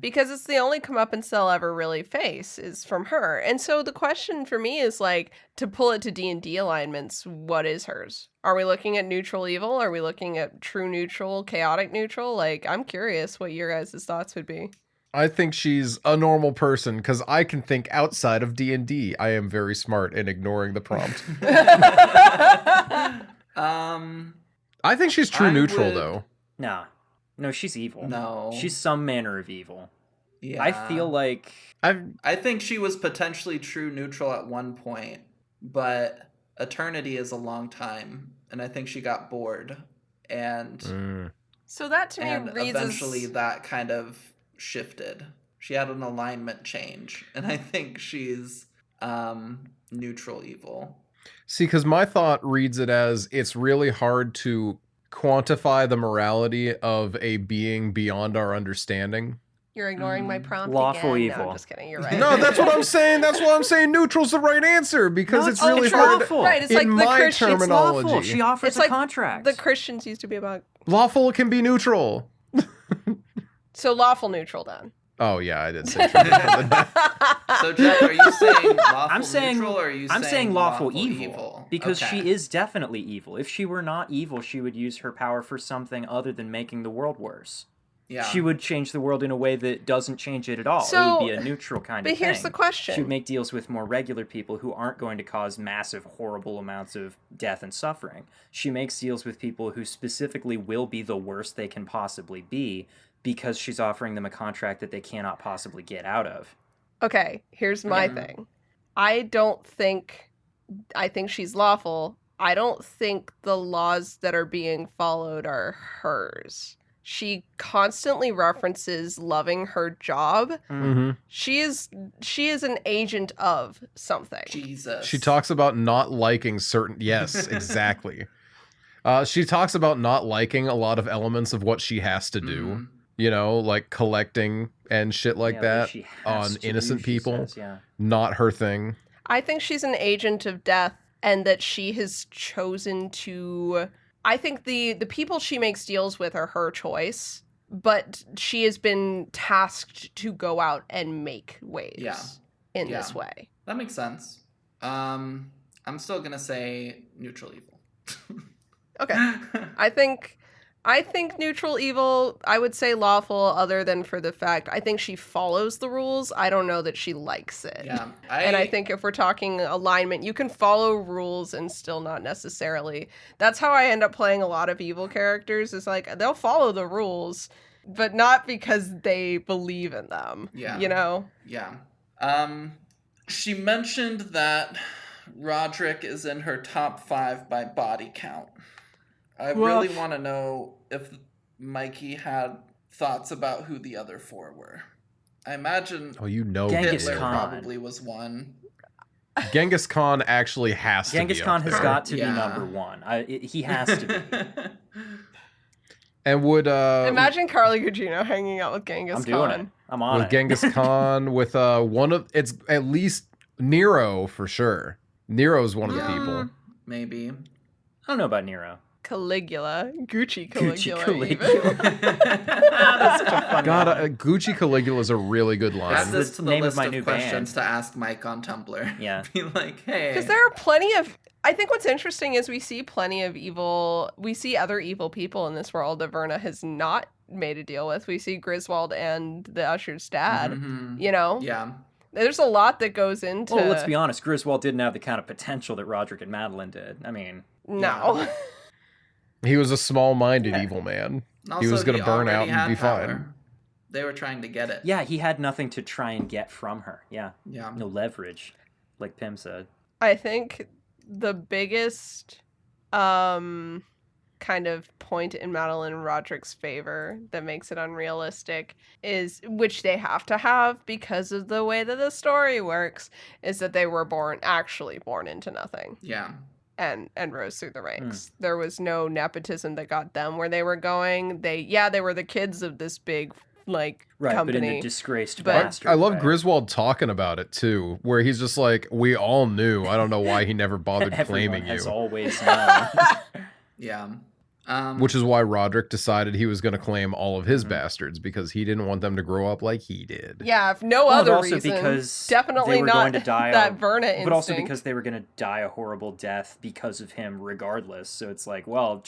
Speaker 3: Because it's the only comeuppance they'll ever really face is from her. And so the question for me is like, to pull it to D&D alignments, what is hers? Are we looking at neutral evil? Are we looking at true neutral, chaotic neutral? Like, I'm curious what your guys' thoughts would be.
Speaker 1: I think she's a normal person because I can think outside of D&D. I am very smart in ignoring the prompt. I think she's true
Speaker 2: I
Speaker 1: neutral,
Speaker 2: would-
Speaker 1: though.
Speaker 4: No, she's evil.
Speaker 2: No.
Speaker 4: She's some manner of evil.
Speaker 2: Yeah.
Speaker 4: I feel like...
Speaker 2: I think she was potentially true neutral at one point, but eternity is a long time, and I think she got bored, and
Speaker 3: So that to me
Speaker 2: and
Speaker 3: reads
Speaker 2: eventually
Speaker 3: as...
Speaker 2: that kind of shifted. She had an alignment change, and I think she's neutral evil.
Speaker 1: See, because my thought reads it as it's really hard to quantify the morality of a being beyond our understanding.
Speaker 3: You're ignoring my prompt
Speaker 4: Lawful
Speaker 3: again. No,
Speaker 4: evil.
Speaker 3: I'm just kidding. You're right.
Speaker 1: No, that's what I'm saying. That's why I'm saying neutral's the right answer, because
Speaker 4: No,
Speaker 1: it's
Speaker 4: it's
Speaker 1: really
Speaker 4: true.
Speaker 1: hard.
Speaker 4: Lawful.
Speaker 3: Right, it's
Speaker 1: in
Speaker 3: like the
Speaker 1: my
Speaker 3: Christian...
Speaker 4: It's
Speaker 1: terminology.
Speaker 4: lawful. She offers
Speaker 3: It's
Speaker 4: a
Speaker 3: like
Speaker 4: contract.
Speaker 3: The Christians used to be about...
Speaker 1: Lawful can be neutral.
Speaker 3: So lawful neutral then.
Speaker 1: Oh yeah, I did say true neutral.
Speaker 2: So Jeff, are you saying lawful
Speaker 4: I'm saying
Speaker 2: neutral, or are you
Speaker 4: I'm saying lawful
Speaker 2: evil?
Speaker 4: evil because
Speaker 2: Okay.
Speaker 4: she is definitely evil. If she were not evil, she would use her power for something other than making the world worse.
Speaker 2: Yeah.
Speaker 4: She would change the world in a way that doesn't change it at all.
Speaker 3: So,
Speaker 4: it would be a neutral kind of
Speaker 3: But
Speaker 4: thing.
Speaker 3: here's the question.
Speaker 4: She would make deals with more regular people who aren't going to cause massive, horrible amounts of death and suffering. She makes deals with people who specifically will be the worst they can possibly be because she's offering them a contract that they cannot possibly get out of.
Speaker 3: Okay, here's my thing. I think she's lawful. I don't think the laws that are being followed are hers. She constantly references loving her job.
Speaker 1: Mm-hmm.
Speaker 3: She is an agent of something.
Speaker 2: Jesus.
Speaker 1: She talks about not liking certain... Yes, exactly. She talks about not liking a lot of elements of what she has to do.
Speaker 2: Mhm.
Speaker 1: You know, like collecting and shit like
Speaker 4: Yeah,
Speaker 1: that
Speaker 4: she has
Speaker 1: on
Speaker 4: to do,
Speaker 1: innocent
Speaker 4: she
Speaker 1: people.
Speaker 4: says, yeah.
Speaker 1: Not her thing.
Speaker 3: I think she's an agent of death, and that she has chosen to... I think the people she makes deals with are her choice, but she has been tasked to go out and make waves in this way.
Speaker 2: That makes sense. I'm still gonna say neutral evil.
Speaker 3: Okay. I think neutral evil, I would say lawful, other than for the fact I think she follows the rules. I don't know that she likes it.
Speaker 2: Yeah.
Speaker 3: And I think if we're talking alignment, you can follow rules and still not necessarily. That's how I end up playing a lot of evil characters, is like they'll follow the rules, but not because they believe in them.
Speaker 2: Yeah.
Speaker 3: You know?
Speaker 2: Yeah. She mentioned that Roderick is in her top 5 by body count. I really want to know if Mikey had thoughts about who the other 4 were. I imagine
Speaker 4: Genghis
Speaker 2: Hitler
Speaker 4: Khan
Speaker 2: probably was one.
Speaker 1: Genghis Khan actually has to
Speaker 4: Genghis
Speaker 1: be
Speaker 4: Khan
Speaker 1: up
Speaker 4: has
Speaker 1: there.
Speaker 4: got to be number 1. He has to be.
Speaker 1: And would
Speaker 3: Imagine Carly Gugino hanging out with Genghis
Speaker 4: I'm
Speaker 3: Khan.
Speaker 4: doing it. I'm on
Speaker 1: with
Speaker 4: it.
Speaker 1: Genghis Khan, with one of it's at least Nero for sure. Nero's one of the people.
Speaker 2: Maybe.
Speaker 4: I don't know about Nero.
Speaker 3: Caligula. Gucci Caligula.
Speaker 4: Caligula. That's such a fun
Speaker 1: God,
Speaker 4: line.
Speaker 1: Gucci Caligula is a really good line.
Speaker 2: Add this
Speaker 4: the
Speaker 2: to the
Speaker 4: name of
Speaker 2: list
Speaker 4: my
Speaker 2: of
Speaker 4: new
Speaker 2: questions
Speaker 4: band.
Speaker 2: to ask Mike on Tumblr.
Speaker 4: Yeah.
Speaker 2: Be like, hey.
Speaker 3: Because there are plenty of... I think what's interesting is we see plenty of evil... We see other evil people in this world that Verna has not made a deal with. We see Griswold and the Usher's dad,
Speaker 2: Mhm.
Speaker 3: you know?
Speaker 2: Yeah.
Speaker 3: There's a lot that goes into...
Speaker 4: Well, let's be honest. Griswold didn't have the kind of potential that Roderick and Madeline did. I mean...
Speaker 3: No.
Speaker 1: He was a small-minded evil man.
Speaker 2: Also,
Speaker 1: He was going to burn
Speaker 2: already
Speaker 1: out and
Speaker 2: had
Speaker 1: be
Speaker 2: power.
Speaker 1: fine.
Speaker 2: They were trying to get it.
Speaker 4: Yeah, he had nothing to try and get from her. Yeah.
Speaker 2: Yeah.
Speaker 4: No leverage, like Pim said.
Speaker 3: I think the biggest kind of point in Madeline and Roderick's favor that makes it unrealistic is, which they have to have because of the way that the story works, is that they were actually born into nothing
Speaker 2: Yeah.
Speaker 3: and rose through the ranks. There was no nepotism that got them where they were going. They were the kids of this big
Speaker 4: Right,
Speaker 3: company.
Speaker 4: but in a disgraced
Speaker 3: But-
Speaker 4: bastard
Speaker 1: I love
Speaker 4: way.
Speaker 1: Griswold talking about it too, where he's just like, "We all knew. I don't know why he never bothered
Speaker 4: Everyone
Speaker 1: claiming
Speaker 4: has
Speaker 1: you."
Speaker 4: always known.
Speaker 2: Yeah.
Speaker 1: Which is why Roderick decided he was going to claim all of his
Speaker 4: Mhm.
Speaker 1: bastards, because he didn't want them to grow up like he did.
Speaker 3: Yeah, if no
Speaker 4: Well,
Speaker 3: other
Speaker 4: also
Speaker 3: reason,
Speaker 4: because
Speaker 3: definitely
Speaker 4: they were
Speaker 3: not
Speaker 4: going to die
Speaker 3: that Verna instinct.
Speaker 4: But also because they were going to die a horrible death because of him regardless. So it's like, well,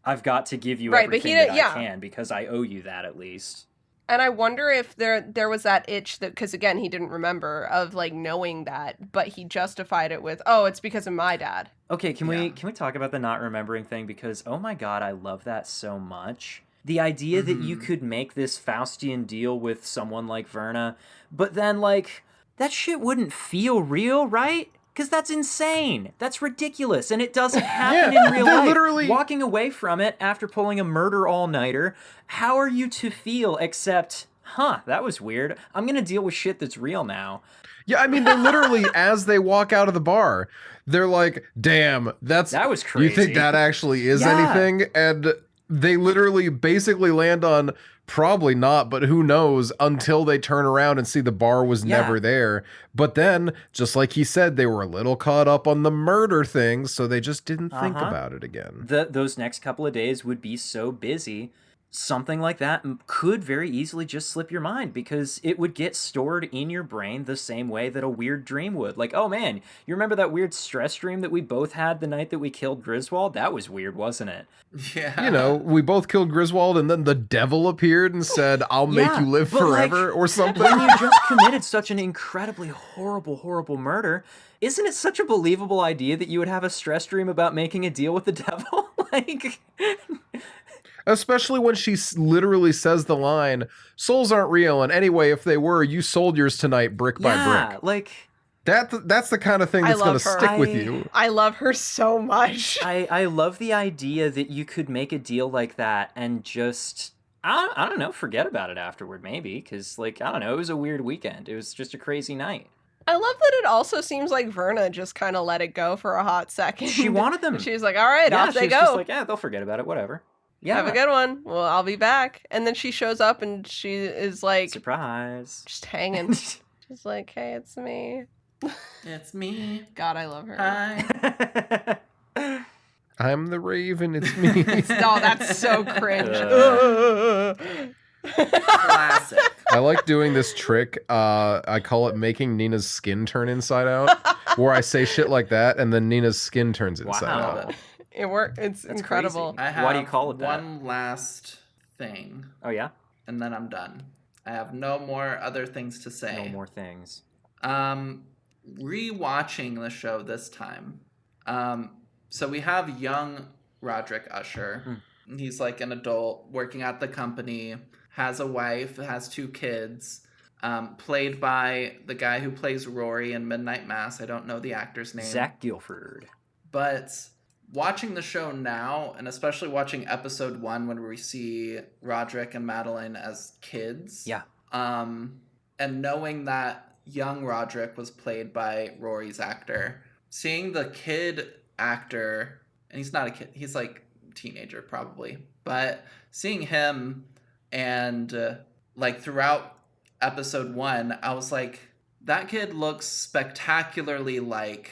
Speaker 4: I've got to give you
Speaker 3: Right, but he
Speaker 4: everything that
Speaker 3: didn't-
Speaker 4: I can because I owe you that at least.
Speaker 3: And I wonder if there was that itch that, because again, he didn't remember, of like knowing that, but he justified it with, oh, it's because of my dad.
Speaker 4: Okay, can
Speaker 2: Yeah.
Speaker 4: we talk about the not remembering thing? Because, oh my god, I love that so much. The idea that you could make this Faustian deal with someone like Verna, but then, like, that shit wouldn't feel real, right? Because that's insane. That's ridiculous. And it doesn't happen in real
Speaker 1: they're
Speaker 4: life.
Speaker 1: literally-
Speaker 4: Walking away from it after pulling a murder all-nighter, how are you to feel except, that was weird. I'm going to deal with shit that's real now.
Speaker 1: Yeah, I mean, they literally, as they walk out of the bar, they're like, "Damn, that
Speaker 4: was
Speaker 1: You
Speaker 4: crazy."
Speaker 1: think that actually is
Speaker 4: Yeah.
Speaker 1: anything?" And they literally basically land on probably not, but who knows, until they turn around and see the bar was
Speaker 4: Yeah.
Speaker 1: never there. But then, just like he said, they were a little caught up on the murder thing, so they just didn't think about it again.
Speaker 4: Those next couple of days would be so busy. Something like that could very easily just slip your mind because it would get stored in your brain the same way that a weird dream would. Like, oh man, you remember that weird stress dream that we both had the night that we killed Griswold? That was weird, wasn't it?
Speaker 2: Yeah.
Speaker 1: You know, we both killed Griswold, and then the devil appeared and said, "I'll make
Speaker 4: Yeah,
Speaker 1: you live
Speaker 4: but, like,
Speaker 1: forever," or something.
Speaker 4: When you just committed such an incredibly horrible murder, isn't it such a believable idea that you would have a stress dream about making a deal with the devil? Like...
Speaker 1: Especially when she literally says the line, "Souls aren't real, and anyway, if they were, you sold yours tonight brick by brick."
Speaker 4: like...
Speaker 1: That's the kind of thing
Speaker 3: I
Speaker 1: that's going to
Speaker 3: love her.
Speaker 1: stick with you.
Speaker 3: I love her so much.
Speaker 4: I love the idea that you could make a deal like that and just... I don't know, forget about it afterward, maybe, because, like, I don't know, it was a weird weekend. It was just a crazy night.
Speaker 3: I love that it also seems like Verna just kind of let it go for a hot second.
Speaker 4: She wanted them.
Speaker 3: She was like, all right,
Speaker 4: Yeah,
Speaker 3: off
Speaker 4: she
Speaker 3: they
Speaker 4: was
Speaker 3: go.
Speaker 4: just like, yeah, they'll forget about it, whatever. Yeah.
Speaker 3: Have a good one. Well, I'll be back. And then she shows up and she is like,
Speaker 4: Surprise.
Speaker 3: just hanging. She's like, hey, it's me.
Speaker 2: It's me.
Speaker 3: God, I love her.
Speaker 2: Hi.
Speaker 1: I'm the Raven, it's me.
Speaker 3: No, that's so cringe.
Speaker 2: Classic.
Speaker 1: I like doing this trick. I call it making Nina's skin turn inside out, where I say shit like that, and then Nina's skin turns inside
Speaker 4: Wow.
Speaker 1: out.
Speaker 3: It worked. It's
Speaker 4: That's
Speaker 3: incredible.
Speaker 4: crazy.
Speaker 2: I have
Speaker 4: Why do you call it that?
Speaker 2: one last thing,
Speaker 4: Oh, yeah?
Speaker 2: and then I'm done. I have no more other things to say.
Speaker 4: No more things.
Speaker 2: Rewatching the show this time. So we have young Roderick Usher. He's like an adult working at the company, has a wife, has 2 kids. played by the guy who plays Rory in Midnight Mass. I don't know the actor's name.
Speaker 4: Zach Gilford.
Speaker 2: But watching the show now, and especially watching episode 1 when we see Roderick and Madeline as kids.
Speaker 4: Yeah.
Speaker 2: And knowing that young Roderick was played by Rory's actor, seeing the kid actor, and he's not a kid, he's like a teenager probably, but seeing him and like throughout episode 1, I was like, that kid looks spectacularly like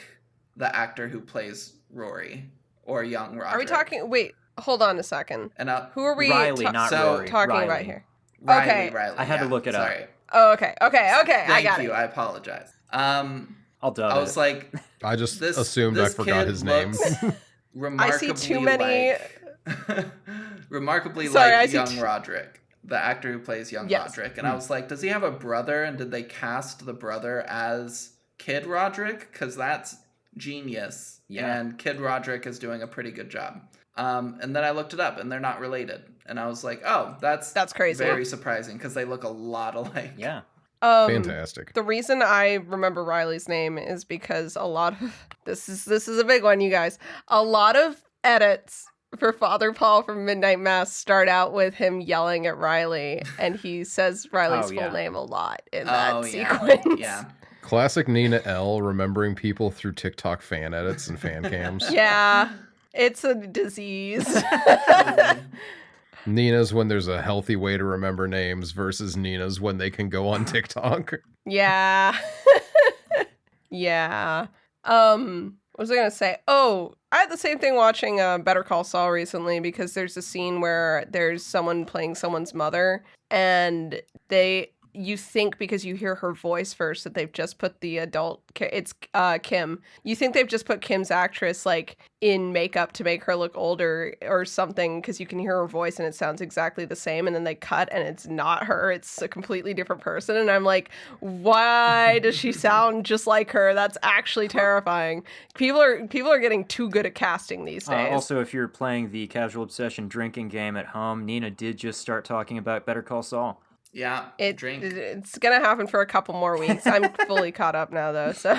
Speaker 2: the actor who plays Rory or young Roderick.
Speaker 3: Are we talking? Wait, hold on a second.
Speaker 2: And
Speaker 3: Who are we
Speaker 4: Riley, not Rory.
Speaker 3: talking
Speaker 4: Riley.
Speaker 3: about here?
Speaker 2: Riley,
Speaker 3: Okay.
Speaker 2: Riley,
Speaker 4: I had to look it up.
Speaker 2: Sorry.
Speaker 3: Oh, okay. I
Speaker 2: Thank
Speaker 3: got
Speaker 2: you.
Speaker 3: it.
Speaker 2: I apologize.
Speaker 4: I'll dub
Speaker 2: I was
Speaker 4: it.
Speaker 2: like,
Speaker 1: I just
Speaker 2: this
Speaker 1: assumed I
Speaker 2: this
Speaker 1: forgot
Speaker 2: kid
Speaker 1: his name.
Speaker 2: looks remarkably
Speaker 3: I see too many.
Speaker 2: remarkably
Speaker 3: Sorry, I
Speaker 2: like
Speaker 3: see
Speaker 2: young Roderick, the actor who plays young
Speaker 3: Yes.
Speaker 2: Roderick. And I was like, does he have a brother? And did they cast the brother as Kid Roderick? Because that's genius.
Speaker 4: Yeah.
Speaker 2: And Kid Roderick is doing a pretty good job. And then I looked it up, and they're not related. And I was like, oh, that's
Speaker 3: crazy.
Speaker 2: very surprising because they look a lot alike.
Speaker 4: Yeah.
Speaker 1: Fantastic.
Speaker 3: The reason I remember Riley's name is because a lot of this is a big one, you guys. A lot of edits for Father Paul from Midnight Mass start out with him yelling at Riley, and he says Riley's full name a lot in that sequence.
Speaker 2: Yeah.
Speaker 1: Classic Nina L. remembering people through TikTok fan edits and fan cams.
Speaker 3: Yeah, it's a disease.
Speaker 1: Nina's when there's a healthy way to remember names versus Nina's when they can go on TikTok.
Speaker 3: Yeah. Yeah. What was I gonna say? Oh, I had the same thing watching Better Call Saul recently because there's a scene where there's someone playing someone's mother, and you think because you hear her voice first that they've just put the adult. It's Kim. You think they've just put Kim's actress like in makeup to make her look older or something because you can hear her voice and it sounds exactly the same, and then they cut and it's not her. It's a completely different person, and I'm like, why does she sound just like her? That's actually terrifying. People are getting too good at casting these days.
Speaker 4: Also, if you're playing the Casual Obsession drinking game at home, Nina did just start talking about Better Call Saul.
Speaker 2: Yeah,
Speaker 3: it's gonna happen for a couple more weeks. I'm fully caught up now, though, so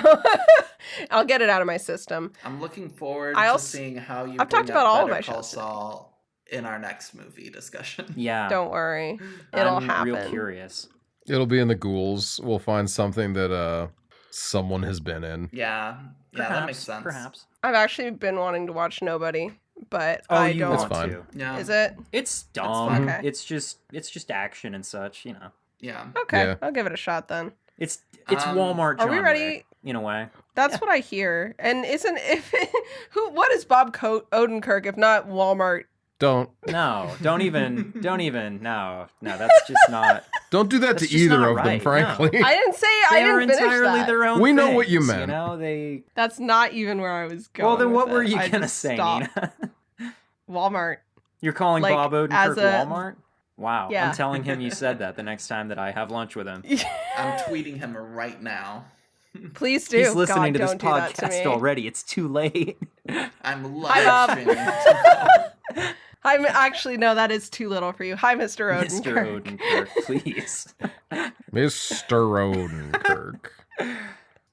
Speaker 3: I'll get it out of my system.
Speaker 2: I'm looking forward to seeing how you.
Speaker 3: I've talked about all of my
Speaker 2: Call
Speaker 3: shows
Speaker 2: Saul in our next movie discussion.
Speaker 4: Yeah,
Speaker 3: don't worry, it'll happen.
Speaker 4: I'm real curious.
Speaker 1: It'll be in the ghouls. We'll find something that someone has been in.
Speaker 2: Yeah, that makes sense.
Speaker 4: Perhaps.
Speaker 3: I've actually been wanting to watch Nobody, but
Speaker 4: Oh,
Speaker 3: I
Speaker 4: you
Speaker 3: don't.
Speaker 1: It's
Speaker 4: want
Speaker 1: fine.
Speaker 4: to?
Speaker 2: Yeah,
Speaker 3: Is it?
Speaker 4: It's dumb.
Speaker 3: fine. Okay.
Speaker 4: It's just action and such, you know.
Speaker 2: yeah.
Speaker 3: Okay,
Speaker 1: Yeah.
Speaker 3: I'll give it a shot then.
Speaker 4: It's Walmart.
Speaker 3: Are we
Speaker 4: genre,
Speaker 3: ready?
Speaker 4: In a way.
Speaker 3: That's what I hear. And what is Bob Odenkirk if not Walmart?
Speaker 1: Don't
Speaker 4: Don't even. No, that's just not.
Speaker 1: do that
Speaker 4: That's
Speaker 1: to
Speaker 4: just
Speaker 1: either
Speaker 4: not
Speaker 1: of them,
Speaker 4: right,
Speaker 1: frankly.
Speaker 3: I didn't say I
Speaker 4: They are
Speaker 3: didn't finish
Speaker 4: entirely
Speaker 3: that.
Speaker 4: their own.
Speaker 1: We know what you
Speaker 4: things,
Speaker 1: meant.
Speaker 4: You know they.
Speaker 3: That's not even where I was going.
Speaker 4: Well, then
Speaker 3: with
Speaker 4: what were
Speaker 3: it.
Speaker 4: you
Speaker 3: I
Speaker 4: gonna
Speaker 3: just
Speaker 4: say,
Speaker 3: stopped.
Speaker 4: Nina?
Speaker 3: Walmart.
Speaker 4: You're calling
Speaker 3: Like,
Speaker 4: Bob Odenkirk
Speaker 3: as a-
Speaker 4: Walmart? Wow.
Speaker 3: Yeah.
Speaker 4: I'm telling him you said that the next time that I have lunch with him.
Speaker 2: I'm tweeting him right now.
Speaker 3: Please do.
Speaker 4: He's listening
Speaker 3: God,
Speaker 4: to this
Speaker 3: don't do that to
Speaker 4: podcast
Speaker 3: me.
Speaker 4: already. It's too late.
Speaker 2: I'm
Speaker 3: Hi,
Speaker 2: live
Speaker 3: Bob.
Speaker 2: streaming.
Speaker 3: I'm actually no, that is too little for you. Hi, Mr. Odenkirk.
Speaker 4: Mr. Odenkirk, please.
Speaker 1: Mr. Odenkirk.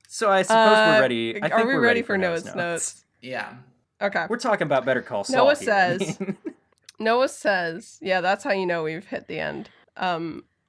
Speaker 4: So I suppose we're ready. I think
Speaker 3: Are we
Speaker 4: we're
Speaker 3: ready for Noah's notes?
Speaker 2: Yeah.
Speaker 3: Okay.
Speaker 4: We're talking about Better Call Saul.
Speaker 3: Noah
Speaker 4: here.
Speaker 3: says- Noah says, yeah, that's how you know we've hit the end.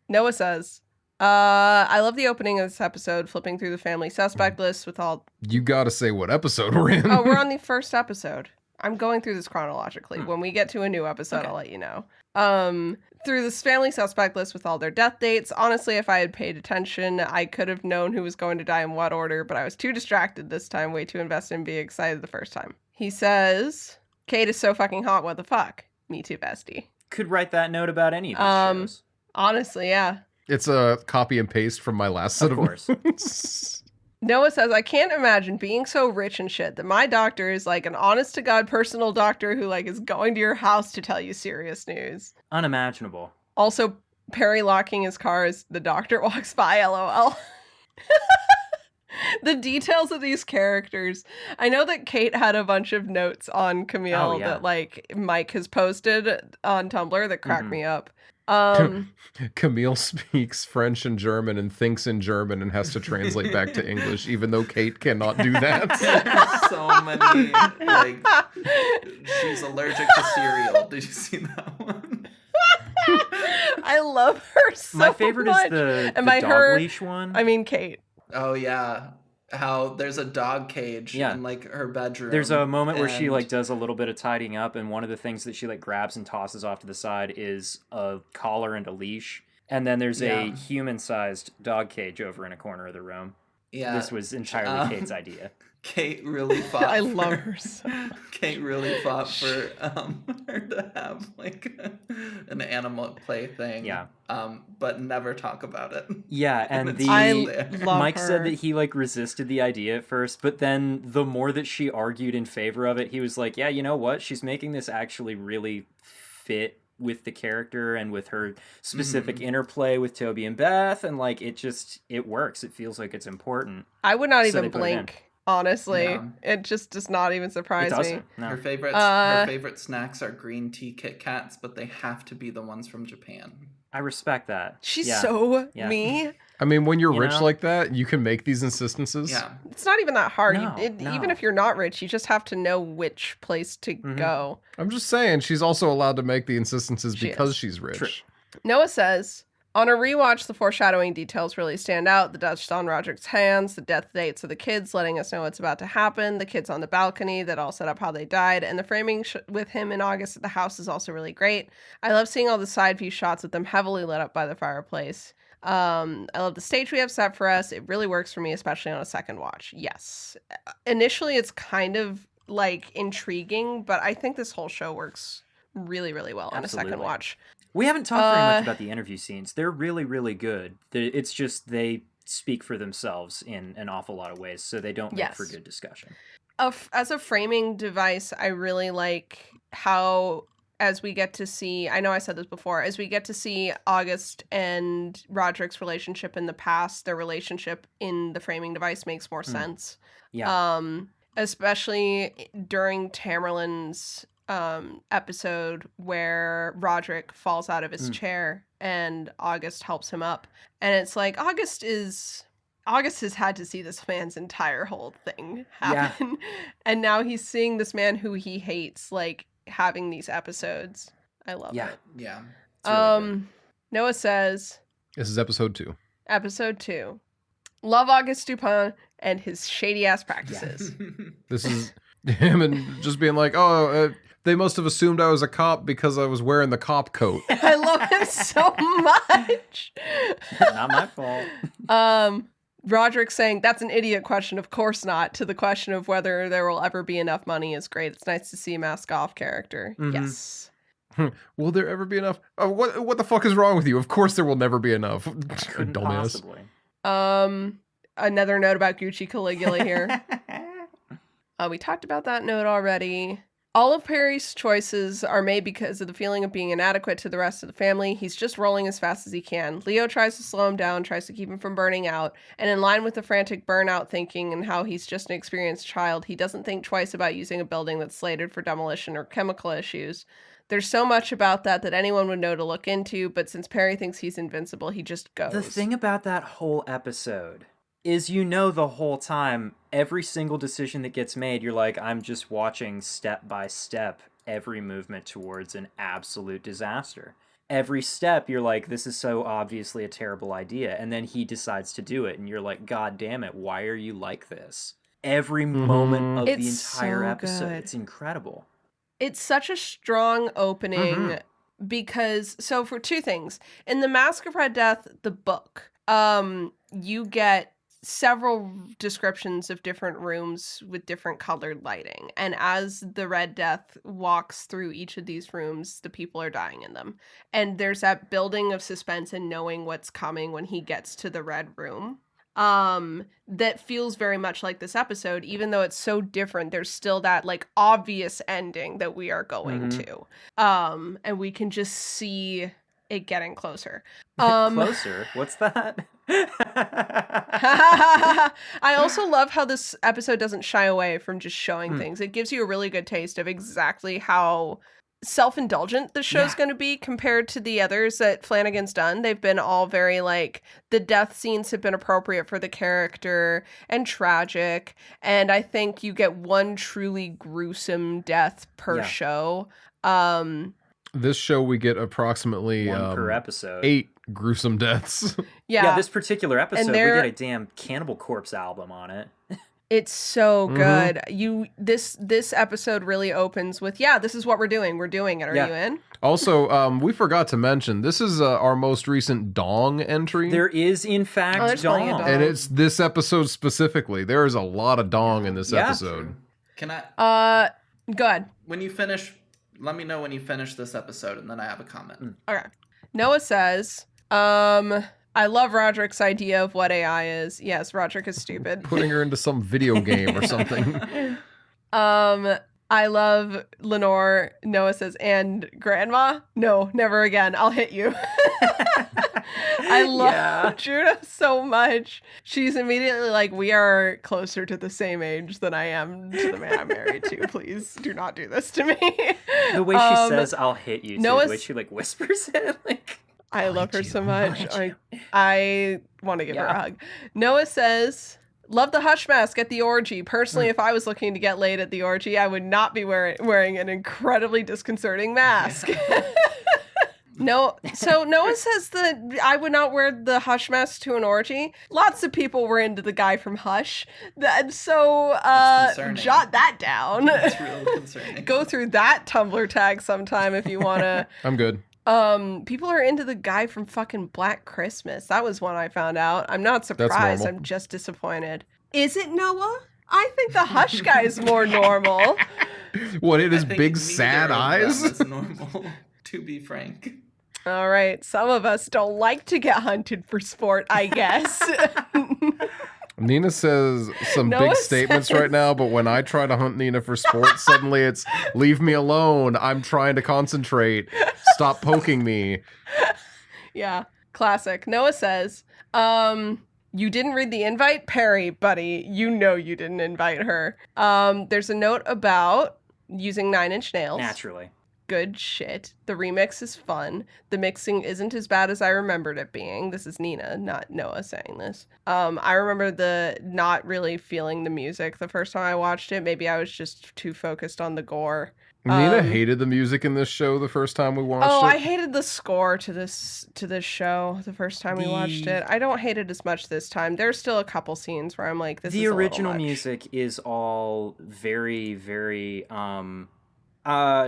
Speaker 3: Noah says, I love the opening of this episode, flipping through the family suspect list with all.
Speaker 1: You gotta say what episode we're in.
Speaker 3: Oh, we're on the first episode. I'm going through this chronologically. When we get to a new episode,
Speaker 4: Okay.
Speaker 3: I'll let you know. Through this family suspect list with all their death dates. Honestly, if I had paid attention, I could have known who was going to die in what order, but I was too distracted this time, way too invested in being excited the first time. He says, Kate is so fucking hot, what the fuck? Me too, bestie.
Speaker 4: Could write that note about any of these shows.
Speaker 3: Honestly, yeah.
Speaker 1: It's a copy and paste from my last set
Speaker 4: Of
Speaker 1: of
Speaker 4: course.
Speaker 1: notes.
Speaker 3: Noah says, I can't imagine being so rich and shit that my doctor is like an honest to God personal doctor who like is going to your house to tell you serious news.
Speaker 4: Unimaginable.
Speaker 3: Also, Perry locking his car as the doctor walks by, lol. The details of these characters. I know that Kate had a bunch of notes on Camille
Speaker 4: Oh, yeah.
Speaker 3: that like Mike has posted on Tumblr that cracked
Speaker 4: Mhm.
Speaker 3: me up.
Speaker 1: Camille speaks French and German and thinks in German and has to translate back to English, even though Kate cannot do that.
Speaker 2: There's so many, like, she's allergic to cereal. Did you see that one?
Speaker 3: I love her so
Speaker 4: My favorite
Speaker 3: much.
Speaker 4: is the
Speaker 3: And by
Speaker 4: dog
Speaker 3: her,
Speaker 4: leash one.
Speaker 3: I mean Kate.
Speaker 2: Oh yeah, how there's a dog cage
Speaker 4: Yeah.
Speaker 2: in like her bedroom.
Speaker 4: There's a moment where she
Speaker 2: and-
Speaker 4: like does a little bit of tidying up, and one of the things that she like grabs and tosses off to the side is a collar and a leash. And then there's a
Speaker 2: Yeah.
Speaker 4: human-sized dog cage over in a corner of the room.
Speaker 2: Yeah,
Speaker 4: This was entirely Kate's idea.
Speaker 2: Kate really fought.
Speaker 3: I love
Speaker 2: for-
Speaker 3: her so much.
Speaker 2: Kate really fought for her to have like an animal play thing.
Speaker 4: Yeah.
Speaker 2: But never talk about it.
Speaker 4: Yeah, and
Speaker 2: It's
Speaker 4: the
Speaker 3: I
Speaker 2: there.
Speaker 3: love
Speaker 4: Mike
Speaker 3: her.
Speaker 4: said that he like resisted the idea at first, but then the more that she argued in favor of it, he was like, yeah, you know what? She's making this actually really fit with the character and with her specific interplay with Toby and Beth, and like it works. It feels like it's important.
Speaker 3: I would not
Speaker 4: So
Speaker 3: even
Speaker 4: they put it in.
Speaker 3: blink. Honestly,
Speaker 2: Yeah.
Speaker 3: it just does not even
Speaker 4: It
Speaker 3: surprise me.
Speaker 4: doesn't. No.
Speaker 2: Her favorite snacks are green tea Kit Kats, but they have to be the ones from Japan.
Speaker 4: I respect that.
Speaker 3: She's
Speaker 4: Yeah.
Speaker 3: so
Speaker 4: Yeah.
Speaker 3: me.
Speaker 1: I mean, when you're
Speaker 4: You
Speaker 1: rich
Speaker 4: know?
Speaker 1: like that, you can make these insistences.
Speaker 2: Yeah.
Speaker 3: It's not even that hard.
Speaker 4: No,
Speaker 3: Even
Speaker 4: no.
Speaker 3: if you're not rich, you just have to know which place to go.
Speaker 1: I'm just saying, she's also allowed to make the insistences
Speaker 3: She
Speaker 1: because
Speaker 3: is.
Speaker 1: she's rich.
Speaker 4: True.
Speaker 3: Noah says, on a rewatch, the foreshadowing details really stand out. The dust on Roderick's hands, the death dates of the kids letting us know what's about to happen, the kids on the balcony that all set up how they died, and the framing with him in August at the house is also really great. I love seeing all the side view shots with them heavily lit up by the fireplace. I love the stage we have set for us. It really works for me, especially on a second watch. Yes. Initially, it's kind of like intriguing, but I think this whole show works really, really well on a second
Speaker 4: Absolutely.
Speaker 3: watch.
Speaker 4: We haven't talked very much about the interview scenes. They're really, really good. It's just they speak for themselves in an awful lot of ways, so they don't make for
Speaker 3: Yes.
Speaker 4: good discussion.
Speaker 3: As a framing device, I really like how, as we get to see, I know I said this before, as we get to see August and Roderick's relationship in the past, their relationship in the framing device makes more sense.
Speaker 4: Yeah.
Speaker 3: Especially during Tamerlane's episode where Roderick falls out of his chair and August helps him up. And it's like August has had to see this man's entire whole thing happen. And now he's seeing this man who he hates, like, having these episodes. I love
Speaker 4: Yeah.
Speaker 3: it.
Speaker 2: Yeah.
Speaker 4: It's really good.
Speaker 3: Noah says,
Speaker 1: This is episode 2.
Speaker 3: episode 2. Love August Dupin and his shady ass practices.
Speaker 1: This is him and just being like, they must have assumed I was a cop because I was wearing the cop coat.
Speaker 3: I love him so much.
Speaker 4: Not my fault.
Speaker 3: Roderick saying, that's an idiot question. Of course not. To the question of whether there will ever be enough money is great. It's nice to see a mask off character.
Speaker 4: Mhm.
Speaker 3: Yes.
Speaker 1: Will there ever be enough? Oh, what the fuck is wrong with you? Of course there will never be enough.
Speaker 4: Couldn't
Speaker 1: Dumbass.
Speaker 4: possibly.
Speaker 3: Another note about Gucci Caligula here. We talked about that note already. All of Perry's choices are made because of the feeling of being inadequate to the rest of the family. He's just rolling as fast as he can. Leo tries to slow him down, tries to keep him from burning out, and in line with the frantic burnout thinking and how he's just an experienced child, he doesn't think twice about using a building that's slated for demolition or chemical issues. There's so much about that anyone would know to look into, but since Perry thinks he's invincible, he just goes.
Speaker 4: The thing about that whole episode is, the whole time, every single decision that gets made, you're like, I'm just watching step by step every movement towards an absolute disaster. Every step, you're like, this is so obviously a terrible idea. And then he decides to do it. And you're like, God damn it, why are you like this? Every moment of
Speaker 3: It's
Speaker 4: the entire
Speaker 3: so
Speaker 4: episode.
Speaker 3: good.
Speaker 4: It's incredible.
Speaker 3: It's such a strong opening because, so for two things, in The Mask of Red Death, the book, you get several descriptions of different rooms with different colored lighting. And as the Red Death walks through each of these rooms, the people are dying in them. And there's that building of suspense and knowing what's coming when he gets to the red room. That feels very much like this episode, even though it's so different. There's still that like obvious ending that we are going to. And we can just see it getting closer.
Speaker 4: Closer? What's that?
Speaker 3: I also love how this episode doesn't shy away from just showing things. It gives you a really good taste of exactly how self-indulgent the show's going to be compared to the others that Flanagan's done. They've been all very like, the death scenes have been appropriate for the character and tragic, and I think you get one truly gruesome death per show.
Speaker 1: This show we get approximately
Speaker 4: one per episode.
Speaker 1: 8 gruesome deaths.
Speaker 3: Yeah,
Speaker 4: this particular episode we get a damn Cannibal Corpse album on it.
Speaker 3: It's so good. This episode really opens with, this is what we're doing. We're doing it. Are you in?
Speaker 1: Also, we forgot to mention, this is our most recent Dong entry.
Speaker 4: There is, in fact, Dong.
Speaker 1: And it's this episode specifically. There is a lot of Dong in this episode.
Speaker 2: Can I...
Speaker 3: Go ahead.
Speaker 2: When you finish, let me know when you finish this episode, and then I have a comment.
Speaker 3: Okay. Noah says, I love Roderick's idea of what AI is. Yes, Roderick is stupid.
Speaker 1: Putting her into some video game or something.
Speaker 3: I love Lenore. Noah says, and Grandma? No, never again. I'll hit you. I love Judah so much. She's immediately like, we are closer to the same age than I am to the man I'm married to. Please do not do this to me.
Speaker 4: The way she says, I'll hit you, too. The way she like whispers it, like...
Speaker 3: I love her so much. I want to give her a hug. Noah says, love the hush mask at the orgy. Personally, if I was looking to get laid at the orgy, I would not be wearing an incredibly disconcerting mask. No, so Noah says that I would not wear the Hush mask to an orgy. Lots of people were into the guy from Hush. So jot that down.
Speaker 2: That's really concerning.
Speaker 3: Go through that Tumblr tag sometime if you want to.
Speaker 1: I'm good.
Speaker 3: People are into the guy from fucking Black Christmas. That was one I found out. I'm not surprised. I'm just disappointed. Is it Noah? I think the Hush guy is more normal.
Speaker 1: What, it is big sad eyes?
Speaker 2: It's normal, to be frank.
Speaker 3: All right. Some of us don't like to get hunted for sport, I guess.
Speaker 1: Nina says some big statements right now, but when I try to hunt Nina for sport, suddenly it's, leave me alone. I'm trying to concentrate. Stop poking me.
Speaker 3: Yeah, classic. Noah says, you didn't read the invite? Perry, buddy, you know you didn't invite her. There's a note about using 9 Inch Nails.
Speaker 4: Naturally.
Speaker 3: Good shit. The remix is fun. The mixing isn't as bad as I remembered it being. This is Nina, not Noah saying this. I remember the not really feeling the music the first time I watched it. Maybe I was just too focused on the gore.
Speaker 1: Nina hated the music in this show the first time we watched it.
Speaker 3: I hated the score to this show the first time we watched it. I don't hate it as much this time. There's still a couple scenes where I'm like, this is a little much.
Speaker 4: The original music is all very, very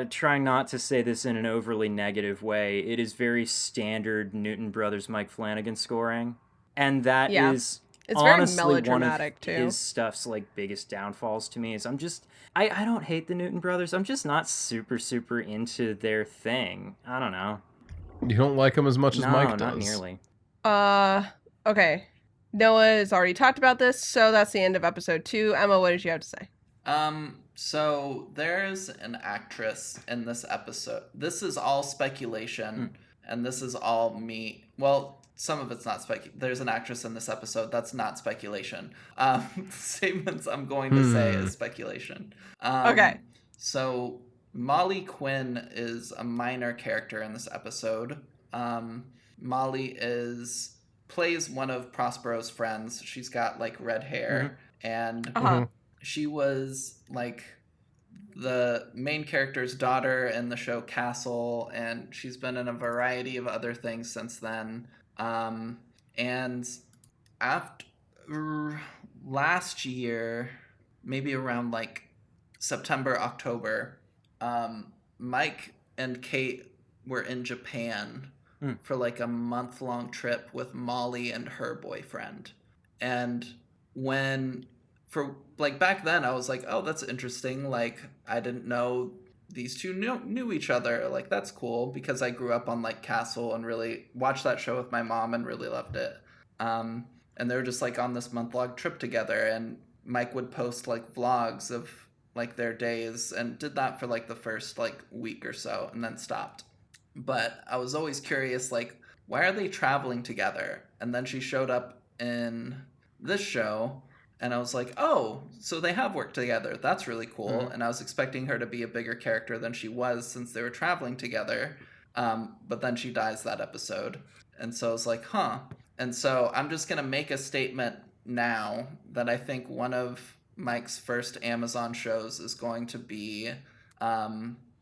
Speaker 4: trying not to say this in an overly negative way, it is very standard Newton Brothers Mike Flanagan scoring. And that is
Speaker 3: it's
Speaker 4: honestly
Speaker 3: very melodramatic,
Speaker 4: one of his stuff's like biggest downfalls to me. Is I don't hate the Newton Brothers. I'm just not super into their thing. I don't know.
Speaker 1: You don't like them as much as Mike does?
Speaker 4: No, not nearly.
Speaker 3: Okay. Noah has already talked about this, so that's the end of episode 2. Emma, what did you have to say?
Speaker 2: So there's an actress in this episode. This is all speculation, and this is all me. Well, some of it's not There's an actress in this episode that's not speculation. Statements I'm going to say is speculation.
Speaker 3: Okay.
Speaker 2: So Molly Quinn is a minor character in this episode. Molly plays one of Prospero's friends. She's got like red hair, and she was like the main character's daughter in the show Castle, and she's been in a variety of other things since then. And after last year, maybe around like September, October, Mike and Kate were in Japan for like a month-long trip with Molly and her boyfriend. And back then I was like, oh, that's interesting. Like, I didn't know these two knew each other. Like, that's cool, because I grew up on like Castle and really watched that show with my mom and really loved it. And they were just like on this month-long trip together, and Mike would post like vlogs of like their days, and did that for like the first like week or so and then stopped. But I was always curious, like, why are they traveling together? And then she showed up in this show, And I was like, oh, so they have worked together. That's really cool.
Speaker 4: Mhm.
Speaker 2: And I was expecting her to be a bigger character than she was since they were traveling together. But then she dies that episode. And so I was like, huh. And so I'm just going to make a statement now that I think one of Mike's first Amazon shows is going to be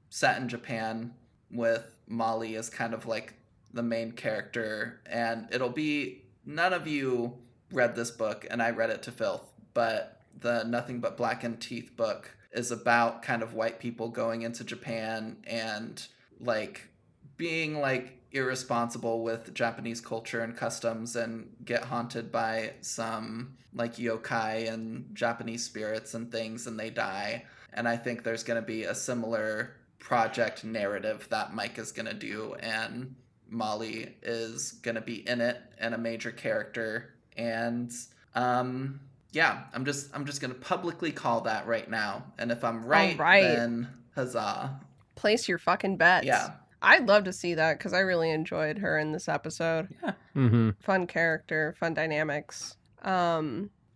Speaker 2: set in Japan with Molly as kind of like the main character. And it'll be, none of you read this book, and I read it to filth, but the Nothing But Blackened Teeth book is about kind of white people going into Japan and like being like irresponsible with Japanese culture and customs and get haunted by some like yokai and Japanese spirits and things, and they die. And I think there's going to be a similar project narrative that Mike is going to do, and Molly is going to be in it and a major character. And yeah, I'm just gonna publicly call that right now. And if I'm right, then huzzah.
Speaker 3: Place your fucking bets.
Speaker 2: Yeah.
Speaker 3: I'd love to see that because I really enjoyed her in this episode.
Speaker 4: Yeah.
Speaker 1: Mm-hmm.
Speaker 3: Fun character, fun dynamics.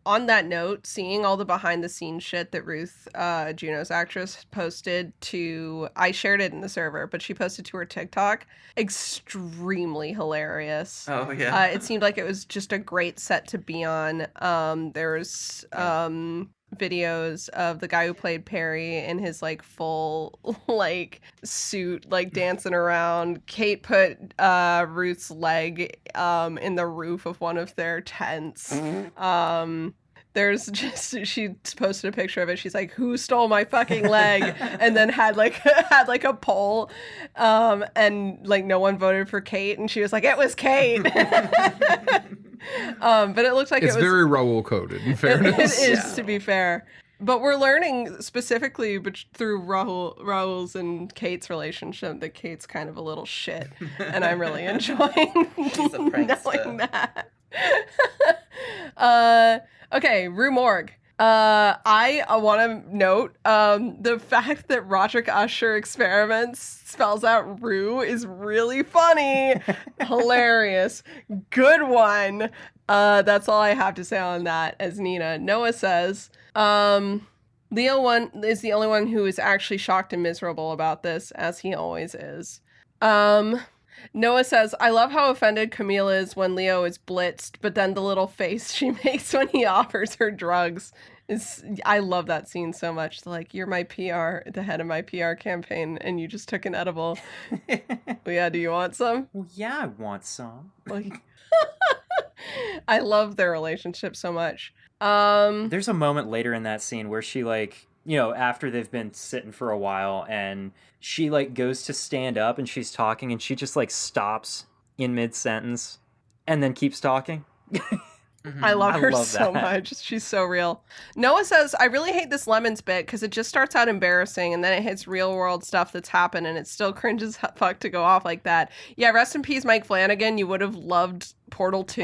Speaker 3: On that note, seeing all the behind the scenes shit that Ruth, Juno's actress, posted to, I shared it in the server, but she posted to her TikTok, extremely hilarious.
Speaker 2: Oh yeah.
Speaker 3: It seemed like it was just a great set to be on. There's videos of the guy who played Perry in his like full like suit, like dancing around. Kate put Ruth's leg in the roof of one of their tents. There's just, she posted a picture of it. She's like, "Who stole my fucking leg?" And then had like a poll, and like no one voted for Kate, and she was like, "It was Kate." But it looks like
Speaker 1: It's
Speaker 3: it was
Speaker 1: very Raoul coded, in fairness.
Speaker 3: It is,
Speaker 2: Yeah.
Speaker 3: to be fair. But we're learning specifically through Raoul's and Kate's relationship that Kate's kind of a little shit, and I'm really enjoying
Speaker 2: She's a prankster.
Speaker 3: knowing that. Okay, Rue Morgue. I want to note the fact that Roderick Usher Experiments spells out Rue is really funny, hilarious, good one. That's all I have to say on that. As Nina, Noah says, Leo is the only one who is actually shocked and miserable about this, as he always is. Noah says, I love how offended Camille is when Leo is blitzed, but then the little face she makes when he offers her drugs is, I love that scene so much. Like, you're my PR, the head of my PR campaign, and you just took an edible. Well, yeah, do you want some?
Speaker 4: Well, yeah, I want some.
Speaker 3: Like, I love their relationship so much.
Speaker 4: There's a moment later in that scene where she like, you know, after they've been sitting for a while, and she like goes to stand up and she's talking and she just like stops in mid-sentence and then keeps talking.
Speaker 3: I love her
Speaker 4: love
Speaker 3: so
Speaker 4: that.
Speaker 3: much. She's so real. Noah says, I really hate this Lemons bit because it just starts out embarrassing and then it hits real world stuff that's happened and it still cringes fuck to go off like that. Yeah, rest in peace, Mike Flanagan. You would have loved Portal 2.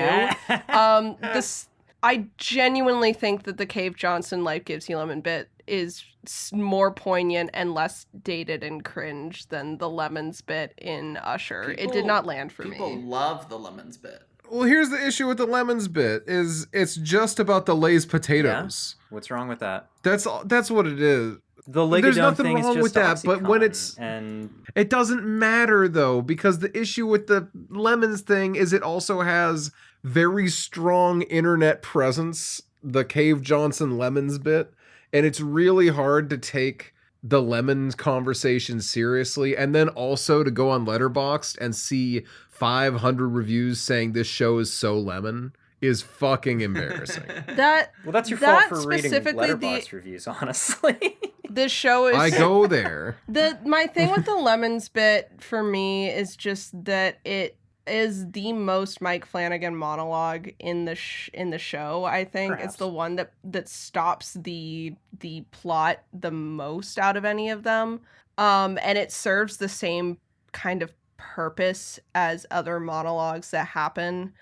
Speaker 3: I genuinely think that the Cave Johnson Life Gives You Lemon bit is more poignant and less dated and cringe than the Lemons bit in Usher. It did not land for
Speaker 2: People
Speaker 3: me.
Speaker 2: love the Lemons bit.
Speaker 1: Well, here's the issue with the lemons bit is it's just about the Lay's potatoes.
Speaker 4: What's wrong with that?
Speaker 1: That's what it is.
Speaker 4: The Ligadome
Speaker 1: There's nothing
Speaker 4: thing
Speaker 1: wrong
Speaker 4: is just
Speaker 1: with that, but when
Speaker 4: Oxycontin,
Speaker 1: it's-
Speaker 4: and
Speaker 1: It doesn't matter though, because the issue with the lemons thing is it also has very strong internet presence, the Cave Johnson lemons bit, and it's really hard to take the lemons conversation seriously and then also to go on Letterboxd and see 500 reviews saying this show is so lemon is fucking embarrassing.
Speaker 3: That
Speaker 4: well, that's your
Speaker 3: that
Speaker 4: fault for reading
Speaker 3: specifically
Speaker 4: Letterboxd reviews, honestly.
Speaker 3: this show is
Speaker 1: I go there.
Speaker 3: my thing with the Lemons bit for me is just that it is the most Mike Flanagan monologue in the show. I think
Speaker 4: Perhaps.
Speaker 3: it's the one that stops the plot the most out of any of them. And it serves the same kind of purpose as other monologues that happen.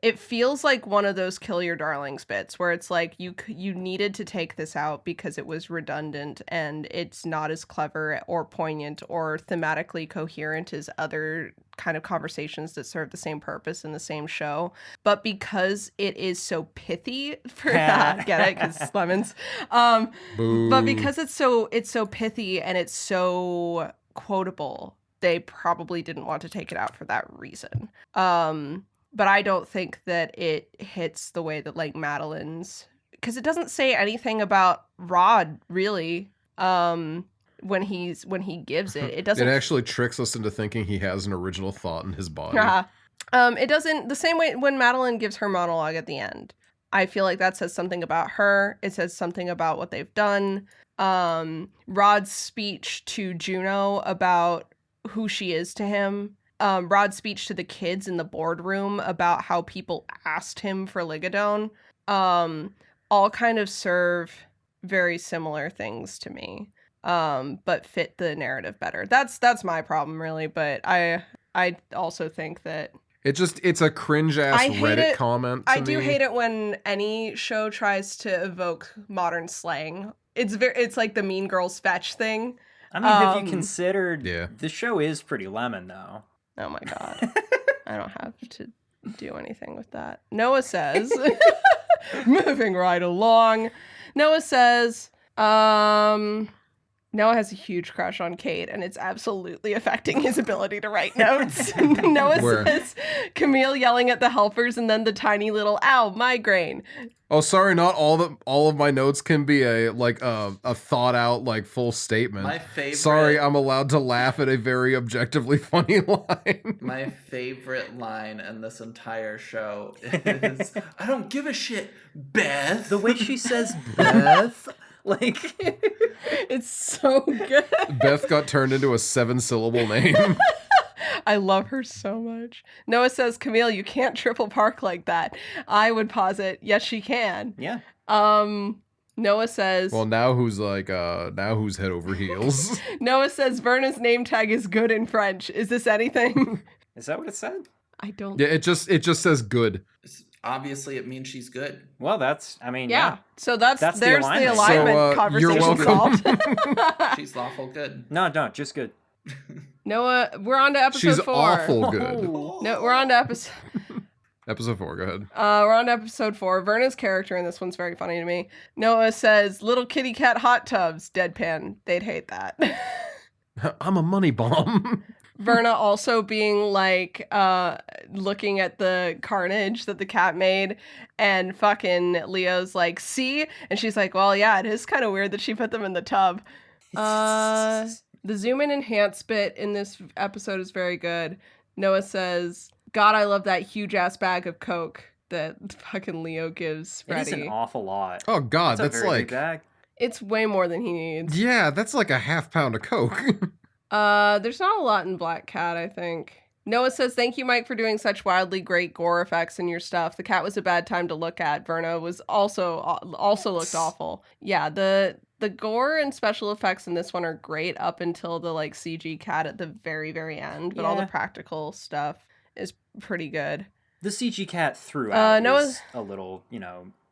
Speaker 3: it feels like one of those kill your darlings bits where it's like you needed to take this out because it was redundant and it's not as clever or poignant or thematically coherent as other kind of conversations that serve the same purpose in the same show. But because it is so pithy for that, get it? Because lemons. But because it's so pithy and it's so quotable, they probably didn't want to take it out for that reason. But I don't think that it hits the way that like Madeline's, because it doesn't say anything about Rod really. When he gives it, it doesn't.
Speaker 1: It actually tricks us into thinking he has an original thought in his body.
Speaker 3: It doesn't. The same way when Madeline gives her monologue at the end, I feel like that says something about her. It says something about what they've done. Rod's speech to Juno about who she is to him. Rod's speech to the kids in the boardroom about how people asked him for Ligadone, all kind of serve very similar things to me, but fit the narrative better. That's my problem, really. But I also think that
Speaker 1: it's a cringe ass Reddit comment.
Speaker 3: I do hate it when any show tries to evoke modern slang. It's like the Mean Girls fetch thing.
Speaker 4: I mean, have you considered the show is pretty lemon though? Oh
Speaker 3: my God. I don't have to do anything with that. Noah says, moving right along. Noah says, Noah has a huge crush on Kate, and it's absolutely affecting his ability to write notes. Noah says, Camille yelling at the helpers, and then the tiny little, ow, migraine.
Speaker 1: Oh, sorry, not all of my notes can be a thought out like full statement.
Speaker 2: My favorite.
Speaker 1: Sorry, I'm allowed to laugh at a very objectively funny line.
Speaker 2: My favorite line in this entire show is, I don't give a shit, Beth.
Speaker 4: The way she says Beth. Like,
Speaker 3: it's so good.
Speaker 1: Beth got turned into a 7-syllable name.
Speaker 3: I love her so much. Noah says, Camille, you can't triple park like that. I would posit, yes, she can.
Speaker 4: Yeah.
Speaker 3: Noah says...
Speaker 1: Well, now who's head over heels?
Speaker 3: Noah says, Verna's name tag is good in French. Is this anything?
Speaker 4: Is that what it said?
Speaker 3: I don't...
Speaker 1: Yeah, it just says good.
Speaker 2: Obviously, it means she's good.
Speaker 4: Well, yeah.
Speaker 3: So there's the alignment conversation
Speaker 1: you're welcome.
Speaker 3: solved.
Speaker 2: She's lawful good.
Speaker 4: No, just good.
Speaker 3: Noah, we're on to episode 4.
Speaker 1: She's awful good.
Speaker 3: No, we're on to episode...
Speaker 1: Episode 4, go ahead.
Speaker 3: We're on to episode 4. Verna's character in this one's very funny to me. Noah says, little kitty cat hot tubs, deadpan. They'd hate that.
Speaker 1: I'm a money bomb.
Speaker 3: Verna also being like, looking at the carnage that the cat made, and fucking Leo's like, see? And she's like, well, yeah, it is kind of weird that she put them in the tub. The zoom in enhance bit in this episode is very good. Noah says, God, I love that huge ass bag of Coke that fucking Leo gives Freddy.
Speaker 4: It is an awful lot.
Speaker 1: Oh God, that's
Speaker 4: very
Speaker 1: like
Speaker 4: big bag.
Speaker 3: It's way more than he needs.
Speaker 1: Yeah, that's like a half pound of Coke.
Speaker 3: There's not a lot in Black Cat, I think. Noah says, thank you, Mike, for doing such wildly great gore effects in your stuff. The cat was a bad time to look at. Verna was also looked awful. Yeah, the gore and special effects in this one are great up until the like CG cat at the very, very end. But all the practical stuff is pretty good.
Speaker 4: The CG cat throughout
Speaker 3: Noah's...
Speaker 4: is a little,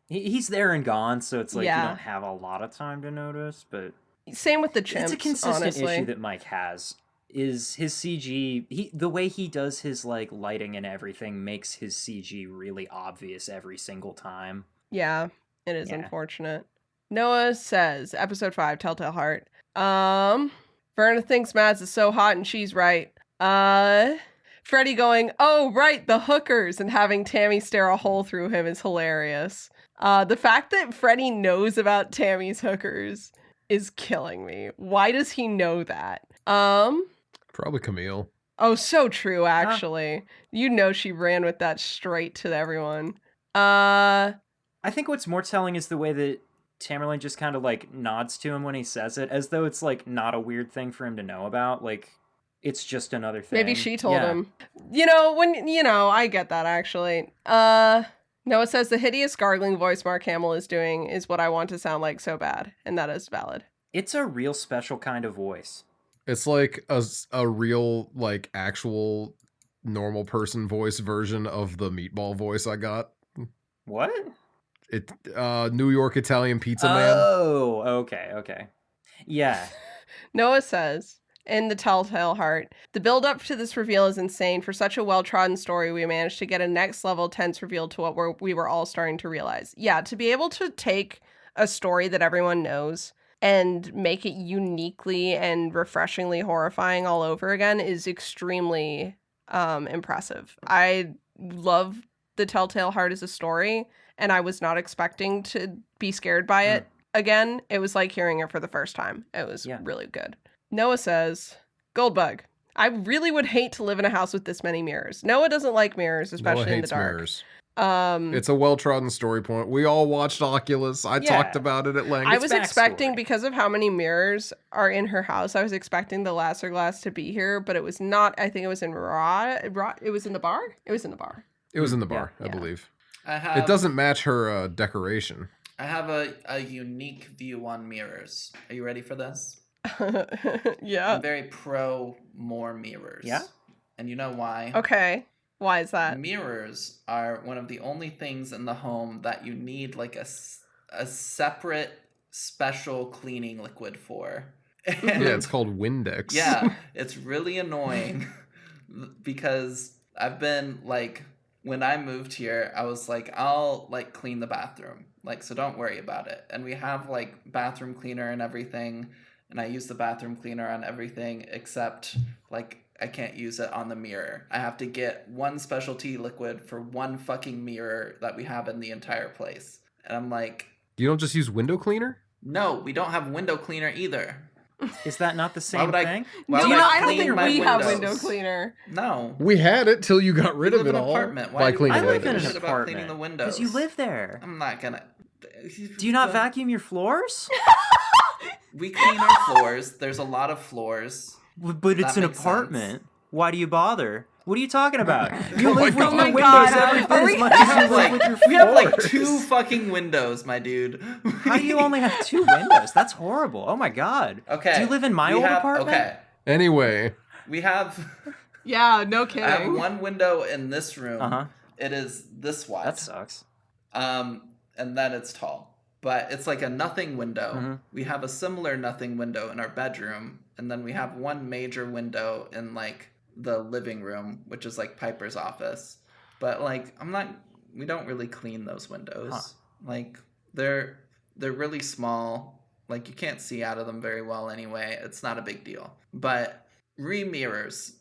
Speaker 4: he's there and gone, so it's like you don't have a lot of time to notice, but...
Speaker 3: Same with the chimps,
Speaker 4: it's a consistent
Speaker 3: honestly.
Speaker 4: issue that Mike has, is his CG, the way he does his like lighting and everything makes his CG really obvious every single time.
Speaker 3: Yeah, it is unfortunate. Noah says, episode 5, Telltale Heart. Verna thinks Mads is so hot and she's right. Freddy going, oh, right, the hookers, and having Tammy stare a hole through him is hilarious. The fact that Freddy knows about Tammy's hookers is killing me. Why does he know that?
Speaker 1: Probably Camille.
Speaker 3: Oh, so true, actually. She ran with that straight to everyone.
Speaker 4: I think what's more telling is the way that Tamerlane just kind of like nods to him when he says it, as though it's like not a weird thing for him to know about. Like, it's just another thing.
Speaker 3: Maybe she told him. I get that, actually. Noah says the hideous gargling voice Mark Hamill is doing is what I want to sound like so bad, and that is valid.
Speaker 4: It's a real special kind of voice.
Speaker 1: It's like a real, like, actual normal person voice version of the meatball voice I got.
Speaker 4: What?
Speaker 1: It New York Italian pizza man.
Speaker 4: Oh, okay. Yeah.
Speaker 3: Noah says, in The Telltale Heart, the build-up to this reveal is insane. For such a well-trodden story, we managed to get a next-level tense reveal to what we were all starting to realize. Yeah, to be able to take a story that everyone knows and make it uniquely and refreshingly horrifying all over again is extremely impressive. I love The Telltale Heart as a story, and I was not expecting to be scared by it again. It was like hearing it for the first time. It was really good. Noah says, Goldbug, I really would hate to live in a house with this many mirrors. Noah doesn't like mirrors, especially
Speaker 1: Noah
Speaker 3: in the
Speaker 1: hates
Speaker 3: dark.
Speaker 1: mirrors. It's a well-trodden story point. We all watched Oculus. I talked about it at length.
Speaker 3: I was expecting, because of how many mirrors are in her house, I was expecting the Lasser glass to be here, but it was not. I think it was in it was in the bar? It was in the bar.
Speaker 1: It was in the bar, I believe.
Speaker 2: It
Speaker 1: doesn't match her decoration.
Speaker 2: I have a unique view on mirrors. Are you ready for this?
Speaker 3: Yeah.
Speaker 2: I'm very pro more mirrors.
Speaker 4: Yeah?
Speaker 2: And you know why?
Speaker 3: Okay. Why is that?
Speaker 2: Mirrors are one of the only things in the home that you need like a separate special cleaning liquid for.
Speaker 1: Yeah, it's called Windex.
Speaker 2: Yeah, it's really annoying because I've been like, when I moved here, I was like, I'll like clean the bathroom. Like, so don't worry about it. And we have like bathroom cleaner and everything. And I use the bathroom cleaner on everything except like I can't use it on the mirror. I have to get one specialty liquid for one fucking mirror that we have in the entire place. And I'm like,
Speaker 1: You don't just use window cleaner?
Speaker 2: no, we don't have window cleaner either.
Speaker 4: Is that not the same thing?
Speaker 2: Why
Speaker 3: No,
Speaker 2: would
Speaker 3: I don't
Speaker 2: clean
Speaker 3: think
Speaker 2: my
Speaker 3: we have
Speaker 2: windows?
Speaker 3: window cleaner.
Speaker 2: No.
Speaker 1: We had it till you got rid
Speaker 2: We
Speaker 1: of
Speaker 2: live
Speaker 1: it
Speaker 2: in an
Speaker 1: all
Speaker 2: apartment. Why
Speaker 1: by
Speaker 2: do you
Speaker 1: cleaning
Speaker 4: I live in
Speaker 1: windows.
Speaker 4: an
Speaker 2: Shit about cleaning
Speaker 4: apartment.
Speaker 2: the windows.
Speaker 4: Because you live there.
Speaker 2: I'm not gonna.
Speaker 4: Do you not vacuum your floors?
Speaker 2: We clean our floors. There's a lot of floors.
Speaker 4: But it's
Speaker 2: That
Speaker 4: an
Speaker 2: makes
Speaker 4: apartment.
Speaker 2: sense.
Speaker 4: Why do you bother? What are you talking about? You
Speaker 1: Oh my
Speaker 4: live with
Speaker 1: God.
Speaker 4: your
Speaker 3: Oh my
Speaker 4: windows
Speaker 3: God.
Speaker 4: every bit
Speaker 3: Are
Speaker 4: as
Speaker 3: we-
Speaker 4: much as you live with your floors.
Speaker 2: We have like 2 fucking windows, my dude.
Speaker 4: How do you only have 2 windows? That's horrible. Oh my god.
Speaker 2: Okay.
Speaker 4: Do you live in my
Speaker 2: we
Speaker 4: old
Speaker 2: have,
Speaker 4: apartment?
Speaker 2: Okay.
Speaker 1: Anyway,
Speaker 2: We have.
Speaker 3: Yeah, no
Speaker 2: I have
Speaker 3: kidding.
Speaker 2: one window in this room.
Speaker 4: Uh-huh.
Speaker 2: It is this wide.
Speaker 4: That sucks.
Speaker 2: And then it's tall. But it's like a nothing window.
Speaker 4: Mhm.
Speaker 2: We have a similar nothing window in our bedroom, and then we have one major window in like the living room, which is like Piper's office. But like we don't really clean those windows.
Speaker 4: Huh.
Speaker 2: Like they're really small. Like you can't see out of them very well anyway. It's not a big deal. But mirrors.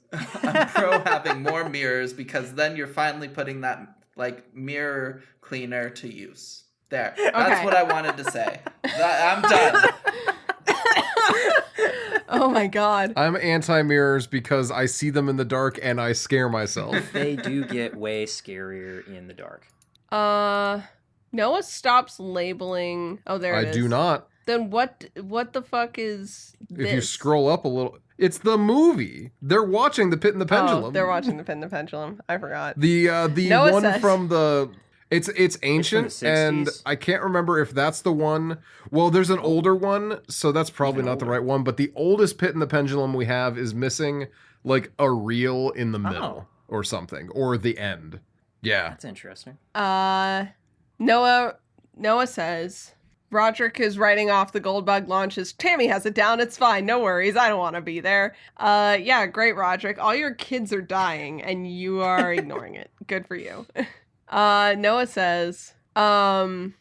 Speaker 2: I'm pro having more mirrors because then you're finally putting that like mirror cleaner to use. There. That's
Speaker 3: Okay.
Speaker 2: what I wanted to say. I'm done.
Speaker 3: Oh my god.
Speaker 1: I'm anti-mirrors because I see them in the dark and I scare myself.
Speaker 4: They do get way scarier in the dark.
Speaker 3: Noah stops labeling. Oh, there it
Speaker 1: I
Speaker 3: is.
Speaker 1: do not.
Speaker 3: Then what the fuck is this?
Speaker 1: If you scroll up a little, it's the movie. They're watching The Pit and the Pendulum.
Speaker 3: Oh, they're watching The Pit and the Pendulum. I forgot.
Speaker 1: The
Speaker 3: Noah
Speaker 1: one
Speaker 3: says-
Speaker 1: from the it's ancient,
Speaker 4: 60s?
Speaker 1: and I can't remember if that's the one. Well, there's an older one, so that's probably
Speaker 4: Even
Speaker 1: not the
Speaker 4: older.
Speaker 1: right one. But the oldest Pit and the Pendulum we have is missing like a reel in the middle or something, or the end. Yeah.
Speaker 4: That's interesting.
Speaker 3: Noah says Roderick is writing off the Goldbug launches. Tammy has it down. It's fine. No worries. I don't want to be there. Yeah, great, Roderick. All your kids are dying and you are ignoring it. Good for you. Noah says, no,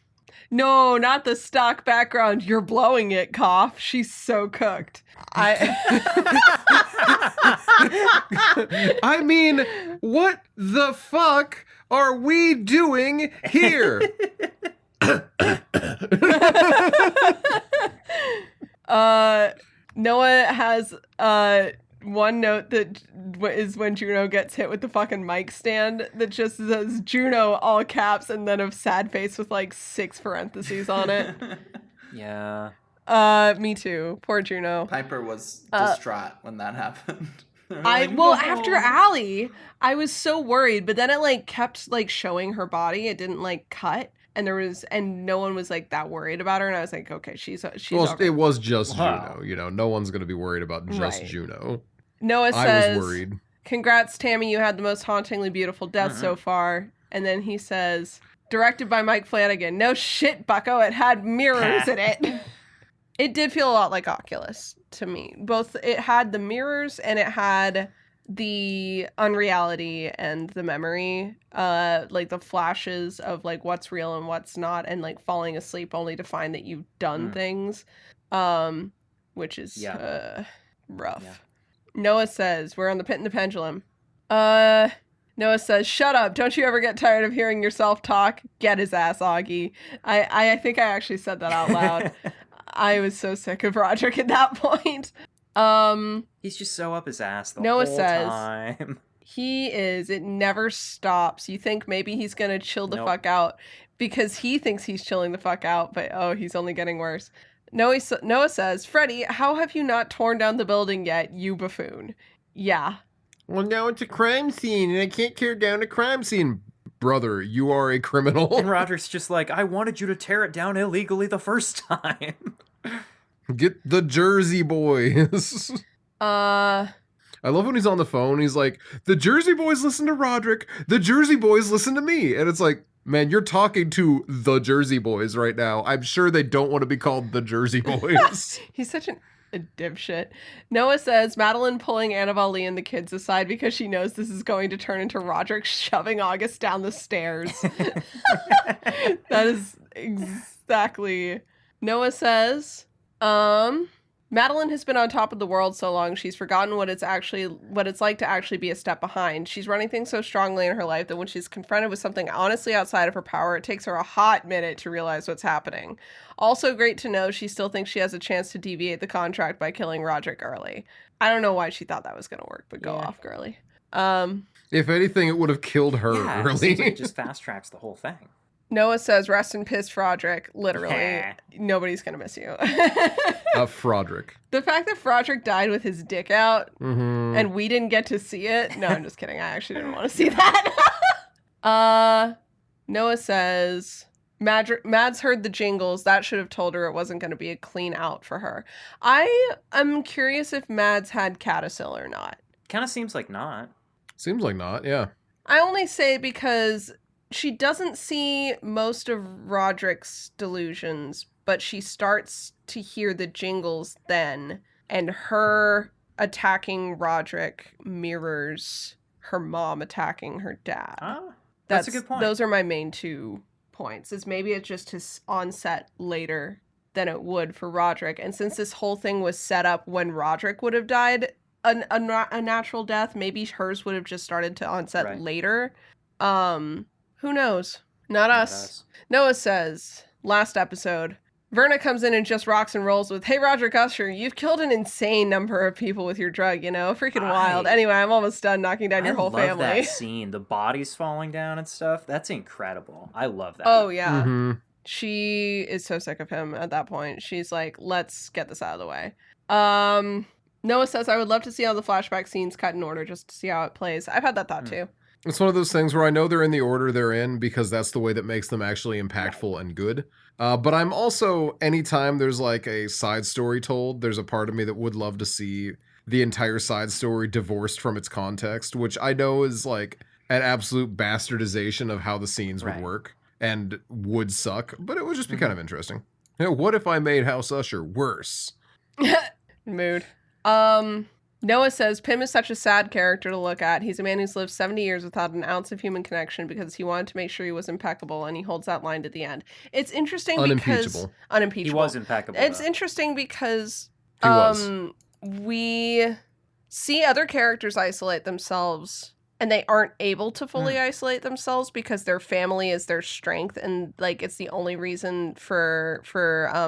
Speaker 3: not the stock background. You're blowing it, cough. She's so cooked.
Speaker 1: I mean, what the fuck are we doing here?
Speaker 3: Noah has one note that is when Juno gets hit with the fucking mic stand that just says Juno all caps and then a sad face with like 6 parentheses on it.
Speaker 4: Yeah.
Speaker 3: Me too. Poor Juno.
Speaker 2: Piper was distraught when that happened.
Speaker 3: After Allie, I was so worried, but then it like kept like showing her body. It didn't like cut. And no one was like that worried about her, and I was like, okay, she's
Speaker 1: Well,
Speaker 3: over.
Speaker 1: it was just
Speaker 4: Wow.
Speaker 1: Juno. You know, no one's gonna be worried about just
Speaker 3: Right.
Speaker 1: Juno.
Speaker 3: Noah
Speaker 1: I
Speaker 3: says,
Speaker 1: was worried.
Speaker 3: congrats, Tammy, you had the most hauntingly beautiful death so far. And then he says, directed by Mike Flanagan. No shit, bucko, it had mirrors in it. It did feel a lot like Oculus to me. Both it had the mirrors and it had the unreality and the memory, like the flashes of like what's real and what's not, and like falling asleep only to find that you've done things, which is rough. Yeah. Noah says, we're on the Pit and the Pendulum. Noah says, shut up. Don't you ever get tired of hearing yourself talk? Get his ass, Augie. I think I actually said that out loud. I was so sick of Roderick at that point.
Speaker 4: He's just so up his ass the
Speaker 3: Noah
Speaker 4: whole
Speaker 3: says,
Speaker 4: time.
Speaker 3: He is. It never stops. You think maybe he's going to chill the fuck out because he thinks he's chilling the fuck out, but he's only getting worse. Noah says, Freddie, how have you not torn down the building yet, you buffoon? Yeah.
Speaker 1: Well, now it's a crime scene, and I can't tear down a crime scene. Brother, you are a criminal.
Speaker 4: And Roderick's just like, I wanted you to tear it down illegally the first time.
Speaker 1: Get the Jersey Boys. I love when he's on the phone. He's like, the Jersey Boys listen to Roderick. The Jersey Boys listen to me. And it's like, man, you're talking to the Jersey Boys right now. I'm sure they don't want to be called the Jersey Boys.
Speaker 3: He's such a dipshit. Noah says, Madeline pulling Annabelle Lee and the kids aside because she knows this is going to turn into Roderick shoving August down the stairs. That is exactly. Noah says, Madeline has been on top of the world so long she's forgotten what it's like to actually be a step behind. She's running things so strongly in her life that when she's confronted with something honestly outside of her power, it takes her a hot minute to realize what's happening. Also great to know she still thinks she has a chance to deviate the contract by killing Roderick early. I don't know why she thought that was going to work, but go off, girly.
Speaker 1: If anything, it would have killed her early.
Speaker 4: It seems like it just fast tracks the whole thing.
Speaker 3: Noah says, rest in piss, Roderick. Literally, nobody's going to miss you.
Speaker 1: Froderick.
Speaker 3: The fact that Froderick died with his dick out and we didn't get to see it. No, I'm just kidding. I actually didn't want to see that. Noah says, Mads heard the jingles. That should have told her it wasn't going to be a clean out for her. I am curious if Mads had Catasil or not.
Speaker 4: Kind of seems like not.
Speaker 1: Seems like not, yeah.
Speaker 3: I only say because she doesn't see most of Roderick's delusions, but she starts to hear the jingles then, and her attacking Roderick mirrors her mom attacking her dad.
Speaker 4: That's a good point.
Speaker 3: Those are my main 2 points. Is maybe it's just his onset later than it would for Roderick, and since this whole thing was set up when Roderick would have died a natural death, maybe hers would have just started to onset later. Who knows? Not us. Noah says, last episode, Verna comes in and just rocks and rolls with, hey, Roderick Usher, you've killed an insane number of people with your drug, freaking wild. Anyway, I'm almost done knocking down your whole family.
Speaker 4: I love that scene. The bodies falling down and stuff. That's incredible. I love that.
Speaker 3: Oh, yeah. Mm-hmm. She is so sick of him at that point. She's like, let's get this out of the way. Noah says, I would love to see all the flashback scenes cut in order just to see how it plays. I've had that thought too.
Speaker 1: It's one of those things where I know they're in the order they're in because that's the way that makes them actually impactful and good. But I'm also, anytime there's like a side story told, there's a part of me that would love to see the entire side story divorced from its context, which I know is like an absolute bastardization of how the scenes would work and would suck, but it would just be kind of interesting. What if I made House Usher worse?
Speaker 3: Mood. Noah says, Pym is such a sad character to look at. He's a man who's lived 70 years without an ounce of human connection because he wanted to make sure he was impeccable, and he holds that line to the end. It's interesting because... Unimpeachable.
Speaker 4: He was impeccable.
Speaker 3: It's interesting because we see other characters isolate themselves, and they aren't able to fully isolate themselves because their family is their strength, and like it's the only reason for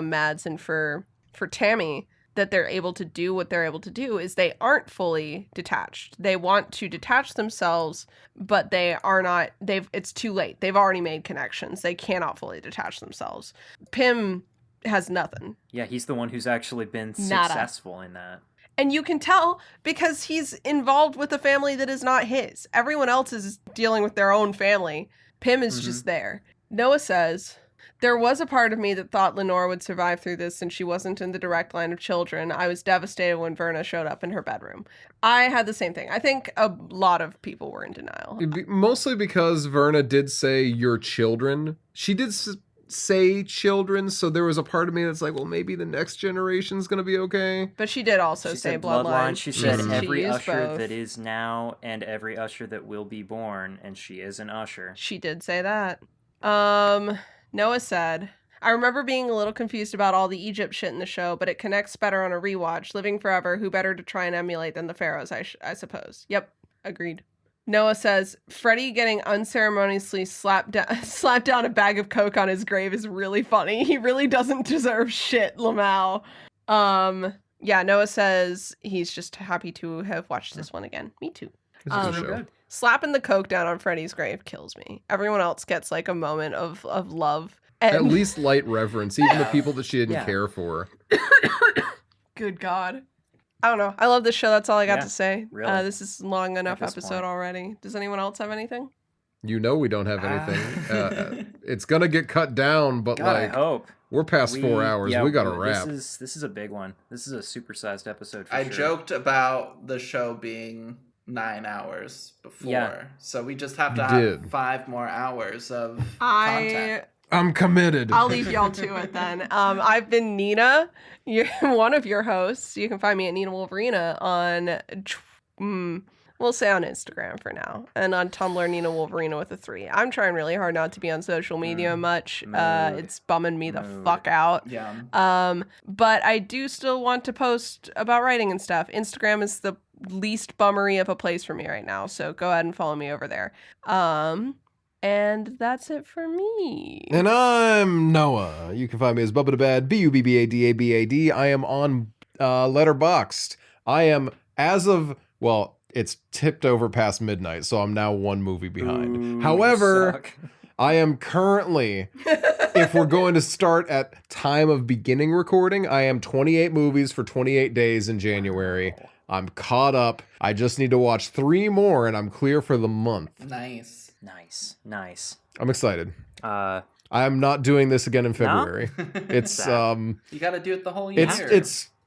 Speaker 3: Mads and for Tammy that they're able to do what they're able to do is they aren't fully detached. They want to detach themselves, but they are not, it's too late. They've already made connections. They cannot fully detach themselves. Pym has nothing.
Speaker 4: Yeah, he's the one who's actually been successful in that.
Speaker 3: And you can tell because he's involved with a family that is not his. Everyone else is dealing with their own family. Pym is just there. Noah says, There was a part of me that thought Lenore would survive through this since she wasn't in the direct line of children. I was devastated when Verna showed up in her bedroom. I had the same thing. I think a lot of people were in denial.
Speaker 1: Mostly because Verna did say your children. She did say children, so there was a part of me that's like, well, maybe the next generation's gonna be okay.
Speaker 3: But she did also
Speaker 4: She
Speaker 3: say
Speaker 4: said
Speaker 3: bloodline.
Speaker 4: She said
Speaker 1: Mhm.
Speaker 4: every
Speaker 3: She used
Speaker 4: Usher
Speaker 3: both.
Speaker 4: that is now and every Usher that will be born, and she is an Usher.
Speaker 3: She did say that. Noah said, I remember being a little confused about all the Egypt shit in the show, but it connects better on a rewatch. Living forever, who better to try and emulate than the pharaohs, I suppose. Yep, agreed. Noah says, Freddie getting unceremoniously slapped down a bag of coke on his grave is really funny. He really doesn't deserve shit, Lamau. Yeah, Noah says he's just happy to have watched this one again. Me too.
Speaker 1: It's a good
Speaker 3: Um,
Speaker 1: show.
Speaker 3: Slapping the coke down on Freddie's grave kills me. Everyone else gets like a moment of love.
Speaker 1: At
Speaker 3: And
Speaker 1: least light reverence, even the people that she didn't
Speaker 4: Yeah.
Speaker 1: care for.
Speaker 3: good God. I don't know. I love this show. That's all I got
Speaker 4: Yeah,
Speaker 3: to say.
Speaker 4: really.
Speaker 3: This is long enough
Speaker 4: this
Speaker 3: episode
Speaker 4: point.
Speaker 3: already. Does anyone else have anything?
Speaker 1: You know we don't have anything. It's gonna get cut down, but
Speaker 4: God, I
Speaker 1: like
Speaker 4: hope.
Speaker 1: we're past 4 hours.
Speaker 4: Yeah,
Speaker 1: we gotta wrap.
Speaker 4: This is a big one. This is a supersized episode for
Speaker 2: I
Speaker 4: sure.
Speaker 2: joked about the show being 9 hours before.
Speaker 4: Yeah.
Speaker 2: So we just have to
Speaker 1: You
Speaker 2: have
Speaker 1: did.
Speaker 2: 5 more hours of content.
Speaker 1: I'm committed.
Speaker 3: I'll leave y'all to it then. I've been Nina, one of your hosts. You can find me at Nina Wolverina on, we'll say on Instagram for now, and on Tumblr, Nina Wolverina with a 3. I'm trying really hard not to be on social media much.
Speaker 4: Mood.
Speaker 3: It's bumming me the
Speaker 4: Mood.
Speaker 3: fuck out.
Speaker 2: Yeah.
Speaker 3: But I do still want to post about writing and stuff. Instagram is the least bummery of a place for me right now, so go ahead and follow me over there. And that's it for me.
Speaker 1: And I'm Noah. You can find me as Bubbadabad, Bubbadabad. I am on Letterboxd. I am, as of, well, it's tipped over past midnight, so I'm now 1 movie behind.
Speaker 4: Ooh, you
Speaker 1: However,
Speaker 4: suck.
Speaker 1: I am currently, if we're going to start at time of beginning recording, I am 28 movies for 28 days in January. I'm caught up. I just need to watch 3 more, and I'm clear for the month.
Speaker 2: Nice.
Speaker 4: Nice.
Speaker 1: I'm excited.
Speaker 4: Uh,
Speaker 1: I'm not doing this again in February. It's
Speaker 2: You got to do it the whole year.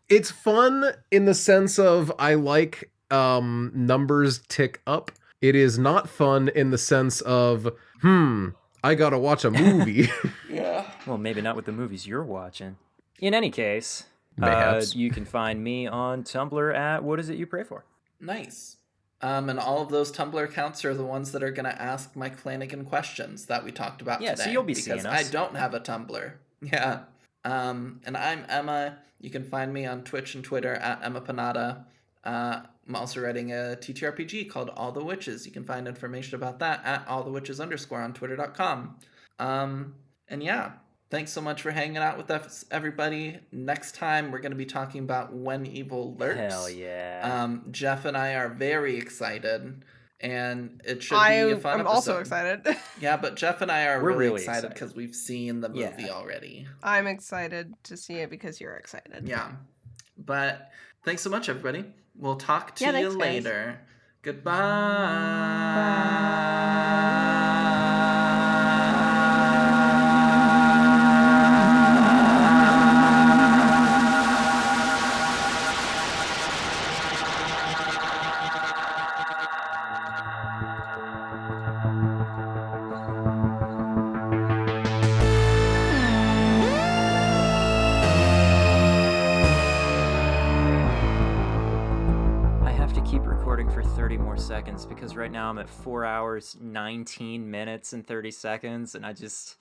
Speaker 1: it's fun in the sense of I like numbers tick up. It is not fun in the sense of I gotta watch a movie.
Speaker 2: Yeah.
Speaker 4: well, maybe not with the movies you're watching. In any case,
Speaker 1: Mayhaps.
Speaker 4: you can find me on Tumblr at What Is It You Pray For?
Speaker 2: Nice. And all of those Tumblr accounts are the ones that are going to ask Mike Flanagan questions that we talked about
Speaker 4: Yeah,
Speaker 2: today.
Speaker 4: so you'll be
Speaker 2: because
Speaker 4: seeing
Speaker 2: I
Speaker 4: us.
Speaker 2: don't have a Tumblr. Yeah. And I'm Emma. You can find me on Twitch and Twitter at Emma Panada. I'm also writing a TTRPG called All the Witches. You can find information about that at allthewitches_ on twitter.com. And yeah, thanks so much for hanging out with us, everybody. Next time, we're going to be talking about When Evil Lurks.
Speaker 4: Hell yeah.
Speaker 2: Jeff and I are very excited, and it should be a fun
Speaker 3: I'm
Speaker 2: episode.
Speaker 3: also excited.
Speaker 2: Yeah, but Jeff and I are
Speaker 4: We're
Speaker 2: really
Speaker 4: really
Speaker 2: excited
Speaker 4: excited.
Speaker 2: because we've seen the movie
Speaker 4: Yeah.
Speaker 2: already.
Speaker 3: I'm excited to see it because you're excited.
Speaker 2: Yeah. But thanks so much, everybody. We'll talk to
Speaker 3: Yeah,
Speaker 2: you
Speaker 3: thanks, guys.
Speaker 2: later. Goodbye.
Speaker 4: I have to keep recording for 30 more seconds because right now I'm at 4 hours, 19 minutes, and 30 seconds, and I just...